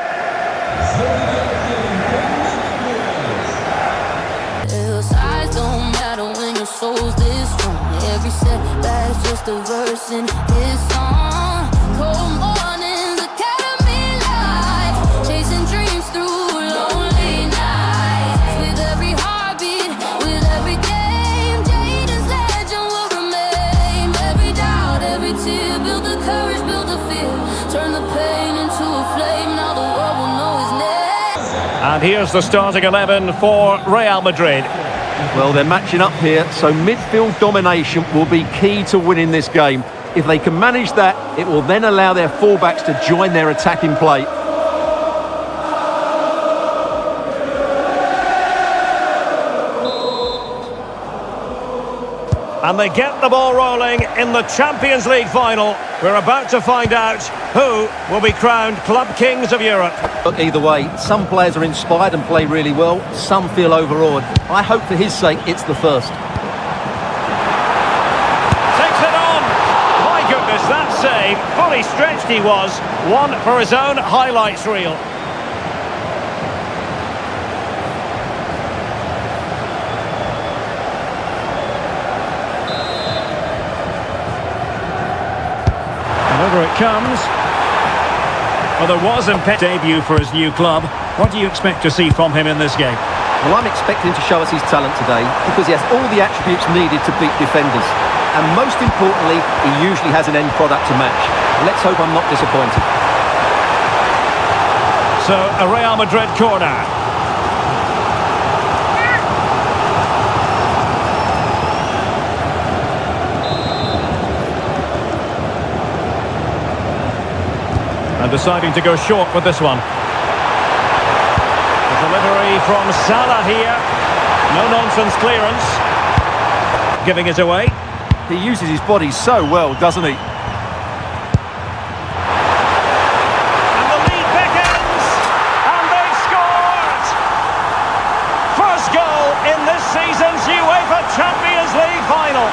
Size don't matter when your soul's this strong. Every setback's just a verse in his song. Cold mornings, academy life, chasing dreams through lonely nights. With every heartbeat, with every game, Jayden's legend will remain. Every doubt, every tear, build the courage, build the fear, turn the pain into And here's the starting 11 for Real Madrid. Well, they're matching up here, so midfield domination will be key to winning this game. If they can manage that, it will then allow their fullbacks to join their attacking play. And they get the ball rolling in the Champions League final. We're about to find out who will be crowned Club Kings of Europe. But either way, some players are inspired and play really well, some feel overawed. I hope for his sake it's the first. Takes it on! My goodness, that save, fully stretched he was. One for his own highlights reel. Over it comes. Well, there was a debut for his new club. What do you expect to see from him in this game? Well, I'm expecting him to show us his talent today because he has all the attributes needed to beat defenders. And most importantly, he usually has an end product to match. Let's hope I'm not disappointed. So, a Real Madrid corner. And deciding to go short with this one. The delivery from Salah here. No-nonsense clearance. Giving it away. He uses his body so well, doesn't he? And the lead beckons. And they've scored! First goal in this season's UEFA Champions League final.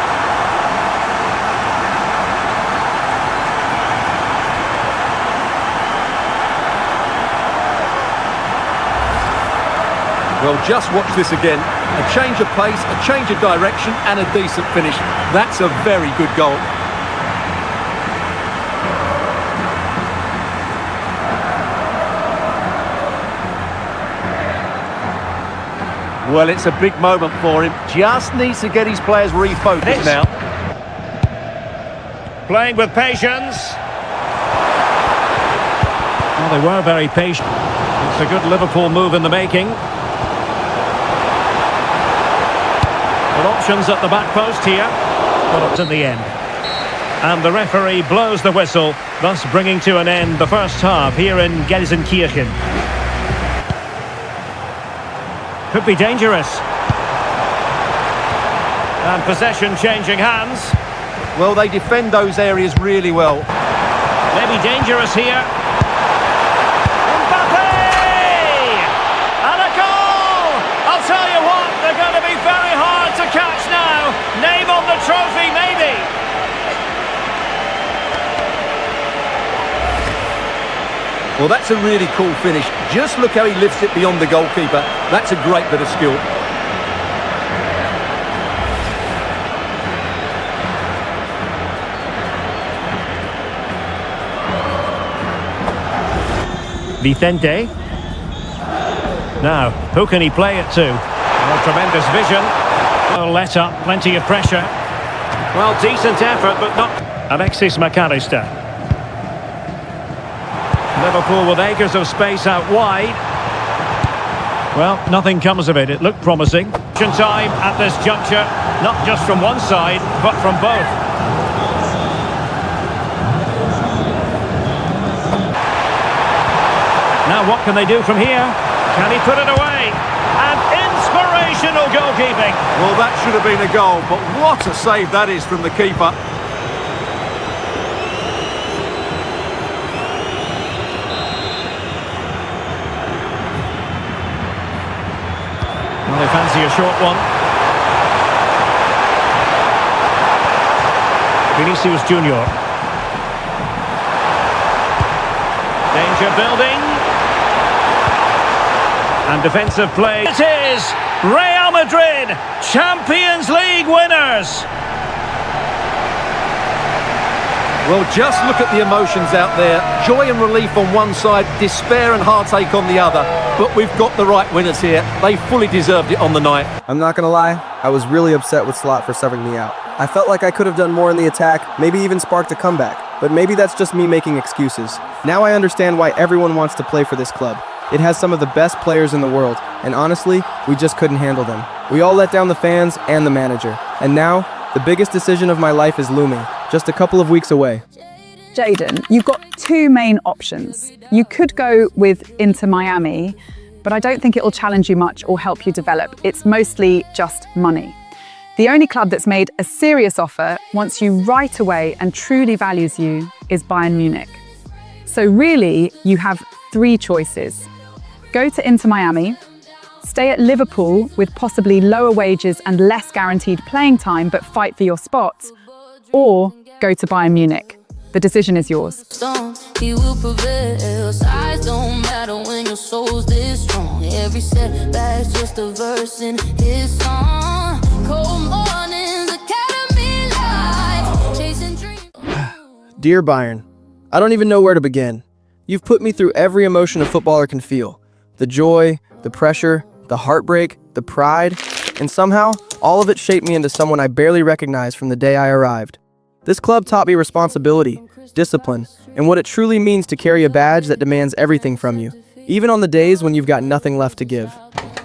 Well, just watch this again. A change of pace, a change of direction, and a decent finish. That's a very good goal. Well, it's a big moment for him. Just needs to get his players refocused now. Playing with patience. Well, they were very patient. It's a good Liverpool move in the making. With options at the back post here, but it's in the end. And the referee blows the whistle, thus bringing to an end the first half here in Gelsenkirchen. Could be dangerous. And possession changing hands. Well, they defend those areas really well. Maybe dangerous here. I'll tell you what, they're going to be very hard to catch now. Name on the trophy, maybe. Well, that's a really cool finish. Just look how he lifts it beyond the goalkeeper. That's a great bit of skill. Vicente. Now, who can he play it to? Well, tremendous vision. Well, let up, plenty of pressure. Well, decent effort, but not... Alexis McAllister. Liverpool with acres of space out wide. Well, nothing comes of it. It looked promising. Time at this juncture, not just from one side, but from both. Now, what can they do from here? Can he put it away? And inspirational goalkeeping. Well, that should have been a goal, but what a save that is from the keeper. Well, they fancy a short one. Vinicius Junior. Danger building. And defensive play. It is Real Madrid, Champions League winners. Well, just look at the emotions out there. Joy and relief on one side, despair and heartache on the other. But we've got the right winners here. They fully deserved it on the night. I'm not gonna lie, I was really upset with Slot for subbing me out. I felt like I could have done more in the attack, maybe even sparked a comeback. But maybe that's just me making excuses. Now I understand why everyone wants to play for this club. It has some of the best players in the world, and honestly, we just couldn't handle them. We all let down the fans and the manager. And now, the biggest decision of my life is looming, just a couple of weeks away. Jayden, you've got two main options. You could go with Inter Miami, but I don't think it will challenge you much or help you develop. It's mostly just money. The only club that's made a serious offer, wants you right away and truly values you, is Bayern Munich. So really, you have three choices. Go to Inter Miami, stay at Liverpool with possibly lower wages and less guaranteed playing time, but fight for your spot, or go to Bayern Munich. The decision is yours. He will prevail. Size don't matter when your soul's this strong. Every setback's just a verse in his song. Cold mornings, academy life, chasing dreams. Dear Bayern, I don't even know where to begin. You've put me through every emotion a footballer can feel. The joy, the pressure, the heartbreak, the pride, and somehow, all of it shaped me into someone I barely recognized from the day I arrived. This club taught me responsibility, discipline, and what it truly means to carry a badge that demands everything from you, even on the days when you've got nothing left to give.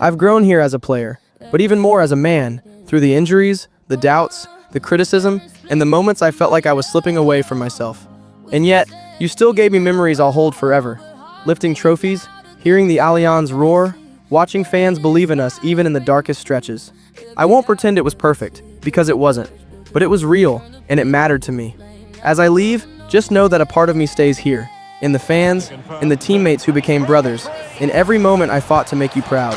I've grown here as a player, but even more as a man, through the injuries, the doubts, the criticism, and the moments I felt like I was slipping away from myself. And yet, you still gave me memories I'll hold forever. Lifting trophies, hearing the Allianz roar, watching fans believe in us even in the darkest stretches. I won't pretend it was perfect, because it wasn't. But it was real, and it mattered to me. As I leave, just know that a part of me stays here, in the fans, in the teammates who became brothers, in every moment I fought to make you proud.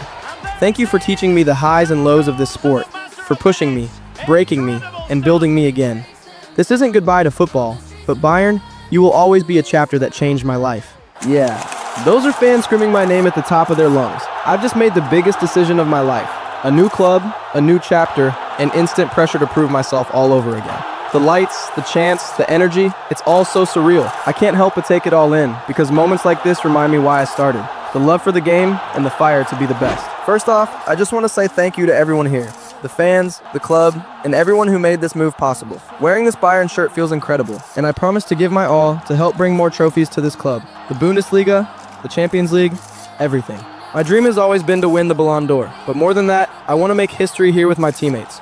Thank you for teaching me the highs and lows of this sport, for pushing me, breaking me, and building me again. This isn't goodbye to football, but Bayern, you will always be a chapter that changed my life. Yeah, those are fans screaming my name at the top of their lungs. I've just made the biggest decision of my life. A new club, a new chapter, and instant pressure to prove myself all over again. The lights, the chants, the energy, it's all so surreal. I can't help but take it all in, because moments like this remind me why I started. The love for the game and the fire to be the best. First off, I just want to say thank you to everyone here. The fans, the club, and everyone who made this move possible. Wearing this Bayern shirt feels incredible, and I promise to give my all to help bring more trophies to this club. The Bundesliga, the Champions League, everything. My dream has always been to win the Ballon d'Or, but more than that, I want to make history here with my teammates.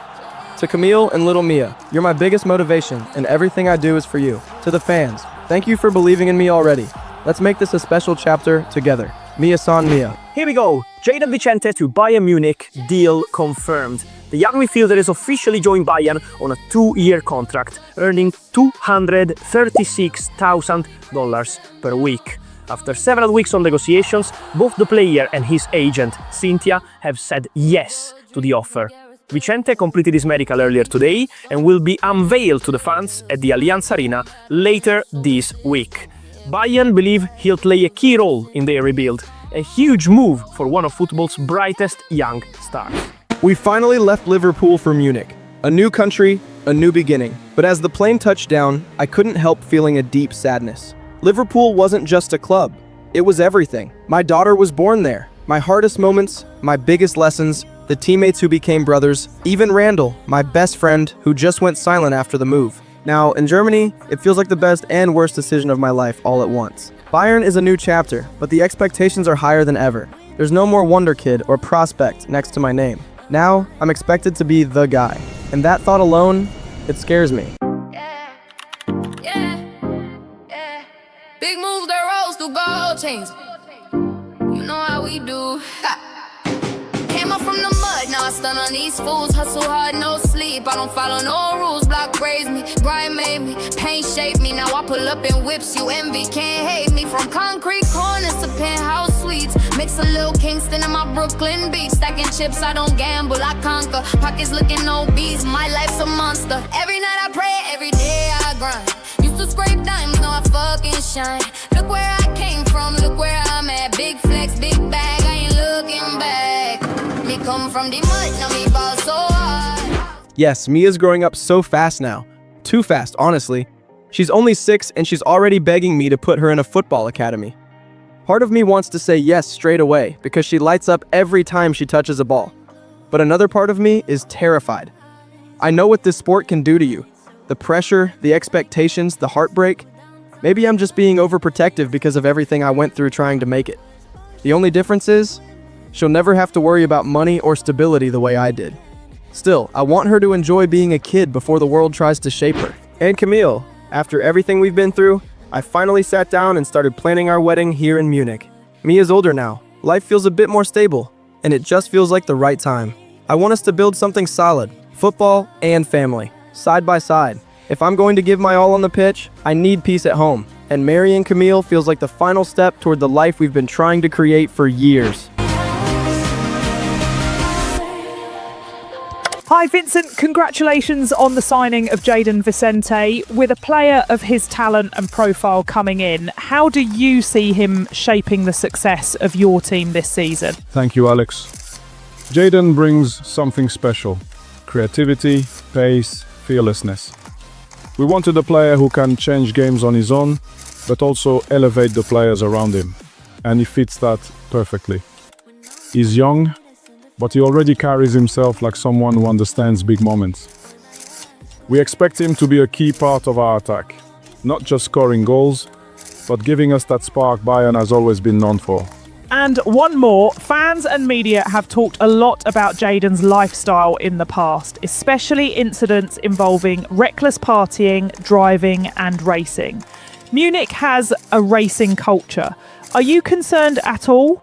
To Camille and little Mia, you're my biggest motivation, and everything I do is for you. To the fans, thank you for believing in me already. Let's make this a special chapter together. Mia-san Mia. Here we go. Jayden Vicente to Bayern Munich, deal confirmed. The young midfielder is officially joined Bayern on a 2-year contract, earning $236,000 per week. After several weeks on negotiations, both the player and his agent, Cynthia, have said yes to the offer. Vicente completed his medical earlier today and will be unveiled to the fans at the Allianz Arena later this week. Bayern believe he'll play a key role in their rebuild, a huge move for one of football's brightest young stars. We finally left Liverpool for Munich. A new country, a new beginning. But as the plane touched down, I couldn't help feeling a deep sadness. Liverpool wasn't just a club. It was everything. My daughter was born there. My hardest moments, my biggest lessons, the teammates who became brothers, even Randall, my best friend, who just went silent after the move. Now, in Germany, it feels like the best and worst decision of my life all at once. Bayern is a new chapter, but the expectations are higher than ever. There's no more wonder kid or prospect next to my name. Now, I'm expected to be the guy. And that thought alone, it scares me. Big moves that rolls through gold chains. You know how we do. Came up from the mud, now I stun on these fools. Hustle hard, no sleep. I don't follow no rules. Block raised me, grind made me, pain shaped me. Now I pull up and whips you. Envy can't hate me. From concrete corners to penthouse suites. Mix a little Kingston in my Brooklyn beach. Stacking chips, I don't gamble, I conquer. Pockets looking obese, my life's a monster. Every night I pray, every day I grind. Used to scrape diamonds, now I fucking shine. Look where I came from, look where I'm at. Big flex, big bag, I ain't looking back. Me come from the mud, now me ball so hard. Yes, Mia's growing up so fast now. Too fast, honestly. She's only 6 and she's already begging me to put her in a football academy. Part of me wants to say yes straight away because she lights up every time she touches a ball. But another part of me is terrified. I know what this sport can do to you. The pressure, the expectations, the heartbreak. Maybe I'm just being overprotective because of everything I went through trying to make it. The only difference is, she'll never have to worry about money or stability the way I did. Still, I want her to enjoy being a kid before the world tries to shape her. And Camille, after everything we've been through, I finally sat down and started planning our wedding here in Munich. Mia's older now. Life feels a bit more stable, and it just feels like the right time. I want us to build something solid, football and family, side by side. If I'm going to give my all on the pitch, I need peace at home. And marrying Camille feels like the final step toward the life we've been trying to create for years. Hi Vincent, congratulations on the signing of Jayden Vicente. With a player of his talent and profile coming in, how do you see him shaping the success of your team this season? Thank you, Alex. Jayden brings something special: creativity, pace, fearlessness. We wanted a player who can change games on his own, but also elevate the players around him, and he fits that perfectly. He's young, but he already carries himself like someone who understands big moments. We expect him to be a key part of our attack, not just scoring goals, but giving us that spark Bayern has always been known for. And one more, fans and media have talked a lot about Jayden's lifestyle in the past, especially incidents involving reckless partying, driving and racing. Munich has a racing culture. Are you concerned at all?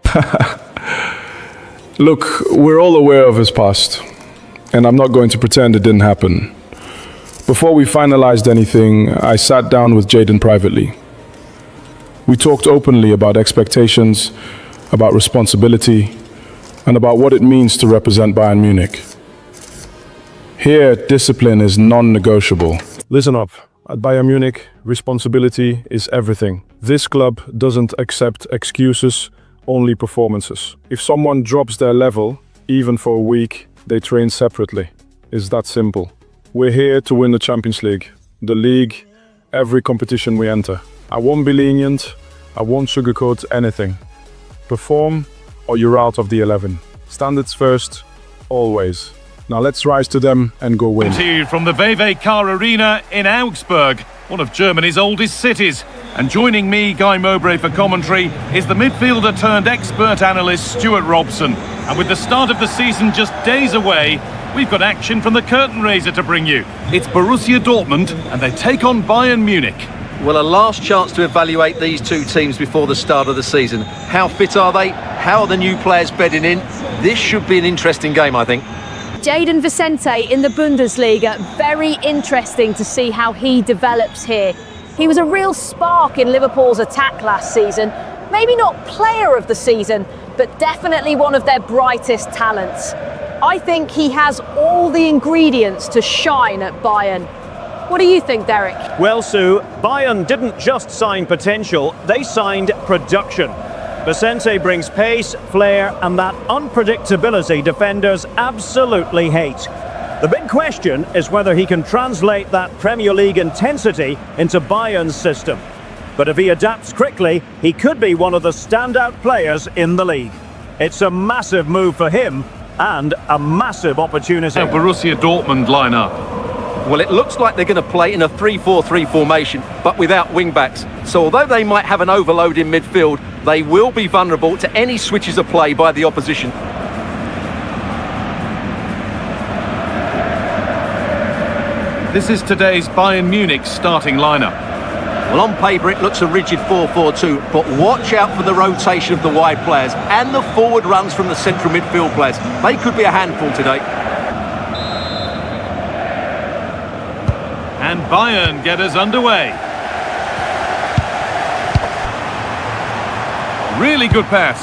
Look, we're all aware of his past, and I'm not going to pretend it didn't happen. Before we finalized anything, I sat down with Jayden privately. We talked openly about expectations, about responsibility, and about what it means to represent Bayern Munich. Here, discipline is non-negotiable. Listen up. At Bayern Munich, responsibility is everything. This club doesn't accept excuses, only performances. If someone drops their level, even for a week, they train separately. It's that simple. We're here to win the Champions League, the league, every competition we enter. I won't be lenient, I won't sugarcoat anything. Perform, or you're out of the 11. Standards first, always. Now let's rise to them and go win. To you from the VW Car Arena in Augsburg, one of Germany's oldest cities. And joining me, Guy Mowbray, for commentary is the midfielder turned expert analyst Stuart Robson. And with the start of the season just days away, we've got action from the curtain raiser to bring you. It's Borussia Dortmund and they take on Bayern Munich. Well, a last chance to evaluate these two teams before the start of the season. How fit are they? How are the new players bedding in? This should be an interesting game, I think. Jayden Vicente in the Bundesliga. Very interesting to see how he develops here. He was a real spark in Liverpool's attack last season. Maybe not player of the season, but definitely one of their brightest talents. I think he has all the ingredients to shine at Bayern. What do you think, Derek? Well, Sue, Bayern didn't just sign potential, they signed production. Vicente brings pace, flair, and that unpredictability defenders absolutely hate. The big question is whether he can translate that Premier League intensity into Bayern's system. But if he adapts quickly, he could be one of the standout players in the league. It's a massive move for him and a massive opportunity. Now Borussia Dortmund line up. Well, it looks like they're going to play in a 3-4-3 formation, but without wing-backs. So although they might have an overload in midfield, they will be vulnerable to any switches of play by the opposition. This is today's Bayern Munich starting lineup. Well, on paper it looks a rigid 4-4-2, but watch out for the rotation of the wide players and the forward runs from the central midfield players. They could be a handful today. And Bayern get us underway. Really good pass.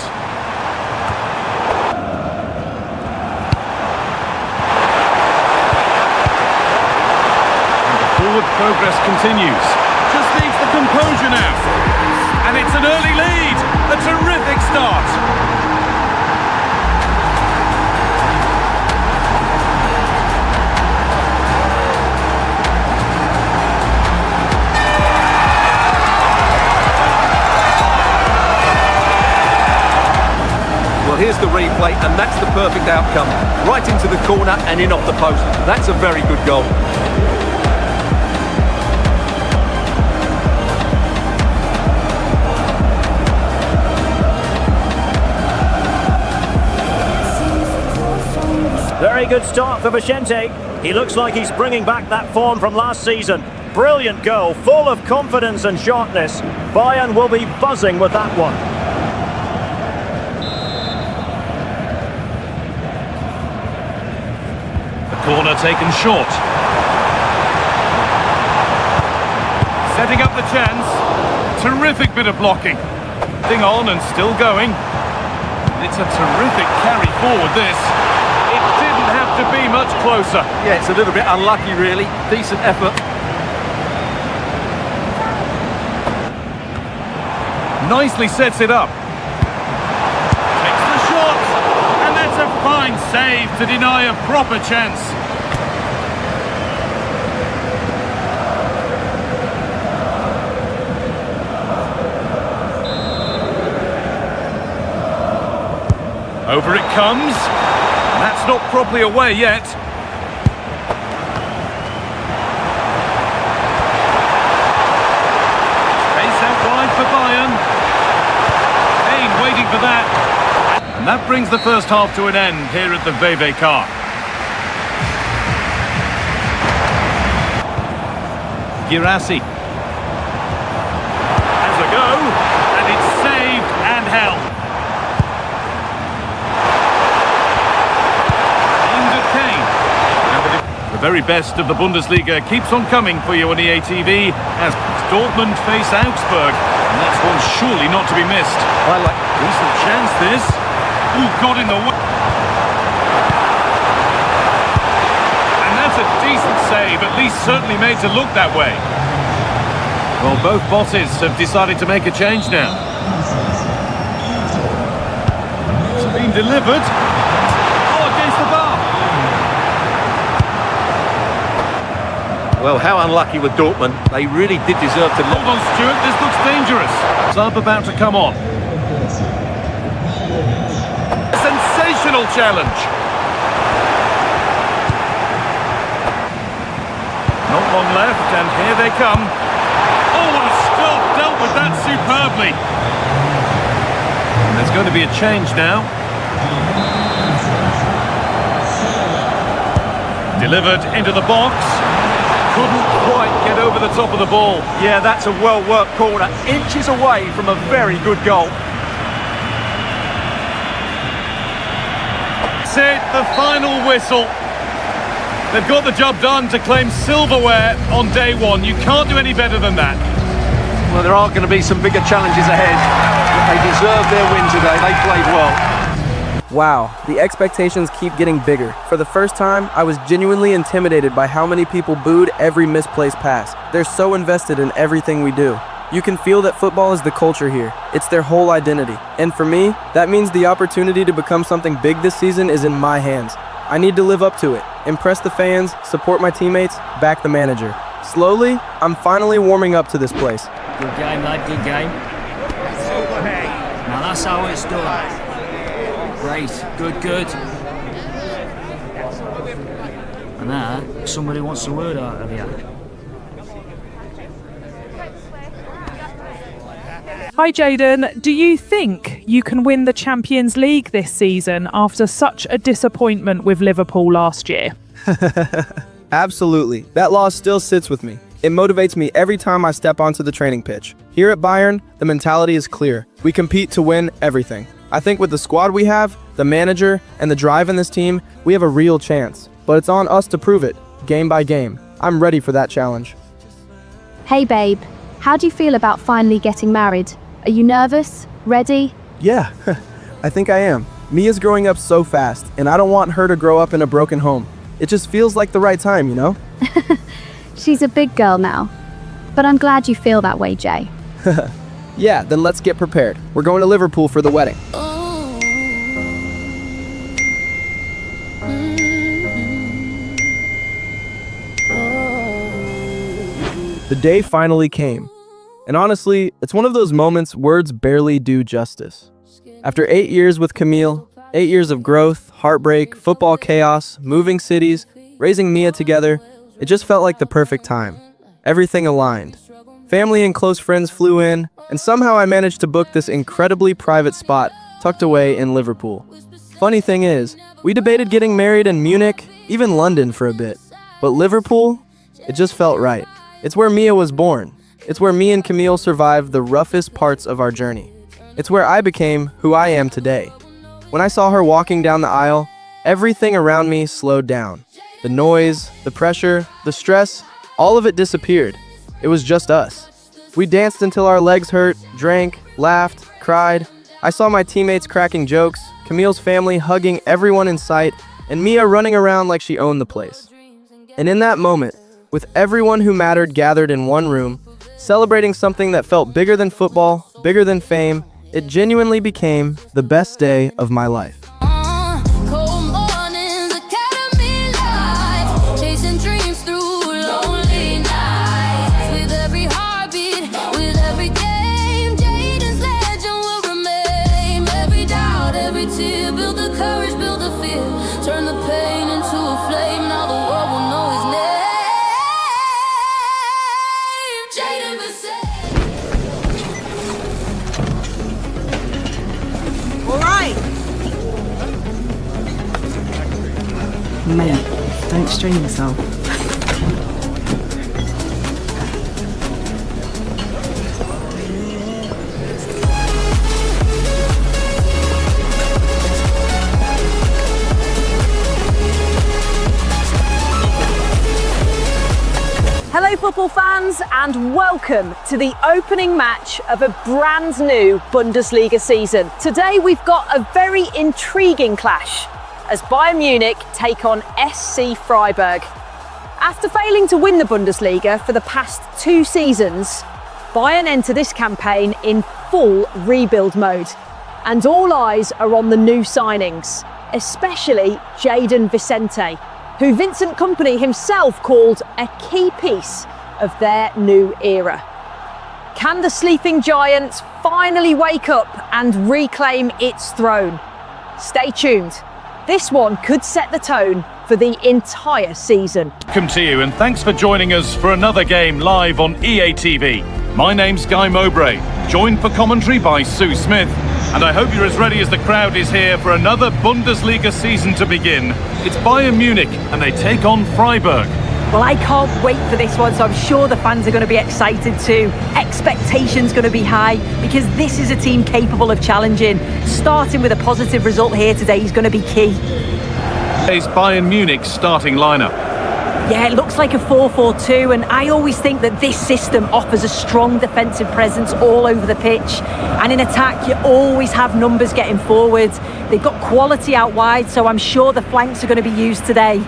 And the forward progress continues. Just needs the composure now. And it's an early lead. A terrific start. Well, here's the replay, and that's the perfect outcome. Right into the corner and in off the post. That's a very good goal. good start for Vicente. He looks like he's bringing back that form from last season. Brilliant goal, full of confidence and sharpness. Bayern will be buzzing with that one. The corner taken short. Setting up the chance. Terrific bit of blocking. Thing on and still going. It's a terrific carry forward, this. It didn't have to be much closer. Yeah, it's a little bit unlucky, really. Decent effort. Nicely sets it up. Takes the shot. And that's a fine save to deny a proper chance. Over it comes. That's not properly away yet. Space out wide for Bayern. Kane waiting for that. And that brings the first half to an end here at the Veve Car. Girassi. Has a go. And it's saved and held. The very best of the Bundesliga keeps on coming for you on EA TV as Dortmund face Augsburg, and that's one surely not to be missed. I like decent chance this. Ooh, got in the way. And that's a decent save, at least certainly made to look that way. Well, both bosses have decided to make a change now. It's been delivered. Oh, against the bar. Well, how unlucky with Dortmund. They really did deserve to... Hold on, Stuart, this looks dangerous. Sub about to come on. Sensational challenge. Not long left, and here they come. Oh, what a stop! Dealt with that superbly. And there's going to be a change now. Delivered into the box. Couldn't quite get over the top of the ball. Yeah, that's a well-worked corner. Inches away from a very good goal. That's it, the final whistle. They've got the job done to claim silverware on day one. You can't do any better than that. Well, there are going to be some bigger challenges ahead. But they deserve their win today. They played well. Wow, the expectations keep getting bigger. For the first time, I was genuinely intimidated by how many people booed every misplaced pass. They're so invested in everything we do. You can feel that football is the culture here. It's their whole identity. And for me, that means the opportunity to become something big this season is in my hands. I need to live up to it, impress the fans, support my teammates, back the manager. Slowly, I'm finally warming up to this place. Good game, lad, good game. Now that's how it's done. Great, good. And now, somebody wants a word out of you. Hi Jayden, do you think you can win the Champions League this season after such a disappointment with Liverpool last year? Absolutely. That loss still sits with me. It motivates me every time I step onto the training pitch. Here at Bayern, the mentality is clear. We compete to win everything. I think with the squad we have, the manager, and the drive in this team, we have a real chance. But it's on us to prove it, game by game. I'm ready for that challenge. Hey babe, how do you feel about finally getting married? Are you nervous? Ready? Yeah, I think I am. Mia's growing up so fast, and I don't want her to grow up in a broken home. It just feels like the right time, you know? She's a big girl now. But I'm glad you feel that way, Jay. Yeah, then let's get prepared. We're going to Liverpool for the wedding. The day finally came. And honestly, it's one of those moments words barely do justice. After 8 years with Camille, 8 years of growth, heartbreak, football chaos, moving cities, raising Mia together, it just felt like the perfect time. Everything aligned. Family and close friends flew in, and somehow I managed to book this incredibly private spot tucked away in Liverpool. Funny thing is, we debated getting married in Munich, even London for a bit. But Liverpool, it just felt right. It's where Mia was born. It's where me and Camille survived the roughest parts of our journey. It's where I became who I am today. When I saw her walking down the aisle, everything around me slowed down. The noise, the pressure, the stress, all of it disappeared. It was just us. We danced until our legs hurt, drank, laughed, cried. I saw my teammates cracking jokes, Camille's family hugging everyone in sight, and Mia running around like she owned the place. And in that moment, with everyone who mattered gathered in one room, celebrating something that felt bigger than football, bigger than fame, it genuinely became the best day of my life. Mate, don't strain yourself. Hello football fans and welcome to the opening match of a brand new Bundesliga season. Today we've got a very intriguing clash as Bayern Munich take on SC Freiburg. After failing to win the Bundesliga for the past 2 seasons, Bayern enter this campaign in full rebuild mode. And all eyes are on the new signings, especially Jayden Vicente, who Vincent Kompany himself called a key piece of their new era. Can the sleeping giant finally wake up and reclaim its throne? Stay tuned. This one could set the tone for the entire season. Welcome to you and thanks for joining us for another game live on EA TV. My name's Guy Mowbray, joined for commentary by Sue Smith, and I hope you're as ready as the crowd is here for another Bundesliga season to begin. It's Bayern Munich and they take on Freiburg. Well, I can't wait for this one, so I'm sure the fans are going to be excited too. Expectations going to be high because this is a team capable of challenging. Starting with a positive result here today is going to be key. Is Bayern Munich's starting lineup? Yeah, it looks like a 4-4-2, and I always think that this system offers a strong defensive presence all over the pitch. And in attack, you always have numbers getting forward. They've got quality out wide, so I'm sure the flanks are going to be used today.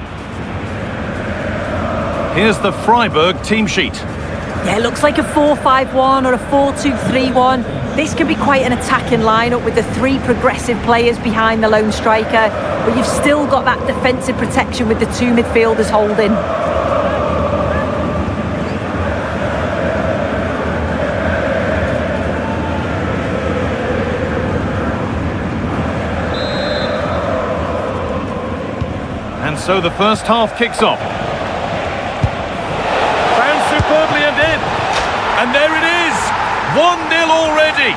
Here's the Freiburg team sheet. Yeah, it looks like a 4-5-1 or a 4-2-3-1. This can be quite an attacking lineup with the 3 progressive players behind the lone striker, but you've still got that defensive protection with the 2 midfielders holding. And so the first half kicks off. Superbly and in, and there it is, 1-0 already.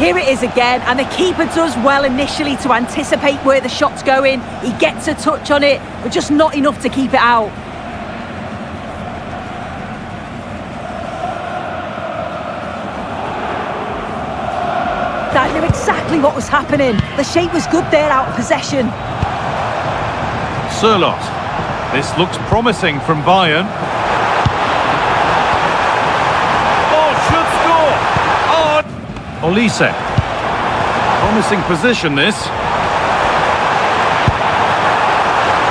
Here it is again, and the keeper does well initially to anticipate where the shot's going. He gets a touch on it, but just not enough to keep it out. That knew exactly what was happening. The shape was good there out of possession. Sørloth. This looks promising from Bayern. Oh, should score! Oh! Olise. Promising position this.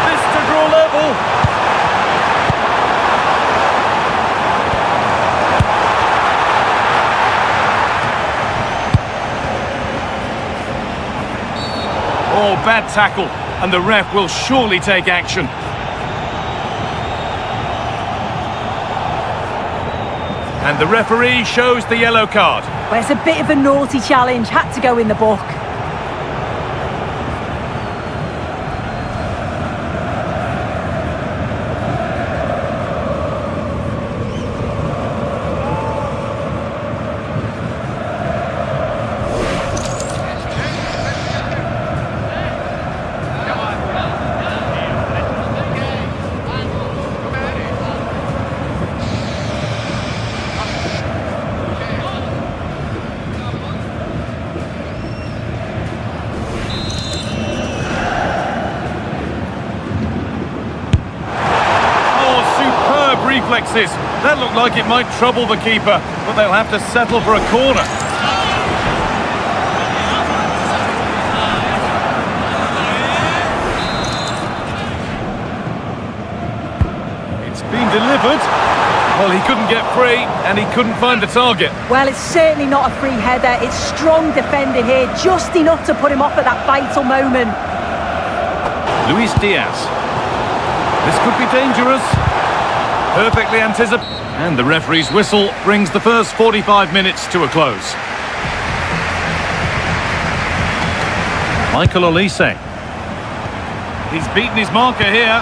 This to draw level. Oh, bad tackle, and the ref will surely take action. And the referee shows the yellow card. Well, it's a bit of a naughty challenge, had to go in the book. passes. That looked like it might trouble the keeper, but they'll have to settle for a corner. It's been delivered. Well, he couldn't get free, and he couldn't find the target. Well, it's certainly not a free header. It's strong defending here, just enough to put him off at that vital moment. Luis Diaz. This could be dangerous. Perfectly anticipated. And the referee's whistle brings the first 45 minutes to a close. Michael Olise. He's beaten his marker here.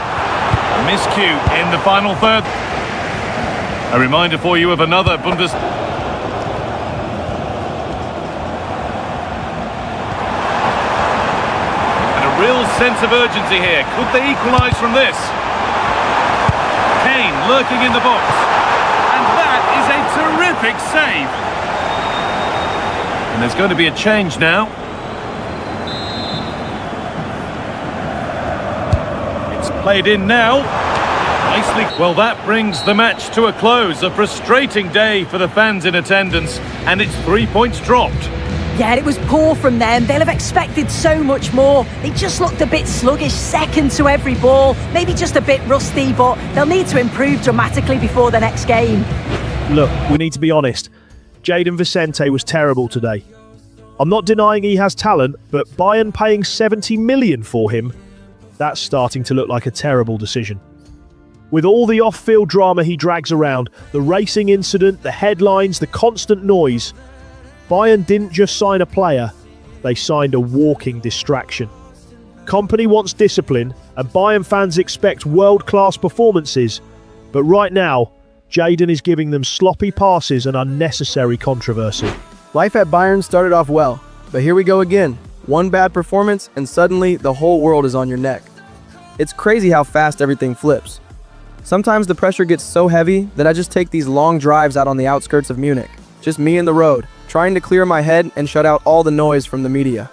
Miscue in the final third. A reminder for you of another Bundes... And a real sense of urgency here. Could they equalise from this? Kane lurking in the box. And that is a terrific save. And there's going to be a change now. It's played in now. Nicely. Well, that brings the match to a close. A frustrating day for the fans in attendance, and it's 3 points dropped. Yeah, it was poor from them. They'll have expected so much more. They just looked a bit sluggish, second to every ball. Maybe just a bit rusty, but they'll need to improve dramatically before the next game. Look, we need to be honest. Jayden Vicente was terrible today. I'm not denying he has talent, but Bayern paying 70 million for him, that's starting to look like a terrible decision. With all the off-field drama he drags around, the racing incident, the headlines, the constant noise, Bayern didn't just sign a player, they signed a walking distraction. Company wants discipline, and Bayern fans expect world-class performances, but right now, Jayden is giving them sloppy passes and unnecessary controversy. Life at Bayern started off well, but here we go again. One bad performance, and suddenly the whole world is on your neck. It's crazy how fast everything flips. Sometimes the pressure gets so heavy that I just take these long drives out on the outskirts of Munich. Just me and the road, trying to clear my head and shut out all the noise from the media.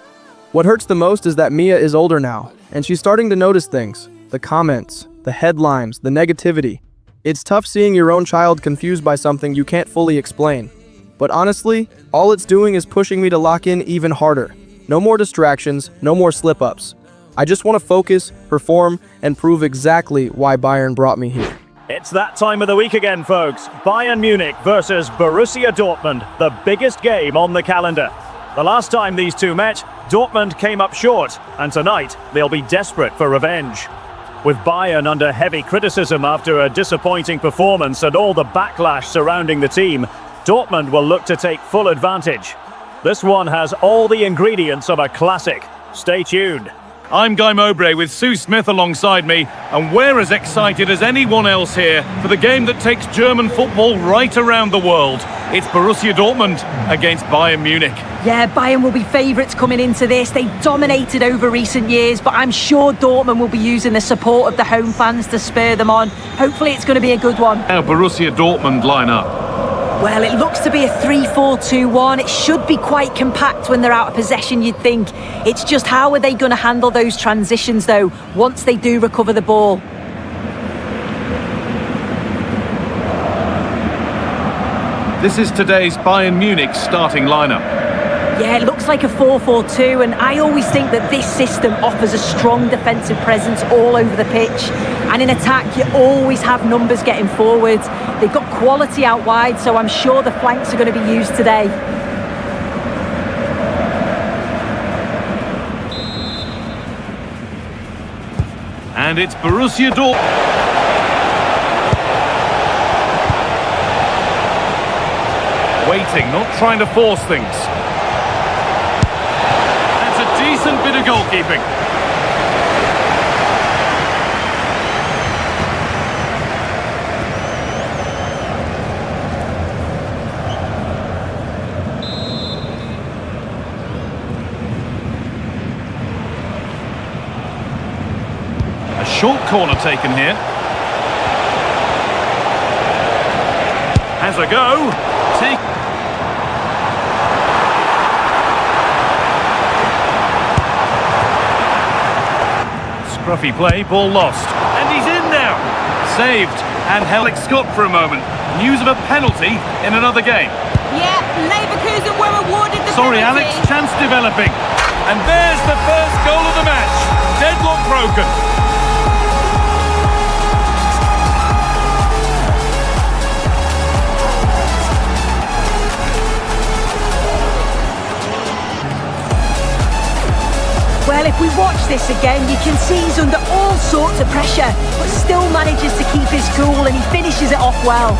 What hurts the most is that Mia is older now, and she's starting to notice things. The comments, the headlines, the negativity. It's tough seeing your own child confused by something you can't fully explain. But honestly, all it's doing is pushing me to lock in even harder. No more distractions, no more slip-ups. I just want to focus, perform, and prove exactly why Bayern brought me here. It's that time of the week again, folks. Bayern Munich versus Borussia Dortmund, the biggest game on the calendar. The last time these two met, Dortmund came up short, and tonight they'll be desperate for revenge. With Bayern under heavy criticism after a disappointing performance and all the backlash surrounding the team, Dortmund will look to take full advantage. This one has all the ingredients of a classic. Stay tuned. I'm Guy Mowbray with Sue Smith alongside me, and we're as excited as anyone else here for the game that takes German football right around the world. It's Borussia Dortmund against Bayern Munich. Yeah, Bayern will be favourites coming into this. They've dominated over recent years, but I'm sure Dortmund will be using the support of the home fans to spur them on. Hopefully it's going to be a good one. How Borussia Dortmund line up? Well, it looks to be a 3-4-2-1. It should be quite compact when they're out of possession, you'd think. It's just how are they going to handle those transitions, though, once they do recover the ball? This is today's Bayern Munich starting lineup. Yeah, it looks like a 4-4-2, and I always think that this system offers a strong defensive presence all over the pitch. And in attack, you always have numbers getting forward. They've got quality out wide, so I'm sure the flanks are going to be used today. And it's Borussia Dortmund. Waiting, not trying to force things. That's a decent bit of goalkeeping. A short corner taken here. Has a go. Scruffy play, ball lost. And he's in now. Saved. And Alex Scott for a moment. News of a penalty in another game. Yeah, Leverkusen were awarded the Sorry, penalty. Alex, chance developing. And there's the first goal of the match. Deadlock broken. Well, if we watch this again, you can see he's under all sorts of pressure, but still manages to keep his cool and he finishes it off well.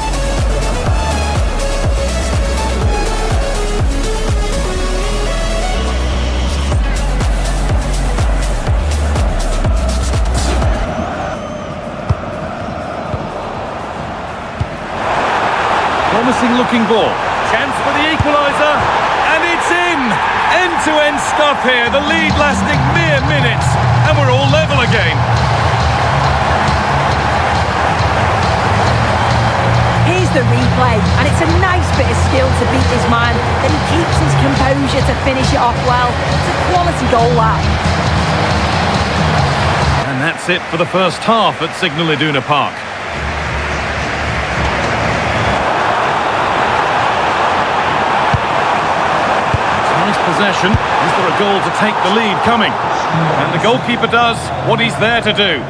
Promising looking ball. Chance for the equaliser. And it's in! End-to-end stuff here. The lead lasting mere minutes. And we're all level again. Here's the replay, and it's a nice bit of skill to beat his man. Then he keeps his composure to finish it off well. It's a quality goal, that. And that's it for the first half at Signal Iduna Park. Possession. Is there a goal to take the lead coming? And the goalkeeper does what he's there to do.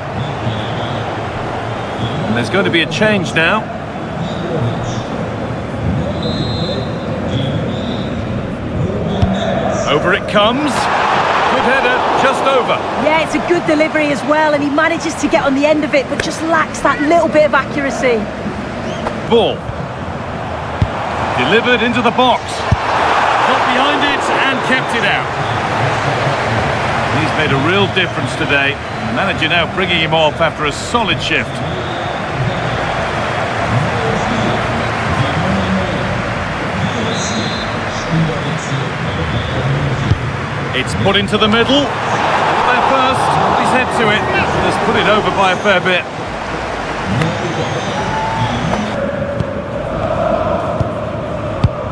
And there's going to be a change now. Over it comes. Good header, just over. Yeah, it's a good delivery as well, and he manages to get on the end of it, but just lacks that little bit of accuracy. Ball. Delivered into the box. Got behind it and kept it out. He's made a real difference today. The manager now bringing him off after a solid shift. It's put into the middle. There first, he's head to it. Has put it over by a fair bit.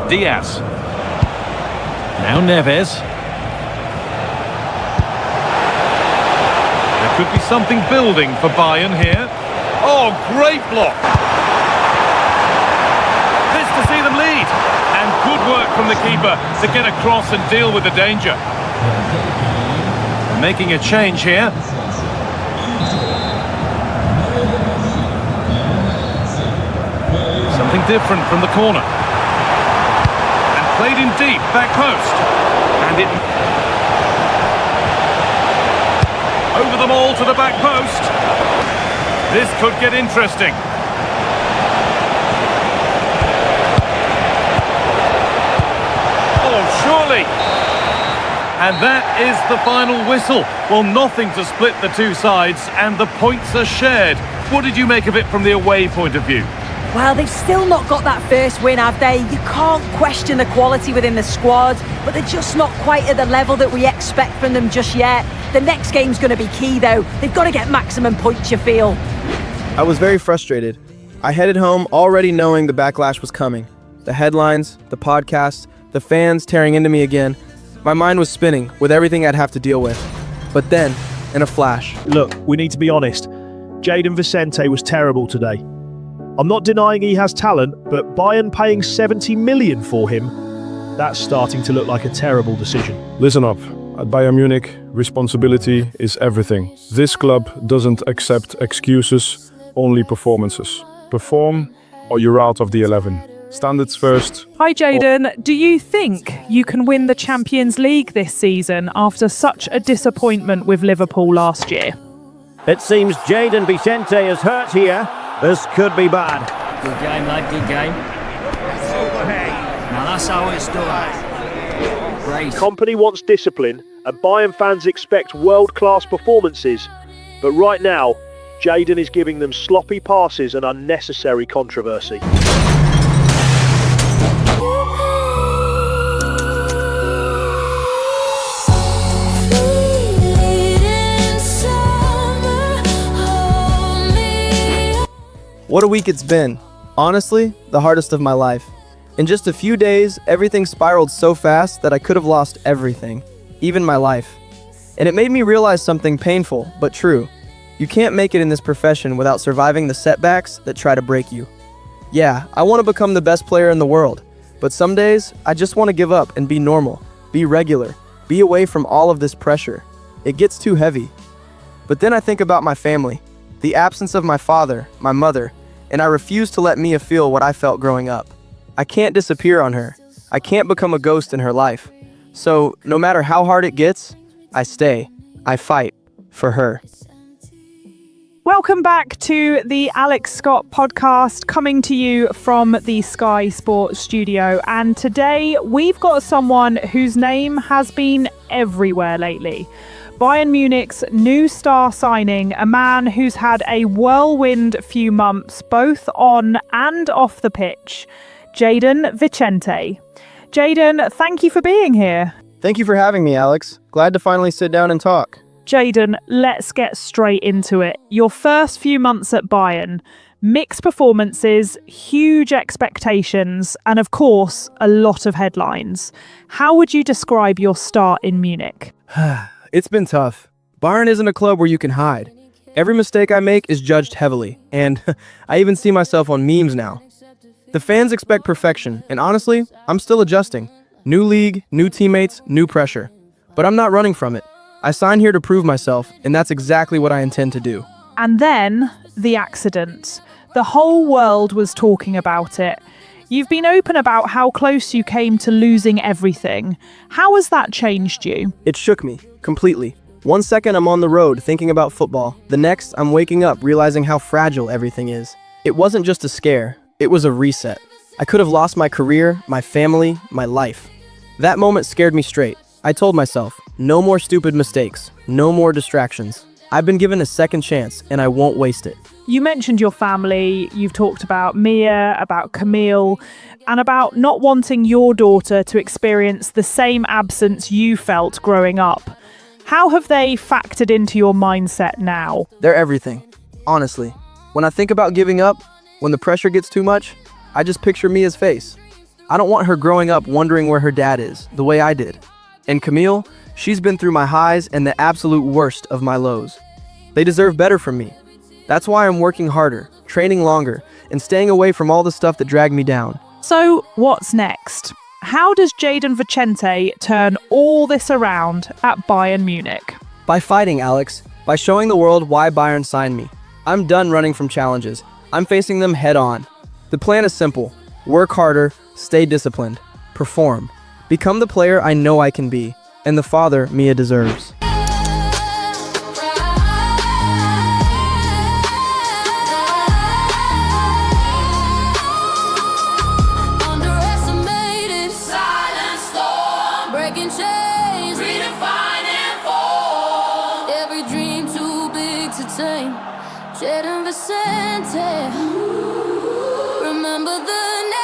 Diaz. Now Neves. There could be something building for Bayern here. Oh, great block. This to see them lead. And good work from the keeper to get across and deal with the danger. Making a change here. Something different from the corner. Played in deep, back post. And it... over the ball to the back post. This could get interesting. Oh, surely. And that is the final whistle. Well, nothing to split the two sides, and the points are shared. What did you make of it from the away point of view? Well, they've still not got that first win, have they? You can't question the quality within the squad, but they're just not quite at the level that we expect from them just yet. The next game's going to be key, though. They've got to get maximum points, you feel. I was very frustrated. I headed home already knowing the backlash was coming. The headlines, the podcast, the fans tearing into me again. My mind was spinning with everything I'd have to deal with. But then, in a flash... Look, we need to be honest. Jayden Vicente was terrible today. I'm not denying he has talent, but Bayern paying 70 million for him, that's starting to look like a terrible decision. Listen up. At Bayern Munich, responsibility is everything. This club doesn't accept excuses, only performances. Perform or you're out of the 11. Standards first. Hi Jayden, do you think you can win the Champions League this season after such a disappointment with Liverpool last year? It seems Jayden Vicente is hurt here. This could be bad. Good game, lad, good game. Now that's how it's done. Great. Company wants discipline, and Bayern fans expect world-class performances. But right now, Jayden is giving them sloppy passes and unnecessary controversy. What a week it's been. Honestly, the hardest of my life. In just a few days, everything spiraled so fast that I could have lost everything, even my life. And it made me realize something painful, but true. You can't make it in this profession without surviving the setbacks that try to break you. Yeah, I want to become the best player in the world, but some days I just want to give up and be normal, be regular, be away from all of this pressure. It gets too heavy. But then I think about my family, the absence of my father, my mother, and I refuse to let Mia feel what I felt growing up. I can't disappear on her. I can't become a ghost in her life. So, no matter how hard it gets, I stay. I fight for her. Welcome back to the Alex Scott podcast, coming to you from the Sky Sports studio. And today we've got someone whose name has been everywhere lately. Bayern Munich's new star signing, a man who's had a whirlwind few months, both on and off the pitch, Jayden Vicente. Jayden, thank you for being here. Thank you for having me, Alex. Glad to finally sit down and talk. Jayden, let's get straight into it. Your first few months at Bayern, mixed performances, huge expectations, and of course, a lot of headlines. How would you describe your start in Munich? It's been tough. Bayern isn't a club where you can hide. Every mistake I make is judged heavily, and I even see myself on memes now. The fans expect perfection, and honestly, I'm still adjusting. New league, new teammates, new pressure. But I'm not running from it. I signed here to prove myself, and that's exactly what I intend to do. And then, the accident. The whole world was talking about it. You've been open about how close you came to losing everything. How has that changed you? It shook me, completely. One second I'm on the road thinking about football. The next, I'm waking up realizing how fragile everything is. It wasn't just a scare, it was a reset. I could have lost my career, my family, my life. That moment scared me straight. I told myself, no more stupid mistakes, no more distractions. I've been given a second chance, and I won't waste it. You mentioned your family, you've talked about Mia, about Camille, and about not wanting your daughter to experience the same absence you felt growing up. How have they factored into your mindset now? They're everything, honestly. When I think about giving up, when the pressure gets too much, I just picture Mia's face. I don't want her growing up wondering where her dad is, the way I did. And Camille, she's been through my highs and the absolute worst of my lows. They deserve better from me. That's why I'm working harder, training longer, and staying away from all the stuff that dragged me down. So, what's next? How does Jayden Vicente turn all this around at Bayern Munich? By fighting, Alex. By showing the world why Bayern signed me. I'm done running from challenges. I'm facing them head on. The plan is simple. Work harder, stay disciplined, perform. Become the player I know I can be, and the father Mia deserves. Underestimated, silent storm, breaking chains, redefining form. Every dream too big to tame. Jayden Vicente, remember the name.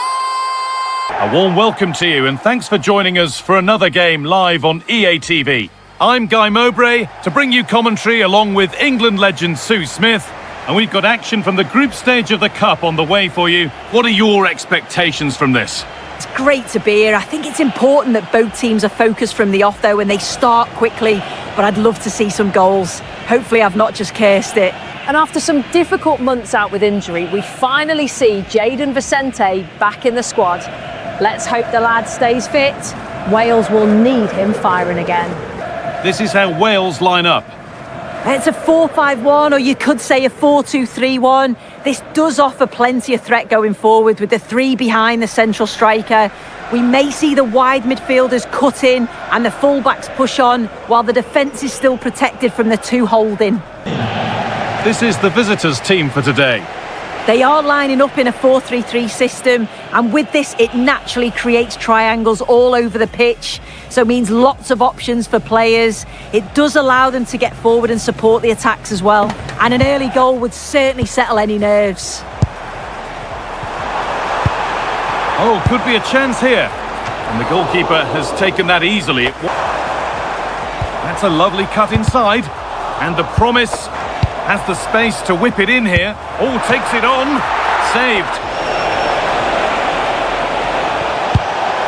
A warm welcome to you and thanks for joining us for another game live on EA TV. I'm Guy Mowbray to bring you commentary along with England legend Sue Smith, and we've got action from the group stage of the Cup on the way for you. What are your expectations from this? It's great to be here. I think it's important that both teams are focused from the off though and they start quickly, but I'd love to see some goals. Hopefully I've not just cursed it. And after some difficult months out with injury, we finally see Jayden Vicente back in the squad. Let's hope the lad stays fit. Wales will need him firing again. This is how Wales line up. It's a 4-5-1, or you could say a 4-2-3-1. This does offer plenty of threat going forward with the three behind the central striker. We may see the wide midfielders cut in and the fullbacks push on, while the defence is still protected from the two holding. This is the visitors' team for today. They are lining up in a 4-3-3 system, and with this it naturally creates triangles all over the pitch, so it means lots of options for players. It does allow them to get forward and support the attacks as well, and an early goal would certainly settle any nerves. Oh, could be a chance here. And the goalkeeper has taken that easily. That's a lovely cut inside, and the promise has the space to whip it in here. Oh, takes it on. Saved.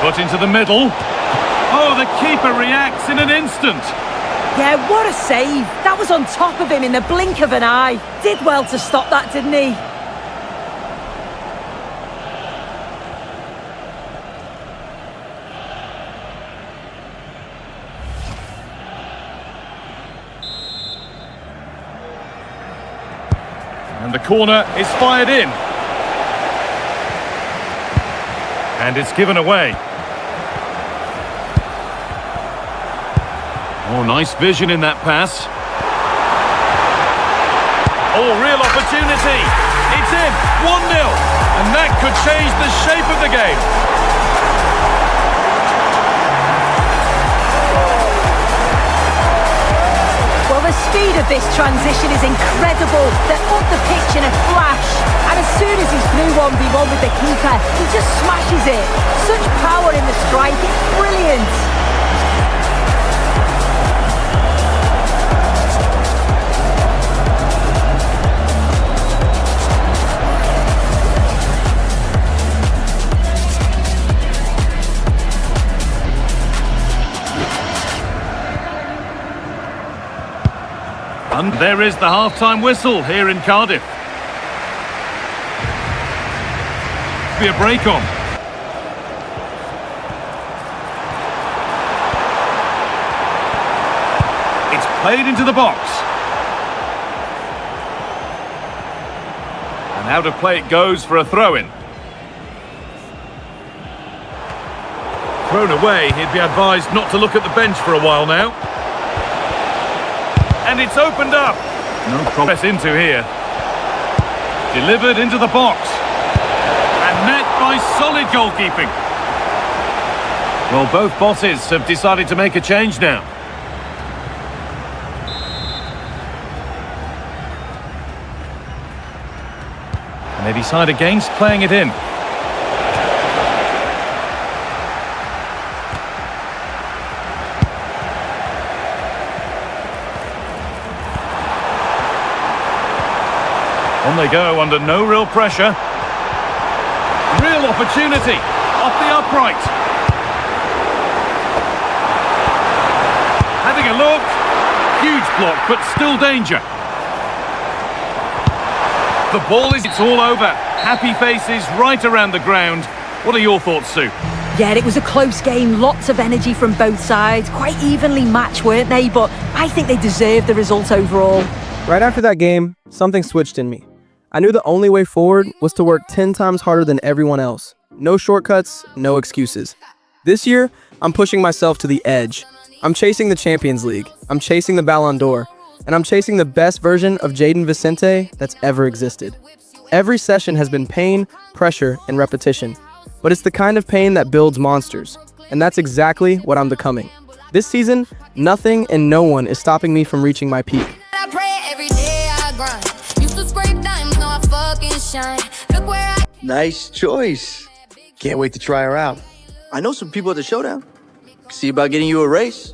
Put into the middle. Oh, the keeper reacts in an instant. Yeah, what a save. That was on top of him in the blink of an eye. Did well to stop that, didn't he? And the corner is fired in. And it's given away. Oh, nice vision in that pass. Oh, real opportunity. It's in. 1-0. And that could change the shape of the game. Well, the speed of this transition is incredible. They're up the pitch in a flash. And as soon as he's through 1v1 with the keeper, he just smashes it. Such power in the strike. It's brilliant. And there is the half-time whistle here in Cardiff. Be a break on. It's played into the box. And out of play it goes for a throw-in. Thrown away, he'd be advised not to look at the bench for a while now. And it's opened up. No progress into here. Delivered into the box. And met by solid goalkeeping. Well, both bosses have decided to make a change now. And they decide against playing it in. On they go under no real pressure. Real opportunity off the upright. Having a look. Huge block, but still danger. The ball is, it's all over. Happy faces right around the ground. What are your thoughts, Sue? Yeah, it was a close game. Lots of energy from both sides. Quite evenly matched, weren't they? But I think they deserved the result overall. Right after that game, something switched in me. I knew the only way forward was to work 10 times harder than everyone else. No shortcuts, no excuses. This year, I'm pushing myself to the edge. I'm chasing the Champions League, I'm chasing the Ballon d'Or, and I'm chasing the best version of Jayden Vicente that's ever existed. Every session has been pain, pressure, and repetition. But it's the kind of pain that builds monsters, and that's exactly what I'm becoming. This season, nothing and no one is stopping me from reaching my peak. I pray every day I grind. Used to scrape diamonds, now I fucking shine. Look where I... Nice choice. Can't wait to try her out. I know some people at the showdown. See about getting you a race.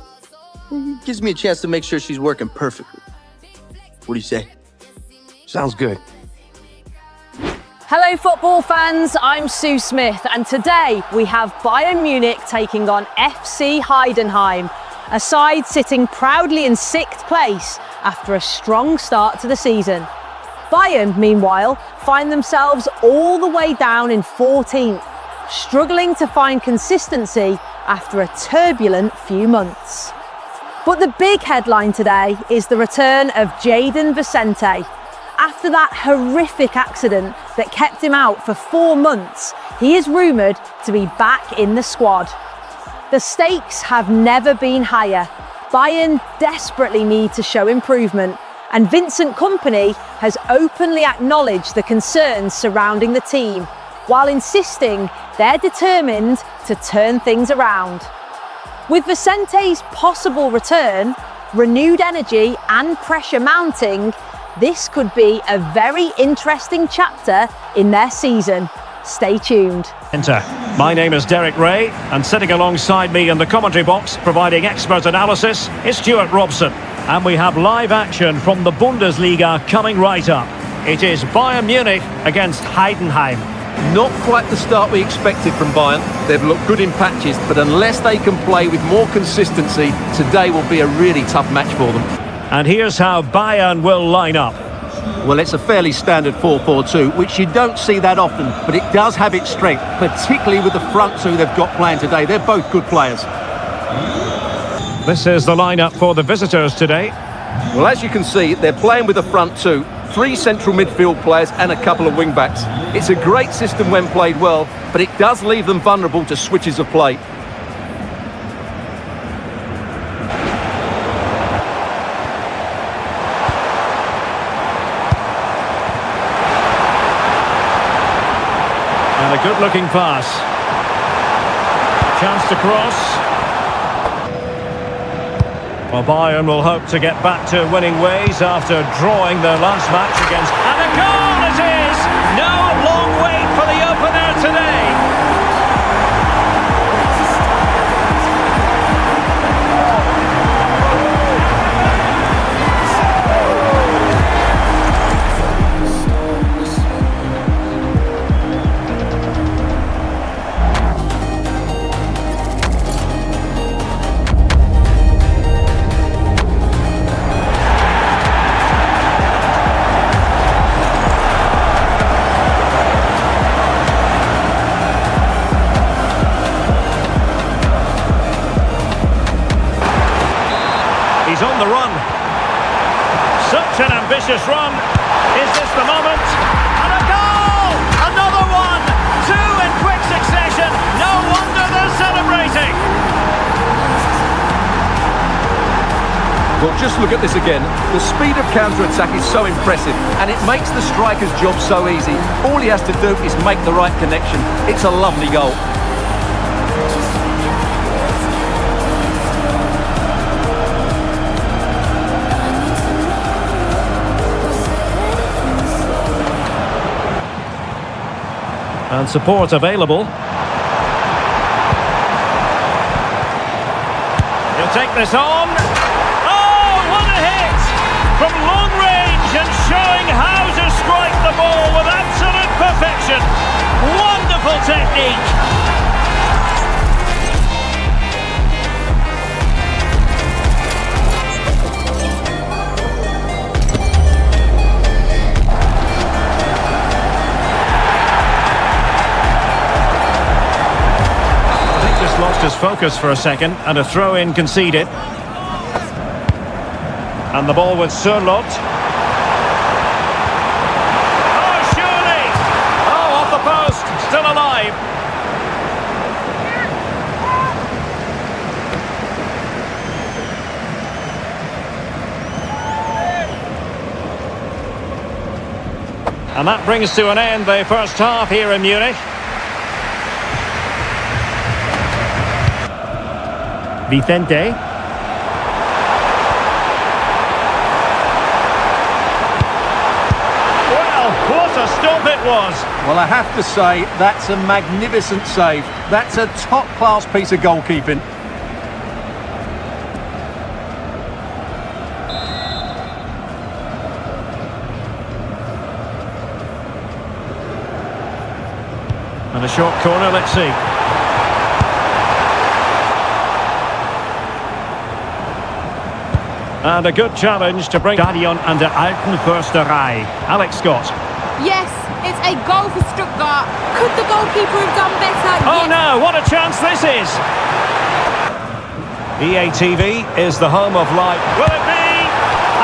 Gives me a chance to make sure she's working perfectly. What do you say? Sounds good. Hello football fans, I'm Sue Smith and today we have Bayern Munich taking on FC Heidenheim, a side sitting proudly in 6th place after a strong start to the season. Bayern, meanwhile, find themselves all the way down in 14th, struggling to find consistency after a turbulent few months. But the big headline today is the return of Jayden Vicente. After that horrific accident that kept him out for 4 months, he is rumoured to be back in the squad. The stakes have never been higher. Bayern desperately need to show improvement, and Vincent Kompany has openly acknowledged the concerns surrounding the team, while insisting they're determined to turn things around. With Vicente's possible return, renewed energy and pressure mounting, this could be a very interesting chapter in their season. Stay tuned. My name is Derek Ray, and sitting alongside me in the commentary box, providing expert analysis, is Stuart Robson. And we have live action from the Bundesliga coming right up. It is Bayern Munich against Heidenheim. Not quite the start we expected from Bayern. They've looked good in patches, but unless they can play with more consistency, today will be a really tough match for them. And here's how Bayern will line up. Well, it's a fairly standard 4-4-2, which you don't see that often, but it does have its strength, particularly with the front two they've got playing today. They're both good players. This is the lineup for the visitors today. Well, as you can see, they're playing with the front two, 3 central midfield players and a couple of wing-backs. It's a great system when played well, but it does leave them vulnerable to switches of play. And a good-looking pass. Chance to cross. Well, Bayern will hope to get back to winning ways after drawing their last match against... And a goal it is! No long wait for the opener today. He's on the run. Such an ambitious run. Is this the moment? And a goal! Another one! 2 in quick succession. No wonder they're celebrating. Well, just look at this again. The speed of counter-attack is so impressive, and it makes the striker's job so easy. All he has to do is make the right connection. It's a lovely goal. And support available. He'll take this on. Oh, what a hit! From long range and showing how to strike the ball with absolute perfection. Wonderful technique. Lost his focus for a second, and a throw-in conceded. And the ball with Sørloth. Oh, surely! Oh, off the post, still alive. And that brings to an end the first half here in Munich. Vicente. Well, what a stop it was. Well, I have to say, that's a magnificent save. That's a top-class piece of goalkeeping. And a short corner, let's see. And a good challenge to bring Stadion an der Alten Försterei. Alex Scott. Yes, it's a goal for Stuttgart. Could the goalkeeper have done better? Oh yes. No, what a chance this is. EA TV is the home of light. Will it be?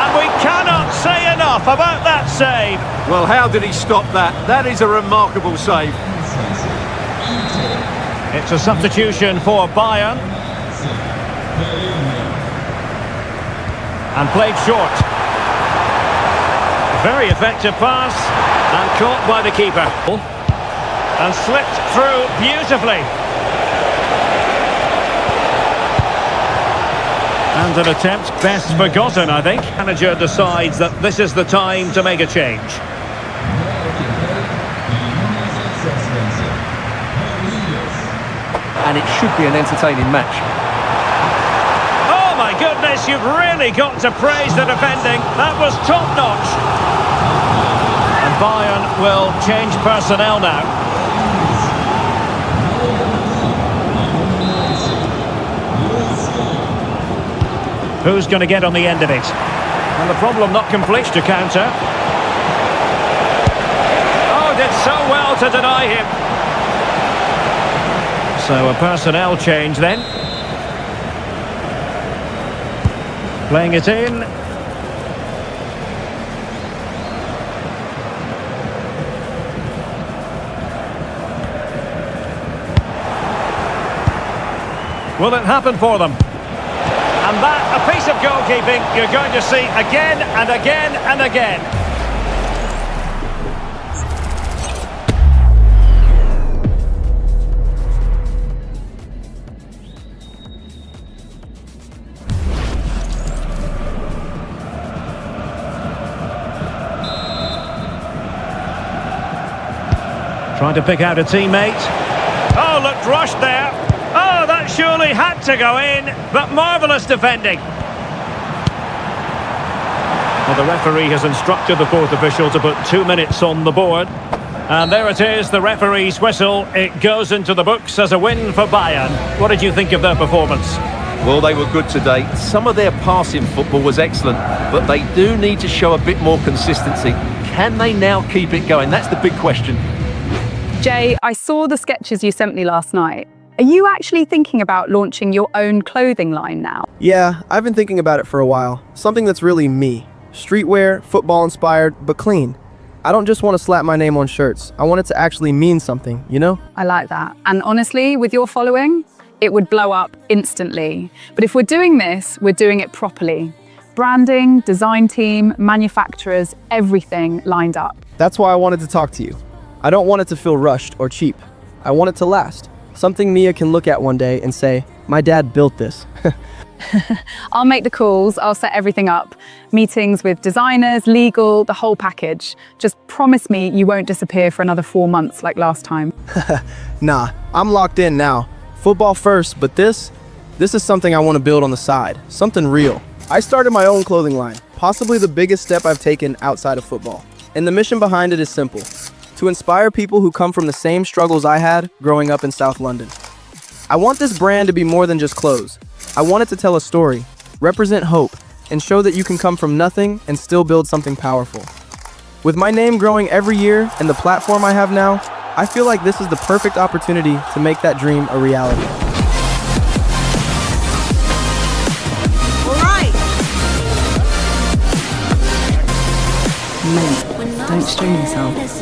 And we cannot say enough about that save. Well, how did he stop that? That is a remarkable save. It's a substitution for Bayern. And played short. Very effective pass. And caught by the keeper. And slipped through beautifully. And an attempt best forgotten, I think. Manager decides that this is the time to make a change. And it should be an entertaining match. Oh my goodness, you've really got to praise the defending. That was top-notch. And Bayern will change personnel now. Who's going to get on the end of it? And the problem not complete to counter. Oh, did so well to deny him. So a personnel change then. Playing it in. Will it happen for them? And that, a piece of goalkeeping you're going to see again and again and again. Trying to pick out a teammate. Oh, looked rushed there. Oh, that surely had to go in, but marvellous defending. Well, the referee has instructed the fourth official to put 2 minutes on the board. And there it is, the referee's whistle. It goes into the books as a win for Bayern. What did you think of their performance? Well, they were good today. Some of their passing football was excellent, but they do need to show a bit more consistency. Can they now keep it going? That's the big question. Jay, I saw the sketches you sent me last night. Are you actually thinking about launching your own clothing line now? Yeah, I've been thinking about it for a while. Something that's really me. Streetwear, football inspired, but clean. I don't just want to slap my name on shirts. I want it to actually mean something, you know? I like that. And honestly, with your following, it would blow up instantly. But if we're doing this, we're doing it properly. Branding, design team, manufacturers, everything lined up. That's why I wanted to talk to you. I don't want it to feel rushed or cheap. I want it to last. Something Mia can look at one day and say, my dad built this. I'll make the calls, I'll set everything up. Meetings with designers, legal, the whole package. Just promise me you won't disappear for another 4 months like last time. Nah, I'm locked in now. Football first, but this is something I want to build on the side. Something real. I started my own clothing line, possibly the biggest step I've taken outside of football. And the mission behind it is simple. To inspire people who come from the same struggles I had growing up in South London. I want this brand to be more than just clothes. I want it to tell a story, represent hope, and show that you can come from nothing and still build something powerful. With my name growing every year and the platform I have now, I feel like this is the perfect opportunity to make that dream a reality. Mate, don't strain yourself.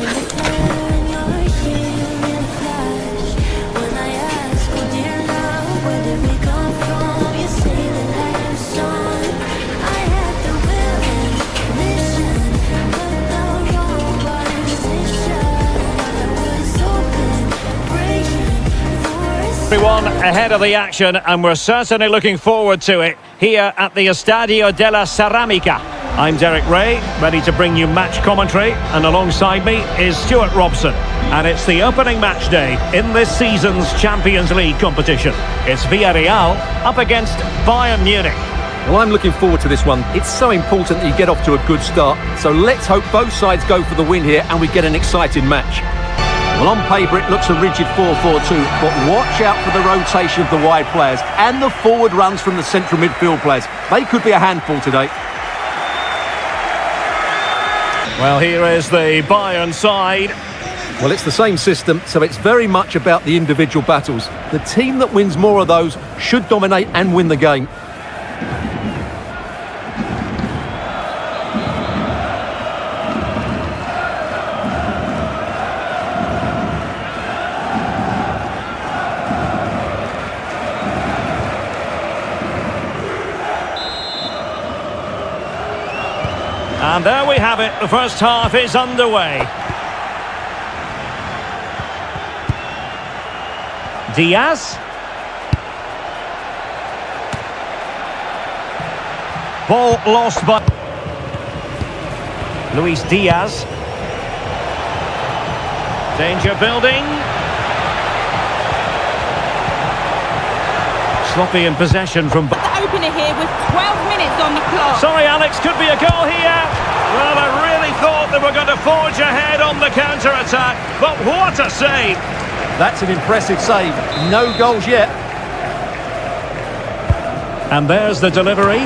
Everyone ahead of the action, and we're certainly looking forward to it here at the Estadio della Ceramica. I'm Derek Ray, ready to bring you match commentary, and alongside me is Stuart Robson. And it's the opening match day in this season's Champions League competition. It's Villarreal up against Bayern Munich. Well, I'm looking forward to this one. It's so important that you get off to a good start. So let's hope both sides go for the win here and we get an exciting match. Well, on paper it looks a rigid 4-4-2, but watch out for the rotation of the wide players and the forward runs from the central midfield players. They could be a handful today. Well, here is the Bayern side. Well, it's the same system, so it's very much about the individual battles. The team that wins more of those should dominate and win the game. And there we have it, the first half is underway. Diaz. Ball lost by Luis Diaz. Danger building. Sloppy in possession from... The opener here with 12 minutes on the clock. Sorry, Alex, could be a goal here. Well, I really thought they were going to forge ahead on the counter-attack, but what a save. That's an impressive save. No goals yet. And there's the delivery.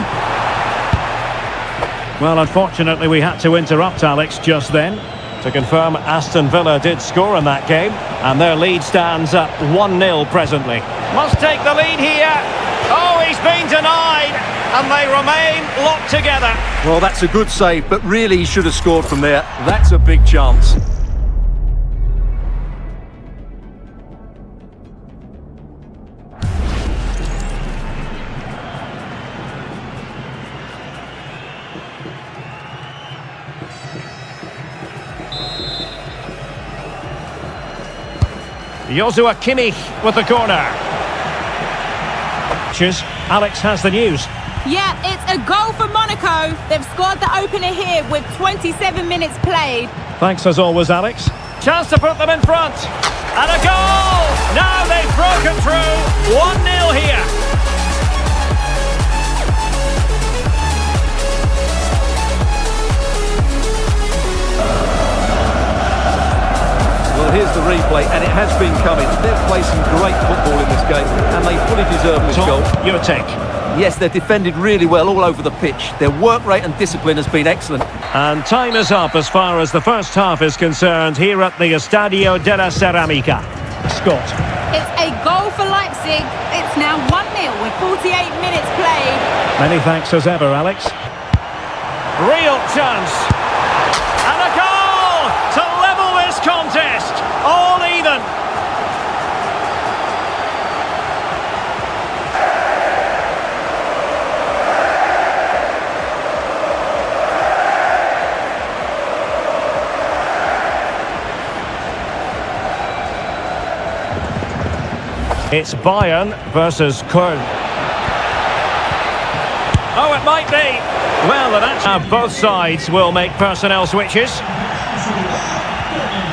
Well, unfortunately, we had to interrupt Alex just then to confirm Aston Villa did score in that game, and their lead stands at 1-0 presently. Must take the lead here. Oh, he's been denied, and they remain locked together. Well, that's a good save, but really he should have scored from there. That's a big chance. Joshua Kimmich with the corner. Alex has the news. Yeah, it's a goal for Monaco. They've scored the opener here with 27 minutes played. Thanks as always, Alex. Chance to put them in front. And a goal! Now they've broken through. 1-0 here. Well, here's the replay, and it has been coming. They've played some great football in this game, and they fully deserve this goal. Your take. Yes, they're defended really well all over the pitch. Their work rate and discipline has been excellent. And time is up as far as the first half is concerned here at the Estadio della Ceramica. Scott. It's a goal for Leipzig. It's now 1-0 with 48 minutes played. Many thanks as ever, Alex. Real chance. And a goal to level this contest. All even. It's Bayern versus Köln. Oh, it might be. Well, that's both sides will make personnel switches.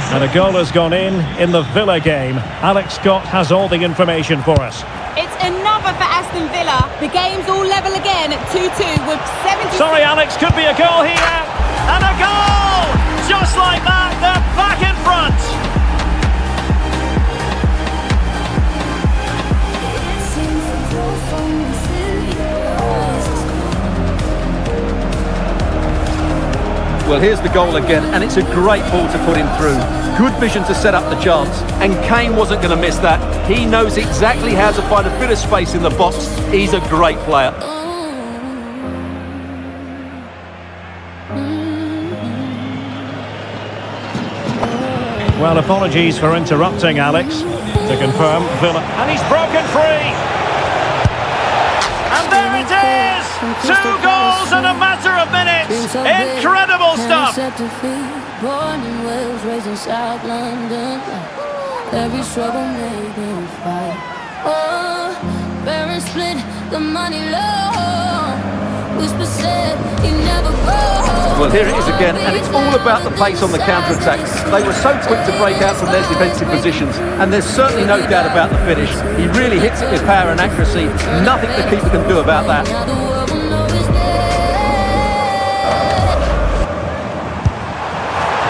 And a goal has gone in the Villa game. Alex Scott has all the information for us. It's another for Aston Villa. The game's all level again at 2-2 with 70... Sorry, Alex, could be a goal here. And a goal! Just like that, they're back in front. Well, here's the goal again, and it's a great ball to put him through. Good vision to set up the chance, and Kane wasn't going to miss that. He knows exactly how to find a bit of space in the box. He's a great player. Well, apologies for interrupting, Alex. To confirm, Villa... And he's broken free! And there it is! 2 goals in a matter of minutes! Incredible stuff! Born in Wales, raised in South London. Every struggle made in fight. Oh, parents split the money low. Whisper said he never grows. Well, here it is again, and it's all about the pace on the counter-attack. They were so quick to break out from their defensive positions, and there's certainly no doubt about the finish. He really hits it with power and accuracy. Nothing the keeper can do about that.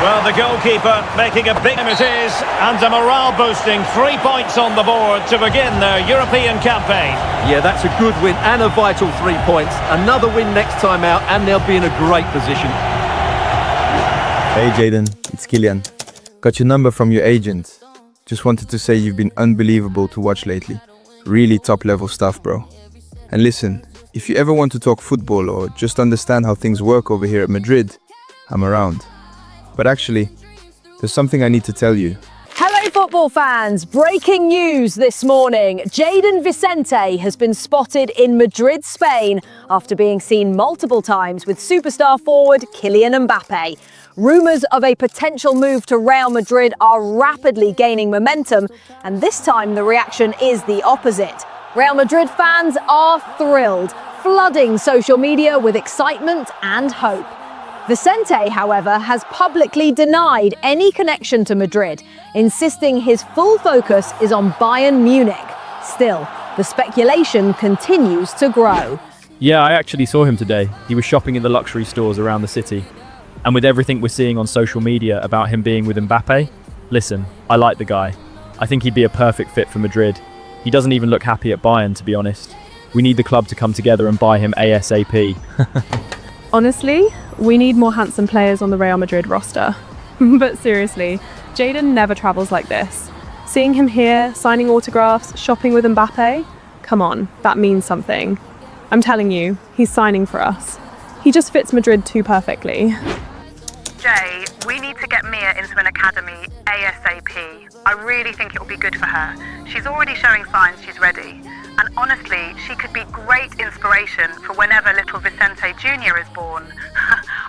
Well, the goalkeeper making a big... It is, and a morale-boosting 3 points on the board to begin their European campaign. Yeah, that's a good win and a vital 3 points. Another win next time out, and they'll be in a great position. Hey, Jayden, it's Kylian. Got your number from your agent. Just wanted to say you've been unbelievable to watch lately. Really top-level stuff, bro. And listen, if you ever want to talk football or just understand how things work over here at Madrid, I'm around. But actually, there's something I need to tell you. Hello, football fans. Breaking news this morning. Jayden Vicente has been spotted in Madrid, Spain, after being seen multiple times with superstar forward Kylian Mbappe. Rumours of a potential move to Real Madrid are rapidly gaining momentum, and this time the reaction is the opposite. Real Madrid fans are thrilled, flooding social media with excitement and hope. Vicente, however, has publicly denied any connection to Madrid, insisting his full focus is on Bayern Munich. Still, the speculation continues to grow. Yeah, I actually saw him today. He was shopping in the luxury stores around the city. And with everything we're seeing on social media about him being with Mbappe, listen, I like the guy. I think he'd be a perfect fit for Madrid. He doesn't even look happy at Bayern, to be honest. We need the club to come together and buy him ASAP. Honestly, we need more handsome players on the Real Madrid roster. But seriously, Jayden never travels like this. Seeing him here, signing autographs, shopping with Mbappe, come on, that means something. I'm telling you, he's signing for us. He just fits Madrid too perfectly. Jay, we need to get Mia into an academy ASAP. I really think it will be good for her. She's already showing signs she's ready. And honestly, she could be great inspiration for whenever little Vicente Jr. is born.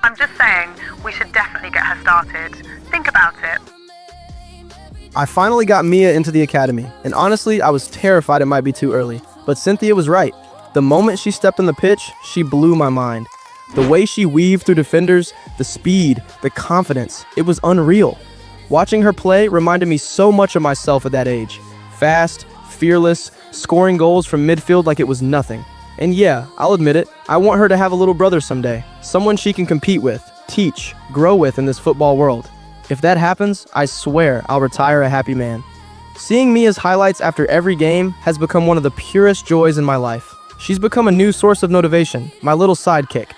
I'm just saying, we should definitely get her started. Think about it. I finally got Mia into the academy, and honestly, I was terrified it might be too early. But Cynthia was right. The moment she stepped on the pitch, she blew my mind. The way she weaved through defenders, the speed, the confidence, it was unreal. Watching her play reminded me so much of myself at that age. Fast, fearless, scoring goals from midfield like it was nothing. And yeah, I'll admit it, I want her to have a little brother someday. Someone she can compete with, teach, grow with in this football world. If that happens, I swear I'll retire a happy man. Seeing Mia's highlights after every game has become one of the purest joys in my life. She's become a new source of motivation, my little sidekick.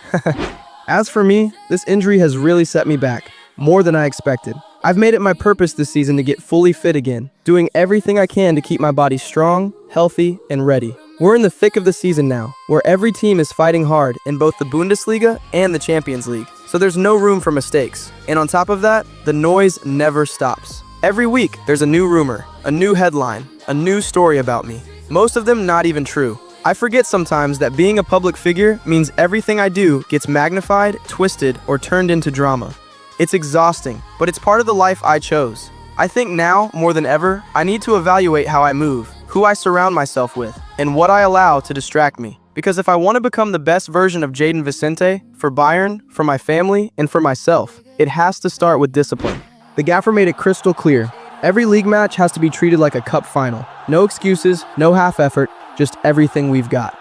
As for me, this injury has really set me back, more than I expected. I've made it my purpose this season to get fully fit again, doing everything I can to keep my body strong, healthy, and ready. We're in the thick of the season now, where every team is fighting hard in both the Bundesliga and the Champions League, so there's no room for mistakes. And on top of that, the noise never stops. Every week, there's a new rumor, a new headline, a new story about me. Most of them not even true. I forget sometimes that being a public figure means everything I do gets magnified, twisted, or turned into drama. It's exhausting, but it's part of the life I chose. I think now, more than ever, I need to evaluate how I move, who I surround myself with, and what I allow to distract me. Because if I want to become the best version of Jayden Vicente, for Bayern, for my family, and for myself, it has to start with discipline. The gaffer made it crystal clear. Every league match has to be treated like a cup final. No excuses, no half effort, just everything we've got.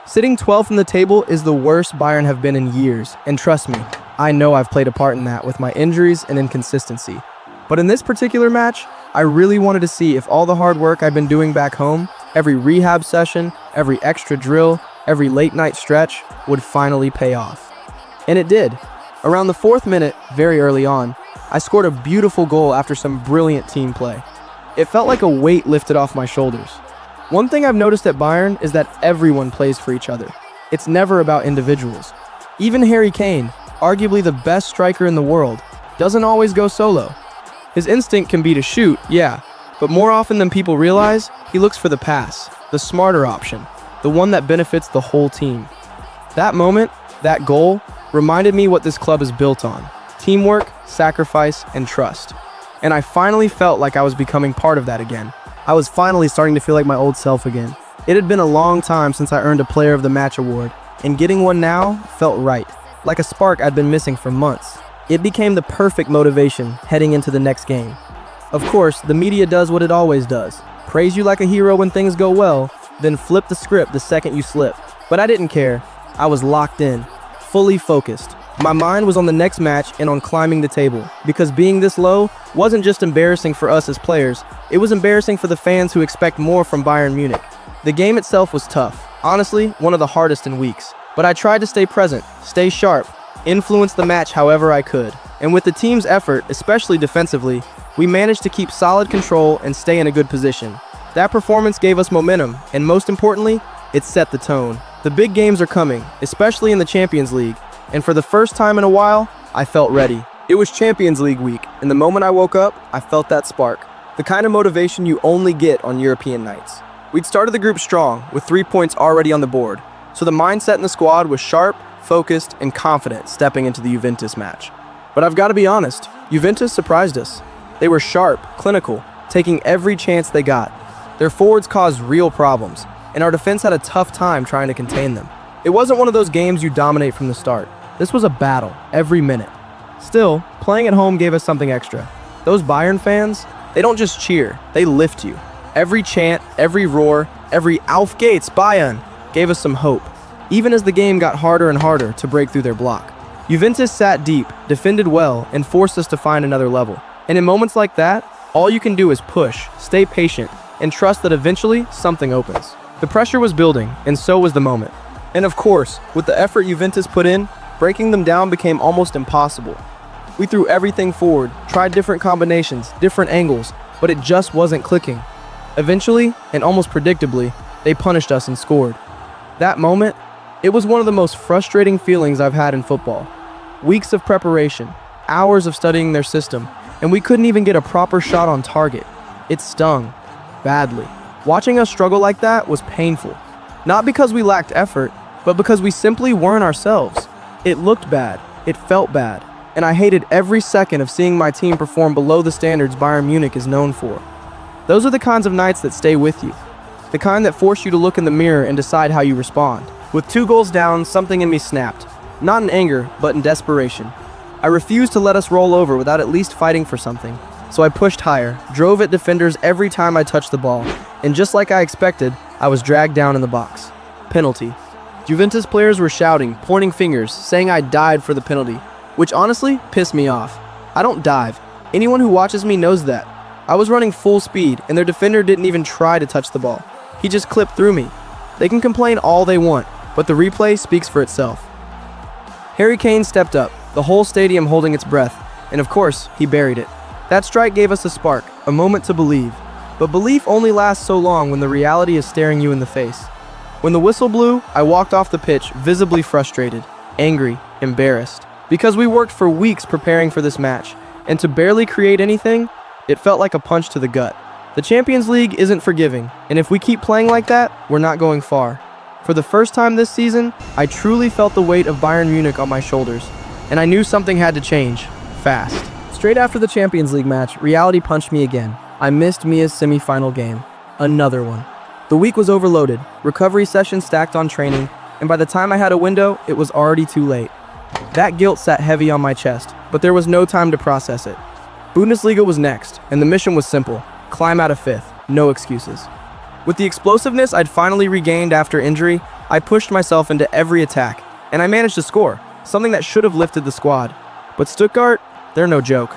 Sitting 12th in the table is the worst Bayern have been in years, and trust me, I know I've played a part in that with my injuries and inconsistency. But in this particular match, I really wanted to see if all the hard work I've been doing back home, every rehab session, every extra drill, every late night stretch, would finally pay off. And it did. Around the 4th minute, very early on, I scored a beautiful goal after some brilliant team play. It felt like a weight lifted off my shoulders. One thing I've noticed at Bayern is that everyone plays for each other. It's never about individuals. Even Harry Kane, arguably the best striker in the world, doesn't always go solo. His instinct can be to shoot, yeah, but more often than people realize, he looks for the pass, the smarter option, the one that benefits the whole team. That moment, that goal, reminded me what this club is built on: teamwork, sacrifice, and trust. And I finally felt like I was becoming part of that again. I was finally starting to feel like my old self again. It had been a long time since I earned a Player of the Match award, and getting one now felt right, like a spark I'd been missing for months. It became the perfect motivation heading into the next game. Of course, the media does what it always does: praise you like a hero when things go well, then flip the script the second you slip. But I didn't care. I was locked in, fully focused. My mind was on the next match and on climbing the table, because being this low wasn't just embarrassing for us as players, it was embarrassing for the fans who expect more from Bayern Munich. The game itself was tough, honestly, one of the hardest in weeks. But I tried to stay present, stay sharp, influence the match however I could. And with the team's effort, especially defensively, we managed to keep solid control and stay in a good position. That performance gave us momentum, and most importantly, it set the tone. The big games are coming, especially in the Champions League, and for the first time in a while, I felt ready. It was Champions League week, and the moment I woke up, I felt that spark. The kind of motivation you only get on European nights. We'd started the group strong, with 3 points already on the board, so the mindset in the squad was sharp, focused, and confident stepping into the Juventus match. But I've got to be honest, Juventus surprised us. They were sharp, clinical, taking every chance they got. Their forwards caused real problems, and our defense had a tough time trying to contain them. It wasn't one of those games you dominate from the start. This was a battle, every minute. Still, playing at home gave us something extra. Those Bayern fans, they don't just cheer, they lift you. Every chant, every roar, every Auf geht's Bayern gave us some hope, even as the game got harder and harder to break through their block. Juventus sat deep, defended well, and forced us to find another level. And in moments like that, all you can do is push, stay patient, and trust that eventually something opens. The pressure was building, and so was the moment. And of course, with the effort Juventus put in, breaking them down became almost impossible. We threw everything forward, tried different combinations, different angles, but it just wasn't clicking. Eventually, and almost predictably, they punished us and scored. That moment, it was one of the most frustrating feelings I've had in football. Weeks of preparation, hours of studying their system, and we couldn't even get a proper shot on target. It stung badly. Watching us struggle like that was painful. Not because we lacked effort, but because we simply weren't ourselves. It looked bad, it felt bad, and I hated every second of seeing my team perform below the standards Bayern Munich is known for. Those are the kinds of nights that stay with you. The kind that force you to look in the mirror and decide how you respond. With 2 goals down, something in me snapped. Not in anger, but in desperation. I refused to let us roll over without at least fighting for something. So I pushed higher, drove at defenders every time I touched the ball, and just like I expected, I was dragged down in the box. Penalty. Juventus players were shouting, pointing fingers, saying I died for the penalty, which honestly pissed me off. I don't dive. Anyone who watches me knows that. I was running full speed, and their defender didn't even try to touch the ball. He just clipped through me. They can complain all they want, but the replay speaks for itself. Harry Kane stepped up, the whole stadium holding its breath, and of course, he buried it. That strike gave us a spark, a moment to believe. But belief only lasts so long when the reality is staring you in the face. When the whistle blew, I walked off the pitch visibly frustrated, angry, embarrassed. Because we worked for weeks preparing for this match, and to barely create anything, it felt like a punch to the gut. The Champions League isn't forgiving, and if we keep playing like that, we're not going far. For the first time this season, I truly felt the weight of Bayern Munich on my shoulders, and I knew something had to change, fast. Straight after the Champions League match, reality punched me again. I missed Mia's semi-final game. Another one. The week was overloaded, recovery sessions stacked on training, and by the time I had a window, it was already too late. That guilt sat heavy on my chest, but there was no time to process it. Bundesliga was next, and the mission was simple. Climb out of 5th, no excuses. With the explosiveness I'd finally regained after injury, I pushed myself into every attack, and I managed to score, something that should have lifted the squad. But Stuttgart, they're no joke.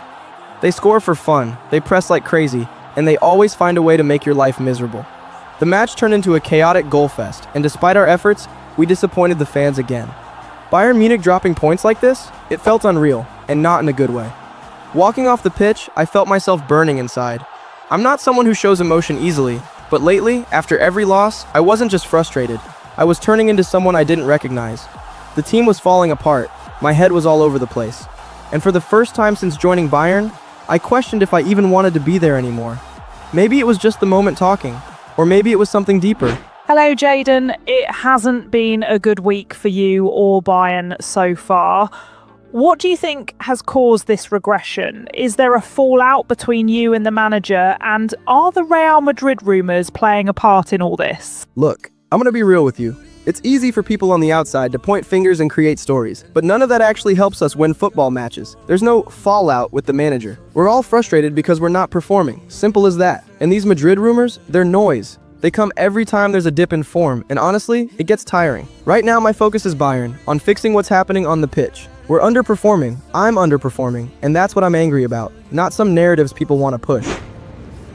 They score for fun, they press like crazy, and they always find a way to make your life miserable. The match turned into a chaotic goal fest, and despite our efforts, we disappointed the fans again. Bayern Munich dropping points like this, it felt unreal, and not in a good way. Walking off the pitch, I felt myself burning inside. I'm not someone who shows emotion easily, but lately, after every loss, I wasn't just frustrated. I was turning into someone I didn't recognize. The team was falling apart, my head was all over the place. And for the first time since joining Bayern, I questioned if I even wanted to be there anymore. Maybe it was just the moment talking, or maybe it was something deeper. Hello, Jayden. It hasn't been a good week for you or Bayern so far. What do you think has caused this regression? Is there a fallout between you and the manager? And are the Real Madrid rumours playing a part in all this? Look, I'm gonna be real with you. It's easy for people on the outside to point fingers and create stories, but none of that actually helps us win football matches. There's no fallout with the manager. We're all frustrated because we're not performing. Simple as that. And these Madrid rumors, they're noise. They come every time there's a dip in form, and honestly, it gets tiring. Right now, my focus is Bayern, on fixing what's happening on the pitch. We're underperforming, I'm underperforming, and that's what I'm angry about, not some narratives people want to push.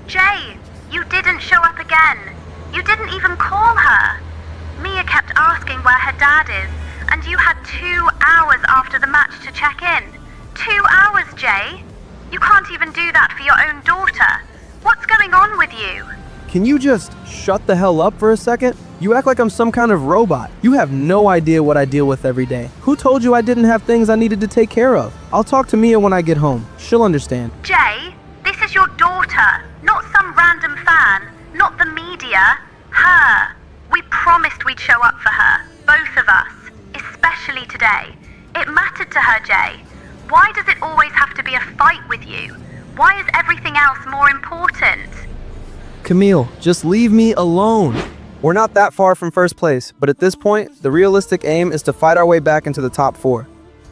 Jay, you didn't show up again. You didn't even call her. Mia kept asking where her dad is, and you had 2 hours after the match to check in. 2 hours, Jay. You can't even do that for your own daughter. What's going on with you? Can you just shut the hell up for a second? You act like I'm some kind of robot. You have no idea what I deal with every day. Who told you I didn't have things I needed to take care of? I'll talk to Mia when I get home. She'll understand. Jay, this is your daughter, not some random fan, not the media. Her. We promised we'd show up for her, both of us, especially today. It mattered to her, Jay. Why does it always have to be a fight with you? Why is everything else more important? Camille, just leave me alone. We're not that far from first place, but at this point, the realistic aim is to fight our way back into the top 4.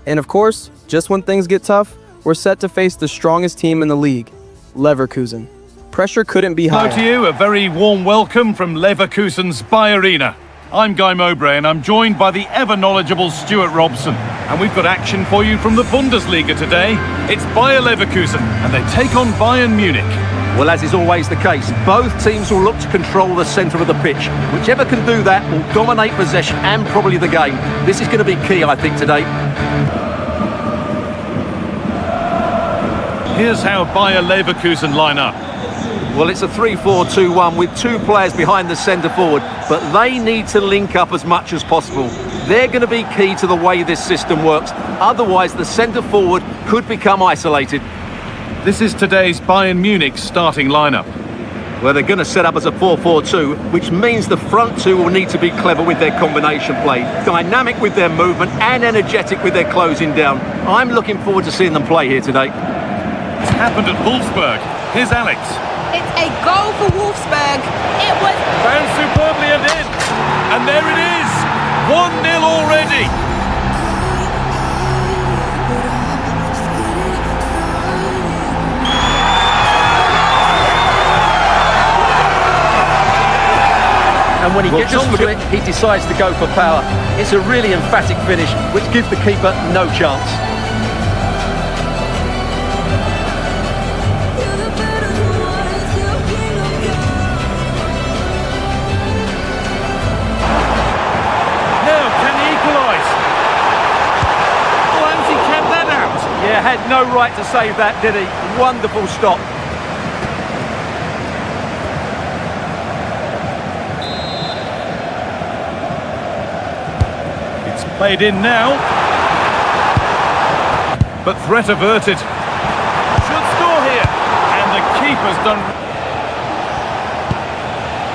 And of course, just when things get tough, we're set to face the strongest team in the league, Leverkusen. Pressure couldn't be higher. Hello to you, a very warm welcome from Leverkusen's Bayarena. I'm Guy Mowbray and I'm joined by the ever-knowledgeable Stuart Robson. And we've got action for you from the Bundesliga today. It's Bayer Leverkusen and they take on Bayern Munich. Well, as is always the case, both teams will look to control the centre of the pitch. Whichever can do that will dominate possession and probably the game. This is going to be key, I think, today. Here's how Bayer Leverkusen line up. Well, it's a 3-4-2-1 with two players behind the centre forward, but they need to link up as much as possible. They're going to be key to the way this system works. Otherwise, the centre forward could become isolated. This is today's Bayern Munich starting lineup. Well, they're going to set up as a 4-4-2, which means the front two will need to be clever with their combination play, dynamic with their movement and energetic with their closing down. I'm looking forward to seeing them play here today. It's happened at Wolfsburg. Here's Alex. It's a goal for Wolfsburg. It was found superbly and in. And there it is. 1-0 already. And when he gets onto it, he decides to go for power. It's a really emphatic finish, which gives the keeper no chance. Now, can he equalise? Oh, and he kept that out. Yeah, had no right to save that, did he? Wonderful stop. Played in now. But threat averted. Should score here. And the keeper's done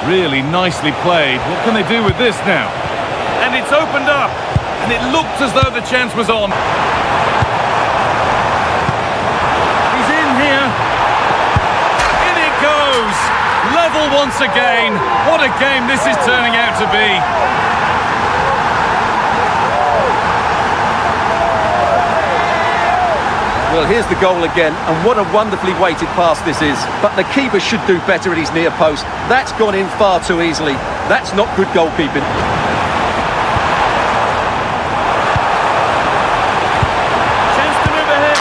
really nicely played. What can they do with this now? And it's opened up. And it looked as though the chance was on. He's in here. In it goes. Level once again. What a game this is turning out to be. Well, here's the goal again, and what a wonderfully weighted pass this is. But the keeper should do better at his near post. That's gone in far too easily. That's not good goalkeeping. Chance to move ahead.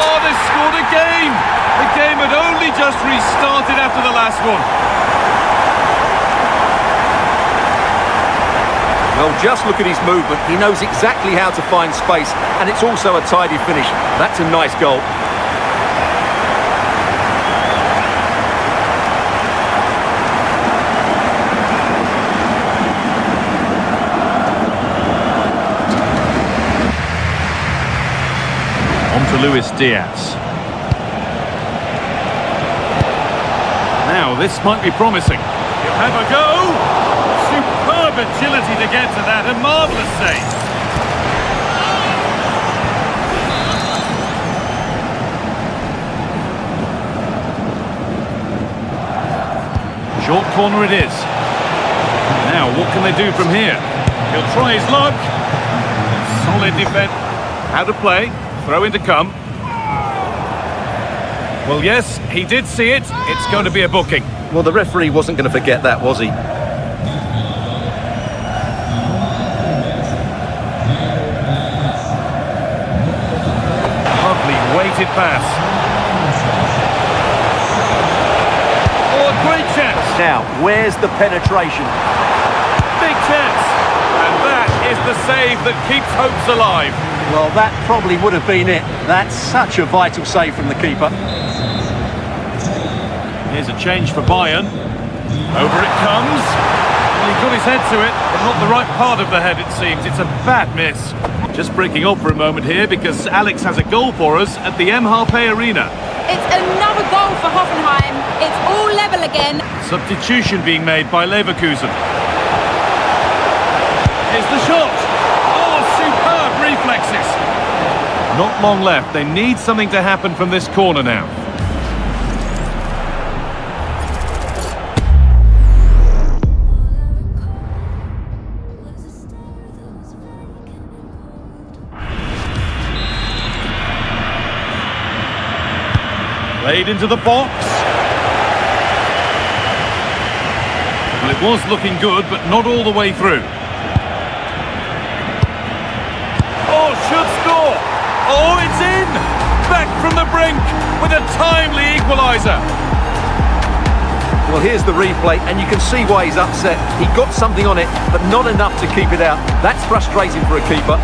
Oh, they scored again. The game had only just restarted after the last one. Well, just look at his movement. He knows exactly how to find space, and it's also a tidy finish. That's a nice goal. On to Luis Diaz. Now, this might be promising. He'll have a go. Superb agility to get to that, a marvellous save. Short corner it is. Now, what can they do from here? He'll try his luck. Solid defense. How to play. Throw in to come. Well, yes, he did see it. It's going to be a booking. Well, the referee wasn't going to forget that, was he? Weighted pass. Oh, a great chance. Now, where's the penetration? Big chance. And that is the save that keeps hopes alive. Well, that probably would have been it. That's such a vital save from the keeper. Here's a change for Bayern. Over it comes. Well, he got his head to it, but not the right part of the head, it seems. It's a bad miss. Just breaking up for a moment here because Alex has a goal for us at the MHP Arena. It's another goal for Hoffenheim. It's all level again. Substitution being made by Leverkusen. Here's the shot. Oh, superb reflexes. Not long left. They need something to happen from this corner now. Played into the box. Well, it It was looking good, but not all the way through. Oh, should score! Oh, it's in! Back from the brink with a timely equaliser. Well, here's the replay, and you can see why he's upset. He got something on it, but not enough to keep it out. That's frustrating for a keeper.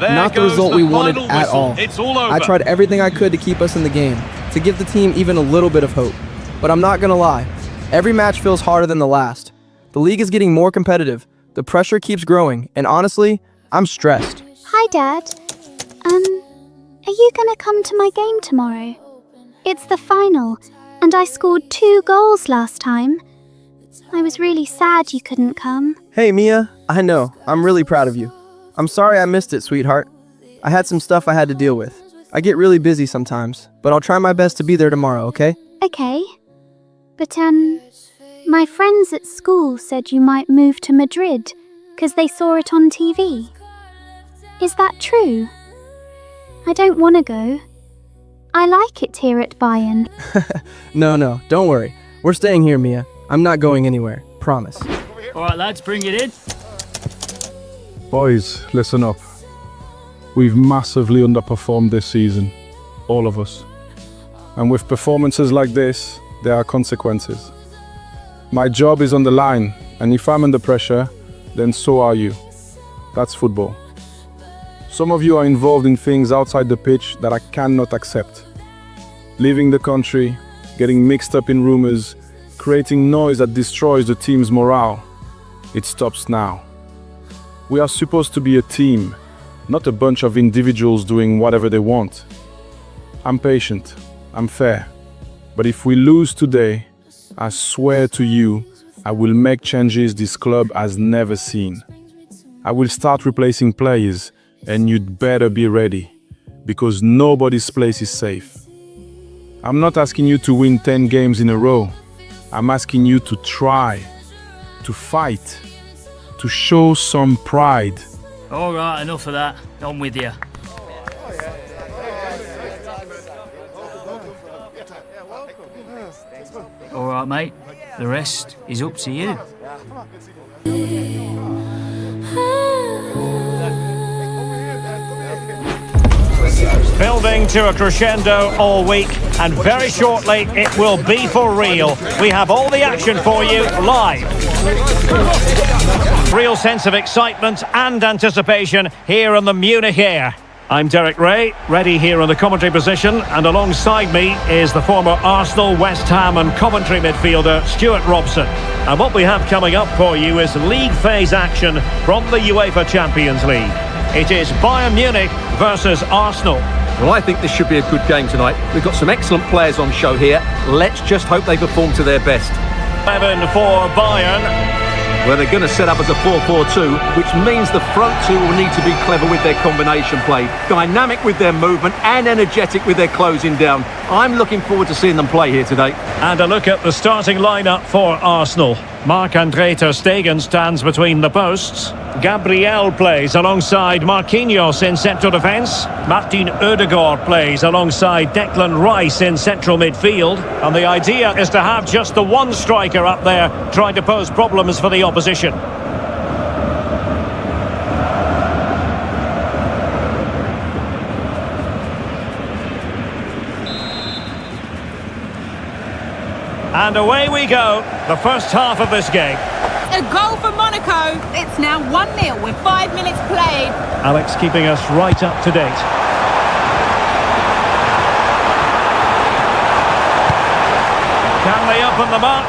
Not the result we wanted at all. It's all over. I tried everything I could to keep us in the game, to give the team even a little bit of hope. But I'm not gonna lie, every match feels harder than the last. The league is getting more competitive, the pressure keeps growing, and honestly, I'm stressed. Hi, Dad. Are you gonna come to my game tomorrow? It's the final, and I scored 2 goals last time. I was really sad you couldn't come. Hey, Mia, I know, I'm really proud of you. I'm sorry I missed it, sweetheart. I had some stuff I had to deal with. I get really busy sometimes, but I'll try my best to be there tomorrow, okay? Okay. But, my friends at school said you might move to Madrid, 'cause they saw it on TV. Is that true? I don't want to go. I like it here at Bayern. No, don't worry. We're staying here, Mia. I'm not going anywhere. Promise. All right, lads, bring it in. Boys, listen up. We've massively underperformed this season. All of us. And with performances like this, there are consequences. My job is on the line, and if I'm under pressure, then so are you. That's football. Some of you are involved in things outside the pitch that I cannot accept. Leaving the country, getting mixed up in rumors, creating noise that destroys the team's morale. It stops now. We are supposed to be a team, not a bunch of individuals doing whatever they want. I'm patient, I'm fair, but if we lose today, I swear to you, I will make changes this club has never seen. I will start replacing players, and you'd better be ready, because nobody's place is safe. I'm not asking you to win 10 games in a row. I'm asking you to try, to fight, to show some pride. All right, enough of that. I'm with you. All right, mate. The rest is up to you. Building to a crescendo all week, and very shortly it will be for real. We have all the action for you live. Real sense of excitement and anticipation here on the Munich air. I'm Derek Ray, ready here in the commentary position, and alongside me is the former Arsenal, West Ham and Coventry midfielder Stuart Robson. And what we have coming up for you is league phase action from the UEFA Champions League. It is Bayern Munich versus Arsenal. Well, I think this should be a good game tonight. We've got some excellent players on show here. Let's just hope they perform to their best. 11 for Bayern. Well, they're going to set up as a 4-4-2, which means the front two will need to be clever with their combination play, dynamic with their movement and energetic with their closing down. I'm looking forward to seeing them play here today. And a look at the starting lineup for Arsenal. Marc-Andre ter Stegen stands between the posts. Gabriel plays alongside Marquinhos in central defence. Martin Ødegaard plays alongside Declan Rice in central midfield. And the idea is to have just the one striker up there trying to pose problems for the opposition. And away we go, the first half of this game. A goal for Monaco. It's now 1-0 with 5 minutes played. Alex keeping us right up to date. Can they open them up?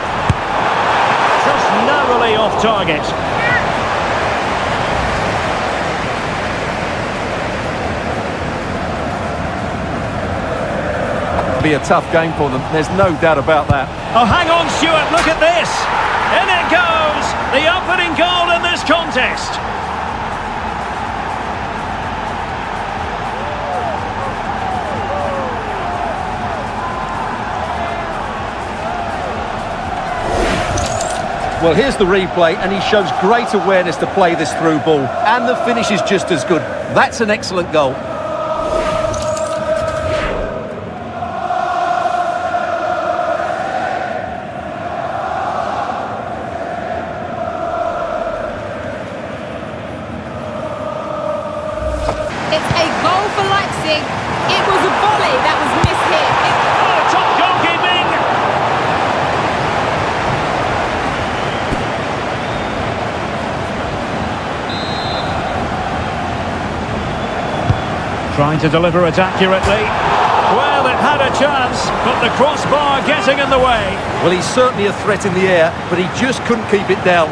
Just narrowly off target. Be a tough game for them, there's no doubt about that. Oh, hang on, Stuart, look at this. In it goes, the opening goal in this contest. Well, here's the replay, and he shows great awareness to play this through ball, and the finish is just as good. That's an excellent goal. Trying to deliver it accurately. Well, it had a chance, but the crossbar getting in the way. Well, he's certainly a threat in the air, but he just couldn't keep it down.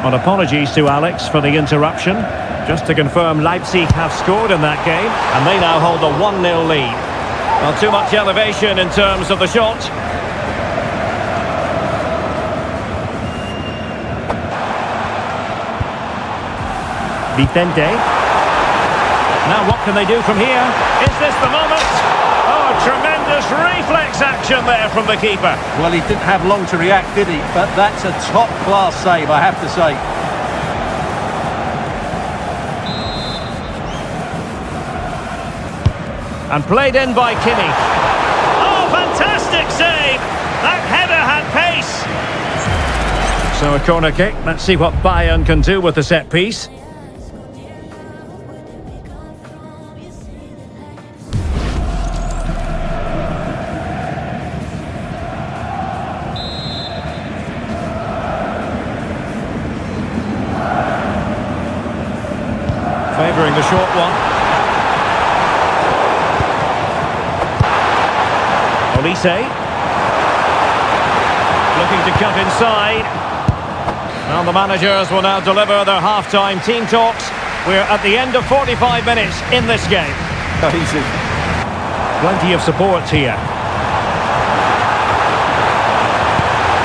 Well, apologies to Alex for the interruption. Just to confirm, Leipzig have scored in that game, and they now hold a 1-0 lead. Not too much elevation in terms of the shot. Vicente. Now what can they do from here? Is this the moment? Oh, tremendous reflex action there from the keeper. Well, he didn't have long to react, did he? But that's a top-class save, I have to say. And played in by Kimmich. Oh, fantastic save! That header had pace. So a corner kick. Let's see what Bayern can do with the set piece. Favouring the short one. Olise. Looking to cut inside. Now the managers will now deliver their half-time team talks. We're at the end of 45 minutes in this game. Easy. Plenty of support here.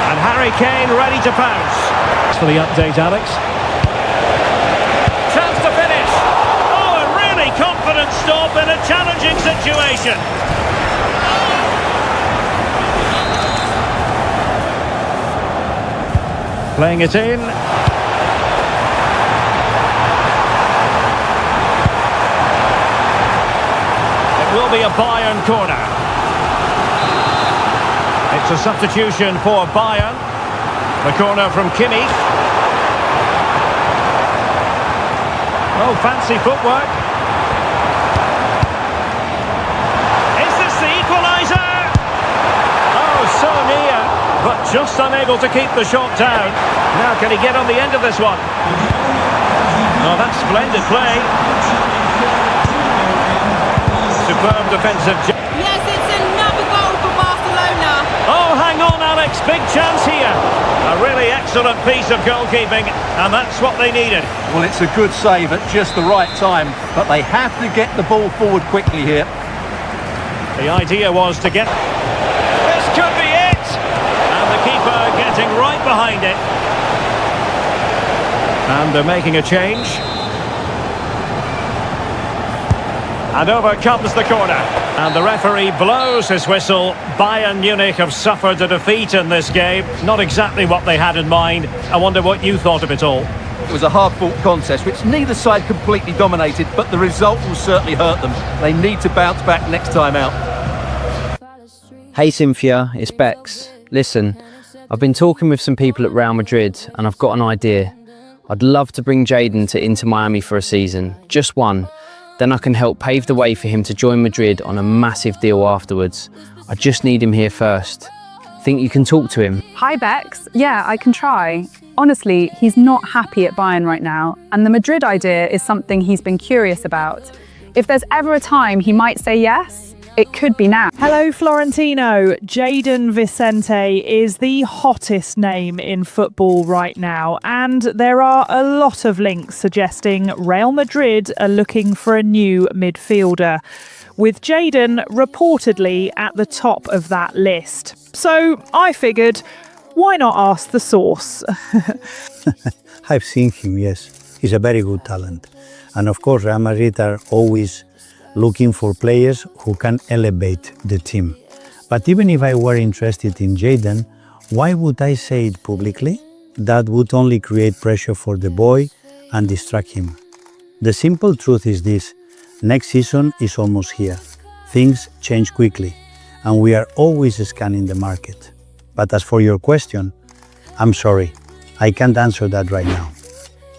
And Harry Kane ready to pounce. Thanks for the update, Alex. Chance to finish. Oh, a really confident stop in a challenging situation. Playing it in. It will be a Bayern corner. It's a substitution for Bayern. The corner from Kimmich. Oh, fancy footwork. Is this the equaliser? Oh, so near, but just unable to keep the shot down. Now can he get on the end of this one? Oh, that's splendid play. Superb defensive. Yes, it's another goal for Barcelona. Oh, hang on, Alex. Big chance here. A really excellent piece of goalkeeping, and that's what they needed. Well, it's a good save at just the right time, but they have to get the ball forward quickly here. The idea was to get... This could be it! And the keeper getting right behind it. And they're making a change. And over comes the corner. And the referee blows his whistle. Bayern Munich have suffered a defeat in this game. Not exactly what they had in mind. I wonder what you thought of it all. It was a hard-fought contest, which neither side completely dominated, but the result will certainly hurt them. They need to bounce back next time out. Hey Cynthia, it's Bex. Listen, I've been talking with some people at Real Madrid and I've got an idea. I'd love to bring Jayden to Inter Miami for a season, just one. Then I can help pave the way for him to join Madrid on a massive deal afterwards. I just need him here first. Think you can talk to him? Hi Bex, yeah, I can try. Honestly, he's not happy at Bayern right now, and the Madrid idea is something he's been curious about. If there's ever a time he might say yes, it could be now. Hello, Florentino. Jayden Vicente is the hottest name in football right now, and there are a lot of links suggesting Real Madrid are looking for a new midfielder, with Jayden reportedly at the top of that list. So I figured, why not ask the source? I've seen him, yes. He's a very good talent. And of course, Real Madrid are always looking for players who can elevate the team. But even if I were interested in Jayden, why would I say it publicly? That would only create pressure for the boy and distract him. The simple truth is this: next season is almost here. Things change quickly, and we are always scanning the market. But as for your question, I'm sorry, I can't answer that right now.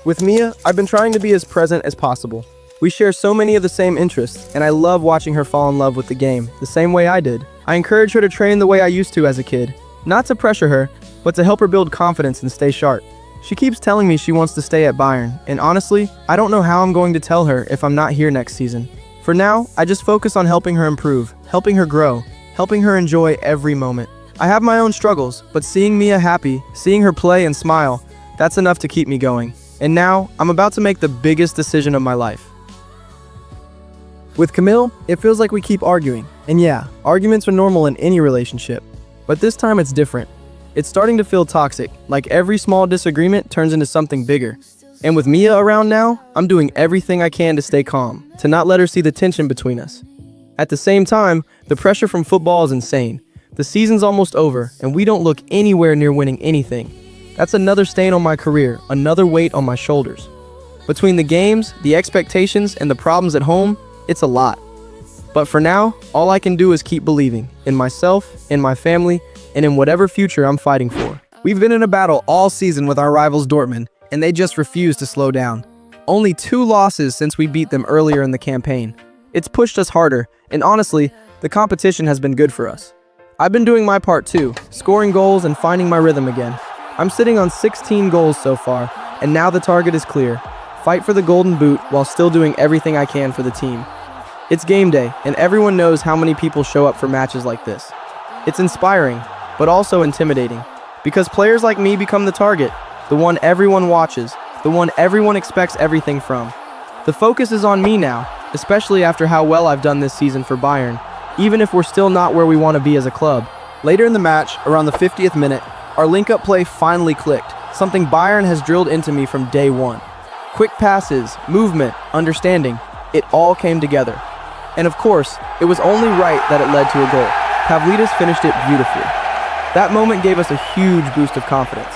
With Mia, I've been trying to be as present as possible. We share so many of the same interests, and I love watching her fall in love with the game, the same way I did. I encourage her to train the way I used to as a kid, not to pressure her, but to help her build confidence and stay sharp. She keeps telling me she wants to stay at Bayern, and honestly, I don't know how I'm going to tell her if I'm not here next season. For now, I just focus on helping her improve, helping her grow, helping her enjoy every moment. I have my own struggles, but seeing Mia happy, seeing her play and smile, that's enough to keep me going. And now, I'm about to make the biggest decision of my life. With Camille, it feels like we keep arguing. And yeah, arguments are normal in any relationship. But this time it's different. It's starting to feel toxic, like every small disagreement turns into something bigger. And with Mia around now, I'm doing everything I can to stay calm, to not let her see the tension between us. At the same time, the pressure from football is insane. The season's almost over, and we don't look anywhere near winning anything. That's another stain on my career, another weight on my shoulders. Between the games, the expectations, and the problems at home, it's a lot. But for now, all I can do is keep believing in myself, in my family, and in whatever future I'm fighting for. We've been in a battle all season with our rivals Dortmund, and they just refuse to slow down. Only 2 losses since we beat them earlier in the campaign. It's pushed us harder, and honestly, the competition has been good for us. I've been doing my part too, scoring goals and finding my rhythm again. I'm sitting on 16 goals so far, and now the target is clear. Fight for the golden boot while still doing everything I can for the team. It's game day, and everyone knows how many people show up for matches like this. It's inspiring, but also intimidating, because players like me become the target, the one everyone watches, the one everyone expects everything from. The focus is on me now, especially after how well I've done this season for Bayern, even if we're still not where we want to be as a club. Later in the match, around the 50th minute, our link-up play finally clicked, something Bayern has drilled into me from day one. Quick passes, movement, understanding, it all came together. And of course, it was only right that it led to a goal. Pavlidis finished it beautifully. That moment gave us a huge boost of confidence.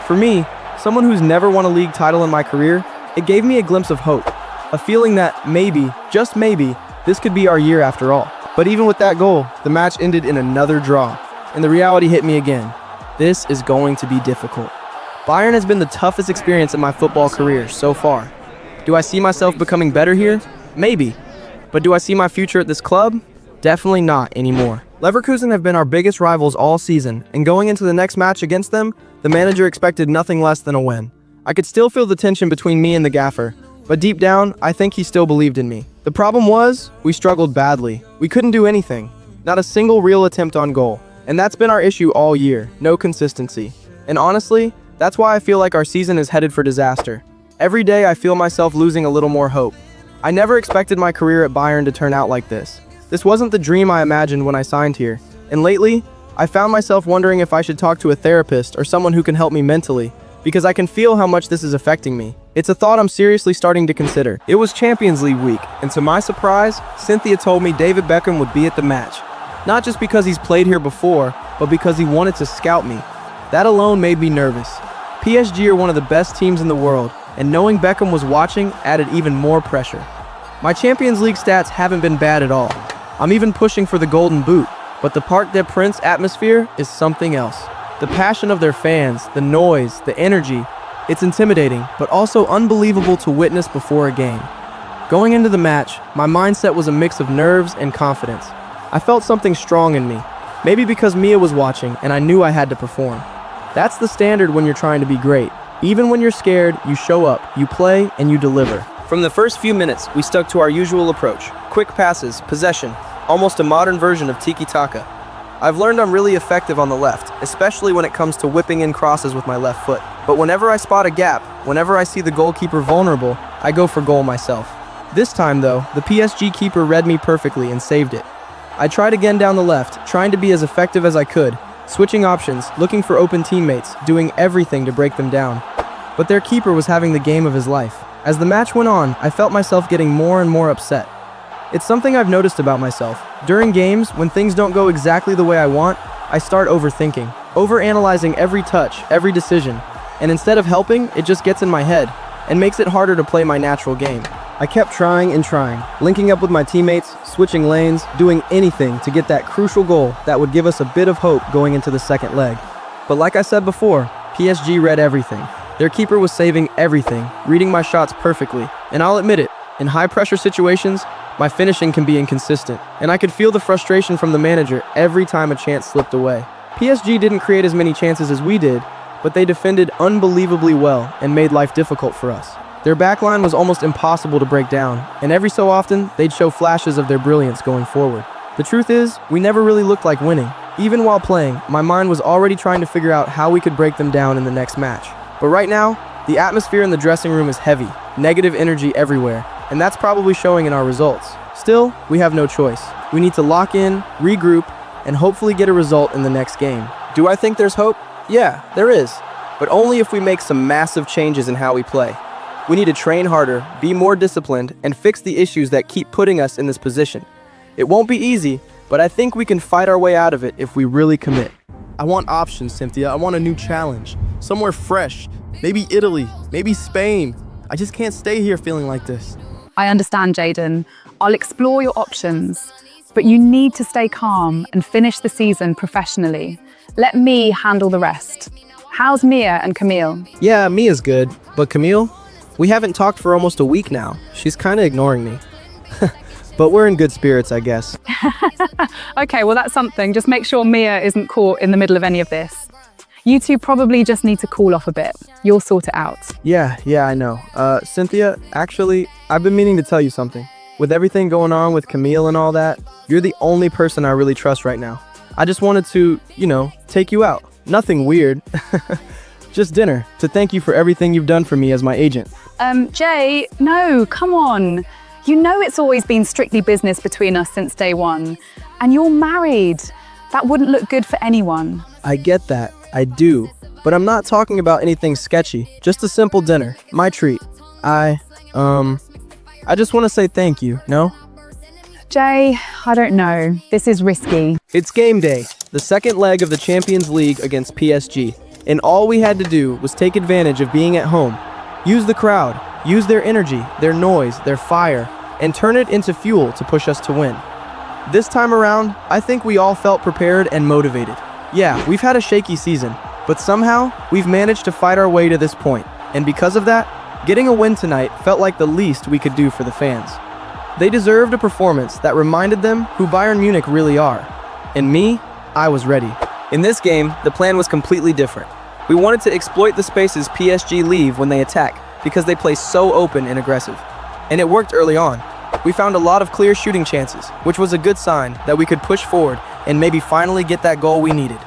For me, someone who's never won a league title in my career, it gave me a glimpse of hope, a feeling that maybe, just maybe, this could be our year after all. But even with that goal, the match ended in another draw, and the reality hit me again. This is going to be difficult. Bayern has been the toughest experience in my football career so far. Do I see myself becoming better here? Maybe. But do I see my future at this club? Definitely not anymore. Leverkusen have been our biggest rivals all season, and going into the next match against them, the manager expected nothing less than a win. I could still feel the tension between me and the gaffer, but deep down, I think he still believed in me. The problem was, we struggled badly. We couldn't do anything. Not a single real attempt on goal. And that's been our issue all year, no consistency. And honestly, that's why I feel like our season is headed for disaster. Every day I feel myself losing a little more hope. I never expected my career at Bayern to turn out like this. This wasn't the dream I imagined when I signed here. And lately, I found myself wondering if I should talk to a therapist or someone who can help me mentally, because I can feel how much this is affecting me. It's a thought I'm seriously starting to consider. It was Champions League week, and to my surprise, Cynthia told me David Beckham would be at the match. Not just because he's played here before, but because he wanted to scout me. That alone made me nervous. PSG are one of the best teams in the world, and knowing Beckham was watching added even more pressure. My Champions League stats haven't been bad at all. I'm even pushing for the golden boot, but the Parc des Princes atmosphere is something else. The passion of their fans, the noise, the energy, it's intimidating, but also unbelievable to witness before a game. Going into the match, my mindset was a mix of nerves and confidence. I felt something strong in me, maybe because Mia was watching and I knew I had to perform. That's the standard when you're trying to be great. Even when you're scared, you show up, you play, and you deliver. From the first few minutes, we stuck to our usual approach. Quick passes, possession, almost a modern version of tiki-taka. I've learned I'm really effective on the left, especially when it comes to whipping in crosses with my left foot. But whenever I spot a gap, whenever I see the goalkeeper vulnerable, I go for goal myself. This time though, the PSG keeper read me perfectly and saved it. I tried again down the left, trying to be as effective as I could, switching options, looking for open teammates, doing everything to break them down. But their keeper was having the game of his life. As the match went on, I felt myself getting more and more upset. It's something I've noticed about myself. During games, when things don't go exactly the way I want, I start overthinking, overanalyzing every touch, every decision. And instead of helping, it just gets in my head and makes it harder to play my natural game. I kept trying and trying, linking up with my teammates, switching lanes, doing anything to get that crucial goal that would give us a bit of hope going into the second leg. But like I said before, PSG read everything. Their keeper was saving everything, reading my shots perfectly. And I'll admit it, in high-pressure situations, my finishing can be inconsistent, and I could feel the frustration from the manager every time a chance slipped away. PSG didn't create as many chances as we did, but they defended unbelievably well and made life difficult for us. Their backline was almost impossible to break down, and every so often, they'd show flashes of their brilliance going forward. The truth is, we never really looked like winning. Even while playing, my mind was already trying to figure out how we could break them down in the next match. But right now, the atmosphere in the dressing room is heavy, negative energy everywhere, and that's probably showing in our results. Still, we have no choice. We need to lock in, regroup, and hopefully get a result in the next game. Do I think there's hope? Yeah, there is, but only if we make some massive changes in how we play. We need to train harder, be more disciplined, and fix the issues that keep putting us in this position. It won't be easy, but I think we can fight our way out of it if we really commit. I want options, Cynthia. I want a new challenge. Somewhere fresh. Maybe Italy, maybe Spain. I just can't stay here feeling like this. I understand, Jayden. I'll explore your options, but you need to stay calm and finish the season professionally. Let me handle the rest. How's Mia and Camille? Yeah, Mia's good, but Camille? We haven't talked for almost a week now. She's kind of ignoring me. But we're in good spirits, I guess. Okay, well that's something. Just make sure Mia isn't caught in the middle of any of this. You two probably just need to cool off a bit. You'll sort it out. Yeah, I know. Cynthia, actually, I've been meaning to tell you something. With everything going on with Camille and all that, you're the only person I really trust right now. I just wanted to, take you out. Nothing weird. Just dinner, to thank you for everything you've done for me as my agent. Jay, no, come on. You know it's always been strictly business between us since day one. And you're married. That wouldn't look good for anyone. I get that, I do. But I'm not talking about anything sketchy. Just a simple dinner, my treat. I just want to say thank you, no? Jay, I don't know. This is risky. It's game day, the second leg of the Champions League against PSG. And all we had to do was take advantage of being at home. Use the crowd, use their energy, their noise, their fire, and turn it into fuel to push us to win. This time around, I think we all felt prepared and motivated. Yeah, we've had a shaky season, but somehow we've managed to fight our way to this point. And because of that, getting a win tonight felt like the least we could do for the fans. They deserved a performance that reminded them who Bayern Munich really are. And me, I was ready. In this game, the plan was completely different. We wanted to exploit the spaces PSG leave when they attack because they play so open and aggressive. And it worked early on. We found a lot of clear shooting chances, which was a good sign that we could push forward and maybe finally get that goal we needed.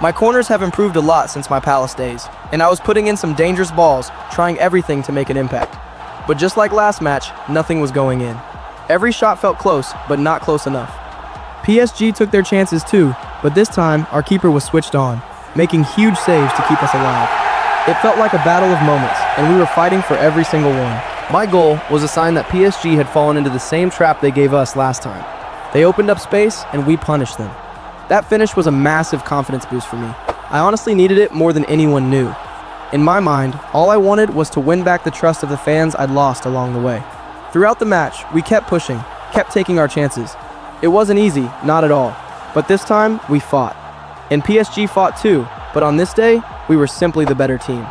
My corners have improved a lot since my Palace days, and I was putting in some dangerous balls, trying everything to make an impact. But just like last match, nothing was going in. Every shot felt close, but not close enough. PSG took their chances too, but this time our keeper was switched on, making huge saves to keep us alive. It felt like a battle of moments, and we were fighting for every single one. My goal was a sign that PSG had fallen into the same trap they gave us last time. They opened up space, and we punished them. That finish was a massive confidence boost for me. I honestly needed it more than anyone knew. In my mind, all I wanted was to win back the trust of the fans I'd lost along the way. Throughout the match, we kept pushing, kept taking our chances. It wasn't easy, not at all. But this time, we fought. And PSG fought too, but on this day, we were simply the better team.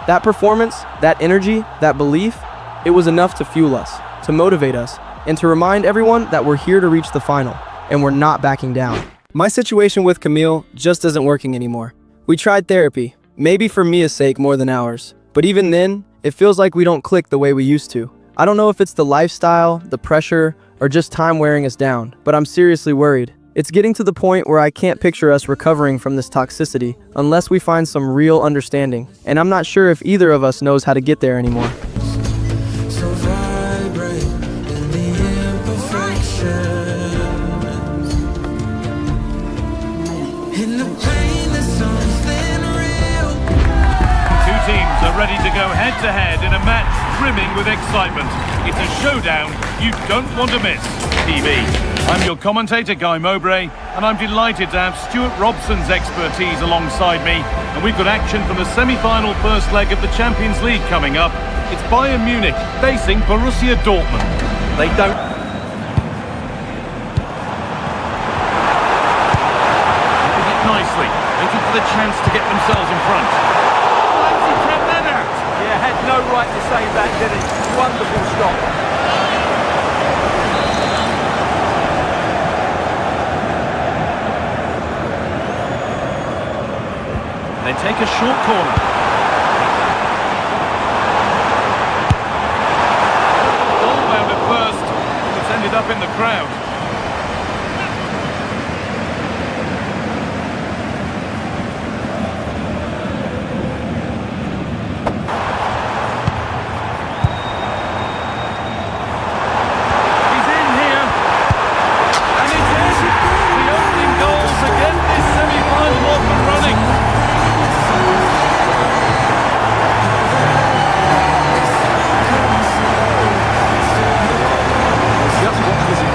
That performance, that energy, that belief, it was enough to fuel us, to motivate us, and to remind everyone that we're here to reach the final, and we're not backing down. My situation with Camille just isn't working anymore. We tried therapy, maybe for Mia's sake more than ours, but even then, it feels like we don't click the way we used to. I don't know if it's the lifestyle, the pressure, or just time wearing us down, but I'm seriously worried. It's getting to the point where I can't picture us recovering from this toxicity unless we find some real understanding, and I'm not sure if either of us knows how to get there anymore. Ready to go head-to-head in a match brimming with excitement. It's a showdown you don't want to miss. TV. I'm your commentator, Guy Mowbray, and I'm delighted to have Stuart Robson's expertise alongside me. And we've got action from the semi-final first leg of the Champions League coming up. It's Bayern Munich facing Borussia Dortmund. They don't... nicely, waiting for the chance to get themselves in front. Had no right to save that, did he? Wonderful stop. They take a short corner. Ball round at first. It's ended up in the crowd.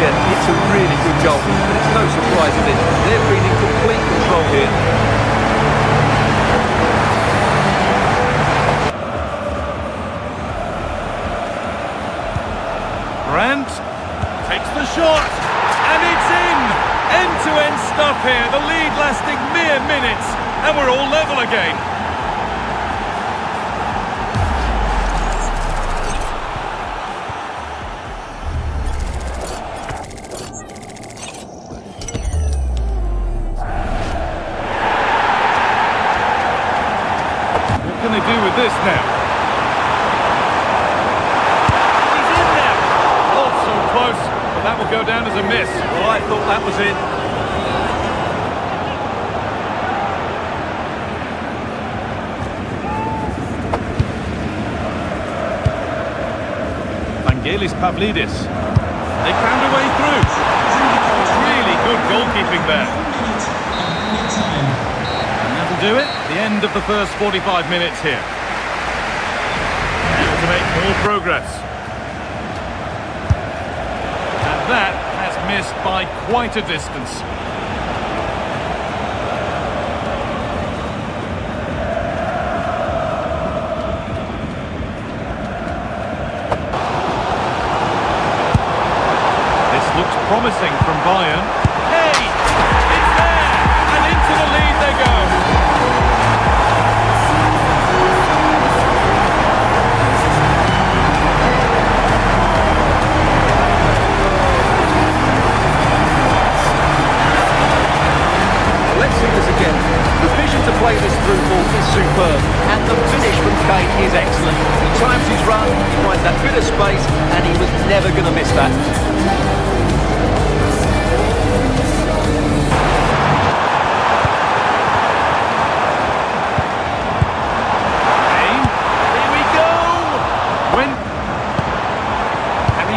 It's a really good goal, but it's no surprise, is it? They've been in complete control here. Brandt takes the shot, and it's in! End-to-end stuff here, the lead lasting mere minutes, and we're all level again. What can they do with this now? He's in there! Oh, so close, but that will go down as a miss. Well, I thought that was in. Vangelis Pavlidis. They found a way through. Really good goalkeeping there. And that'll do it. The end of the first 45 minutes here. Able to make more progress. And that has missed by quite a distance. Looks promising from Bayern. Hey! It's there! And into the lead they go! Let's see this again. The vision to play this through ball is superb, and the finish from Kane is excellent. He times his run, he finds that bit of space, and he was never going to miss that.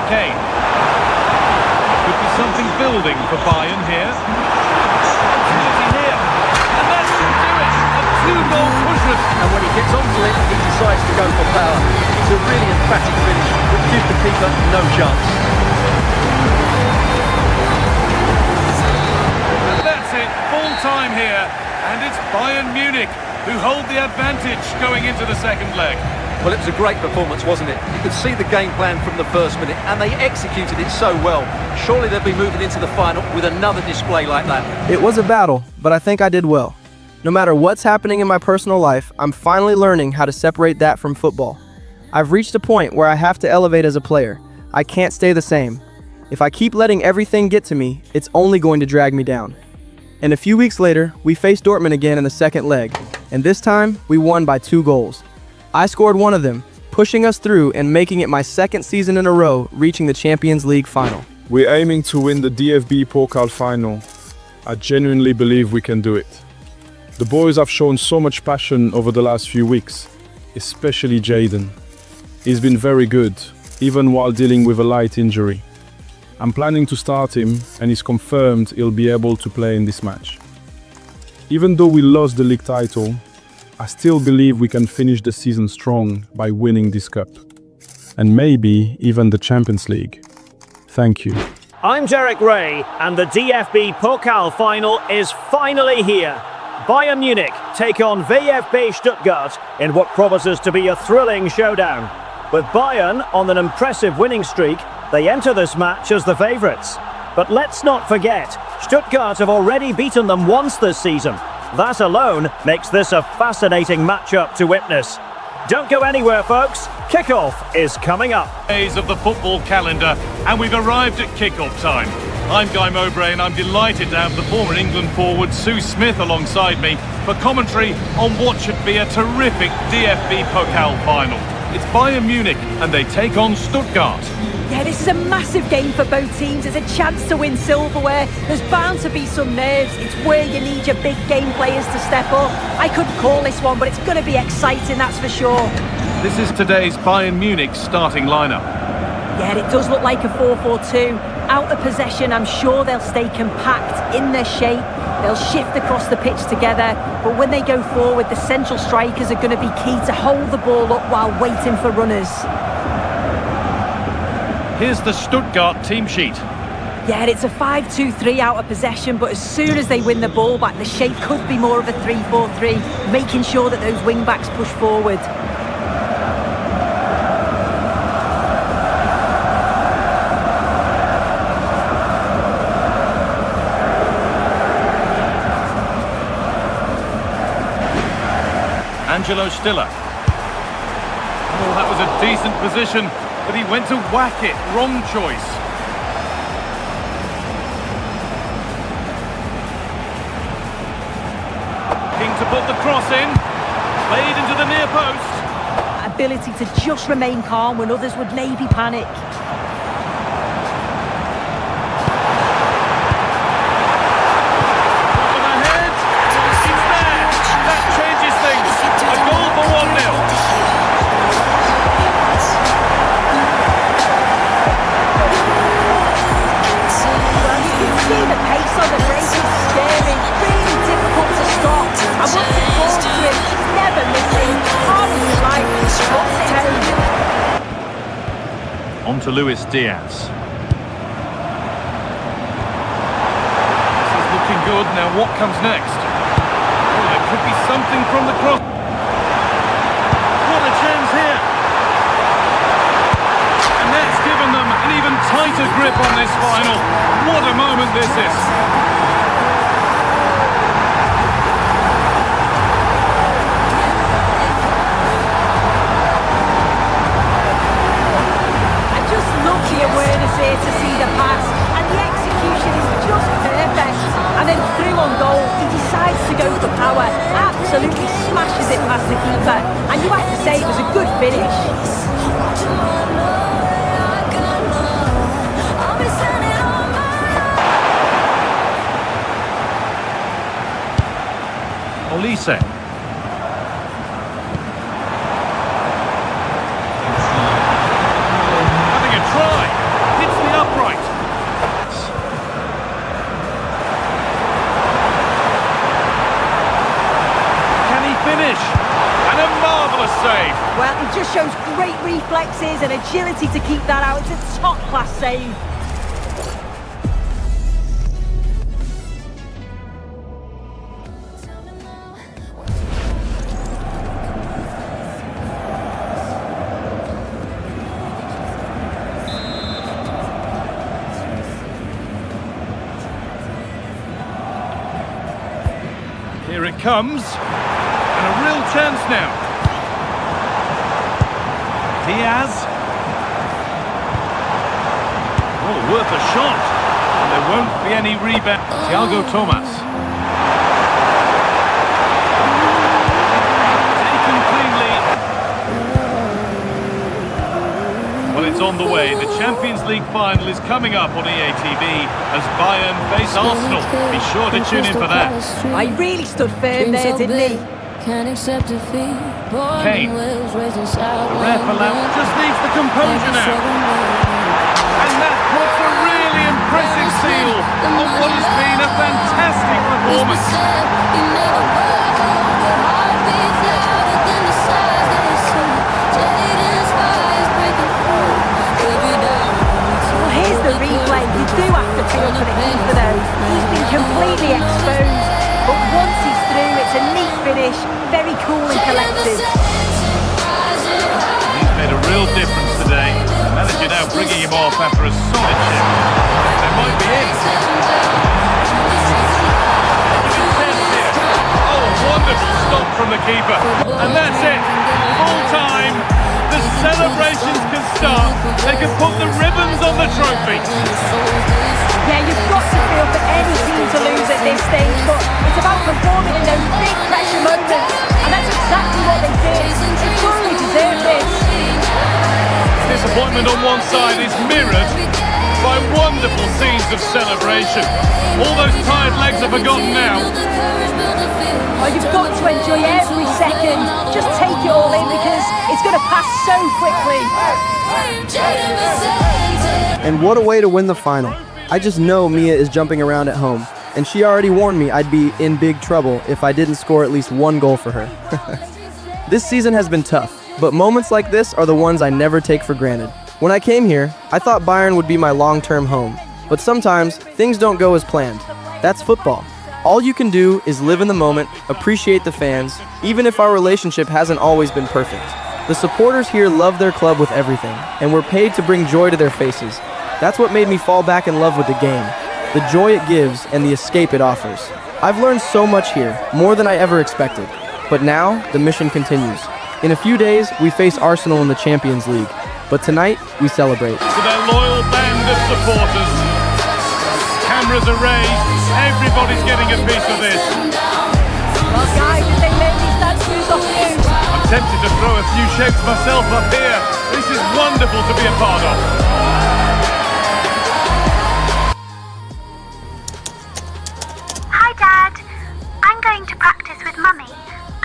Kane. Could be something building for Bayern here. Opportunity here. And that should do it. A two-goal cushion. And when he gets onto it, he decides to go for power. It's a really emphatic finish, which gives the keeper no chance. And that's it. Full time here. And it's Bayern Munich who hold the advantage going into the second leg. Well, it was a great performance, wasn't it? You could see the game plan from the first minute, and they executed it so well. Surely they'll be moving into the final with another display like that. It was a battle, but I think I did well. No matter what's happening in my personal life, I'm finally learning how to separate that from football. I've reached a point where I have to elevate as a player. I can't stay the same. If I keep letting everything get to me, it's only going to drag me down. And a few weeks later, we faced Dortmund again in the second leg, and this time, we won by 2 goals. I scored one of them, pushing us through and making it my second season in a row reaching the Champions League final. We're aiming to win the DFB Pokal final. I genuinely believe we can do it. The boys have shown so much passion over the last few weeks, especially Jayden. He's been very good, even while dealing with a light injury. I'm planning to start him, and he's confirmed he'll be able to play in this match. Even though we lost the league title, I still believe we can finish the season strong by winning this cup. And maybe even the Champions League. Thank you. I'm Derek Ray, and the DFB Pokal final is finally here. Bayern Munich take on VfB Stuttgart in what promises to be a thrilling showdown. With Bayern on an impressive winning streak, they enter this match as the favourites. But let's not forget, Stuttgart have already beaten them once this season. That alone makes this a fascinating matchup to witness. Don't go anywhere, folks. Kickoff is coming up. Days of the football calendar, and we've arrived at kickoff time. I'm Guy Mowbray and I'm delighted to have the former England forward Sue Smith alongside me for commentary on what should be a terrific DFB Pokal final. It's Bayern Munich and they take on Stuttgart. Yeah, this is a massive game for both teams. It's a chance to win silverware. There's bound to be some nerves. It's where you need your big game players to step up. I couldn't call this one, but it's going to be exciting, that's for sure. This is today's Bayern Munich starting lineup. Yeah, it does look like a 4-4-2. Out of possession, I'm sure they'll stay compact in their shape. They'll shift across the pitch together, but when they go forward, the central strikers are going to be key to hold the ball up while waiting for runners. Here's the Stuttgart team sheet. Yeah, it's a 5-2-3 out of possession, but as soon as they win the ball back, the shape could be more of a 3-4-3, making sure that those wing-backs push forward. Angelo Stiller. Oh, that was a decent position, but he went to whack it. Wrong choice. King to put the cross in. Played into the near post. Ability to just remain calm when others would maybe panic. On to Luis Diaz. This is looking good. Now what comes next? Oh, there could be something from the cross. What a chance here. And that's given them an even tighter grip on this final. What a moment this is. Awareness here to see the pass, and the execution is just perfect. And then through on goal, he decides to go for power, absolutely smashes it past the keeper, and you have to say it was a good finish. Olise. Well, it just shows great reflexes and agility to keep that out. It's a top-class save. Here it comes. And a real chance now. Diaz. Oh, worth a shot. And there won't be any rebound. Thiago Thomas. Taken cleanly. Well, it's on the way. The Champions League final is coming up on EA TV as Bayern face Arsenal. Be sure to tune in for that. I really stood firm there, didn't he? Can't accept defeat. Kane. The ref just needs the composure now. And that puts a really impressive seal on what has been a fantastic performance. Well, here's the replay. You do have to feel for the keeper though. He's been completely exposed. But once he's through, it's a neat finish, very cool and collected. He's made a real difference today. The manager now bringing him off after a solid shift. They might be in. Oh, wonderful stop from the keeper. And that's it. Full time. The celebrations can start, they can put the ribbons on the trophy. Yeah, you've got to feel for any team to lose at this stage, but it's about performing in those big pressure moments, and that's exactly what they did. They thoroughly deserved this. Disappointment on one side is mirrored by wonderful scenes of celebration. All those tired legs are forgotten now. Oh, you've got to enjoy every second. Just take it all in because it's going to pass so quickly. And what a way to win the final. I just know Mia is jumping around at home, and she already warned me I'd be in big trouble if I didn't score at least one goal for her. This season has been tough, but moments like this are the ones I never take for granted. When I came here, I thought Bayern would be my long-term home, but sometimes things don't go as planned. That's football. All you can do is live in the moment, appreciate the fans, even if our relationship hasn't always been perfect. The supporters here love their club with everything, and we're paid to bring joy to their faces. That's what made me fall back in love with the game, the joy it gives and the escape it offers. I've learned so much here, more than I ever expected. But now, the mission continues. In a few days, we face Arsenal in the Champions League. But tonight, we celebrate. To their loyal band of supporters. Cameras are raised, everybody's getting a piece of this. Well, guys, if they let these statues off you. I'm tempted to throw a few shapes myself up here. This is wonderful to be a part of. Hi, Dad. I'm going to practice with Mummy,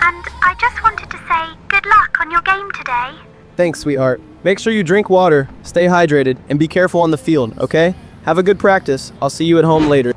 and I just wanted to say good luck on your game today. Thanks, sweetheart. Make sure you drink water, stay hydrated, and be careful on the field, okay? Have a good practice. I'll see you at home later.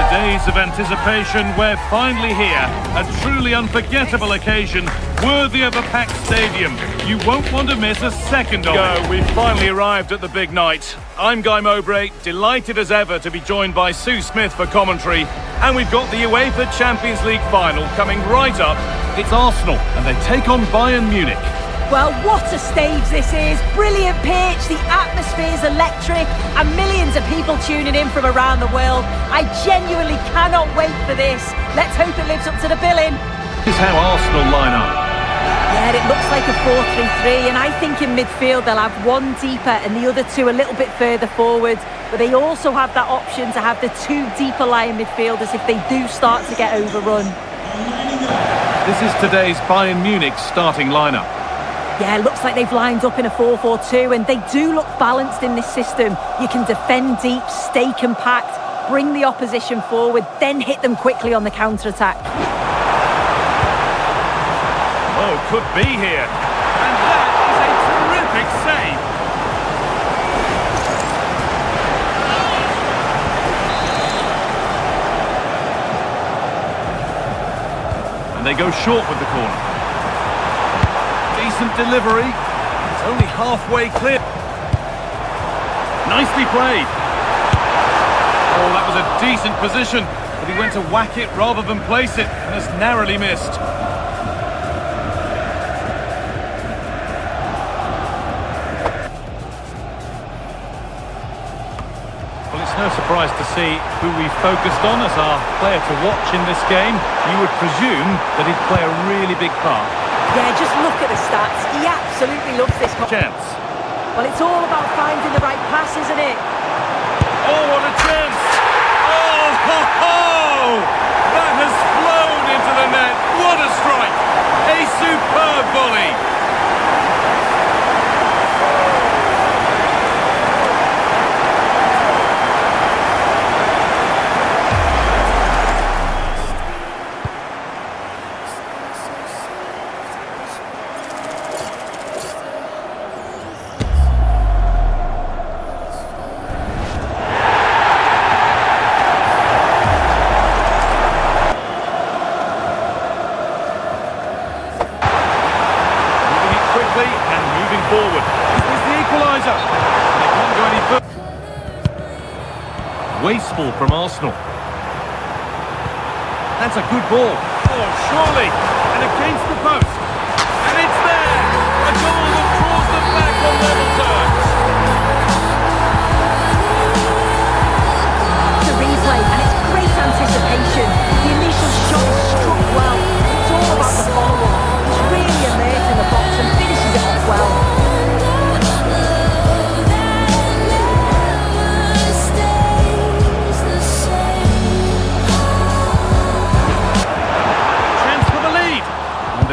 Days of anticipation, we're finally here. A truly unforgettable occasion, worthy of a packed stadium. You won't want to miss a second of it. We've finally arrived at the big night. I'm Guy Mowbray, delighted as ever to be joined by Sue Smith for commentary. And we've got the UEFA Champions League final coming right up. It's Arsenal, and they take on Bayern Munich. Well, what a stage this is. Brilliant pitch, the atmosphere is electric, and millions of people tuning in from around the world. I genuinely cannot wait for this. Let's hope it lives up to the billing. This is how Arsenal line up. Yeah, it looks like a 4-3-3, and I think in midfield they'll have one deeper and the other two a little bit further forward. But they also have that option to have the two deeper lying midfielders if they do start to get overrun. This is today's Bayern Munich starting lineup. Yeah, it looks like they've lined up in a 4-4-2, and they do look balanced in this system. You can defend deep, stay compact, bring the opposition forward, then hit them quickly on the counter-attack. Oh, could be here. And that is a terrific save. And they go short with the corner. Decent delivery. It's only halfway clear. Nicely played. Oh, that was a decent position, but he went to whack it rather than place it, and has narrowly missed. Well, it's no surprise to see who we focused on as our player to watch in this game. You would presume that he'd play a really big part. Yeah, just look at the stats. He absolutely loves this chance. Well, it's all about finding the right pass, isn't it? Oh, what a chance! Oh, ho, ho! That has flown into the net. What a strike! A superb volley. Forward. Is this the equaliser? They can't go any further. Wasteful from Arsenal. That's a good ball. Oh, surely. And against the post. And it's there. A goal that draws them back on level terms. The replay, and it's great anticipation. The initial shot is struck well. It's all about the follow-up. He's really emerged in the box and finishes it off well.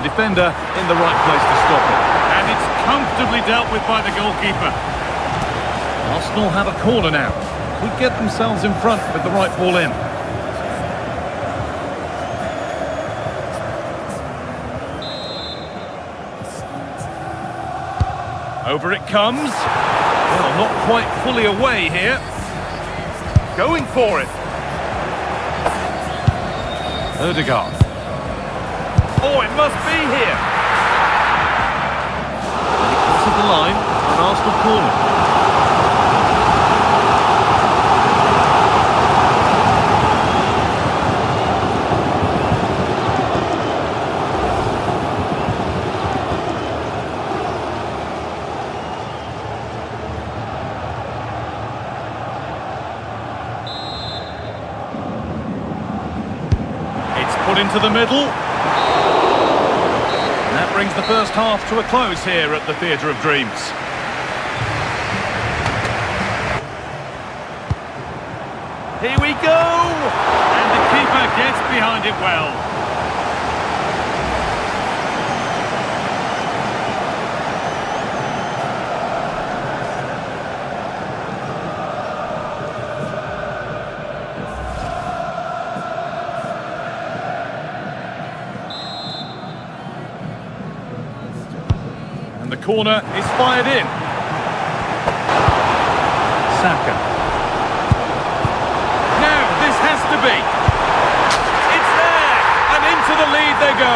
Defender in the right place to stop it. And it's comfortably dealt with by the goalkeeper. Arsenal have a corner now. Could get themselves in front with the right ball in. Over it comes. Well, not quite fully away here. Going for it. Odegaard. Oh, it must be here. And it crosses the line for an Arsenal corner. It's put into the middle. Brings the first half to a close here at the Theatre of Dreams. Here we go! And the keeper gets behind it well. The corner is fired in. Saka. Now this has to be. It's there! And into the lead they go.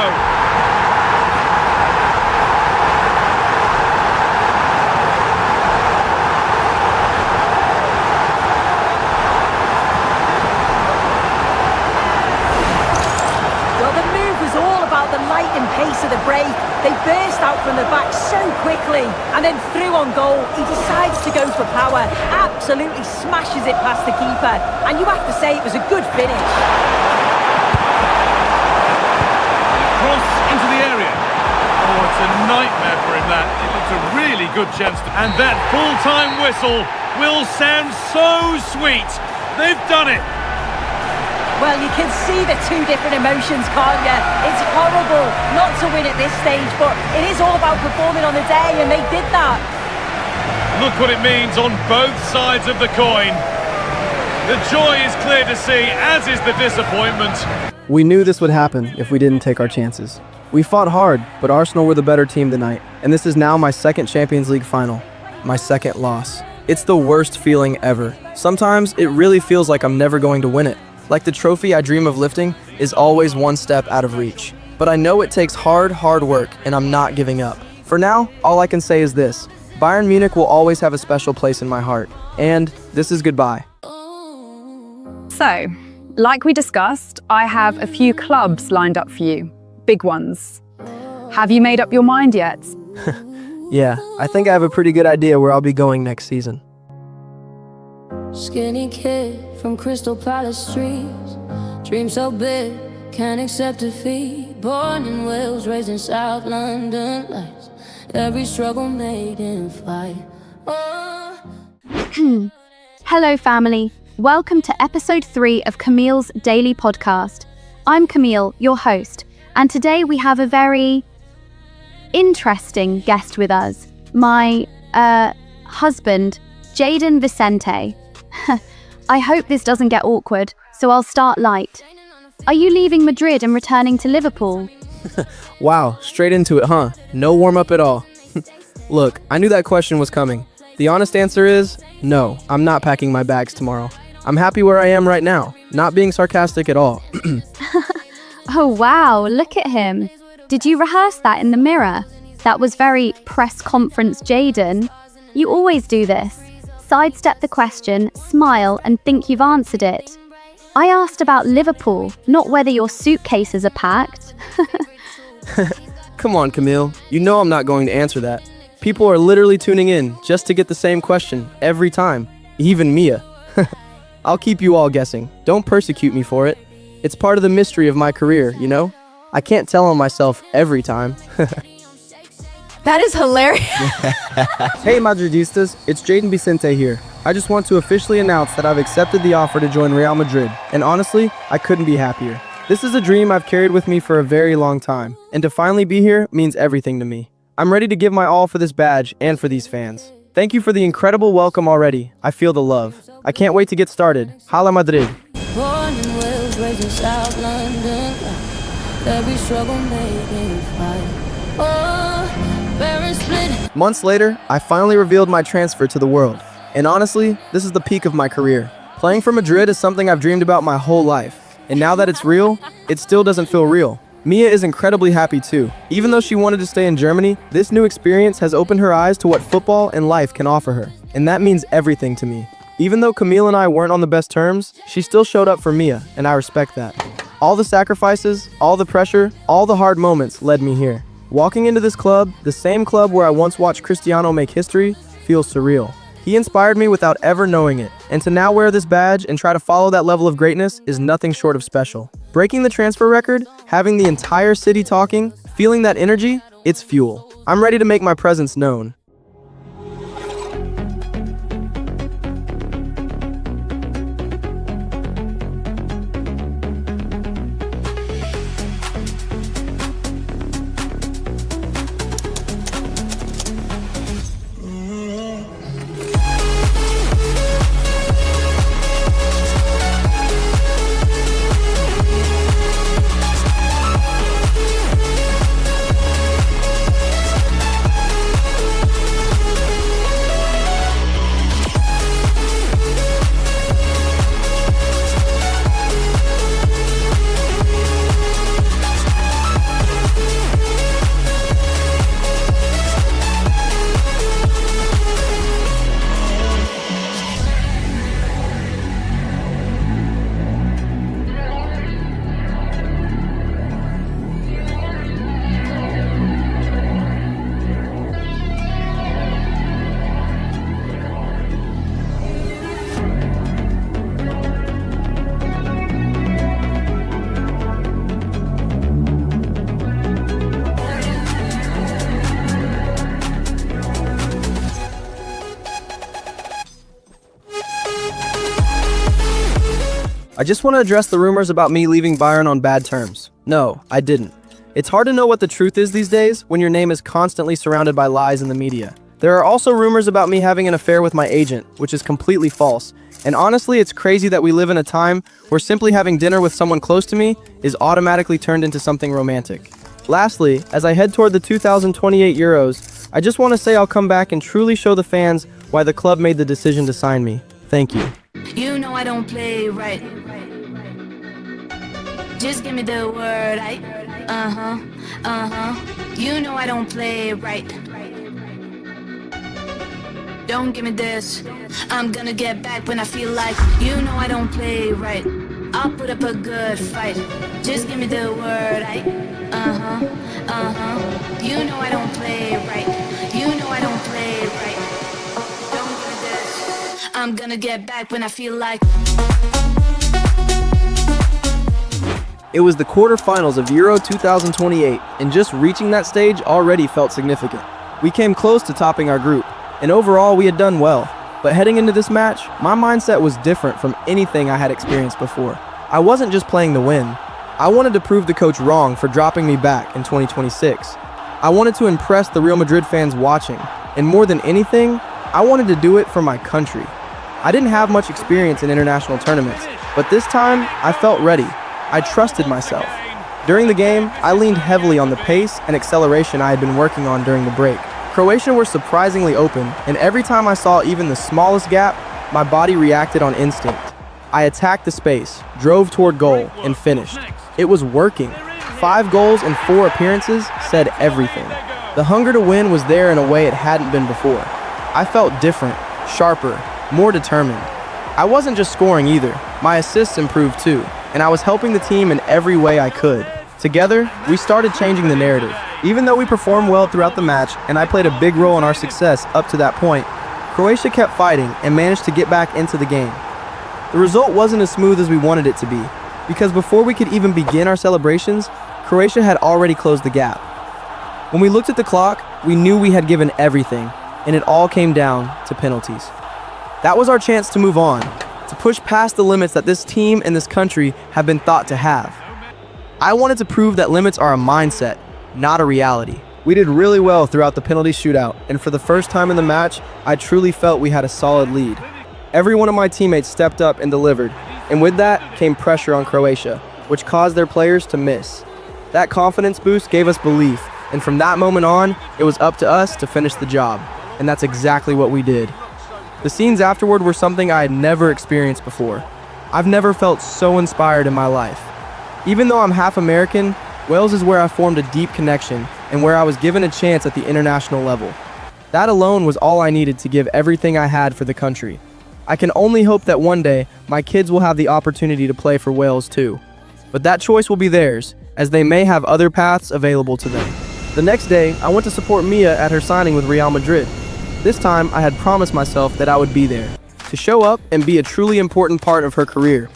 Well, the move was all about the light and pace of the break. They burst out from the back so quickly, and then through on goal, he decides to go for power, absolutely smashes it past the keeper, and you have to say it was a good finish. Cross into the area. Oh, it's a nightmare for him, that. It looks a really good chance to... And that full-time whistle will sound so sweet. They've done it. Well, you can see the two different emotions, can't you? It's horrible not to win at this stage, but it is all about performing on the day, and they did that. Look what it means on both sides of the coin. The joy is clear to see, as is the disappointment. We knew this would happen if we didn't take our chances. We fought hard, but Arsenal were the better team tonight, and this is now my second Champions League final, my second loss. It's the worst feeling ever. Sometimes it really feels like I'm never going to win it. Like the trophy I dream of lifting is always one step out of reach. But I know it takes hard work, and I'm not giving up. For now, all I can say is this. Bayern Munich will always have a special place in my heart. And this is goodbye. So, like we discussed, I have a few clubs lined up for you. Big ones. Have you made up your mind yet? Yeah, I think I have a pretty good idea where I'll be going next season. Skinny kid from Crystal Palace streets, dream so big, can't accept defeat. Born in Wales, raised in South London lights. Every struggle made in fight. Hello family, welcome to episode 3 of Camille's Daily Podcast. I'm Camille, your host, and today we have a very interesting guest with us. My husband, Jayden Vicente. I hope this doesn't get awkward, so I'll start light. Are you leaving Madrid and returning to Liverpool? Wow, straight into it, huh? No warm-up at all. Look, I knew that question was coming. The honest answer is, no, I'm not packing my bags tomorrow. I'm happy where I am right now, not being sarcastic at all. Oh wow, look at him. Did you rehearse that in the mirror? That was very press conference Jayden. You always do this. Sidestep the question, smile, and think you've answered it. I asked about Liverpool, not whether your suitcases are packed. Come on, Camille. You know I'm not going to answer that. People are literally tuning in just to get the same question every time. Even Mia. I'll keep you all guessing. Don't persecute me for it. It's part of the mystery of my career, you know? I can't tell on myself every time. That is hilarious. Hey Madridistas, it's Jayden Vicente here. I just want to officially announce that I've accepted the offer to join Real Madrid, and honestly, I couldn't be happier. This is a dream I've carried with me for a very long time, and to finally be here means everything to me. I'm ready to give my all for this badge and for these fans. Thank you for the incredible welcome already. I feel the love. I can't wait to get started. Hala Madrid. Born in Wales, raised in South London. Every struggle made me fight. Oh, parents split. Months later, I finally revealed my transfer to the world. And honestly, this is the peak of my career. Playing for Madrid is something I've dreamed about my whole life. And now that it's real, it still doesn't feel real. Mia is incredibly happy too. Even though she wanted to stay in Germany, this new experience has opened her eyes to what football and life can offer her. And that means everything to me. Even though Camille and I weren't on the best terms, she still showed up for Mia, and I respect that. All the sacrifices, all the pressure, all the hard moments led me here. Walking into this club, the same club where I once watched Cristiano make history, feels surreal. He inspired me without ever knowing it, and to now wear this badge and try to follow that level of greatness is nothing short of special. Breaking the transfer record, having the entire city talking, feeling that energy, it's fuel. I'm ready to make my presence known. I just want to address the rumors about me leaving Bayern on bad terms. No, I didn't. It's hard to know what the truth is these days when your name is constantly surrounded by lies in the media. There are also rumors about me having an affair with my agent, which is completely false. And honestly, it's crazy that we live in a time where simply having dinner with someone close to me is automatically turned into something romantic. Lastly, as I head toward the 2028 Euros, I just want to say I'll come back and truly show the fans why the club made the decision to sign me. Thank you. You know I don't play right. Just give me the word, You know I don't play right. Don't give me this. I'm gonna get back when I feel like. You know I don't play right. I'll put up a good fight. Just give me the word, You know I don't play right. You know I don't play right. Don't give me this. I'm gonna get back when I feel like. It was the quarterfinals of Euro 2028, and just reaching that stage already felt significant. We came close to topping our group, and overall we had done well. But heading into this match, my mindset was different from anything I had experienced before. I wasn't just playing to win. I wanted to prove the coach wrong for dropping me back in 2026. I wanted to impress the Real Madrid fans watching, and more than anything, I wanted to do it for my country. I didn't have much experience in international tournaments, but this time I felt ready. I trusted myself. During the game, I leaned heavily on the pace and acceleration I had been working on during the break. Croatia were surprisingly open, and every time I saw even the smallest gap, my body reacted on instinct. I attacked the space, drove toward goal, and finished. It was working. 5 goals in 4 appearances said everything. The hunger to win was there in a way it hadn't been before. I felt different, sharper, more determined. I wasn't just scoring either. My assists improved too, and I was helping the team in every way I could. Together, we started changing the narrative. Even though we performed well throughout the match and I played a big role in our success up to that point, Croatia kept fighting and managed to get back into the game. The result wasn't as smooth as we wanted it to be, because before we could even begin our celebrations, Croatia had already closed the gap. When we looked at the clock, we knew we had given everything, and it all came down to penalties. That was our chance to move on, to push past the limits that this team and this country have been thought to have. I wanted to prove that limits are a mindset, not a reality. We did really well throughout the penalty shootout, and for the first time in the match, I truly felt we had a solid lead. Every one of my teammates stepped up and delivered, and with that came pressure on Croatia, which caused their players to miss. That confidence boost gave us belief, and from that moment on, it was up to us to finish the job, and that's exactly what we did. The scenes afterward were something I had never experienced before. I've never felt so inspired in my life. Even though I'm half American, Wales is where I formed a deep connection and where I was given a chance at the international level. That alone was all I needed to give everything I had for the country. I can only hope that one day my kids will have the opportunity to play for Wales too. But that choice will be theirs, as they may have other paths available to them. The next day, I went to support Mia at her signing with Real Madrid. This time, I had promised myself that I would be there, to show up and be a truly important part of her career.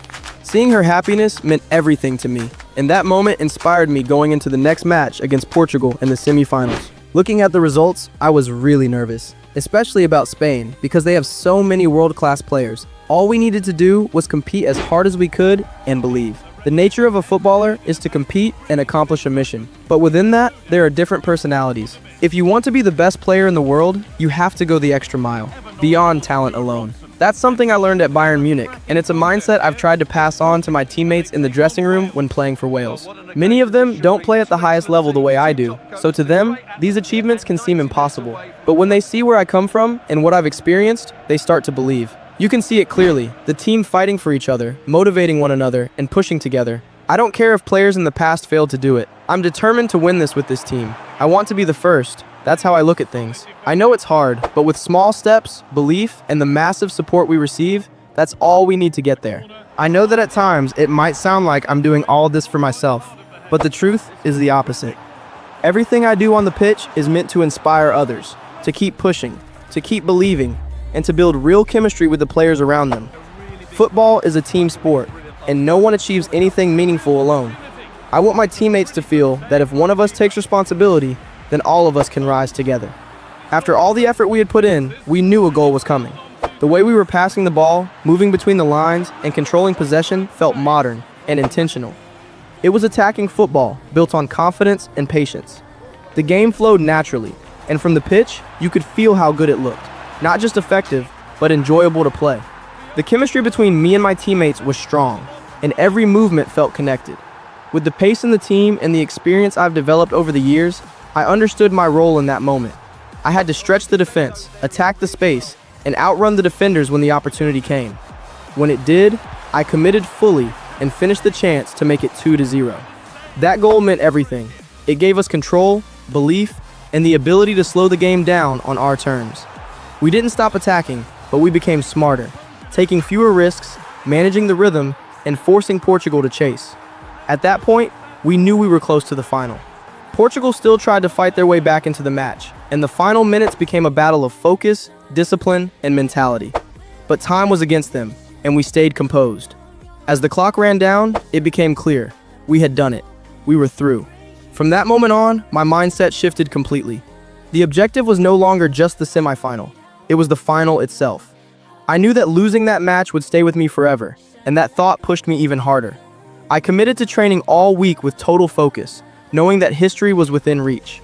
Seeing her happiness meant everything to me, and that moment inspired me going into the next match against Portugal in the semifinals. Looking at the results, I was really nervous, especially about Spain, because they have so many world-class players. All we needed to do was compete as hard as we could and believe. The nature of a footballer is to compete and accomplish a mission, but within that, there are different personalities. If you want to be the best player in the world, you have to go the extra mile, beyond talent alone. That's something I learned at Bayern Munich, and it's a mindset I've tried to pass on to my teammates in the dressing room when playing for Wales. Many of them don't play at the highest level the way I do, so to them, these achievements can seem impossible. But when they see where I come from and what I've experienced, they start to believe. You can see it clearly, the team fighting for each other, motivating one another, and pushing together. I don't care if players in the past failed to do it. I'm determined to win this with this team. I want to be the first. That's how I look at things. I know it's hard, but with small steps, belief, and the massive support we receive, that's all we need to get there. I know that at times it might sound like I'm doing all this for myself, but the truth is the opposite. Everything I do on the pitch is meant to inspire others, to keep pushing, to keep believing, and to build real chemistry with the players around them. Football is a team sport, and no one achieves anything meaningful alone. I want my teammates to feel that if one of us takes responsibility, then all of us can rise together. After all the effort we had put in, we knew a goal was coming. The way we were passing the ball, moving between the lines, and controlling possession felt modern and intentional. It was attacking football, built on confidence and patience. The game flowed naturally, and from the pitch, you could feel how good it looked. Not just effective, but enjoyable to play. The chemistry between me and my teammates was strong, and every movement felt connected. With the pace in the team and the experience I've developed over the years, I understood my role in that moment. I had to stretch the defense, attack the space, and outrun the defenders when the opportunity came. When it did, I committed fully and finished the chance to make it 2-0. That goal meant everything. It gave us control, belief, and the ability to slow the game down on our terms. We didn't stop attacking, but we became smarter, taking fewer risks, managing the rhythm, and forcing Portugal to chase. At that point, we knew we were close to the final. Portugal still tried to fight their way back into the match, and the final minutes became a battle of focus, discipline, and mentality. But time was against them, and we stayed composed. As the clock ran down, it became clear. We had done it. We were through. From that moment on, my mindset shifted completely. The objective was no longer just the semifinal. It was the final itself. I knew that losing that match would stay with me forever, and that thought pushed me even harder. I committed to training all week with total focus, knowing that history was within reach.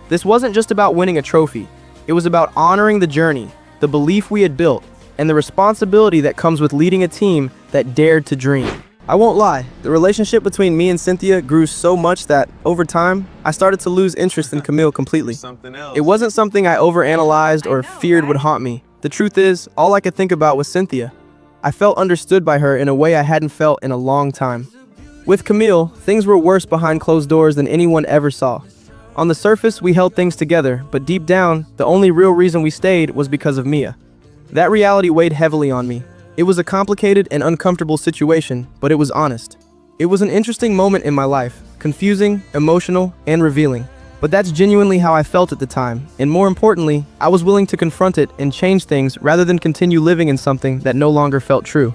This wasn't just about winning a trophy. It was about honoring the journey, the belief we had built, and the responsibility that comes with leading a team that dared to dream. I won't lie, the relationship between me and Cynthia grew so much that, over time, I started to lose interest in Camille completely. It wasn't something I overanalyzed or feared would haunt me. The truth is, all I could think about was Cynthia. I felt understood by her in a way I hadn't felt in a long time. With Camille, things were worse behind closed doors than anyone ever saw. On the surface, we held things together, but deep down, the only real reason we stayed was because of Mia. That reality weighed heavily on me. It was a complicated and uncomfortable situation, but it was honest. It was an interesting moment in my life, confusing, emotional, and revealing. But that's genuinely how I felt at the time, and more importantly, I was willing to confront it and change things rather than continue living in something that no longer felt true.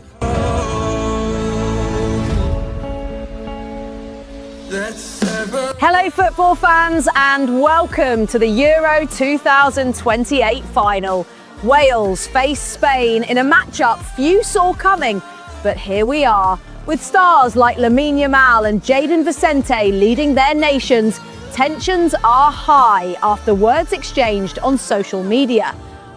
Hello football fans and welcome to the Euro 2028 final. Wales face Spain in a matchup few saw coming, but here we are. With stars like Lamine Yamal and Jayden Vicente leading their nations, tensions are high after words exchanged on social media.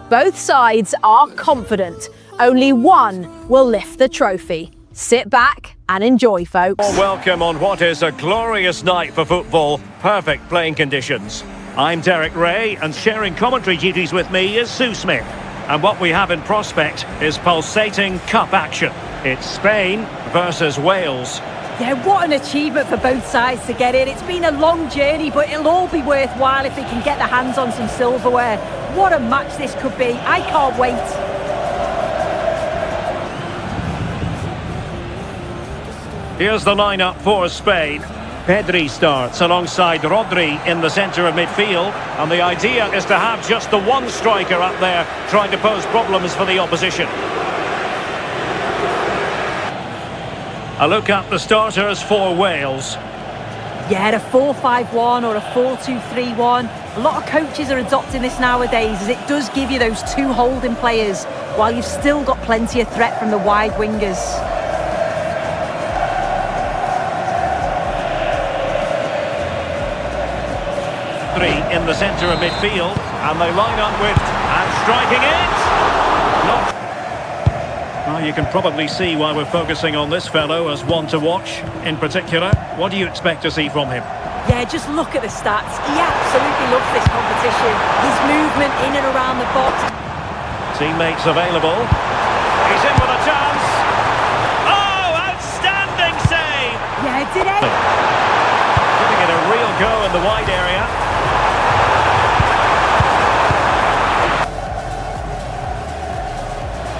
Both sides are confident. Only one will lift the trophy. Sit back and enjoy, folks. Welcome on what is a glorious night for football. Perfect playing conditions. I'm Derek Ray, and sharing commentary duties with me is Sue Smith. And what we have in prospect is pulsating cup action. It's Spain versus Wales. Yeah, what an achievement for both sides to get in. It's been a long journey, but it'll all be worthwhile if they can get their hands on some silverware. What a match this could be. I can't wait. Here's the lineup for Spain. Pedri starts alongside Rodri in the centre of midfield, and the idea is to have just the one striker up there trying to pose problems for the opposition. A look at the starters for Wales. Yeah, a 4-5-1 or a 4-2-3-1. A lot of coaches are adopting this nowadays, as it does give you those two holding players, while you've still got plenty of threat from the wide wingers. In the centre of midfield, and they line up with, and striking it! Well, you can probably see why we're focusing on this fellow as one to watch in particular. What do you expect to see from him? Yeah, just look at the stats. He absolutely loves this competition. His movement in and around the box. Teammates available. He's in with a chance. Oh, outstanding save! Yeah, did it? Giving it a real go in the wide area.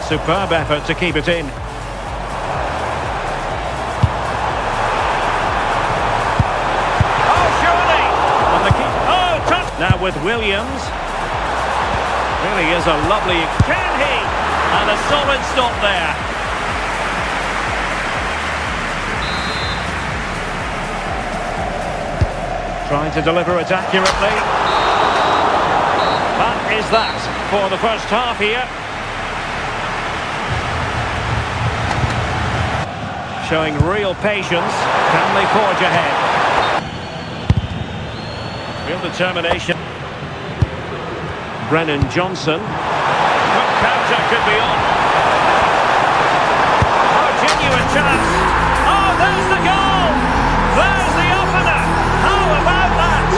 Superb effort to keep it in. Oh, surely! And the touch! Now with Williams. Really is a lovely... Can he? And a solid stop there. Trying to deliver it accurately. That is that for the first half here. Showing real patience. Can they forge ahead? Real determination. Brennan Johnson. Quick counter could be on. Oh, genuine chance. Oh, there's the goal. There's the opener. How about that?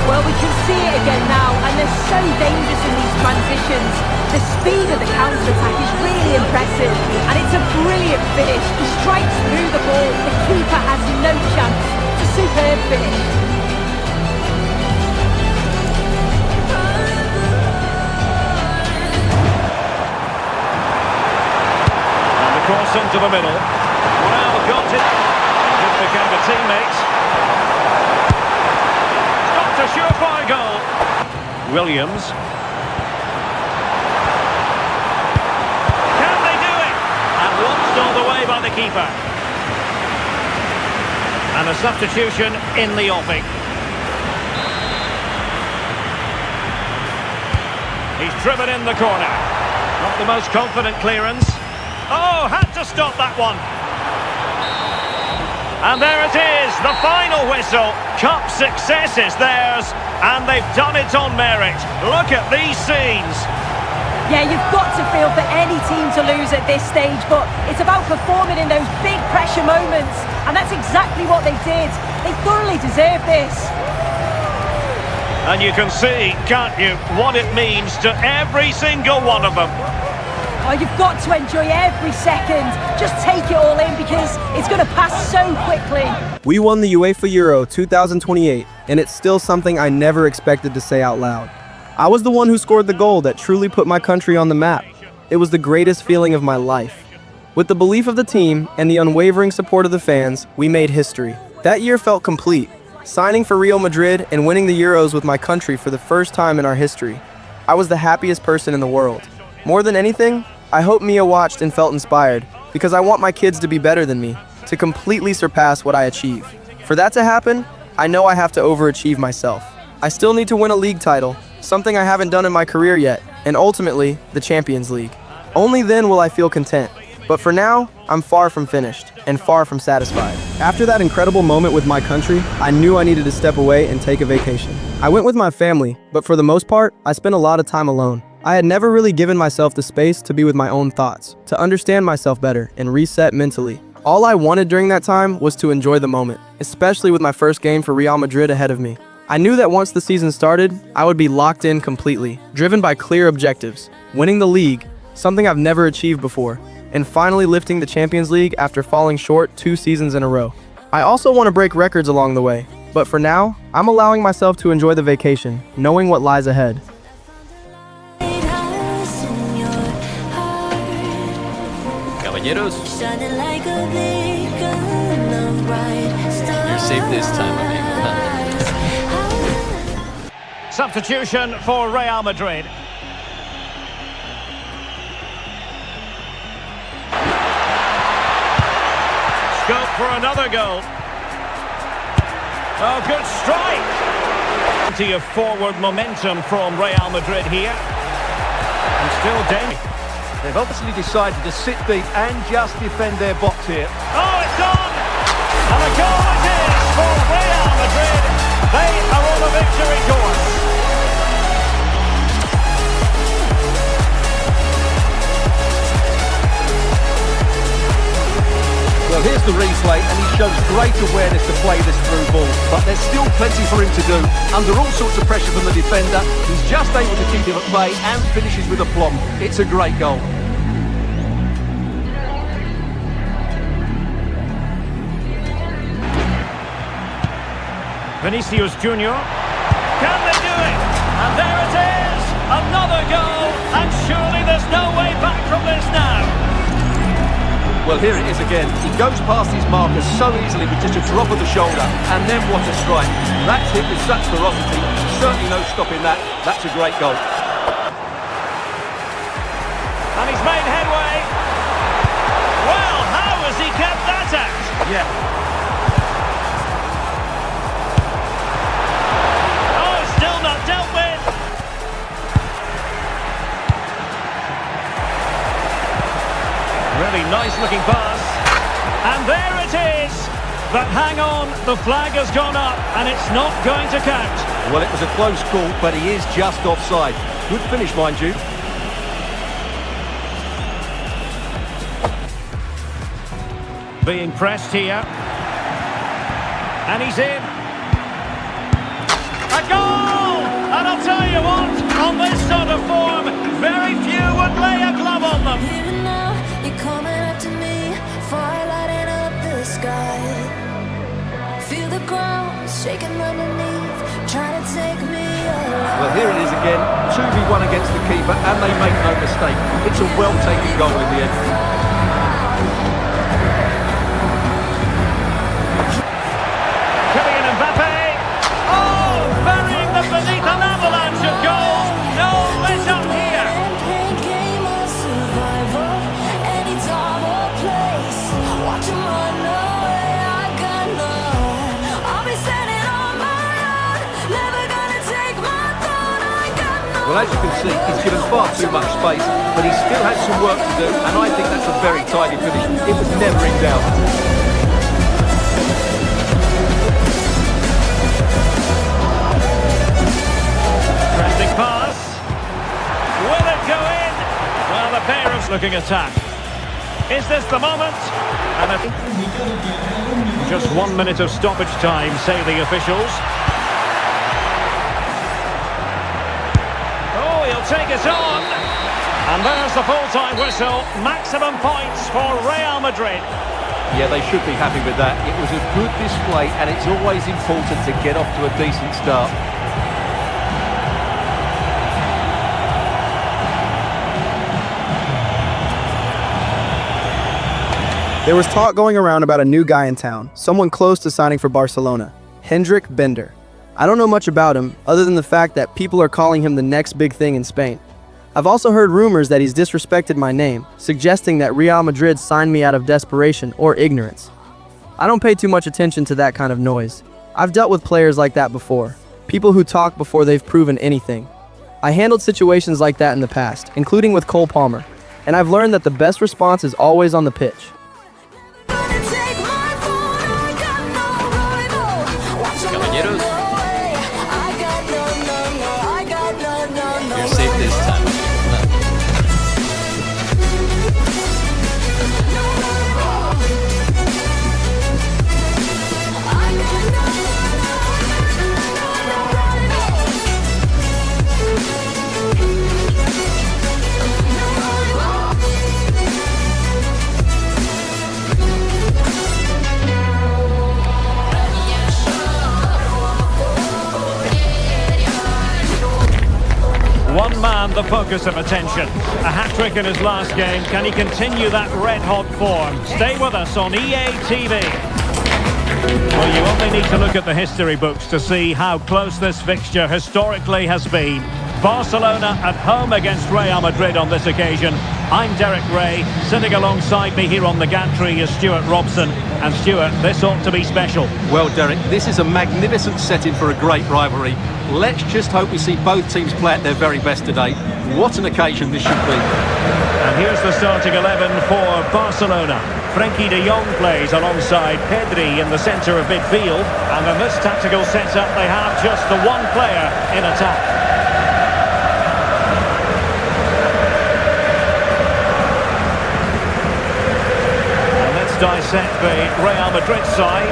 Well, we can see it again now, and they're so dangerous in these transitions. The speed of the counter-attack is really impressive, and it's a brilliant finish. He strikes through the ball, the keeper has no chance. It's a superb finish. And the cross into the middle. Well, got it. Good pick out of teammates. A surefire goal. Williams. Can they do it? And one stole away by the keeper. And a substitution in the offing. He's driven in the corner. Not the most confident clearance. Oh, had to stop that one. And there it is, the final whistle. Cup success is theirs, and they've done it on merit. Look at these scenes. Yeah, you've got to feel for any team to lose at this stage, but it's about performing in those big pressure moments, and that's exactly what they did. They thoroughly deserve this. And you can see, can't you, what it means to every single one of them. Oh, you've got to enjoy every second. Just take it all in, because it's going to pass so quickly. We won the UEFA Euro 2028, and it's still something I never expected to say out loud. I was the one who scored the goal that truly put my country on the map. It was the greatest feeling of my life. With the belief of the team and the unwavering support of the fans, we made history. That year felt complete, signing for Real Madrid and winning the Euros with my country for the first time in our history. I was the happiest person in the world. More than anything, I hope Mia watched and felt inspired, because I want my kids to be better than me, to completely surpass what I achieve. For that to happen, I know I have to overachieve myself. I still need to win a league title, something I haven't done in my career yet, and ultimately, the Champions League. Only then will I feel content. But for now, I'm far from finished and far from satisfied. After that incredible moment with my country, I knew I needed to step away and take a vacation. I went with my family, but for the most part, I spent a lot of time alone. I had never really given myself the space to be with my own thoughts, to understand myself better and reset mentally. All I wanted during that time was to enjoy the moment, especially with my first game for Real Madrid ahead of me. I knew that once the season started, I would be locked in completely, driven by clear objectives, winning the league, something I've never achieved before, and finally lifting the Champions League after falling short 2 seasons in a row. I also want to break records along the way, but for now, I'm allowing myself to enjoy the vacation, knowing what lies ahead. Caballeros, you're safe this time, I mean. Substitution for Real Madrid. Scope for another goal. Oh, good strike. Plenty of forward momentum from Real Madrid here. And still dangerous. They've obviously decided to sit deep and just defend their box here. Oh, it's on! And a goal it is for Real Madrid. They are on a victory course. Well, here's the replay, and he shows great awareness to play this through ball. But there's still plenty for him to do. Under all sorts of pressure from the defender, he's just able to keep him at bay and finishes with aplomb. It's a great goal. Vinicius Junior. Can they do it? And there it is! Another goal! And surely there's no way back from this now. Well, here it is again. He goes past his markers so easily with just a drop of the shoulder. And then what a strike. That's hit with such ferocity. Certainly no stopping that. That's a great goal. And he's made headway. Well, how has he kept that out? Yeah. Oh, still not dealt with. Really nice looking pass. And there it is. But hang on, the flag has gone up and it's not going to count. Well, it was a close call, but he is just offside. Good finish, mind you. Being pressed here. And he's in. A goal! And I'll tell you what, on this sort of form, very few would lay a glove on them. You're coming up to me, fire lighting up the sky. Feel the ground shaking underneath, trying to take me alive. Well, here it is again. 2v1 against the keeper, and they make no mistake. It's a well-taken goal in the end. Beneath an avalanche of goals, no let up here. Game of survival, any time or place. Watch 'em run away, I got none. I'll be standing on my own, never gonna take my throne. I got none. Well, as you can see, he's given far too much space, but he still had some work to do, and I think that's a very tidy finish. It was never in doubt. Pass. Will it go in? Well, the pair of looking attack. Is this the moment? And just 1 minute of stoppage time, say the officials. Oh, he'll take it on. And there's the full-time whistle. Maximum points for Real Madrid. Yeah, they should be happy with that. It was a good display, and it's always important to get off to a decent start. There was talk going around about a new guy in town, someone close to signing for Barcelona, Hendrik Bender. I don't know much about him, other than the fact that people are calling him the next big thing in Spain. I've also heard rumors that he's disrespected my name, suggesting that Real Madrid signed me out of desperation or ignorance. I don't pay too much attention to that kind of noise. I've dealt with players like that before, people who talk before they've proven anything. I handled situations like that in the past, including with Cole Palmer, and I've learned that the best response is always on the pitch. Caballeros. You're safe this time. One man, the focus of attention. A hat-trick in his last game. Can he continue that red-hot form? Stay with us on EA TV. Well, you only need to look at the history books to see how close this fixture historically has been. Barcelona at home against Real Madrid on this occasion. I'm Derek Ray. Sitting alongside me here on the gantry is Stuart Robson. And Stuart, this ought to be special. Well, Derek, this is a magnificent setting for a great rivalry. Let's just hope we see both teams play at their very best today. What an occasion this should be. And here's the starting 11 for Barcelona. Frenkie de Jong plays alongside Pedri in the centre of midfield. And in this tactical setup, they have just the one player in attack. Dissect the Real Madrid side.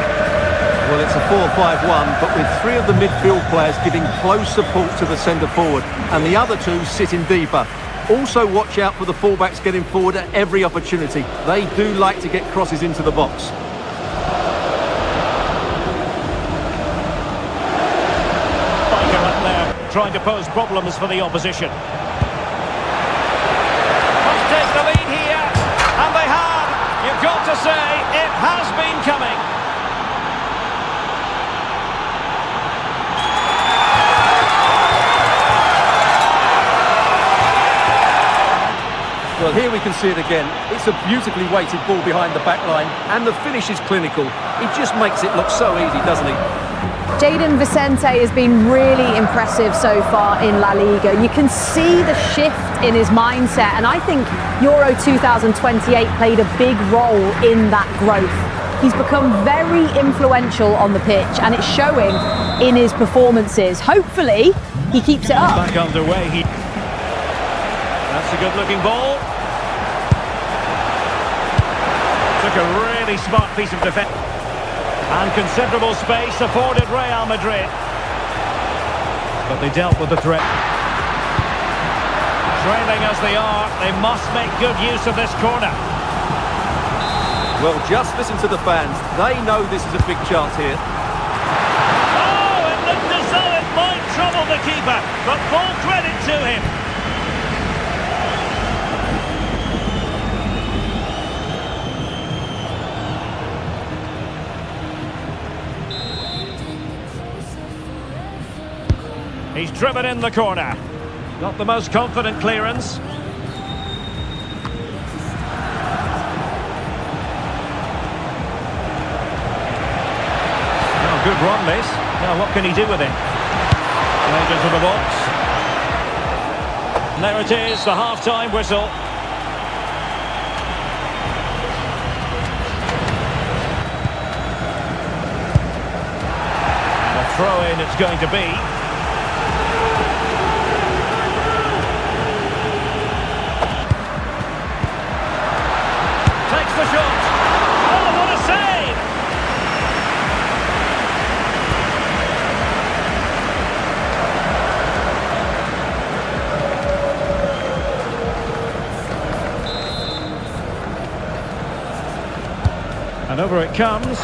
Well, it's a 4-5-1, but with three of the midfield players giving close support to the centre forward, and the other two sitting deeper. Also watch out for the fullbacks getting forward at every opportunity. They do like to get crosses into the box. Biker up there, trying to pose problems for the opposition. Must take the lead here, and they have. You've got to say, it has been coming. Well, here we can see it again. It's a beautifully weighted ball behind the back line, and the finish is clinical. It just makes it look so easy, doesn't it? Jayden Vicente has been really impressive so far in La Liga. You can see the shift in his mindset, and I think Euro 2028 played a big role in that growth. He's become very influential on the pitch, and it's showing in his performances. Hopefully, he keeps it up. Back underway. That's a good-looking ball. Took a really smart piece of defence. And considerable space afforded Real Madrid. But they dealt with the threat. Trailing as they are, they must make good use of this corner. Well, just listen to the fans. They know this is a big chance here. Oh, it looked as though it might trouble the keeper, but full credit to him. He's driven in the corner. Not the most confident clearance. Oh, good run this. Now what can he do with it? Played into the box. And there it is, the half-time whistle. A throw-in it's going to be. The shot. Oh, what a save! And over it comes.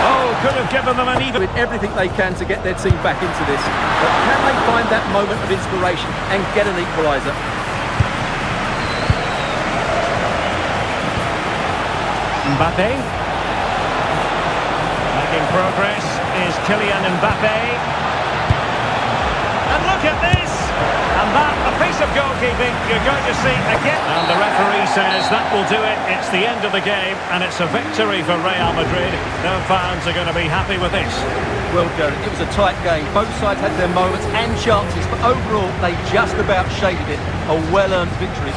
Oh, could have given them an even... With everything they can to get their team back into this. But can they find that moment of inspiration and get an equaliser? Mbappe. Making progress is Kylian Mbappe. And look at this! And that, a piece of goalkeeping you're going to see again. And the referee says that will do it. It's the end of the game, and it's a victory for Real Madrid. No fans are going to be happy with this. Well, Gareth, it was a tight game. Both sides had their moments and chances, but overall, they just about shaded it. A well-earned victory.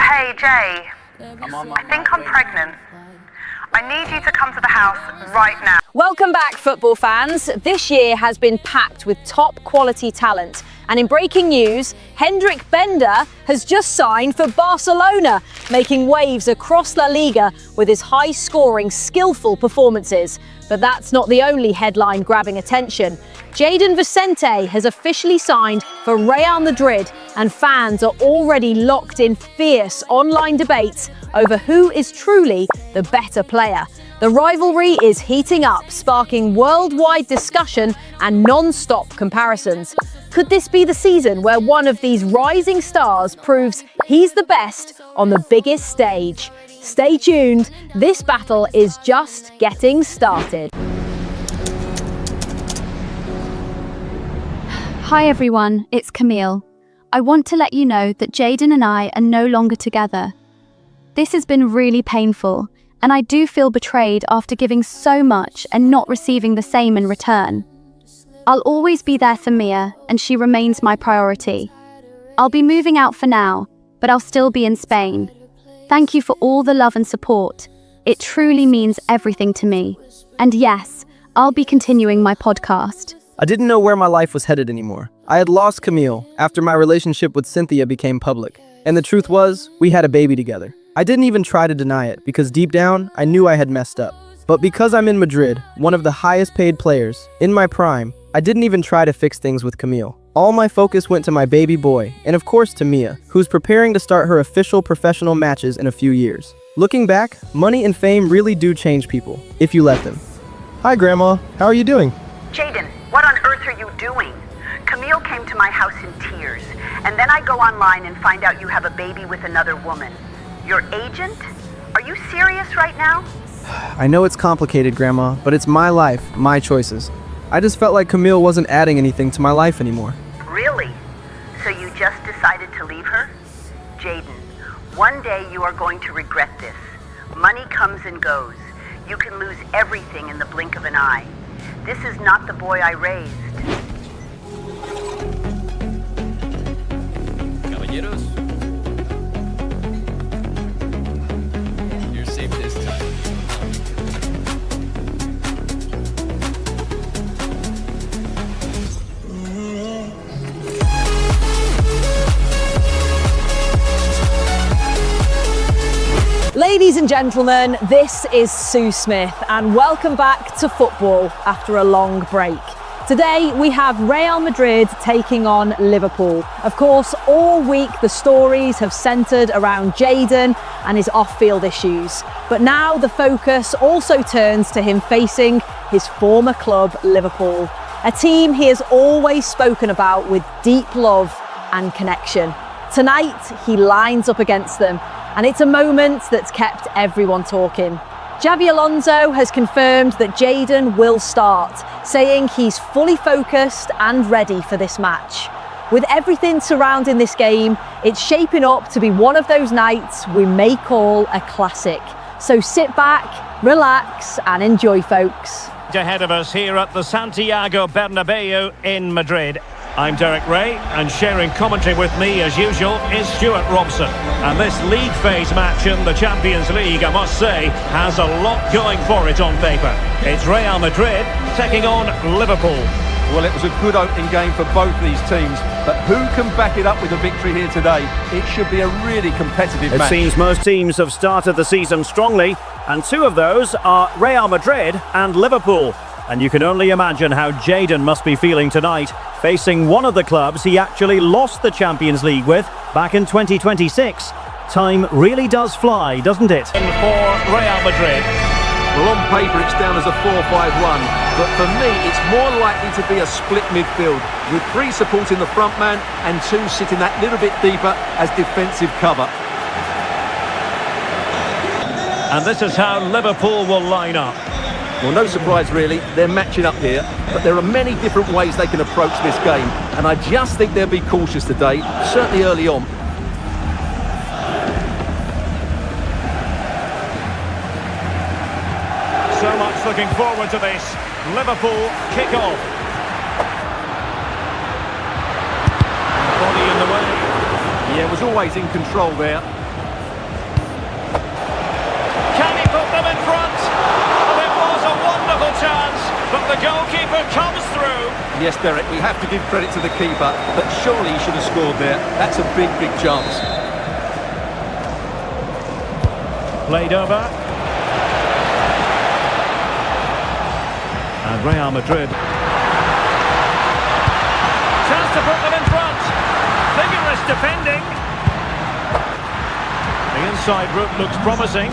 Hey, Jay. I think I'm pregnant. I need you to come to the house right now. Welcome back, football fans. This year has been packed with top quality talent. And in breaking news, Hendrik Bender has just signed for Barcelona, making waves across La Liga with his high-scoring, skillful performances. But that's not the only headline grabbing attention. Jayden Vicente has officially signed for Real Madrid, and fans are already locked in fierce online debates over who is truly the better player. The rivalry is heating up, sparking worldwide discussion and non-stop comparisons. Could this be the season where one of these rising stars proves he's the best on the biggest stage? Stay tuned, this battle is just getting started. Hi everyone, it's Camille. I want to let you know that Jayden and I are no longer together. This has been really painful, and I do feel betrayed after giving so much and not receiving the same in return. I'll always be there for Mia, and she remains my priority. I'll be moving out for now, but I'll still be in Spain. Thank you for all the love and support. It truly means everything to me. And yes, I'll be continuing my podcast. I didn't know where my life was headed anymore. I had lost Camille after my relationship with Cynthia became public. And the truth was, we had a baby together. I didn't even try to deny it because deep down, I knew I had messed up. But because I'm in Madrid, one of the highest paid players, in my prime, I didn't even try to fix things with Camille. All my focus went to my baby boy, and of course to Mia, who's preparing to start her official professional matches in a few years. Looking back, money and fame really do change people, if you let them. Hi Grandma, how are you doing? Jayden, what on earth are you doing? Camille came to my house in tears, and then I go online and find out you have a baby with another woman. Your agent? Are you serious right now? I know it's complicated, Grandma, but it's my life, my choices. I just felt like Camille wasn't adding anything to my life anymore. Really? So you just decided to leave her? Jayden, one day you are going to regret this. Money comes and goes. You can lose everything in the blink of an eye. This is not the boy I raised. Caballeros. You're safe this time. Ladies and gentlemen, this is Sue Smith, and welcome back to football after a long break. Today we have Real Madrid taking on Liverpool. Of course, all week the stories have centred around Jayden and his off-field issues. But now the focus also turns to him facing his former club, Liverpool, a team he has always spoken about with deep love and connection. Tonight, he lines up against them, and it's a moment that's kept everyone talking. Xabi Alonso has confirmed that Jayden will start, saying he's fully focused and ready for this match. With everything surrounding this game, it's shaping up to be one of those nights we may call a classic. So sit back, relax, and enjoy, folks. Ahead of us here at the Santiago Bernabeu in Madrid. I'm Derek Ray, and sharing commentary with me as usual is Stuart Robson. And this league phase match in the Champions League, I must say, has a lot going for it on paper. It's Real Madrid taking on Liverpool. Well, it was a good opening game for both these teams, but who can back it up with a victory here today? It should be a really competitive match. It seems most teams have started the season strongly, and two of those are Real Madrid and Liverpool. And you can only imagine how Jayden must be feeling tonight, facing one of the clubs he actually lost the Champions League with back in 2026. Time really does fly, doesn't it? For Real Madrid. Well, on paper it's down as a 4-5-1, but for me it's more likely to be a split midfield, with 3 supporting the front man and 2 sitting that little bit deeper as defensive cover. And this is how Liverpool will line up. Well, no surprise really, they're matching up here, but there are many different ways they can approach this game, and I just think they'll be cautious today, certainly early on. So much looking forward to this. Liverpool kick off. Body in the way. Yeah, was always in control there. Can he put them in front? Oh, it was a wonderful chance, but the goalkeeper comes through. Yes, Derek, we have to give credit to the keeper, but surely he should have scored there. That's a big, big chance. Played over. And Real Madrid. Chance to put them in front. Vigorous defending. The inside route looks promising.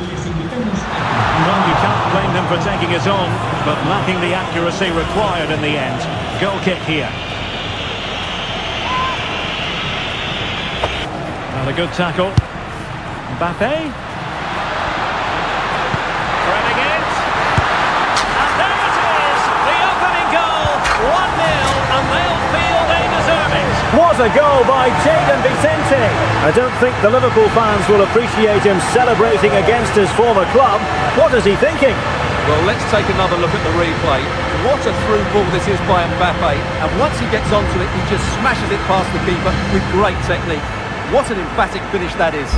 Well, you can't blame them for taking it on, but lacking the accuracy required in the end. Goal kick here. And a good tackle. Mbappe. Threading it. And there it is! The opening goal! 1-0, and they'll feel they deserve it. What a goal by Jayden Vicente! I don't think the Liverpool fans will appreciate him celebrating against his former club. What is he thinking? Well, let's take another look at the replay. What a through ball this is by Mbappe, and once he gets onto it, he just smashes it past the keeper with great technique. What an emphatic finish that is.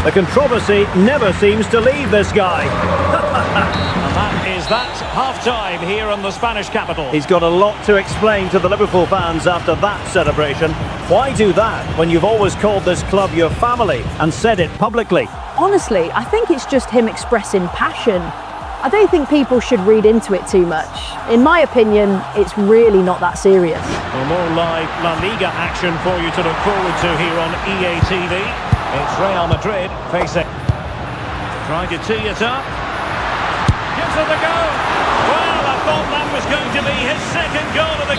The controversy never seems to leave this guy. And that is that half-time here in the Spanish capital. He's got a lot to explain to the Liverpool fans after that celebration. Why do that when you've always called this club your family and said it publicly? Honestly, I think it's just him expressing passion. I don't think people should read into it too much. In my opinion, it's really not that serious. For more live La Liga action for you to look forward to here on EA TV. It's Real Madrid facing. Trying to tee it up. Gives it the go. Well, I thought that was going to be his second goal of the...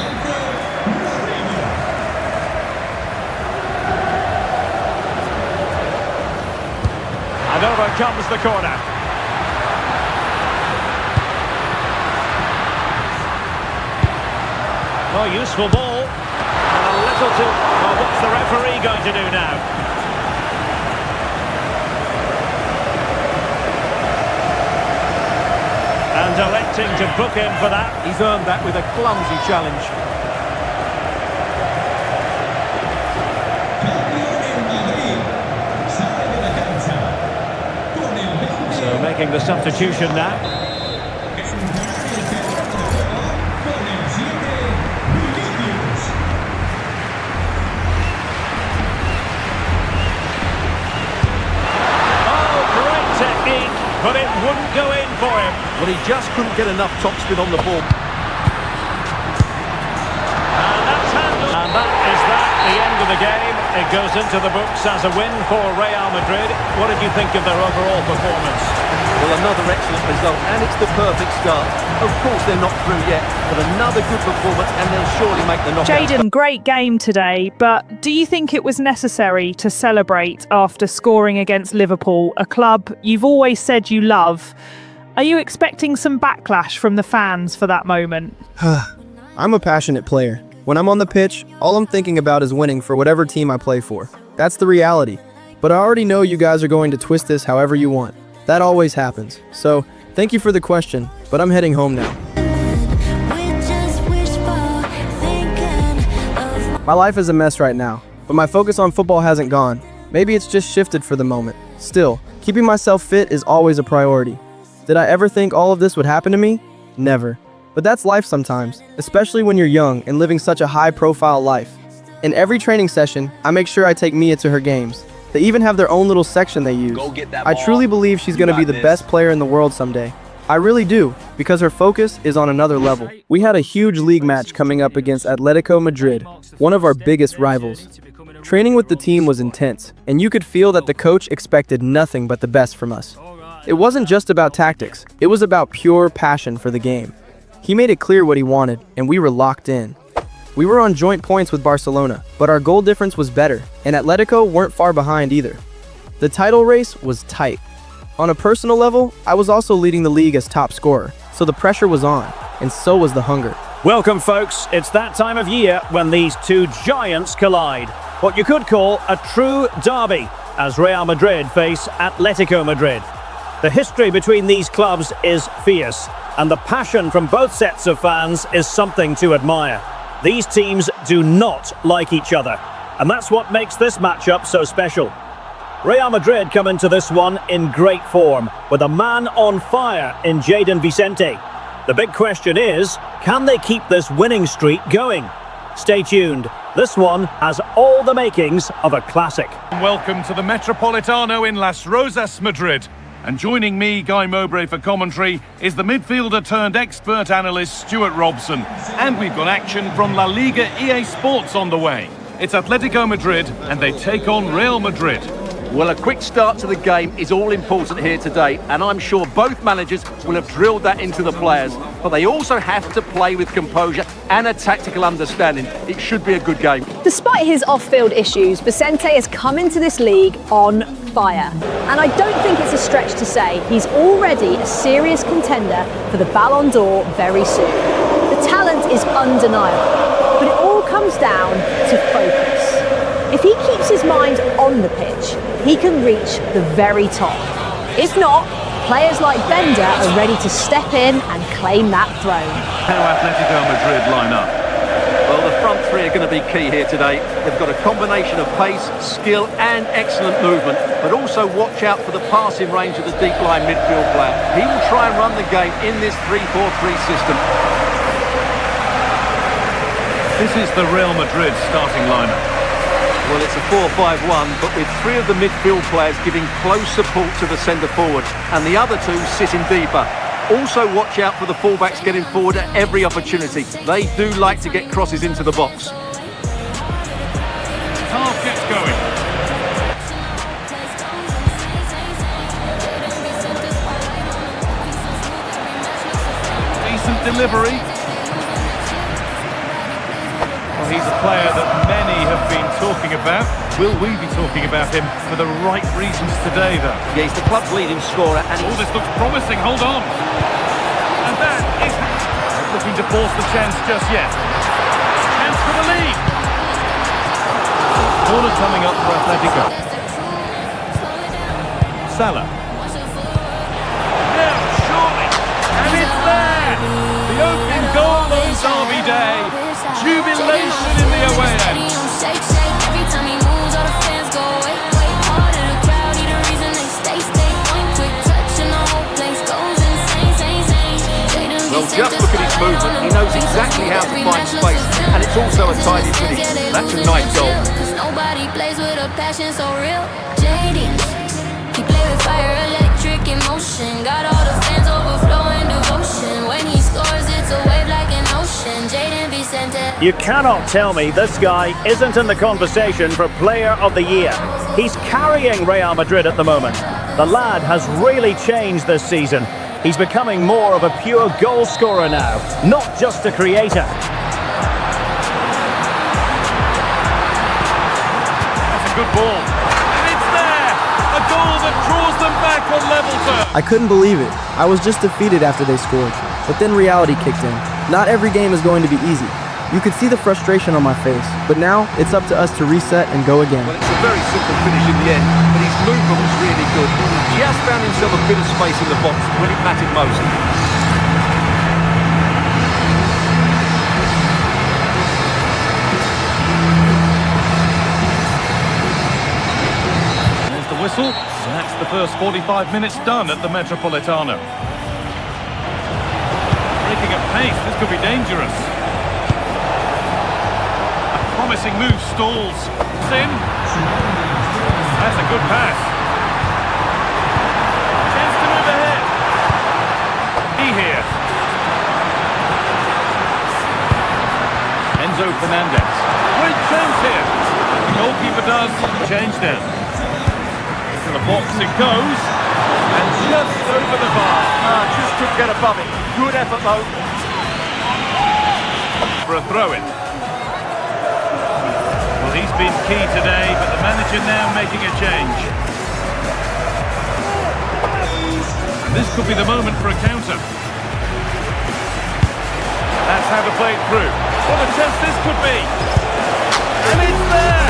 And over comes the corner. Oh, useful ball. And a little too... Oh, what's the referee going to do now? And electing to book him for that. He's earned that with a clumsy challenge. So making the substitution now. Oh, great technique, but it wouldn't go in for him. Well, he just couldn't get enough topspin on the ball. And that's handled. And that is the end of the game. It goes into the books as a win for Real Madrid. What did you think of their overall performance? Well, another excellent result, and it's the perfect start. Of course, they're not through yet, but another good performance, and they'll surely make the knockout. Jayden, great game today, but do you think it was necessary to celebrate after scoring against Liverpool, a club you've always said you love? Are you expecting some backlash from the fans for that moment? I'm a passionate player. When I'm on the pitch, all I'm thinking about is winning for whatever team I play for. That's the reality. But I already know you guys are going to twist this however you want. That always happens. So, thank you for the question, but I'm heading home now. My life is a mess right now, but my focus on football hasn't gone. Maybe it's just shifted for the moment. Still, keeping myself fit is always a priority. Did I ever think all of this would happen to me? Never. But that's life sometimes, especially when you're young and living such a high-profile life. In every training session, I make sure I take Mia to her games. They even have their own little section they use. I truly believe she's going to be the best player in the world someday. I really do, because her focus is on another level. We had a huge league match coming up against Atletico Madrid, one of our biggest rivals. Training with the team was intense, and you could feel that the coach expected nothing but the best from us. It wasn't just about tactics, it was about pure passion for the game. He made it clear what he wanted, and we were locked in. We were on joint points with Barcelona, but our goal difference was better, and Atletico weren't far behind either. The title race was tight. On a personal level, I was also leading the league as top scorer, so the pressure was on, and so was the hunger. Welcome, folks. It's that time of year when these two giants collide. What you could call a true derby, as Real Madrid face Atletico Madrid. The history between these clubs is fierce, and the passion from both sets of fans is something to admire. These teams do not like each other, and that's what makes this matchup so special. Real Madrid come into this one in great form, with a man on fire in Jayden Vicente. The big question is, can they keep this winning streak going? Stay tuned. This one has all the makings of a classic. Welcome to the Metropolitano in Las Rosas, Madrid. And joining me, Guy Mowbray, for commentary is the midfielder turned expert analyst Stuart Robson. And we've got action from La Liga EA Sports on the way. It's Atletico Madrid and they take on Real Madrid. Well, a quick start to the game is all important here today, and I'm sure both managers will have drilled that into the players. But they also have to play with composure and a tactical understanding. It should be a good game. Despite his off-field issues, Vicente has come into this league on fire. And I don't think it's a stretch to say he's already a serious contender for the Ballon d'Or very soon. The talent is undeniable, but it all comes down to focus. If he keeps his mind on the pitch, he can reach the very top. If not, players like Bender are ready to step in and claim that throne. How Atletico Madrid line up? Well, the front three are going to be key here today. They've got a combination of pace, skill and excellent movement, but also watch out for the passing range of the deep line midfield player. He will try and run the game in this 3-4-3 system. This is the Real Madrid starting lineup. Well, it's a 4-5-1, but with three of the midfield players giving close support to the centre forward, and the other two sitting deeper. Also watch out for the fullbacks getting forward at every opportunity. They do like to get crosses into the box. Half gets going. Decent delivery. Well, he's a player that many have been talking about. Will we be talking about him for the right reasons today, though? Yeah, he's the club's leading scorer, and this looks promising. Hold on. And that is looking to force the chance just yet. Chance for the lead. Corner coming up for Atletico. Salah. Now, surely. And it's there. The opening goal on Derby Day. Jubilation in the away end. Every time he moves, all the fans go way harder. The crowd need a reason they stay point. Quick touch and the whole place goes insane. Well, just look at his movement. He knows exactly how to find space, and it's also a tidy finish. That's a nice goal. Nobody plays with a passion so real. Jayden, he play with fire, electric emotion. Got all the fans overflowing devotion. When he scores, it's a wave like an ocean. Jayden Vicente. You cannot tell me this guy isn't in the conversation for Player of the Year. He's carrying Real Madrid at the moment. The lad has really changed this season. He's becoming more of a pure goal scorer now, not just a creator. That's a good ball. And it's there! A goal that draws them back on level terms. I couldn't believe it. I was just defeated after they scored. But then reality kicked in. Not every game is going to be easy. You could see the frustration on my face, but now it's up to us to reset and go again. Well, it's a very simple finish in the end, but his movement was really good. He just found himself a bit of space in the box when it mattered most. There's the whistle, and that's the first 45 minutes done at the Metropolitano. Breaking at pace, this could be dangerous. Promising move stalls. In. That's a good pass. Chance to move ahead. Enzo Fernandez. Great chance here. The goalkeeper does change now. To the box it goes. And just over the bar. Just couldn't get above it. Good effort though. For a throw-in. Well, he's been key today, but the manager now making a change. And this could be the moment for a counter. That's how to play it through. What a chance this could be. And it's there.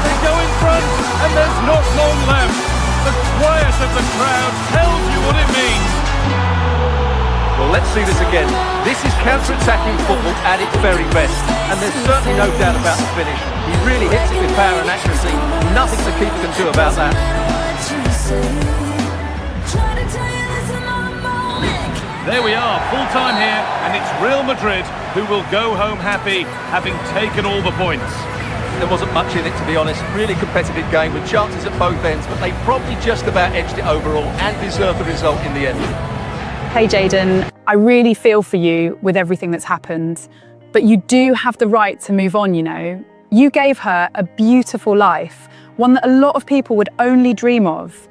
They go in front, and there's not long left. The quiet of the crowd tells you what it means. Well, let's see this again. This is counter-attacking football at its very best. And there's certainly no doubt about the finish. He really hits it with power and accuracy. Nothing the keeper can do about that. There we are, full-time here, and it's Real Madrid who will go home happy, having taken all the points. There wasn't much in it, to be honest. Really competitive game with chances at both ends, but they probably just about edged it overall and deserved the result in the end. Hey Jayden, I really feel for you with everything that's happened, but you do have the right to move on, you know. You gave her a beautiful life, one that a lot of people would only dream of.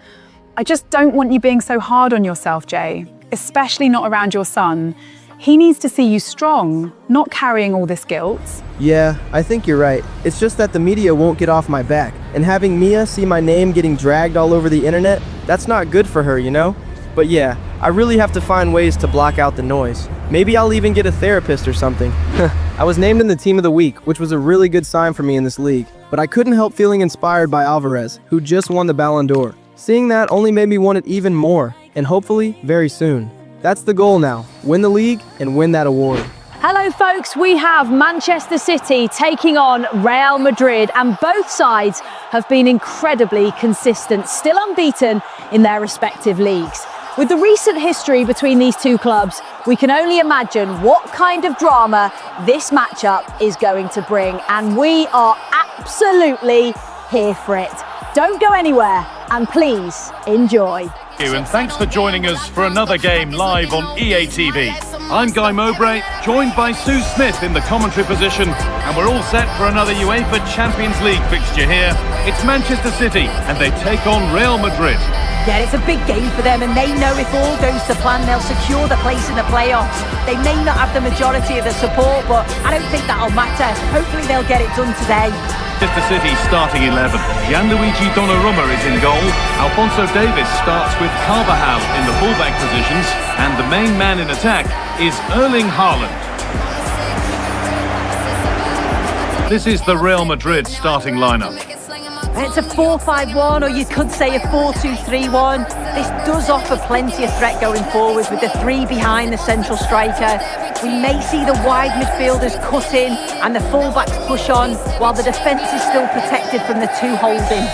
I just don't want you being so hard on yourself, Jay, especially not around your son. He needs to see you strong, not carrying all this guilt. Yeah, I think you're right. It's just that the media won't get off my back, and having Mia see my name getting dragged all over the internet, that's not good for her, you know? But yeah, I really have to find ways to block out the noise. Maybe I'll even get a therapist or something. I was named in the team of the week, which was a really good sign for me in this league, but I couldn't help feeling inspired by Alvarez, who just won the Ballon d'Or. Seeing that only made me want it even more, and hopefully very soon. That's the goal now, win the league and win that award. Hello folks, we have Manchester City taking on Real Madrid, and both sides have been incredibly consistent, still unbeaten in their respective leagues. With the recent history between these two clubs, we can only imagine what kind of drama this matchup is going to bring, and we are absolutely here for it. Don't go anywhere, and please enjoy. And thanks for joining us for another game live on EA TV. I'm Guy Mowbray, joined by Sue Smith in the commentary position, and we're all set for another UEFA Champions League fixture here. It's Manchester City, and they take on Real Madrid. Yeah, it's a big game for them, and they know if all goes to plan, they'll secure the place in the playoffs. They may not have the majority of the support, but I don't think that'll matter. Hopefully they'll get it done today. Manchester City starting 11. Gianluigi Donnarumma is in goal. Alphonso Davies starts with Carvajal in the fullback positions, and the main man in attack is Erling Haaland. This is the Real Madrid starting lineup. It's a 4-5-1, or you could say a 4-2-3-1. This does offer plenty of threat going forward with the three behind the central striker. We may see the wide midfielders cut in and the fullbacks push on, while the defence is still protected from the two holding.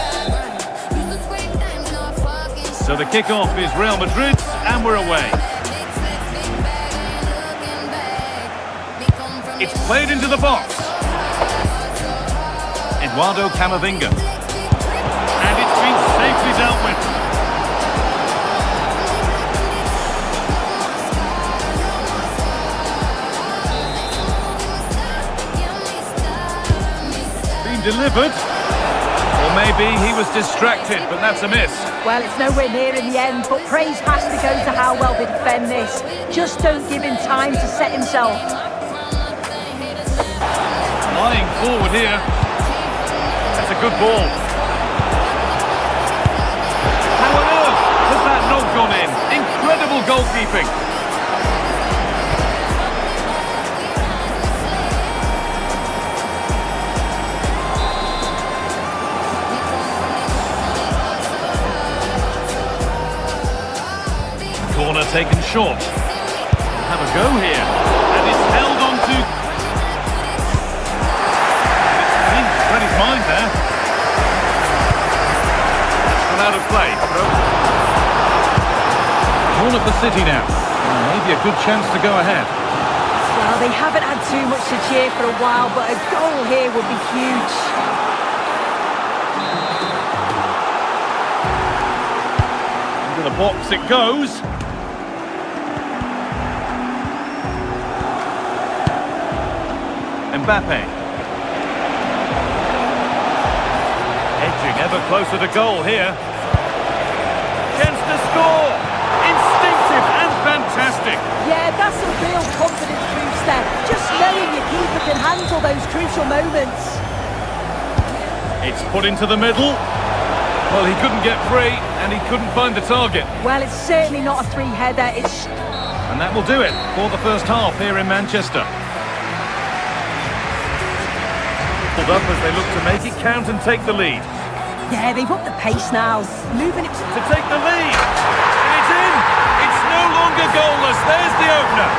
So the kick-off is Real Madrid, and we're away. It's played into the box. Eduardo Camavinga. And it's been safely dealt with. Been delivered. Or maybe he was distracted, but that's a miss. Well, it's nowhere near in the end, but praise has to go to how well they defend this. Just don't give him time to set himself. Lying forward here. That's a good ball. How on earth has that not gone in? Incredible goalkeeping. Corner taken short. Have a go here. And it's held on to... It's read his mind there. That's gone out of play. Corner for City now. Maybe a good chance to go ahead. Well, they haven't had too much to cheer for a while, but a goal here would be huge. Into the box it goes. Mbappe. ever closer to goal here. Chance to score! Instinctive and fantastic. Yeah, that's a real confidence booster. Just knowing your keeper can handle those crucial moments. It's put into the middle. Well, he couldn't get free, and he couldn't find the target. Well, it's certainly not a three-header. And that will do it for the first half here in Manchester. Pulled up as they look to make it count and take the lead. Yeah, they've upped the pace now. Moving it to take the lead. And it's in. It's no longer goalless. There's the opener.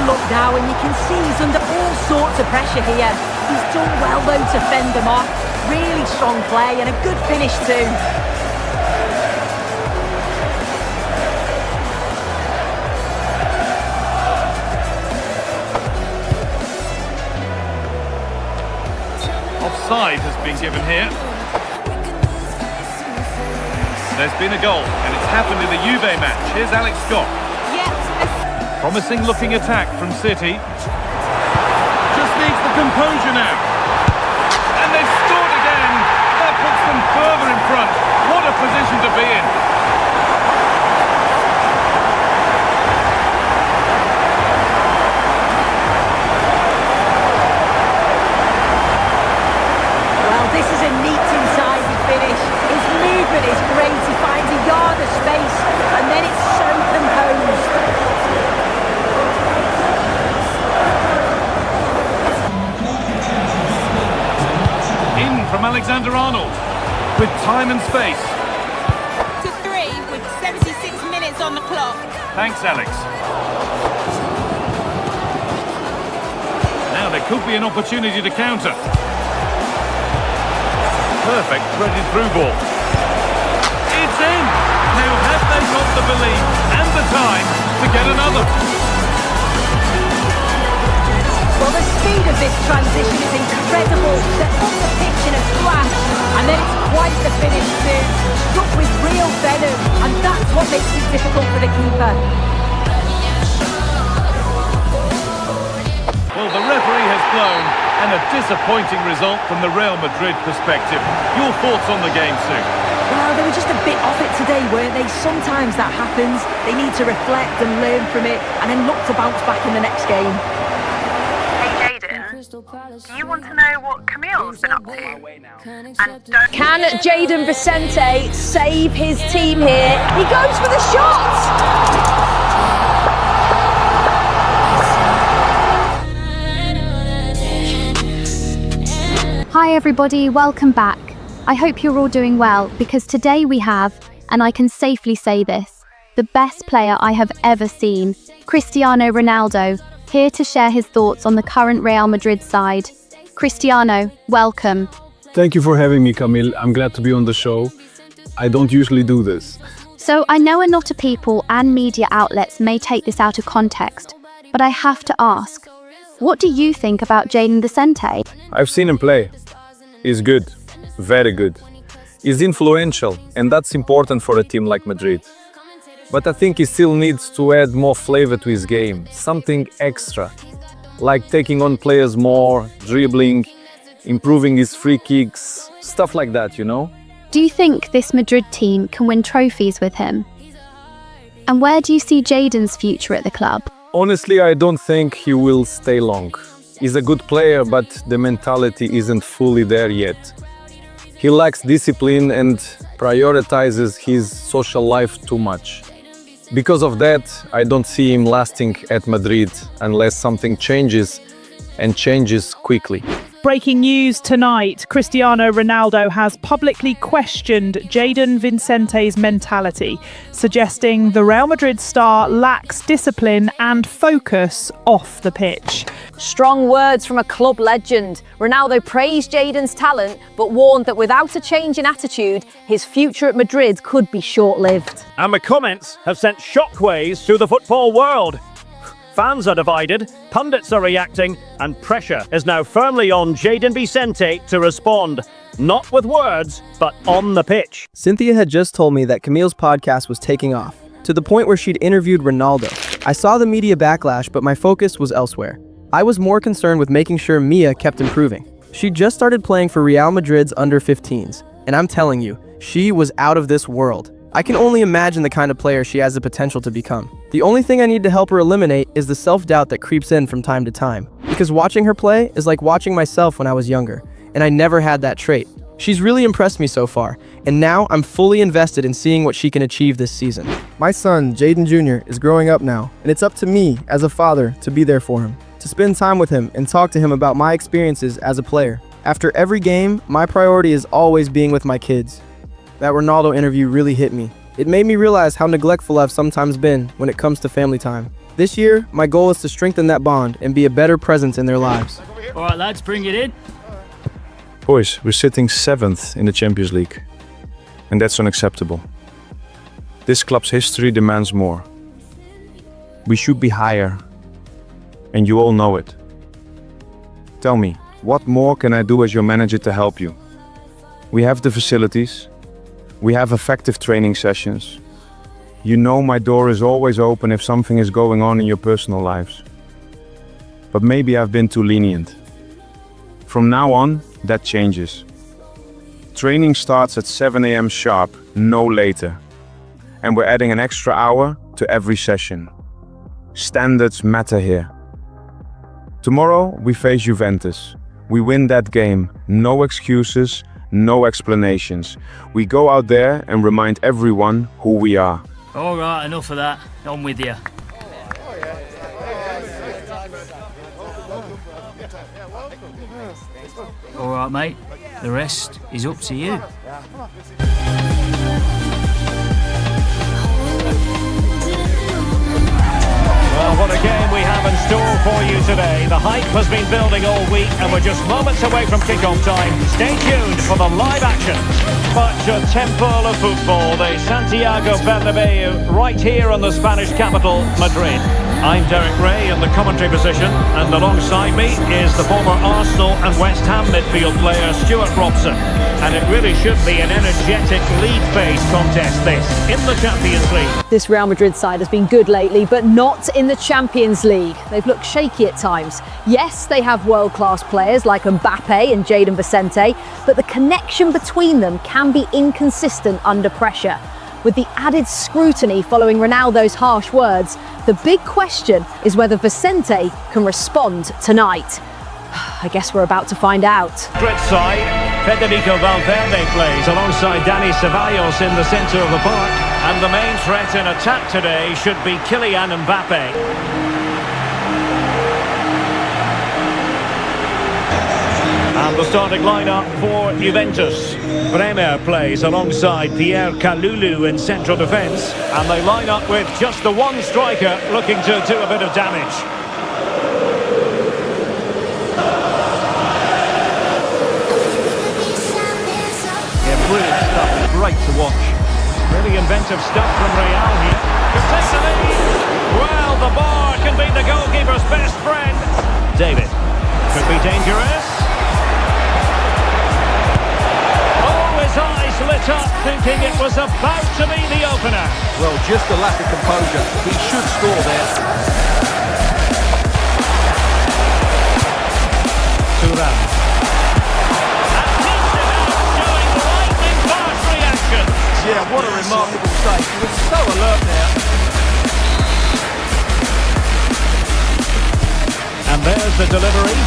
Look now, and you can see he's under all sorts of pressure here. He's done well though to fend them off. Really strong play and a good finish too. Offside has been given here. There's been a goal, and it's happened in the Juve match. Here's Alex Scott. Promising looking attack from City. Just needs the composure now. And they've scored again. That puts them further in front. What a position to be in. Well, this is a neat inside finish. His movement is great. He finds a yard of space, and then it's so composed. From Alexander-Arnold, with time and space. To 3 with 76 minutes on the clock. Thanks, Alex. Now there could be an opportunity to counter. Perfect threaded through ball. It's in! Now have they got the belief and the time to get another? Well, the speed of this transition is incredible. They're on the pitch in a flash, and then it's quite the finish too. Struck with real venom, and that's what makes it difficult for the keeper. Well, the referee has blown, and a disappointing result from the Real Madrid perspective. Your thoughts on the game, Sue? Well, they were just a bit off it today, weren't they? Sometimes that happens. They need to reflect and learn from it, and then look to bounce back in the next game. Do you want to know what Camille's been up to? And don't... Can Jayden Vicente save his team here? He goes for the shot! Hi everybody, welcome back. I hope you're all doing well because today we have, and I can safely say this, the best player I have ever seen, Cristiano Ronaldo, here to share his thoughts on the current Real Madrid side. Cristiano, welcome. Thank you for having me, Camille. I'm glad to be on the show. I don't usually do this. So I know a lot of people and media outlets may take this out of context, but I have to ask, what do you think about Jayden Vicente? I've seen him play. He's good, very good. He's influential, and that's important for a team like Madrid. But I think he still needs to add more flavor to his game, something extra, like taking on players more, dribbling, improving his free kicks, stuff like that, you know? Do you think this Madrid team can win trophies with him? And where do you see Jayden's future at the club? Honestly, I don't think he will stay long. He's a good player, but the mentality isn't fully there yet. He lacks discipline and prioritizes his social life too much. Because of that, I don't see him lasting at Madrid unless something changes, and changes quickly. Breaking news tonight, Cristiano Ronaldo has publicly questioned Jayden Vicente's mentality, suggesting the Real Madrid star lacks discipline and focus off the pitch. Strong words from a club legend. Ronaldo praised Jayden's talent, but warned that without a change in attitude, his future at Madrid could be short-lived. And the comments have sent shockwaves through the football world. Fans are divided, pundits are reacting, and pressure is now firmly on Jayden Vicente to respond. Not with words, but on the pitch. Cynthia had just told me that Camille's podcast was taking off, to the point where she'd interviewed Ronaldo. I saw the media backlash, but my focus was elsewhere. I was more concerned with making sure Mia kept improving. She just started playing for Real Madrid's under-15s, and I'm telling you, she was out of this world. I can only imagine the kind of player she has the potential to become. The only thing I need to help her eliminate is the self-doubt that creeps in from time to time, because watching her play is like watching myself when I was younger, and I never had that trait. She's really impressed me so far, and now I'm fully invested in seeing what she can achieve this season. My son, Jayden Jr., is growing up now, and it's up to me, as a father, to be there for him, to spend time with him and talk to him about my experiences as a player. After every game, my priority is always being with my kids. That Ronaldo interview really hit me. It made me realize how neglectful I've sometimes been when it comes to family time. This year, my goal is to strengthen that bond and be a better presence in their lives. All right, lads, bring it in. Boys, we're sitting 7th in the Champions League, and that's unacceptable. This club's history demands more. We should be higher, and you all know it. Tell me, what more can I do as your manager to help you? We have the facilities, we have effective training sessions. You know my door is always open if something is going on in your personal lives. But maybe I've been too lenient. From now on, that changes. Training starts at 7 a.m. sharp, no later. And we're adding an extra hour to every session. Standards matter here. Tomorrow, we face Juventus. We win that game, no excuses, no explanations. We go out there and remind everyone who we are. All right, enough of that. I'm with you. All right, mate. The rest is up to you. Well, what a game we have in store for you today. The hype has been building all week and we're just moments away from kick-off time. Stay tuned for the live action. But a temple of football, the Santiago Bernabeu, right here in the Spanish capital, Madrid. I'm Derek Ray in the commentary position, and alongside me is the former Arsenal and West Ham midfield player Stuart Robson. And it really should be an energetic league-based contest, this, in the Champions League. This Real Madrid side has been good lately, but not in the Champions League. They've looked shaky at times. Yes, they have world-class players like Mbappe and Jayden Vicente, but the connection between them can be inconsistent under pressure. With the added scrutiny following Ronaldo's harsh words, the big question is whether Vicente can respond tonight. I guess we're about to find out. Madrid side, Federico Valverde plays alongside Dani Ceballos in the centre of the park. And the main threat in attack today should be Kylian Mbappe. And the starting lineup for Juventus. Bremer plays alongside Pierre Kalulu in central defence. And they line up with just the one striker looking to do a bit of damage. Yeah, brilliant stuff. Great to watch. Really inventive stuff from Real here. Could take the lead. Well, the bar can be the goalkeeper's best friend. David. Could be dangerous. Eyes lit up, thinking it was about to be the opener. Well, just a lack of composure. He should score there. Thuram. And he's showing lightning fast reaction. Yeah, what a remarkable save. He was so alert there. And there's the delivery.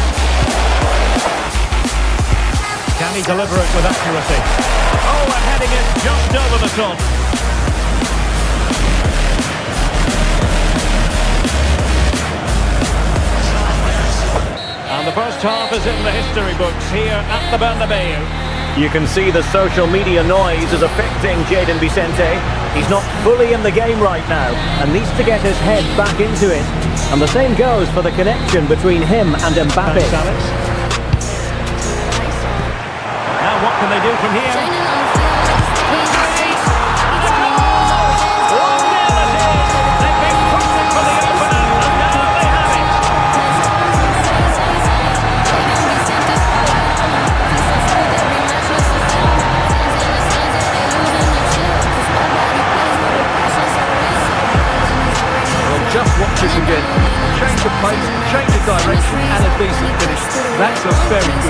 Can he deliver it with accuracy? Oh, and heading it just over the top. And the first half is in the history books here at the Bernabeu. You can see the social media noise is affecting Jayden Vicente. He's not fully in the game right now and needs to get his head back into it. And the same goes for the connection between him and Mbappe. Thanks, Alex. Now what can they do from here?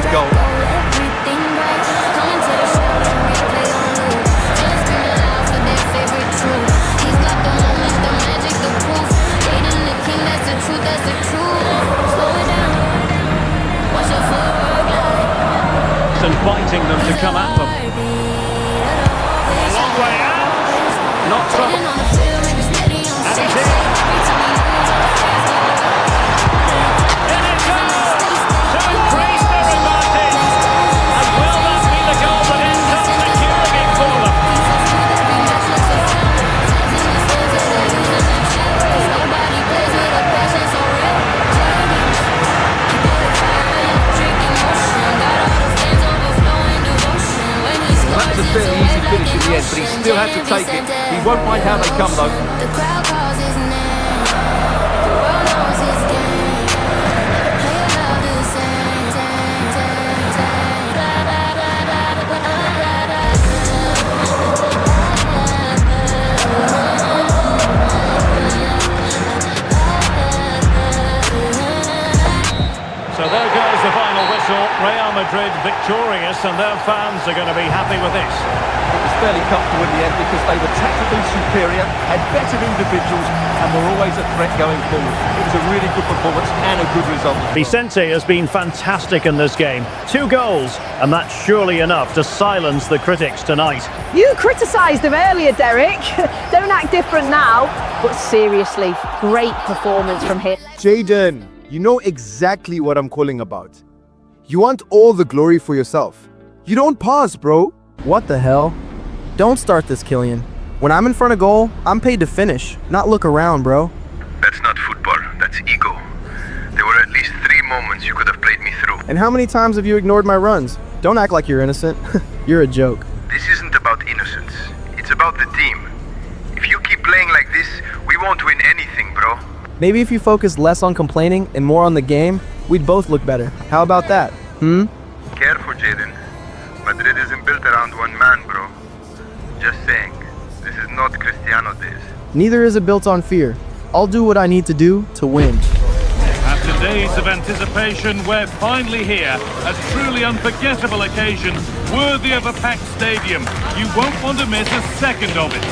good goal. Inviting them to come at them. A long way out. Not trouble. And he's in. In it goes to increase their advantage. And will that be the goal that ends up securing it for them? That was a fairly easy finish in the end, but he still had to take it. He won't mind how they come, though. So there goes the final whistle. Real Madrid victorious, and their fans are going to be happy with this. It was fairly comfortable in the end because they were tactically superior, had better individuals, and were always a threat going forward. It was a really good performance and a good result. Vicente has been fantastic in this game. 2 goals, and that's surely enough to silence the critics tonight. You criticised them earlier, Derek. Don't act different now. But seriously, great performance from him. Jayden, you know exactly what I'm calling about. You want all the glory for yourself. You don't pass, bro. What the hell? Don't start this, Killian. When I'm in front of goal, I'm paid to finish, not look around, bro. That's not football, that's ego. There were at least 3 moments you could have played me through. And how many times have you ignored my runs? Don't act like you're innocent. You're a joke. This isn't about innocence. It's about the team. If you keep playing like this, we won't win anything, bro. Maybe if you focus less on complaining and more on the game, we'd both look better. How about that? Careful, Jayden. Madrid isn't built around one man, bro. Just saying. This is not Cristiano days. Neither is it built on fear. I'll do what I need to do to win. After days of anticipation, we're finally here. A truly unforgettable occasion, worthy of a packed stadium. You won't want to miss a second of it.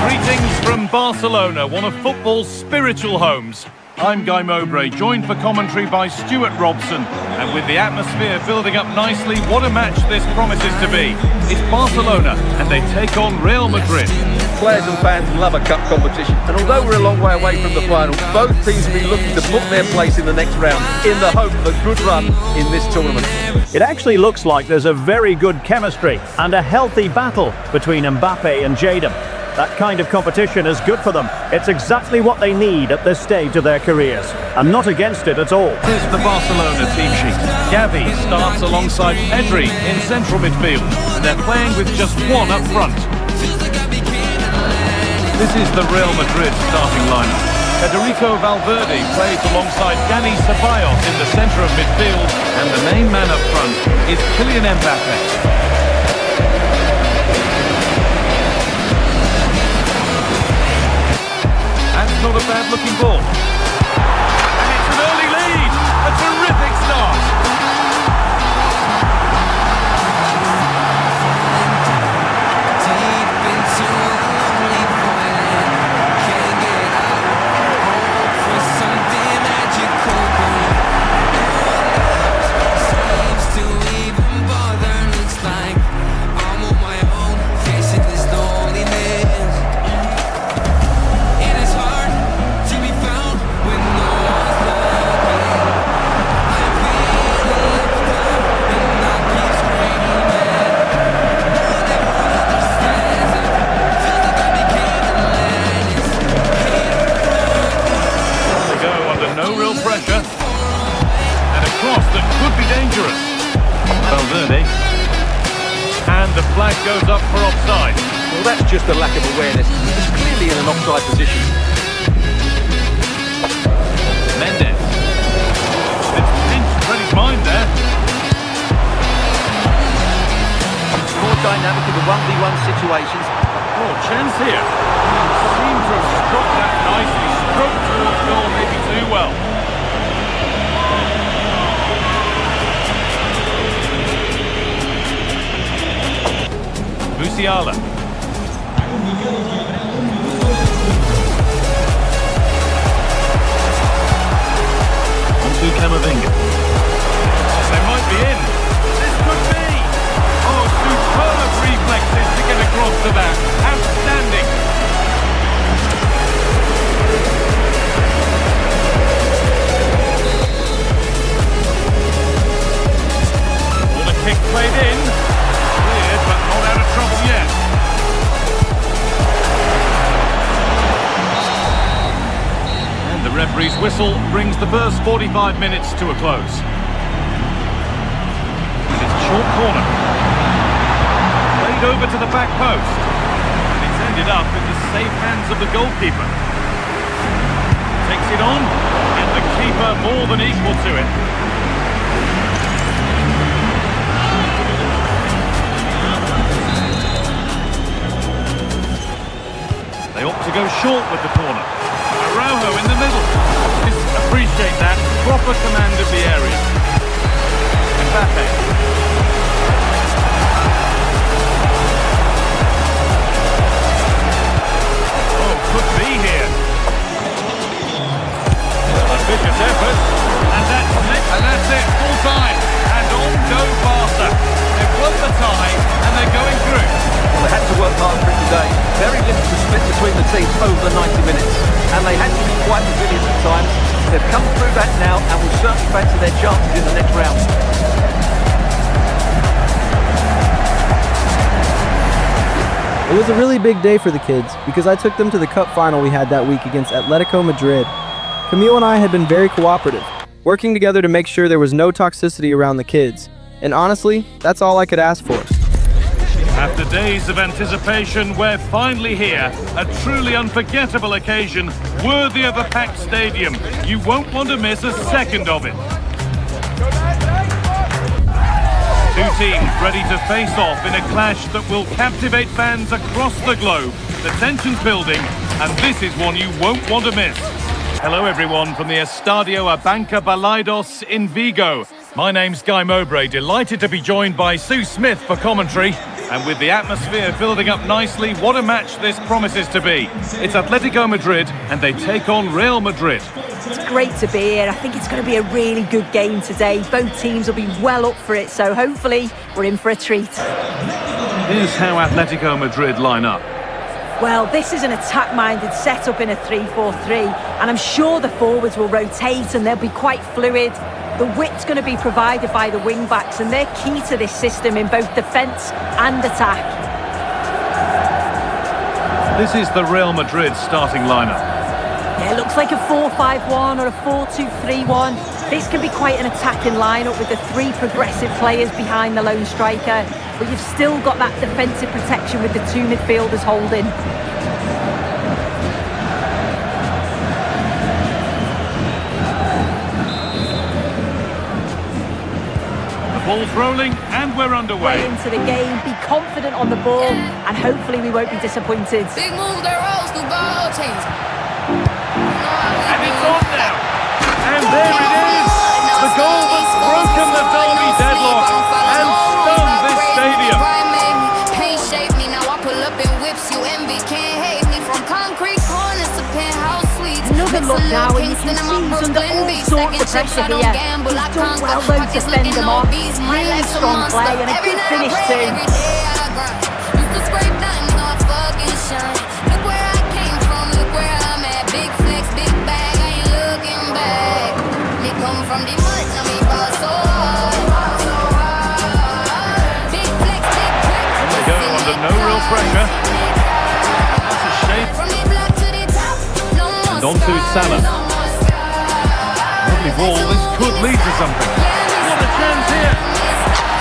Greetings from Barcelona, one of football's spiritual homes. I'm Guy Mowbray, joined for commentary by Stuart Robson. And with the atmosphere building up nicely, what a match this promises to be. It's Barcelona, and they take on Real Madrid. Players and fans love a cup competition, and although we're a long way away from the final, both teams will be looking to book their place in the next round in the hope of a good run in this tournament. It actually looks like there's a very good chemistry and a healthy battle between Mbappe and Jayden. That kind of competition is good for them. It's exactly what they need at this stage of their careers. I'm not against it at all. Here's the Barcelona team sheet. Gavi starts alongside Pedri in central midfield. They're playing with just one up front. This is the Real Madrid starting lineup. Federico Valverde plays alongside Dani Ceballos in the centre of midfield, and the main man up front is Kylian Mbappe. That's not a bad looking ball. And it's an early lead. A terrific start. Valverde, and the flag goes up for offside. Well, that's just a lack of awareness. He was clearly in an offside position. Mendes. It's pinched Freddy's mind there. It's more dynamic in the 1v1 situations. Oh, chance here. Seemed to have struck that nicely. Stroked towards goal, maybe too well. Musiala. Onto Camavinga. They might be in. This could be. Oh, superb reflexes to get across to that. Outstanding. Well, the kick played in. Cleared, but not out of trouble yet. And the referee's whistle brings the first 45 minutes to a close. It's a short corner. Played over to the back post. And it's ended up in the safe hands of the goalkeeper. Takes it on, and the keeper more than equal to it. They opt to go short with the corner. Araujo in the middle. Just appreciate that. Proper command of the area. Mbappe. Oh, could be here. Ambitious effort. And that's it. Full time. And on go Barca. They've won the tie and they're going through. Well, they had to work hard for it today. Very limited split between the teams over the 90 minutes. And they had to be quite resilient at times. They've come through that now and will certainly fancy their chances in the next round. It was a really big day for the kids because I took them to the cup final we had that week against Atletico Madrid. Camille and I had been very cooperative, working together to make sure there was no toxicity around the kids. And honestly, that's all I could ask for. After days of anticipation, we're finally here. A truly unforgettable occasion, worthy of a packed stadium. You won't want to miss a second of it. Two teams ready to face off in a clash that will captivate fans across the globe. The tension's building, and this is one you won't want to miss. Hello everyone from the Estadio Abanca Balaidos in Vigo. My name's Guy Mowbray, delighted to be joined by Sue Smith for commentary. And with the atmosphere building up nicely, what a match this promises to be. It's Atletico Madrid and they take on Real Madrid. It's great to be here. I think it's going to be a really good game today. Both teams will be well up for it, so hopefully we're in for a treat. Here's how Atletico Madrid line up. Well, this is an attack-minded setup in a 3-4-3, and I'm sure the forwards will rotate and they'll be quite fluid. The width's going to be provided by the wing-backs, and they're key to this system in both defence and attack. This is the Real Madrid starting lineup. Yeah, it looks like a 4-5-1 or a 4-2-3-1. This can be quite an attacking lineup with the three progressive players behind the lone striker, but you've still got that defensive protection with the two midfielders holding. The ball's rolling and we're underway. Way into the game, be confident on the ball, and hopefully we won't be disappointed. Big moves that rolls through ball chains. And it's on now. And there it is. The goal that's broken the derby deadlock and stunned this stadium. Pain shaped me, now I pull up and whips you. Envy can't hate me from concrete corners to penthouse suites. Another look now, and you can see he's under all sorts of pressure here. He's done well though to fend them off. Really strong play and a good finish too. Used to scrape nothing, no fucking shine. Look where I came from, look where I'm at. Big flex, big bag, I ain't looking back. Me come from the mud, now me ball so hard. Big flex, big flex. They go under no real pressure. That's a shame. And on to Salah. Lovely ball, this could lead to something. What a chance here.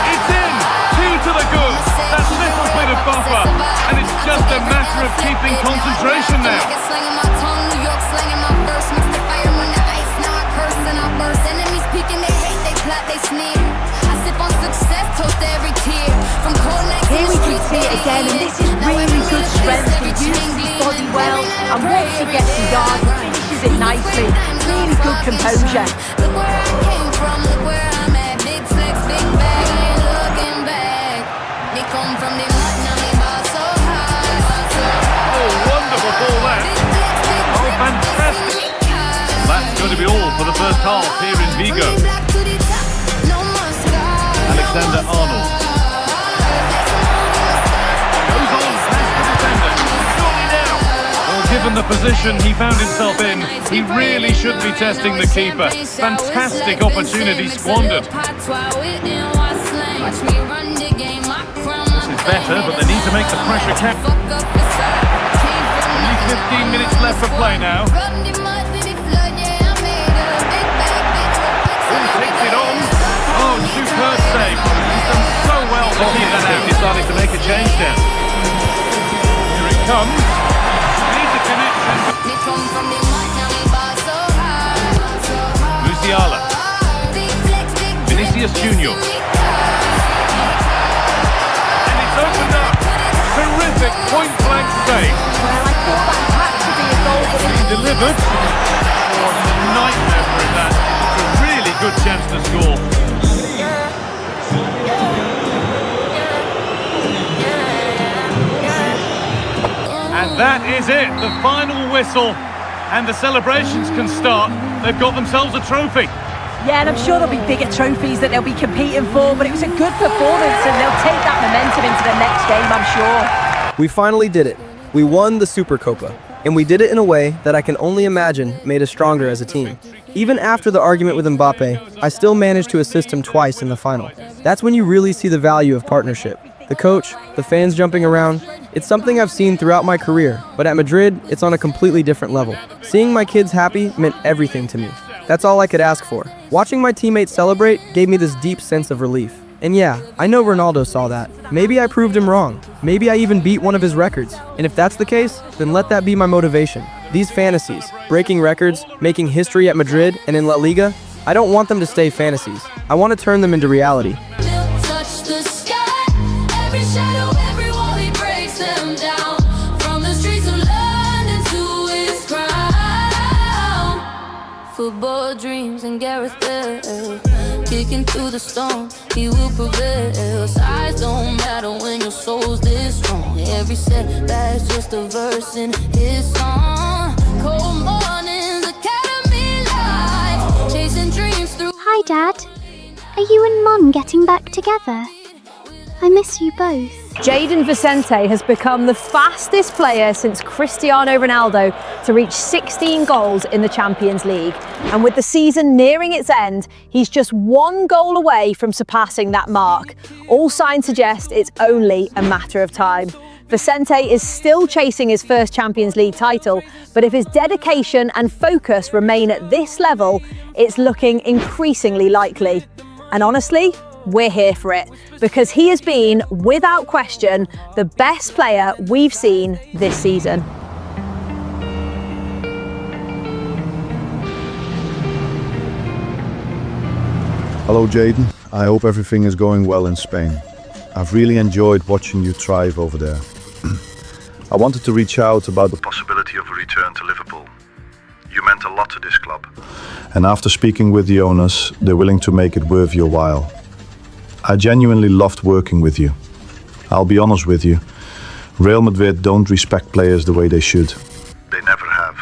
It's in, 2 to the good. That little bit of buffer. And it's just a matter of keeping concentration now. Slanging my tongue, New York slanging my verse. Mix the fire on the ice, now I curse and I burst. Enemies peeking, they hate, they plot, they sneer. I sip on success, toast every tear. From cold nights Here we can see it again, and this is really good strength. He uses his body well, and once he gets the yard, he finishes it nicely. Really good composure. Look where I came from, look where I'm at. Big flex, big bag, I ain't looking back. Me come from the mud, now me boss. half here in Vigo. Alexander-Arnold. Goes on past the defender. Surely now. Well, given the position he found himself in, he really should be testing the keeper. Fantastic opportunity squandered. This is better, but they need to make the pressure count. Only 15 minutes left for play now. Who takes it on? Oh, superb save. He's done so well to keep that out. Decided to make a change now. Here it comes. Needs a connection. Musiala. Vinicius Junior. And it's opened up. Terrific point-blank save. Well, I thought that had to be a goal, but He delivered. Oh, it's a nightmare for him, that. It's a really good chance to score. And that is it, the final whistle. And the celebrations can start. They've got themselves a trophy. yeah, and I'm sure there'll be bigger trophies that they'll be competing for, but it was a good performance and they'll take that momentum into the next game, I'm sure. We finally did it. We won the Supercopa, and we did it in a way that I can only imagine made us stronger as a team. Even after the argument with Mbappe, I still managed to assist him twice in the final. That's when you really see the value of partnership. The coach, the fans jumping around, it's something I've seen throughout my career, but at Madrid, it's on a completely different level. Seeing my kids happy meant everything to me. That's all I could ask for. Watching my teammates celebrate gave me this deep sense of relief. And yeah, I know Ronaldo saw that. Maybe I proved him wrong. Maybe I even beat one of his records. And if that's the case, then let that be my motivation. These fantasies, breaking records, making history at Madrid and in La Liga, I don't want them to stay fantasies. I want to turn them into reality. Football dreams and Gareth Bale, kicking through the storm, he will prevail. Size don't matter when your soul's this strong. Every setback's just a verse in his song. Cold mornings, academy life, chasing dreams through. Hi, Dad. Are you and Mum getting back together? I miss you both. Jayden Vicente has become the fastest player since Cristiano Ronaldo to reach 16 goals in the Champions League. And with the season nearing its end, he's just one goal away from surpassing that mark. All signs suggest it's only a matter of time. Vicente is still chasing his first Champions League title, but if his dedication and focus remain at this level, it's looking increasingly likely. And honestly, we're here for it, because he has been, without question, the best player we've seen this season. Hello Jayden, I hope everything is going well in Spain. I've really enjoyed watching you thrive over there. I wanted to reach out about the possibility of a return to Liverpool. You meant a lot to this club. And after speaking with the owners, they're willing to make it worth your while. I genuinely loved working with you. I'll be honest with you, Real Madrid don't respect players the way they should. They never have.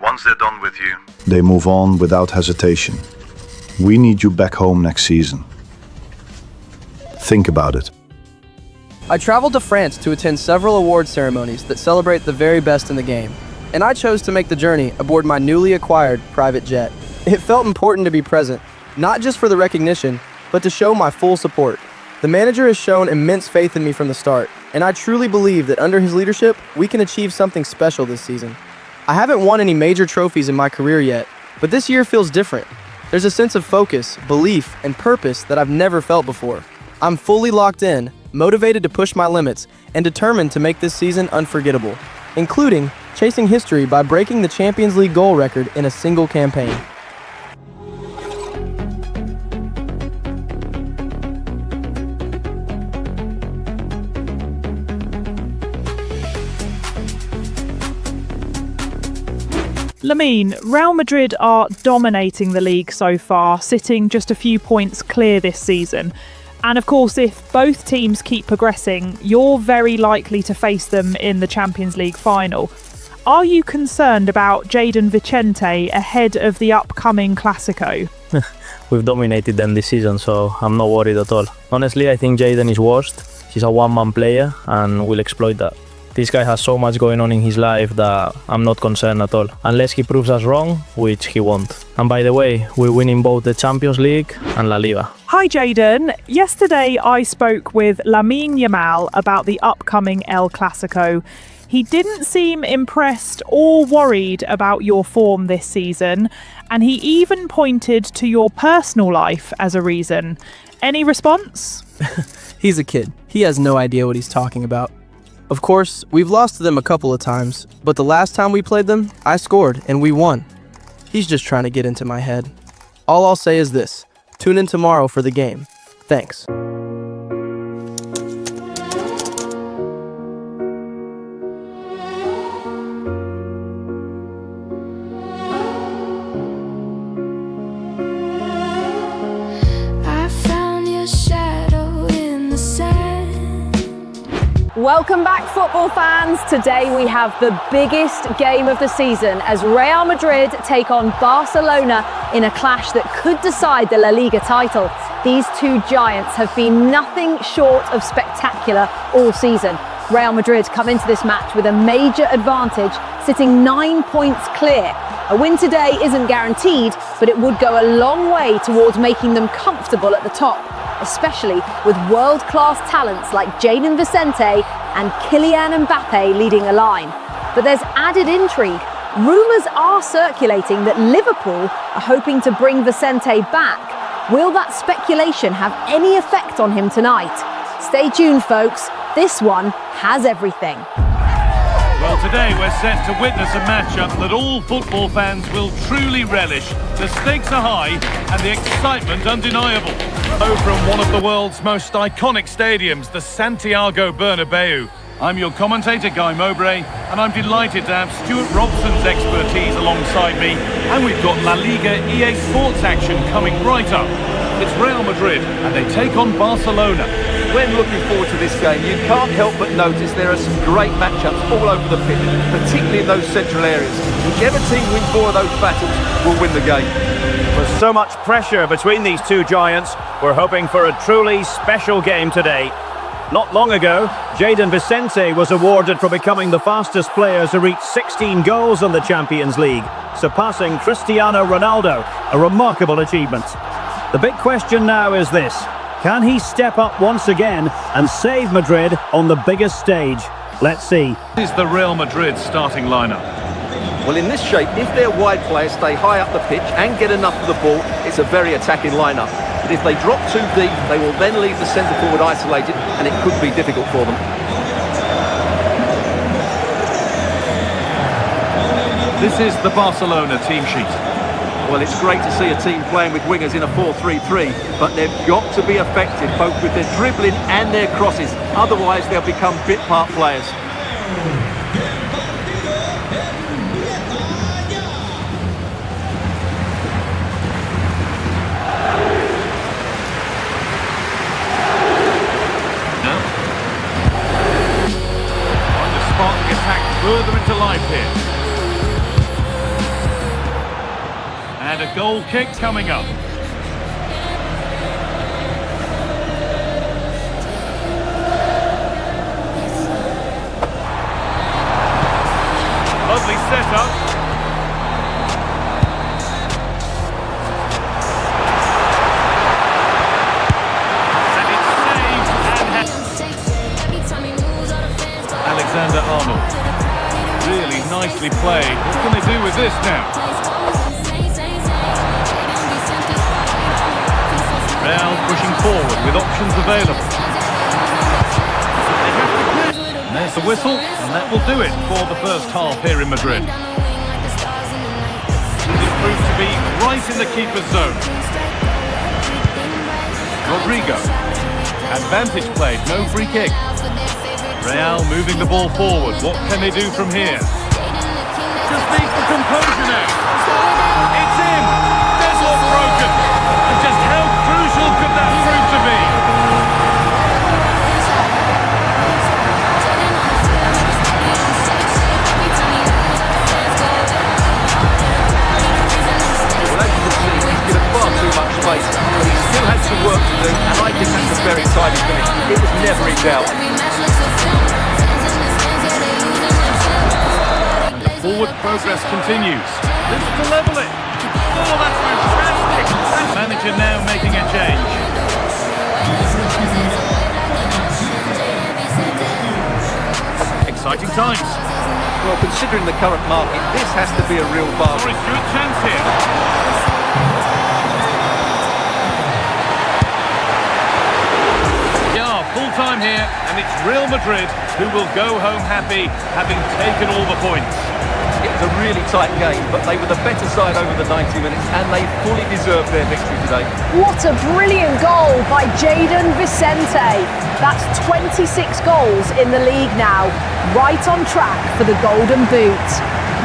Once they're done with you, they move on without hesitation. We need you back home next season. Think about it. I traveled to France to attend several award ceremonies that celebrate the very best in the game, and I chose to make the journey aboard my newly acquired private jet. It felt important to be present, not just for the recognition, but to show my full support. The manager has shown immense faith in me from the start, and I truly believe that under his leadership, we can achieve something special this season. I haven't won any major trophies in my career yet, but this year feels different. There's a sense of focus, belief, and purpose that I've never felt before. I'm fully locked in, motivated to push my limits, and determined to make this season unforgettable, including chasing history by breaking the Champions League goal record in a single campaign. Lamine, Real Madrid are dominating the league so far, sitting just a few points clear this season. And of course, if both teams keep progressing, you're very likely to face them in the Champions League final. are you concerned about Jayden Vicente ahead of the upcoming Clásico? We've dominated them this season, so I'm not worried at all. Honestly, I think Jayden is worst. He's a one-man player and will exploit that. This guy has so much going on in his life that I'm not concerned at all, unless he proves us wrong, which he won't. And by the way, we're winning both the Champions League and La Liga. Hi Jayden, yesterday I spoke with Lamine Yamal about the upcoming El Clásico. He didn't seem impressed or worried about your form this season, and he even pointed to your personal life as a reason. Any response? He's a kid. He has no idea what he's talking about. Of course, we've lost to them a couple of times, but the last time we played them, I scored and we won. He's just trying to get into my head. All I'll say is this: tune in tomorrow for the game. Thanks. Welcome back, football fans. Today we have the biggest game of the season as Real Madrid take on Barcelona in a clash that could decide the La Liga title. These two giants have been nothing short of spectacular all season. Real Madrid come into this match with a major advantage, sitting 9 points clear. A win today isn't guaranteed, but it would go a long way towards making them comfortable at the top, especially with world-class talents like Jayden Vicente and Kylian Mbappe leading a line. But there's added intrigue. Rumours are circulating that Liverpool are hoping to bring Vicente back. Will that speculation have any effect on him tonight? Stay tuned, folks. This one has everything. Well, today we're set to witness a matchup that all football fans will truly relish. The stakes are high and the excitement undeniable. From one of the world's most iconic stadiums, the Santiago Bernabeu. I'm your commentator, Guy Mowbray, and I'm delighted to have Stuart Robson's expertise alongside me. And we've got La Liga EA Sports action coming right up. It's Real Madrid, and they take on Barcelona. When looking forward to this game, you can't help but notice there are some great matchups all over the pitch, particularly in those central areas. Whichever team wins more of those battles will win the game. With so much pressure between these two giants, we're hoping for a truly special game today. Not long ago, Jayden Vicente was awarded for becoming the fastest player to reach 16 goals in the Champions League, surpassing Cristiano Ronaldo, a remarkable achievement. The big question now is this: can he step up once again and save Madrid on the biggest stage? Let's see. This is the Real Madrid starting lineup. Well, in this shape, if their wide players stay high up the pitch and get enough of the ball, it's a very attacking lineup. But if they drop too deep, they will then leave the centre forward isolated, and it could be difficult for them. This is the Barcelona team sheet. Well, it's great to see a team playing with wingers in a 4-3-3, but they've got to be effective both with their dribbling and their crosses. Otherwise, they'll become bit-part players. Trying to spark the attack further into life here. And a goal kick coming up. Lovely setup. And it's saved and Alexander-Arnold. Really nicely played. What can they do with this now? Real pushing forward with options available. And there's the whistle, and that will do it for the first half here in Madrid. This proved to be right in the keeper's zone. Rodrigo. Advantage played, no free kick. Real moving the ball forward. What can they do from here? Just needs the composure now. It's in. Deadlock broken. And just how crucial could that prove to be? It was never in doubt. And the forward progress continues. This to level it. Oh, that's fantastic. Manager now making a change. Exciting times. Well, considering the current market, this has to be a real bargain. Good chance here. Yeah, full time here, and it's Real Madrid who will go home happy, having taken all the points. It was a really tight game, but they were the better side over the 90 minutes, and they fully deserved their victory today. What a brilliant goal by Jayden Vicente. That's 26 goals in the league now, right on track for the Golden Boot.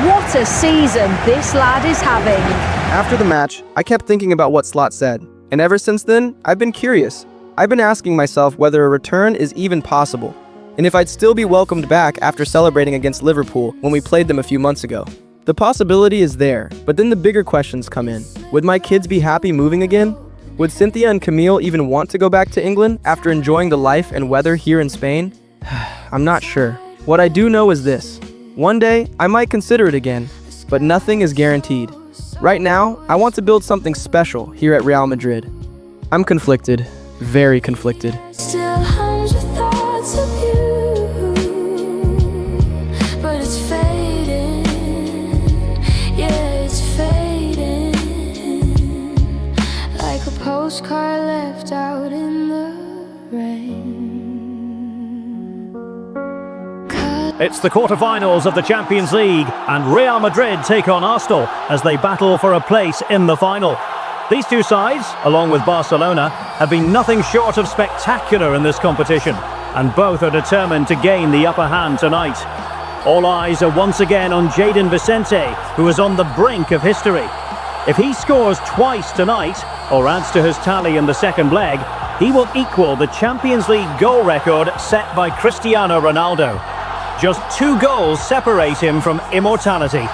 What a season this lad is having. After the match, I kept thinking about what Slot said, and ever since then, I've been curious. I've been asking myself whether a return is even possible, and if I'd still be welcomed back after celebrating against Liverpool when we played them a few months ago. The possibility is there, but then the bigger questions come in. Would my kids be happy moving again? Would Cynthia and Camille even want to go back to England after enjoying the life and weather here in Spain? I'm not sure. What I do know is this. One day, I might consider it again, but nothing is guaranteed. Right now, I want to build something special here at Real Madrid. I'm conflicted, very conflicted. Still hums with thoughts of you, but it's fading. Yeah, it's fading. Like a postcard left out in the rain. It's the quarter-finals of the Champions League, and Real Madrid take on Arsenal as they battle for a place in the final. These two sides, along with Barcelona, have been nothing short of spectacular in this competition, and both are determined to gain the upper hand tonight. All eyes are once again on Jayden Vicente, who is on the brink of history. If he scores twice tonight, or adds to his tally in the second leg, he will equal the Champions League goal record set by Cristiano Ronaldo. Just 2 goals separate him from immortality.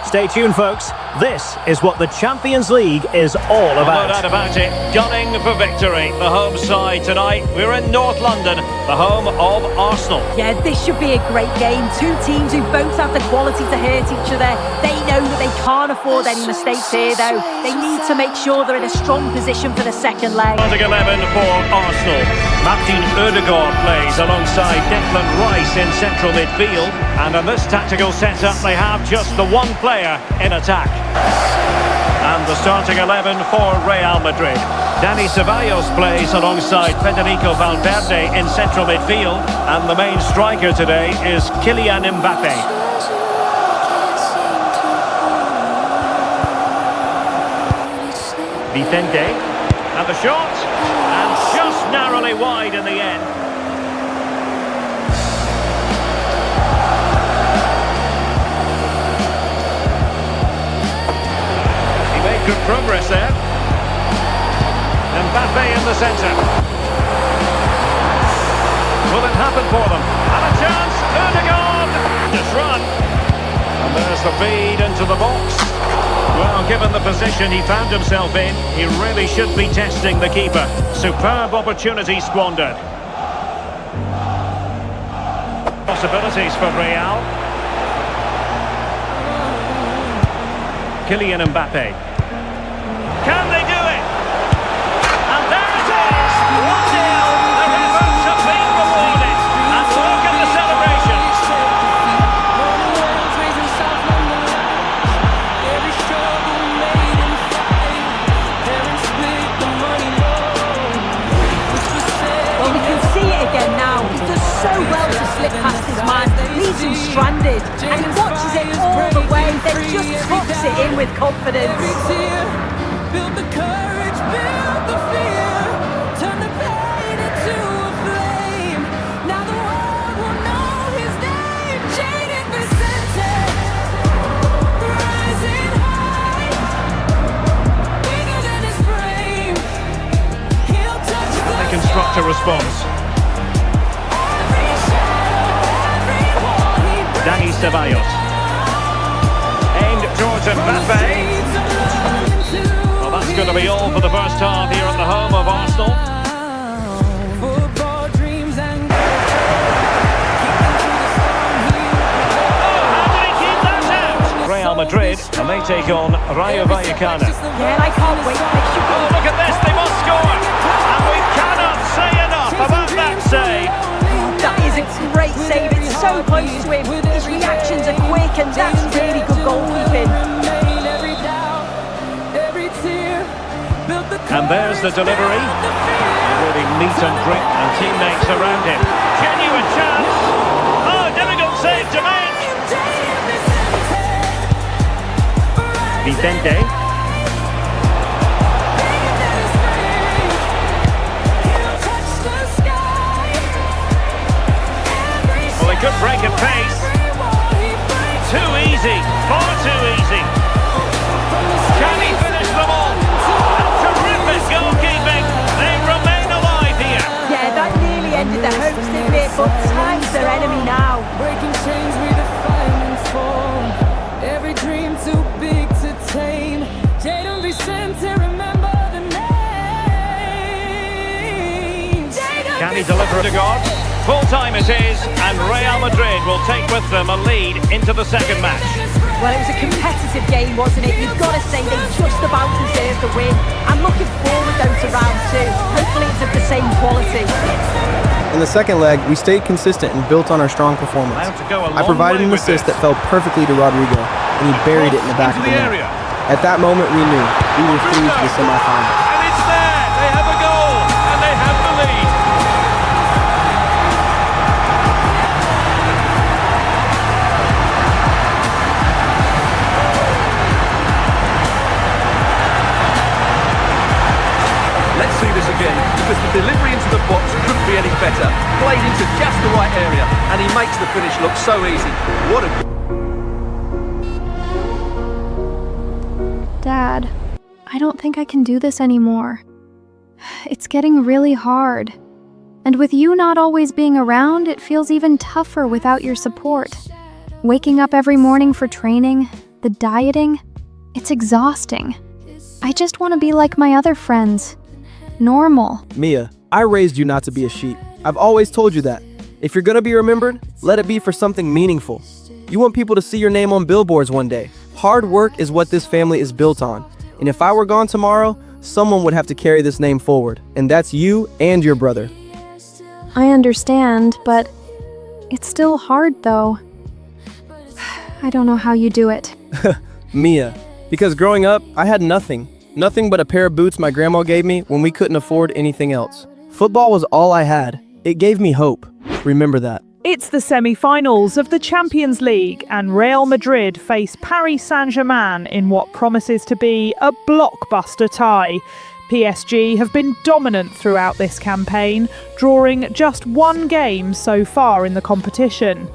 Stay tuned, folks. This is what the Champions League is all about. No doubt about it. Gunning for victory. The home side tonight. We're in North London, the home of Arsenal. Yeah, this should be a great game. Two teams who both have the quality to hurt each other. They know that they can't afford any mistakes here, though. They need to make sure they're in a strong position for the second leg. Starting 11 for Arsenal. Martin Ødegaard plays alongside Declan Rice in central midfield. And in this tactical setup, they have just the one player in attack. And the starting 11 for Real Madrid. Dani Ceballos plays alongside Federico Valverde in central midfield. And the main striker today is Kylian Mbappe. Vicente, and the shot, and just narrowly wide in the end. He made good progress there. Mbappe in the centre. Will it happen for them? And a chance, Ødegaard! Just run. And there's the feed into the box. Well, given the position he found himself in, he really should be testing the keeper. Superb opportunity squandered. Possibilities for Real. Kylian Mbappe. Can they do it? And there it is! 1-0. The efforts have been rewarded. And look at the celebration. Well, we can see it again now. He does so well to slip past his man, leaves him stranded, and he watches it all the way, then just tucks it in with confidence. Build the courage, build the fear, turn the pain into a flame. Now the world will know his name, Jayden Vicente, rising high, bigger than his frame. He'll touch the They construct a response. Dani Ceballos. Aimed towards Mbappe. Well, that's going to be all for the first half here at the home of Arsenal. And they take on Rayo Vallecano. Yeah, I can't wait. Oh, look at this, they must score! And we cannot say enough about that save. That is a great save, it's so close to him. His reactions are quick and that's really good goalkeeping. And there's the delivery. Really meat and drink and teammates around him. Genuine chance. Oh, difficult save to make. Vicente. Well, they could break at pace. Too easy. Far too easy. Can he finish them all? Terrific goalkeeping. They remain alive here. Yeah, that nearly ended their hopes, didn't it? But time's their enemy now. Breaking chains, redefining form. Every dream too big to tame. Jayden Vicente, remember the name. Can he deliver to God? Full time it is, and Real Madrid will take with them a lead into the second match. Well, it was a competitive game, wasn't it? You've got to say they just about deserved the win. I'm looking forward, though, to round two. Hopefully it's of the same quality. In the second leg, we stayed consistent and built on our strong performance. I provided an assist that fell perfectly to Rodrigo, and he buried it in the back of the net. At that moment, we knew we were through to the semi-final. And it's there! They have a goal, and they have the lead. Let's see this again, because the delivery into the box couldn't be any better. Played into just the right area, and he makes the finish look so easy. What a... Dad, I don't think I can do this anymore. It's getting really hard. And with you not always being around, it feels even tougher without your support. Waking up every morning for training, the dieting, it's exhausting. I just want to be like my other friends. Normal. Mia, I raised you not to be a sheep. I've always told you that. If you're gonna be remembered, let it be for something meaningful. You want people to see your name on billboards one day. Hard work is what this family is built on. And if I were gone tomorrow, someone would have to carry this name forward. And that's you and your brother. I understand, but it's still hard though. I don't know how you do it. Mia, because growing up, I had nothing. Nothing but a pair of boots my grandma gave me when we couldn't afford anything else. Football was all I had. It gave me hope. Remember that. It's the semi-finals of the Champions League, and Real Madrid face Paris Saint-Germain in what promises to be a blockbuster tie. PSG have been dominant throughout this campaign, drawing just one game so far in the competition.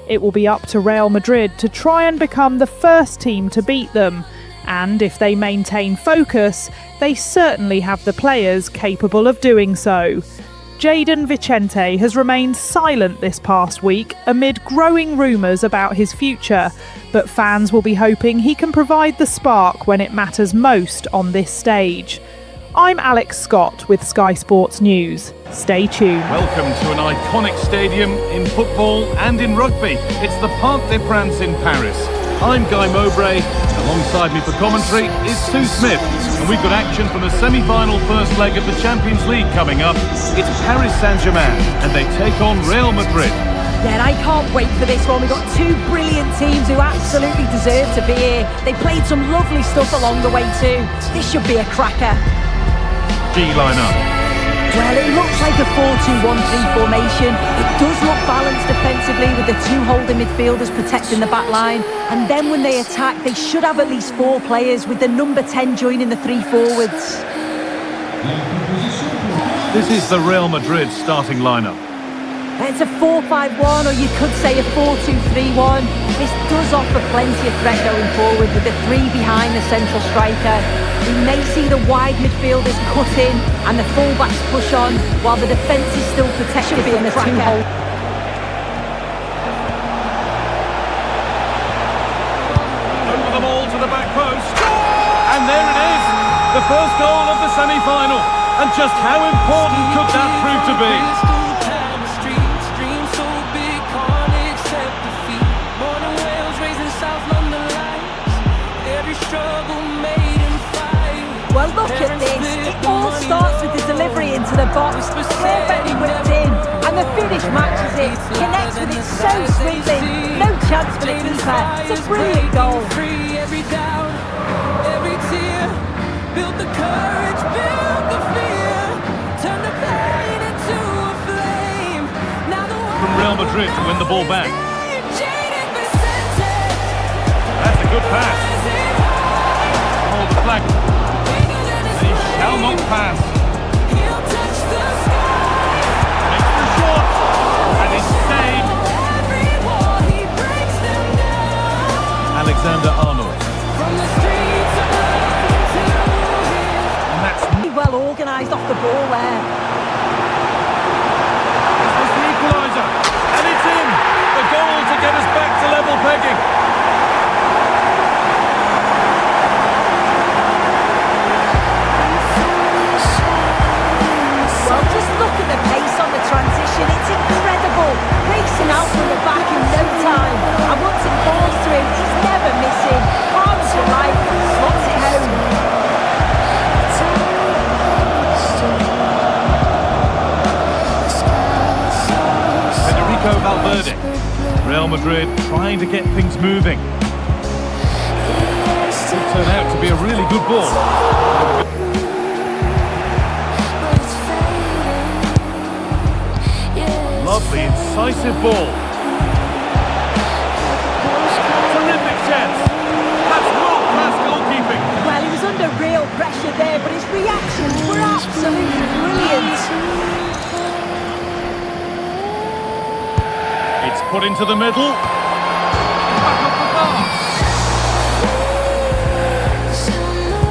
It will be up to Real Madrid to try and become the first team to beat them. And if they maintain focus, they certainly have the players capable of doing so. Jayden Vicente has remained silent this past week amid growing rumours about his future, but fans will be hoping he can provide the spark when it matters most on this stage. I'm Alex Scott with Sky Sports News. Stay tuned. Welcome to an iconic stadium in football and in rugby. It's the Parc des Princes in Paris. I'm Guy Mowbray. Alongside me for commentary is Sue Smith. And we've got action from the semi-final first leg of the Champions League coming up. It's Paris Saint-Germain and they take on Real Madrid. Yeah, I can't wait for this one. We've got two brilliant teams who absolutely deserve to be here. They played some lovely stuff along the way too. This should be a cracker. G line-up. Well, it looks like a 4-2-1-3 formation. It does look balanced defensively with the two holding midfielders protecting the back line. And then when they attack, they should have at least 4 players with the number 10 joining the 3 forwards. This is the Real Madrid starting lineup. It's a 4-5-1, or you could say a 4-2-3-1. This does offer plenty of threat going forward with the 3 behind the central striker. We may see the wide midfielders cut in and the fullbacks push on, while the defence is still protected from the 2 hole. Over the ball to the back post. And there it is, the first goal of the semi-final. And just how important could that prove to be? the finish matches it, connects with it so sweetly. No chance for the keeper. It's a brilliant goal. Every down, every tear, build the courage, build the fear, turn the pain into a flame. Now the From Real Madrid to win the ball back. Jayden Vicente. That's a good pass. Hold the flag. He shall not pass. He'll touch the sky. Makes the shot. And it's saved. Every wall he breaks them down. Alexander Arnold. From the streets of London to here. And that's Really well organised off the ball there. this was the equaliser. And it's in. The goal to get us back to level pegging. Well, just look at the pace on the transition. It's incredible. Racing out from the back in no time. And once it falls to him, he's never missing. Arms to right, slots it home. Federico Valverde. Real Madrid trying to get things moving. Could turn out to be a really good ball. Lovely, incisive ball. Terrific chance. That's world-class goalkeeping. Well, he was under real pressure there, but his reactions were absolutely brilliant. It's put into the middle. Back up the bar.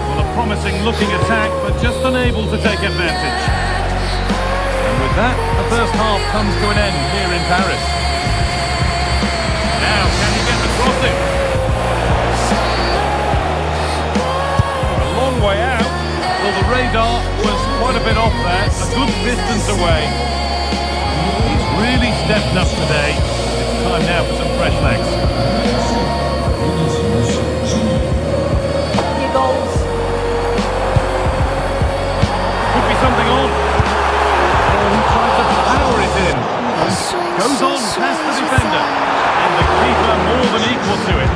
Well, a promising looking attack, but just unable to take advantage. And with that, the first half comes to an end here in Paris. Now, can he get the crossing? A long way out. Well, the radar was quite a bit off there, a good distance away. He's really stepped up today. It's time now for some fresh legs. Your goals. Could be something on. Oh, he tried to power it in. Goes on past the defender. And the keeper more than equal to it.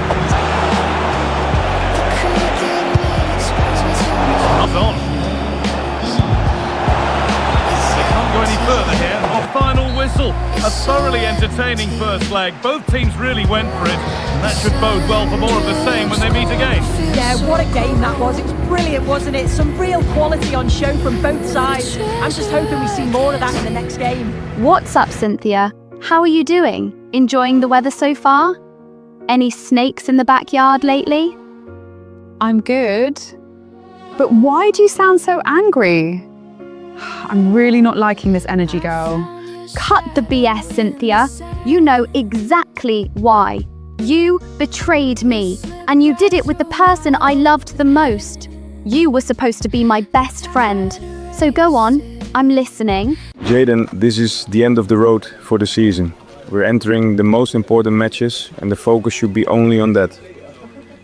It's not on. They can't go any further here. Our final whistle. A thoroughly entertaining first leg. Both teams really went for it. And that should bode well for more of the same when they meet again. Yeah, what a game that was. It was brilliant, wasn't it? Some real quality on show from both sides. I'm just hoping we see more of that in the next game. What's up, Cynthia? How are you doing? Enjoying the weather so far? Any snakes in the backyard lately? I'm good. But why do you sound so angry? I'm really not liking this energy, girl. Cut the BS, Cynthia. You know exactly why. You betrayed me, and you did it with the person I loved the most. You were supposed to be my best friend. So go on, I'm listening. Jayden, this is the end of the road for the season. We're entering the most important matches and the focus should be only on that.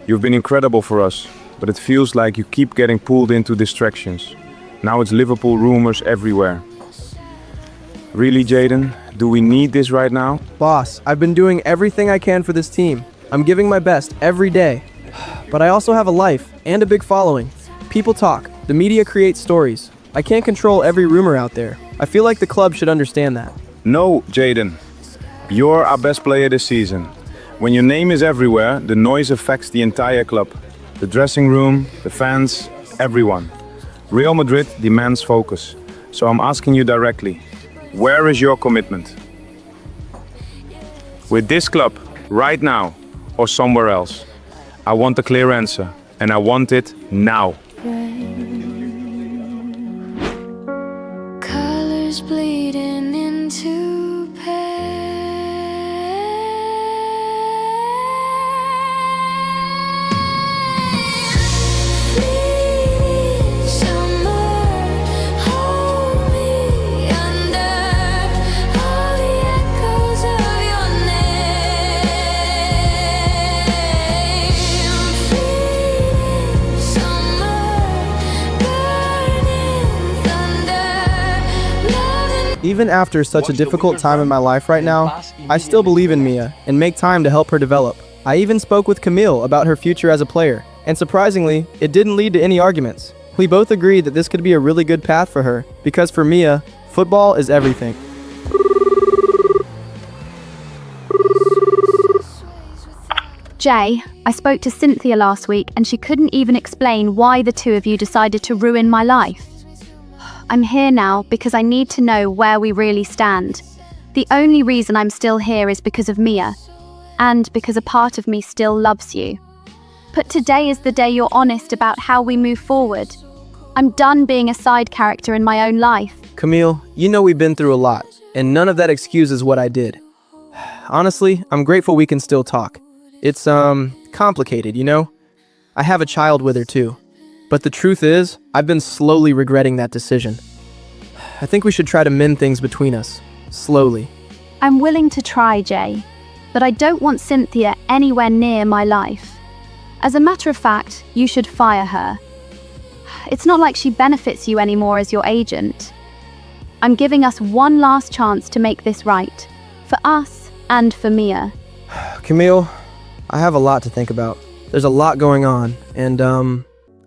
You've been incredible for us, but it feels like you keep getting pulled into distractions. Now it's Liverpool rumors everywhere. Really, Jayden? Do we need this right now? Boss, I've been doing everything I can for this team. I'm giving my best every day. But I also have a life and a big following. People talk. The media creates stories. I can't control every rumor out there. I feel like the club should understand that. No, Jayden. You're our best player this season. When your name is everywhere, the noise affects the entire club. The dressing room, the fans, everyone. Real Madrid demands focus. So I'm asking you directly, where is your commitment? With this club, right now, or somewhere else? I want a clear answer, and I want it now. Colors bleeding into pale. Fleeting summer, hold me under all the echoes of your name. Fleeting summer. Even after such a difficult time in my life right now, I still believe in Mia and make time to help her develop. I even spoke with Camille about her future as a player, and surprisingly, it didn't lead to any arguments. We both agreed that this could be a really good path for her, because for Mia, football is everything. Jay, I spoke to Cynthia last week and she couldn't even explain why the two of you decided to ruin my life. I'm here now because I need to know where we really stand. The only reason I'm still here is because of Mia, and because a part of me still loves you. But today is the day you're honest about how we move forward. I'm done being a side character in my own life. Camille, you know we've been through a lot, and none of that excuses what I did. Honestly, I'm grateful we can still talk. It's, complicated, you know? I have a child with her too. But the truth is, I've been slowly regretting that decision. I think we should try to mend things between us, slowly. I'm willing to try, Jay, but I don't want Cynthia anywhere near my life. As a matter of fact, you should fire her. It's not like she benefits you anymore as your agent. I'm giving us one last chance to make this right, for us and for Mia. Camille, I have a lot to think about. There's a lot going on, and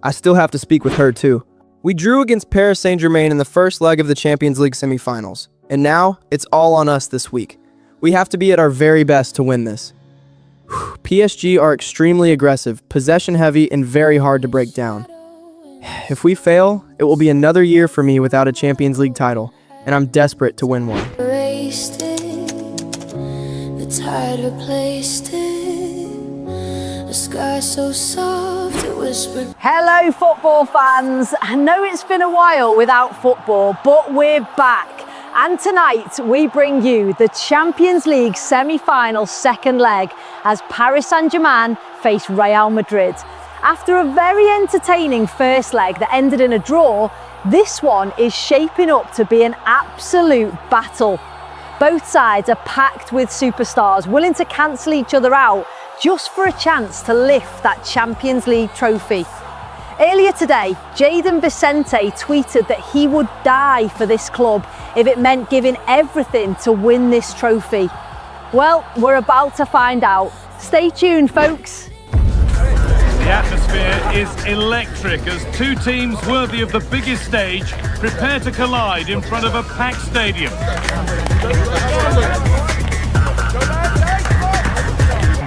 I still have to speak with her too. We drew against Paris Saint-Germain in the first leg of the Champions League semifinals, and now it's all on us this week. We have to be at our very best to win this. PSG are extremely aggressive, possession-heavy, and very hard to break down. If we fail, it will be another year for me without a Champions League title, and I'm desperate to win one. The tide replaced it. The sky so soft it whispered. Hello, football fans. I know it's been a while without football, but we're back. And tonight we bring you the Champions League semi-final second leg as Paris Saint-Germain face Real Madrid. After a very entertaining first leg that ended in a draw, this one is shaping up to be an absolute battle. Both sides are packed with superstars willing to cancel each other out just for a chance to lift that Champions League trophy. Earlier today, Jayden Vicente tweeted that he would die for this club if it meant giving everything to win this trophy. Well, we're about to find out. Stay tuned, folks. The atmosphere is electric as two teams worthy of the biggest stage prepare to collide in front of a packed stadium.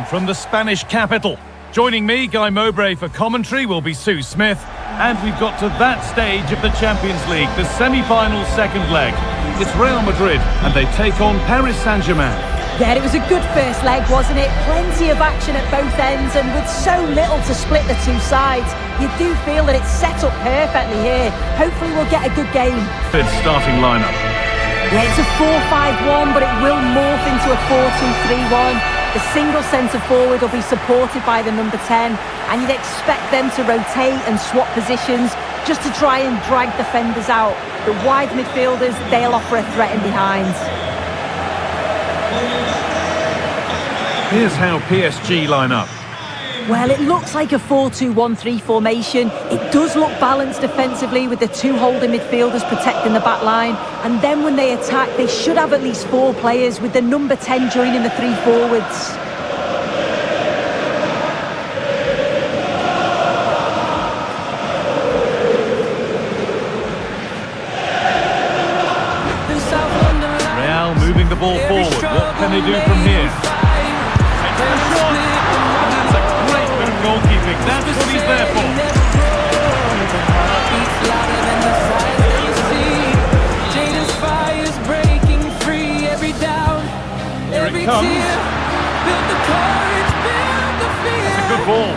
From the Spanish capital, joining me, Guy Mowbray for commentary, will be Sue Smith. And we've got to that stage of the Champions League, the semi-final second leg. It's Real Madrid and they take on Paris Saint-Germain. Yeah, it was a good first leg, wasn't it? Plenty of action at both ends, and with so little to split the two sides, you do feel that it's set up perfectly here. Hopefully we'll get a good game. Good starting lineup. Yeah, it's a 4-5-1, but it will morph into a 4-2-3-1. The single centre forward will be supported by the number 10, and you'd expect them to rotate and swap positions just to try and drag defenders out. The wide midfielders, they'll offer a threat in behind. Here's how PSG line up. Well, it looks like a 4-2-1-3 formation. It does look balanced defensively with the two holding midfielders protecting the back line. And then when they attack, they should have at least 4 players with the number 10 joining the 3 forwards. Real moving the ball forward. What can they do from here? That's a great bit of goalkeeping. That's what he's there for. Here it comes. That's a good ball.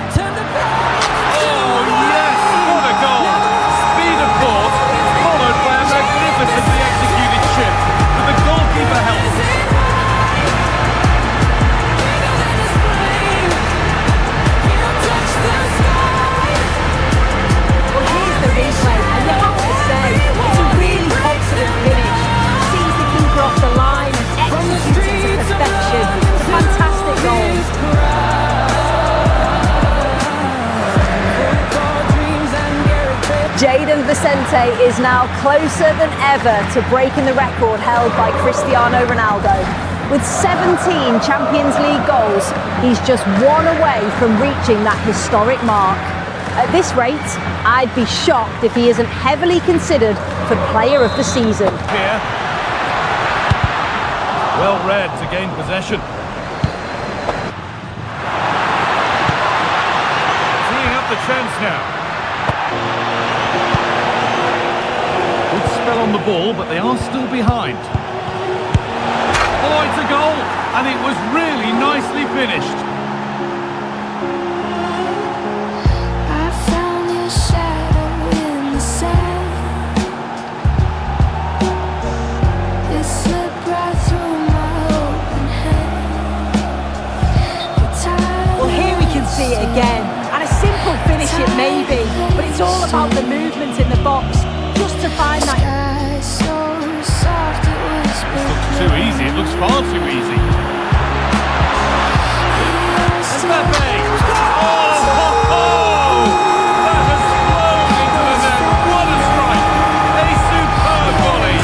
Oh yes, what a goal! Speed of thought, followed by a magnificently executed chip. And the goalkeeper helps. Off the line and executes it to perfection. Fantastic goal. Jayden Vicente is now closer than ever to breaking the record held by Cristiano Ronaldo. With 17 Champions League goals, he's just one away from reaching that historic mark. At this rate, I'd be shocked if he isn't heavily considered for Player of the Season. Here. Well read to gain possession. Freeing up the chance now. Good spell on the ball, but they are still behind. Oh, it's a goal, and it was really nicely finished. I found your shadow in the sand. It slipped right through my open hand. Well, here we can see it again. And a simple finish it may be, but it's all about the movement in the box. Just to find that. This looks too easy. It looks far too easy. Mbappe! Oh! That has flown into the net. What a strike! A superb volley.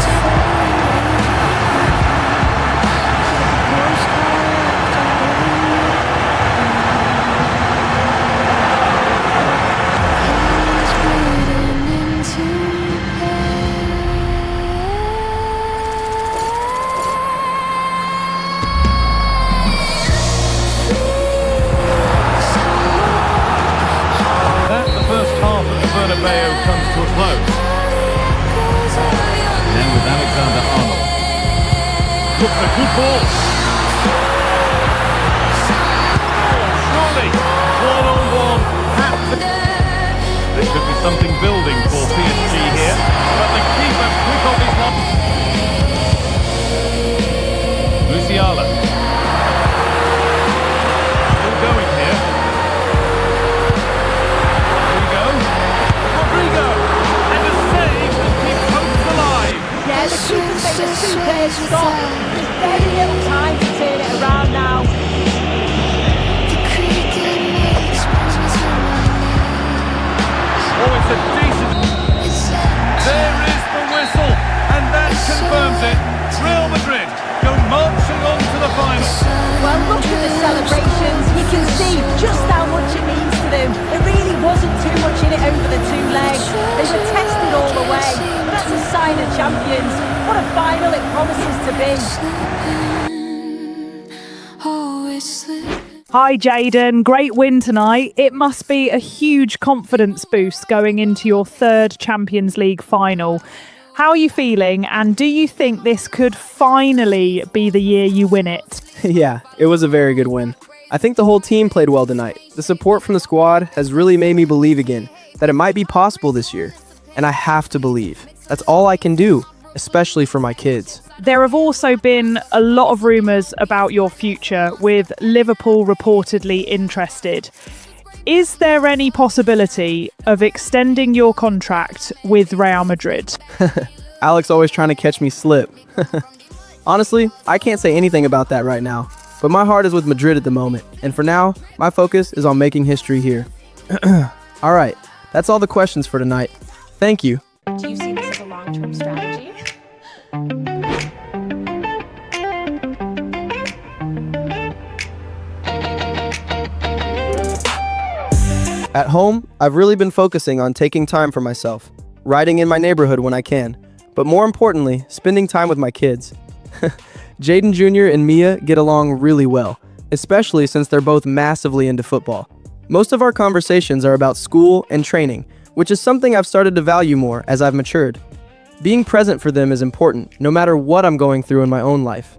Bale comes to a close. And then with Alexander-Arnold. Looks a good ball. Surely, 1-on-1. There could be something building for PSG here, but the keeper quick off his one. Musiala. Still going here. And a save that keeps hopes alive. Yeah, the keeper's made a superb stop. There's very little time to turn it around now. Oh, it's a decent... There is the whistle, and that confirms it. Real Madrid go marching on to the final. Well, look at the celebrations. You can see just how much it means to them. There really wasn't too much in it over the two legs. They were tested all the way. That's a sign of champions. What a final it promises to be. Hi Jayden, great win tonight. It must be a huge confidence boost going into your third Champions League final. How are you feeling, and do you think this could finally be the year you win it? Yeah, it was a very good win. I think the whole team played well tonight. The support from the squad has really made me believe again that it might be possible this year. And I have to believe. That's all I can do, especially for my kids. There have also been a lot of rumours about your future, with Liverpool reportedly interested. Is there any possibility of extending your contract with Real Madrid? Alex always trying to catch me slip. Honestly, I can't say anything about that right now. But my heart is with Madrid at the moment. And for now, my focus is on making history here. All right, that's all the questions for tonight. Thank you. Do you see this as a long-term strategy? At home, I've really been focusing on taking time for myself, riding in my neighborhood when I can, but more importantly, spending time with my kids. Jayden Jr. and Mia get along really well, especially since they're both massively into football. Most of our conversations are about school and training, which is something I've started to value more as I've matured. Being present for them is important, no matter what I'm going through in my own life.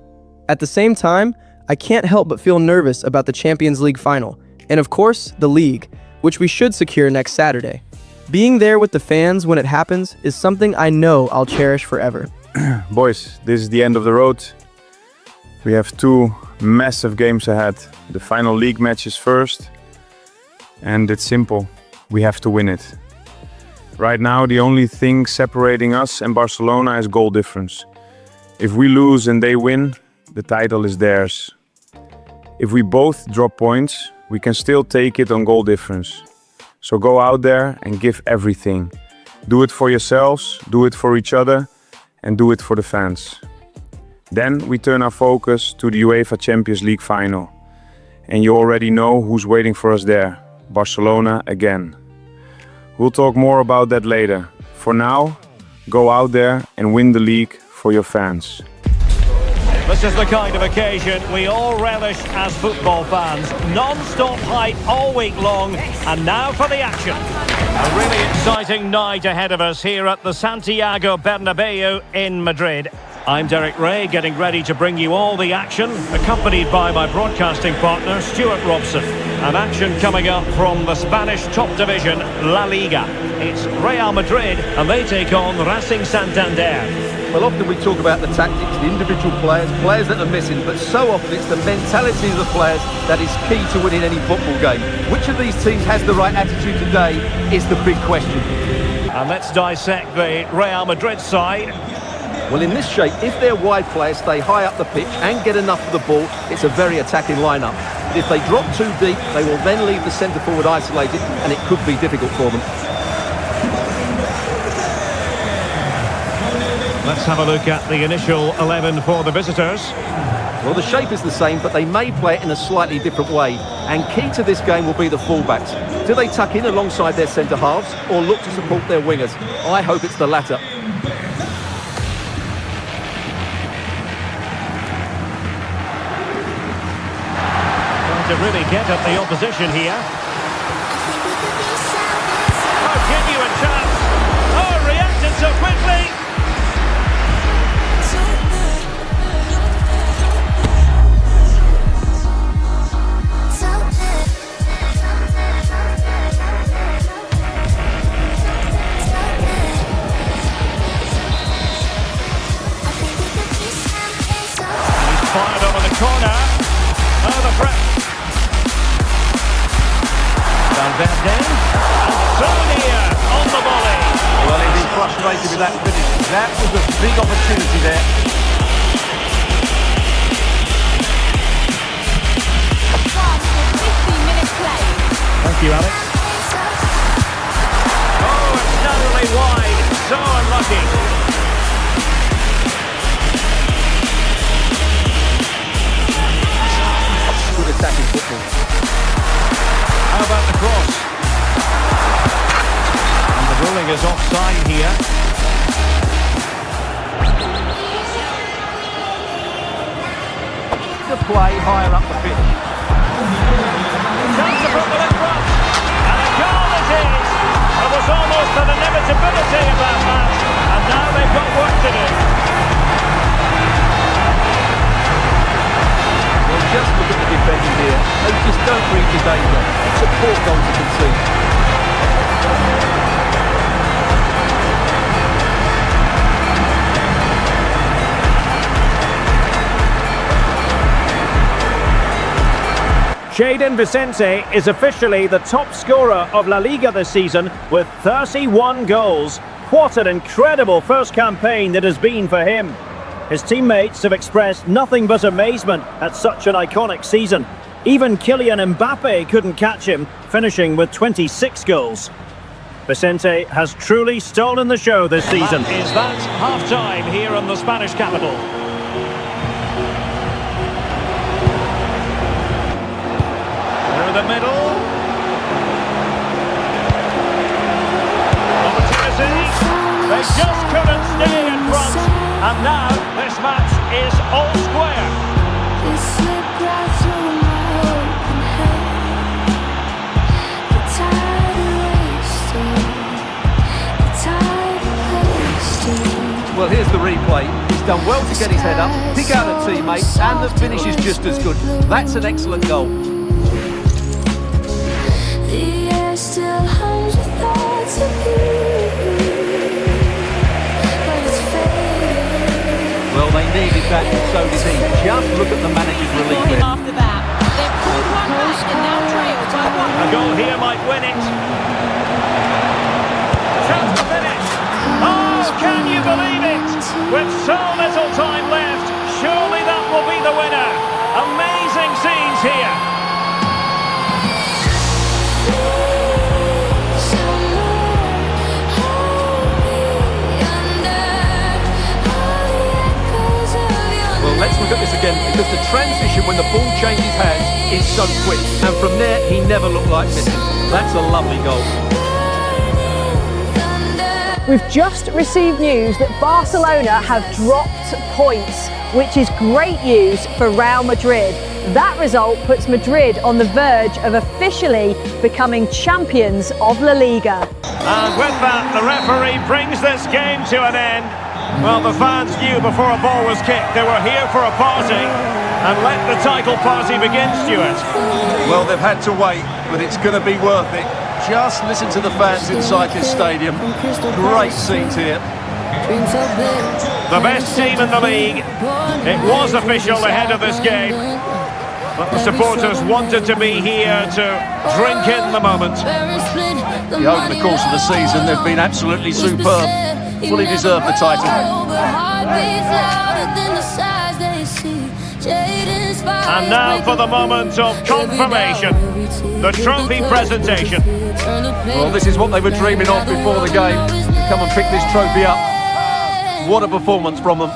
At the same time, I can't help but feel nervous about the Champions League final, and of course, the league, which we should secure next Saturday. Being there with the fans when it happens is something I know I'll cherish forever. Boys, this is the end of the road. We have two massive games ahead. The final league match is first, and it's simple. We have to win it. Right now, the only thing separating us and Barcelona is goal difference. If we lose and they win, the title is theirs. If we both drop points, we can still take it on goal difference. So go out there and give everything. Do it for yourselves, do it for each other, and do it for the fans. Then we turn our focus to the UEFA Champions League final. And you already know who's waiting for us there. Barcelona again. We'll talk more about that later. For now, go out there and win the league for your fans. This is the kind of occasion we all relish as football fans. Non-stop hype all week long, and now for the action. A really exciting night ahead of us here at the Santiago Bernabeu in Madrid. I'm Derek Ray, getting ready to bring you all the action, accompanied by my broadcasting partner, Stuart Robson. An action coming up from the Spanish top division, La Liga. It's Real Madrid, and they take on Racing Santander. Well, often we talk about the tactics, the individual players that are missing, but so often it's the mentality of the players that is key to winning any football game. Which of these teams has the right attitude today is the big question. And let's dissect the Real Madrid side. Well, in this shape, if their wide players stay high up the pitch and get enough of the ball, it's a very attacking lineup. If they drop too deep, they will then leave the centre-forward isolated, and it could be difficult for them. Let's have a look at the initial 11 for the visitors. Well, the shape is the same, but they may play it in a slightly different way. And key to this game will be the fullbacks. Do they tuck in alongside their centre-halves or look to support their wingers? I hope it's the latter. To really get at the opposition here. Oh, genuine chance. Oh, reacted so quickly. He's fired over the corner. Oh, the press. Valverde, and Sonia on the volley. Well, he's been frustrated with that finish. That was a big opportunity there. 15-minute play. Thank you, Alex. Oh, it's narrowly wide. So unlucky. Good attacking football. How about the cross? And the ruling is offside here. The play higher up the pitch. Chance to put them in front. And a goal it is. There was almost an inevitability about that. And now they've got work to do. Well, just look at the defending here. They just don't read the danger. It's a poor goal to concede. Jayden Vicente is officially the top scorer of La Liga this season with 31 goals. What an incredible first campaign that has been for him. His teammates have expressed nothing but amazement at such an iconic season. Even Kylian Mbappe couldn't catch him, finishing with 26 goals. Vicente has truly stolen the show this season. Is that half-time here in the Spanish capital? Through the middle. Opportunity. They just couldn't stay in front. And now this match is all square. Well, here's the replay. He's done well to get his head up, pick out a teammate, and the finish is just as good. That's an excellent goal. The air still hums with thoughts of you, but it's fading. Well, they needed that, and so did he. Just look at the manager's relief there. After that, they've pulled one back and now trailed by one. A goal here might win it. Chance to finish. Oh, can you believe it? With so little time left, surely that will be the winner. Amazing scenes here. the transition when the ball changes hands is so quick. And from there, he never looked like missing. That's a lovely goal. We've just received news that Barcelona have dropped points, which is great news for Real Madrid. That result puts Madrid on the verge of officially becoming champions of La Liga. And with that, the referee brings this game to an end. Well, the fans knew before a ball was kicked they were here for a party, and let the title party begin, Stuart. Well, they've had to wait, but it's going to be worth it. Just listen to the fans inside this stadium. Great scenes here. The best team in the league. It was official ahead of this game, but the supporters wanted to be here to drink in the moment. Over the course of the season, they've been absolutely superb. Fully deserved the title. And now for the moment of confirmation, the trophy presentation. Well, this is what they were dreaming of before the game. Come and pick this trophy up. What a performance from them.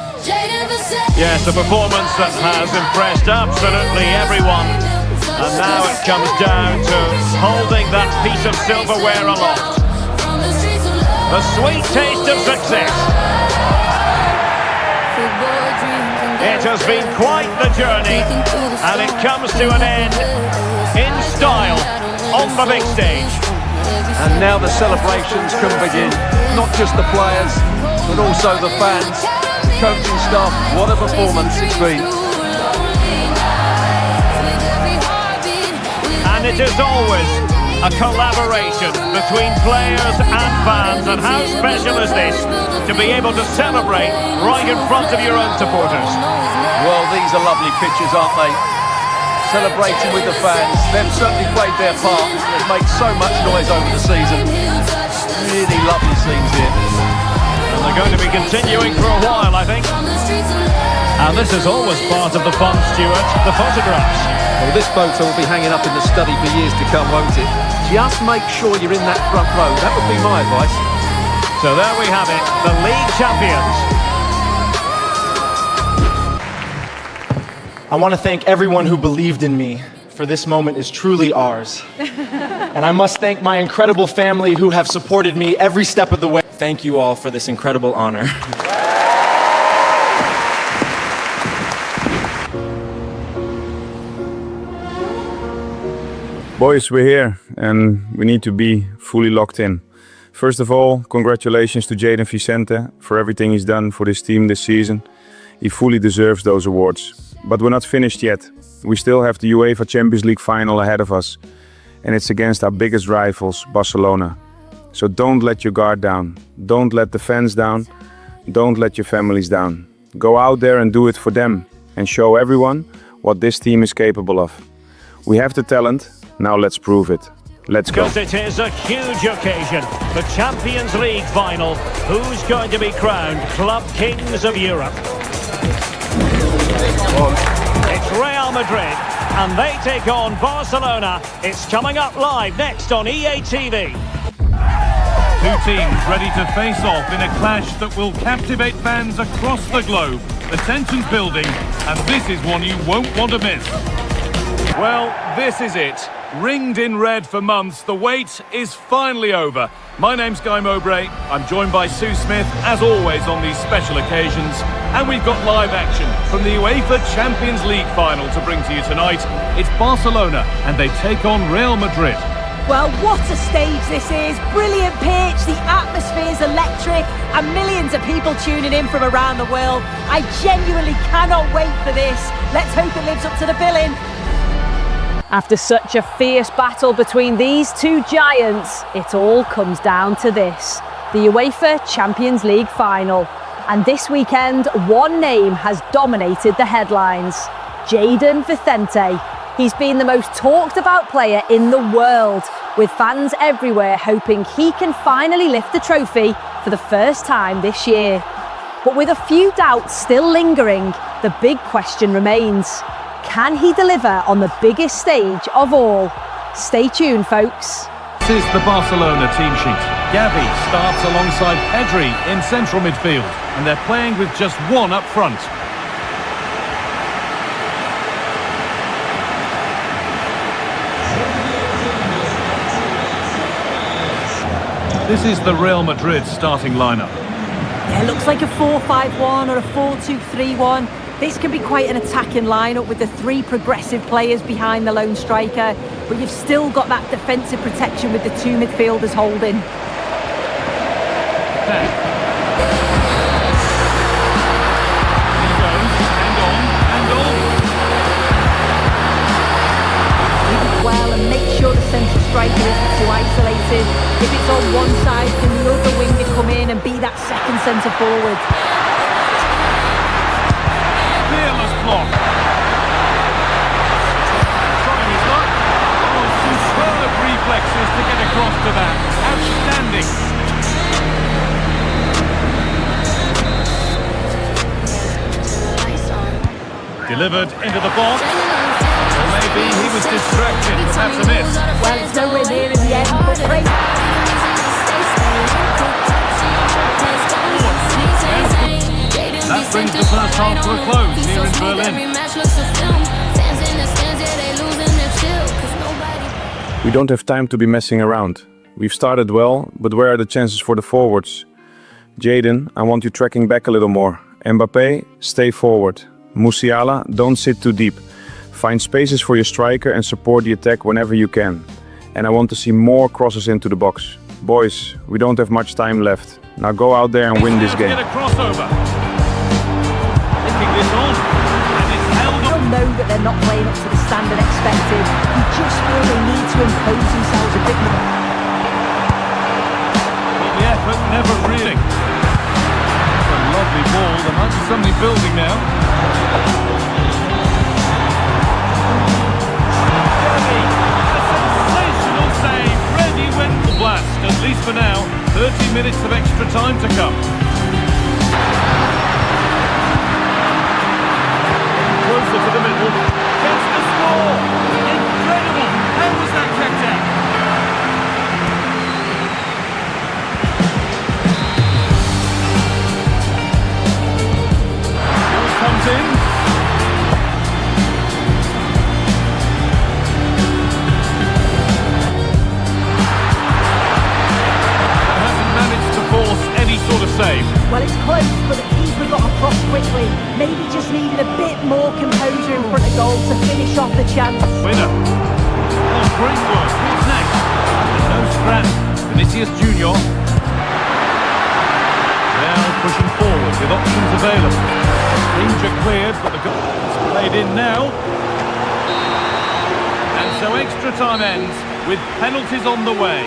Yes, a performance that has impressed absolutely everyone. And now it comes down to holding that piece of silverware aloft. The sweet taste of success. It has been quite the journey, and it comes to an end in style on the big stage. And now the celebrations can begin. Not just the players, but also the fans, the coaching staff. What a performance it's been. And it is always a collaboration between players and fans, and how special is this to be able to celebrate right in front of your own supporters. Well, these are lovely pictures, aren't they? Celebrating with the fans. They've certainly played their part. They've made so much noise over the season. Really lovely scenes here. And they're going to be continuing for a while, I think. And this is always part of the fun, Stuart, the photographs. Well, this photo will be hanging up in the study for years to come, won't it? Just make sure you're in that front row. That would be my advice. So there we have it, the league champions. I want to thank everyone who believed in me, for this moment is truly ours. And I must thank my incredible family who have supported me every step of the way. Thank you all for this incredible honor. Boys, we're here and we need to be fully locked in. First of all, congratulations to Jayden Vicente for everything he's done for this team this season. He fully deserves those awards. But we're not finished yet. We still have the UEFA Champions League final ahead of us. And it's against our biggest rivals, Barcelona. So don't let your guard down. Don't let the fans down. Don't let your families down. Go out there and do it for them. And show everyone what this team is capable of. We have the talent. Now let's prove it. Let's go. Because it is a huge occasion. The Champions League final. Who's going to be crowned Club Kings of Europe? It's Real Madrid, and they take on Barcelona. It's coming up live next on EA TV. Two teams ready to face off in a clash that will captivate fans across the globe. The tension's building, and this is one you won't want to miss. Well, this is it. Ringed in red for months, the wait is finally over. My name's Guy Mowbray. I'm joined by Sue Smith, as always on these special occasions. And we've got live action from the UEFA Champions League final to bring to you tonight. It's Barcelona, and they take on Real Madrid. Well, what a stage this is. Brilliant pitch, the atmosphere's electric, and millions of people tuning in from around the world. I genuinely cannot wait for this. Let's hope it lives up to the billing. After such a fierce battle between these two giants, it all comes down to this: the UEFA Champions League final. And this weekend, one name has dominated the headlines: Jayden Vicente. He's been the most talked about player in the world, with fans everywhere hoping he can finally lift the trophy for the first time this year. But with a few doubts still lingering, the big question remains: can he deliver on the biggest stage of all? Stay tuned, folks. This is the Barcelona team sheet. Gavi starts alongside Pedri in central midfield, and they're playing with just one up front. This is the Real Madrid starting lineup. Yeah, looks like a 4-5-1 or a 4-2-3-1. This can be quite an attacking lineup with the three progressive players behind the lone striker, but you've still got that defensive protection with the two midfielders holding. Well, and make sure the central striker isn't too isolated. If it's on one side, can the other winger come in and be that second centre forward? Fearless block. Trying his luck. Oh, superb reflexes to get across to that. Outstanding. Delivered into the box. Or maybe he was distracted. That's a miss. Well, it's nowhere near in the end, but great. That brings the first half to a close here in Berlin. We don't have time to be messing around. We've started well, but where are the chances for the forwards? Jayden, I want you tracking back a little more. Mbappé, stay forward. Musiala, don't sit too deep. Find spaces for your striker and support the attack whenever you can. And I want to see more crosses into the box. Boys, we don't have much time left. Now go out there and win this game. Get a crossover. Looking this on. And it's held up. They'll know that they're not playing up to the standard expected. You just feel they need to impose themselves a bit more. But the effort never really. It's a lovely ball. There might be something building now. Blast, at least for now. 30 minutes of extra time to come. Closer to the middle. Gets the score! Incredible! How was that kept out? Ball comes in. Save. Well, it's close, but the keeper got across quickly. Maybe just needed a bit more composure in front of goal to finish off the chance. Winner. Oh, great work. What's next? No scrap. Vinicius Junior. Now pushing forward with options available. Danger cleared, but the goal is played in now. And so extra time ends with penalties on the way.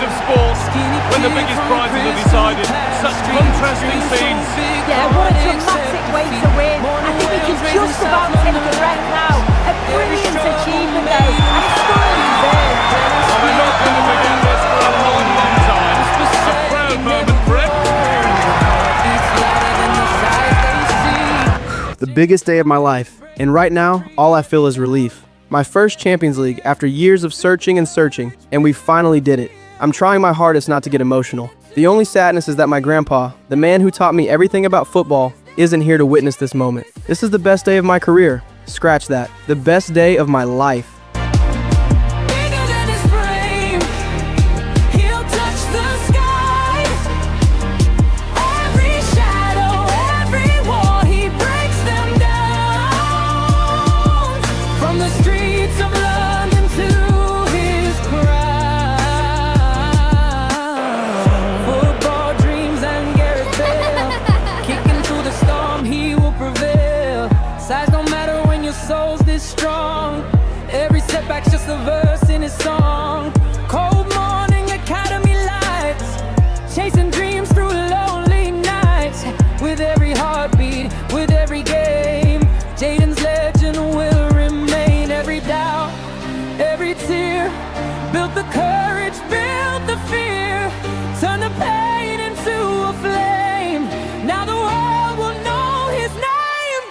of sport when the biggest prizes are decided. Such contrasting scenes. Yeah, what a dramatic way to win. I think we can just about take a breath now. A brilliant achievement though. A stunning win. Well, they're not going to forget this for a long, long time. A proud moment for him. The biggest day of my life, and right now, all I feel is relief. My first Champions League after years of searching and searching, and we finally did it. I'm trying my hardest not to get emotional. The only sadness is that my grandpa, the man who taught me everything about football, isn't here to witness this moment. This is the best day of my career. Scratch that. The best day of my life. Size don't matter when your soul's this strong. Every setback's just a verse in his song. Cold morning academy lights, chasing dreams through lonely nights. With every heartbeat, with every game, Jayden's legend will remain. Every doubt, every tear, built the courage, built the fear, turn the pain into a flame. Now the world will know his name.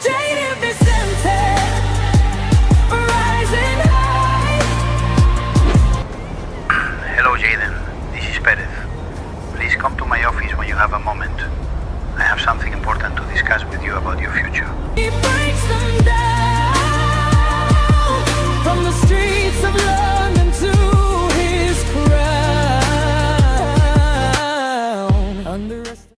Jayden Vicente, rising high. Hello Jayden, this is Perez. Please come to my office when you have a moment. I have something important to discuss with you about your future. He breaks them down from the streets of love.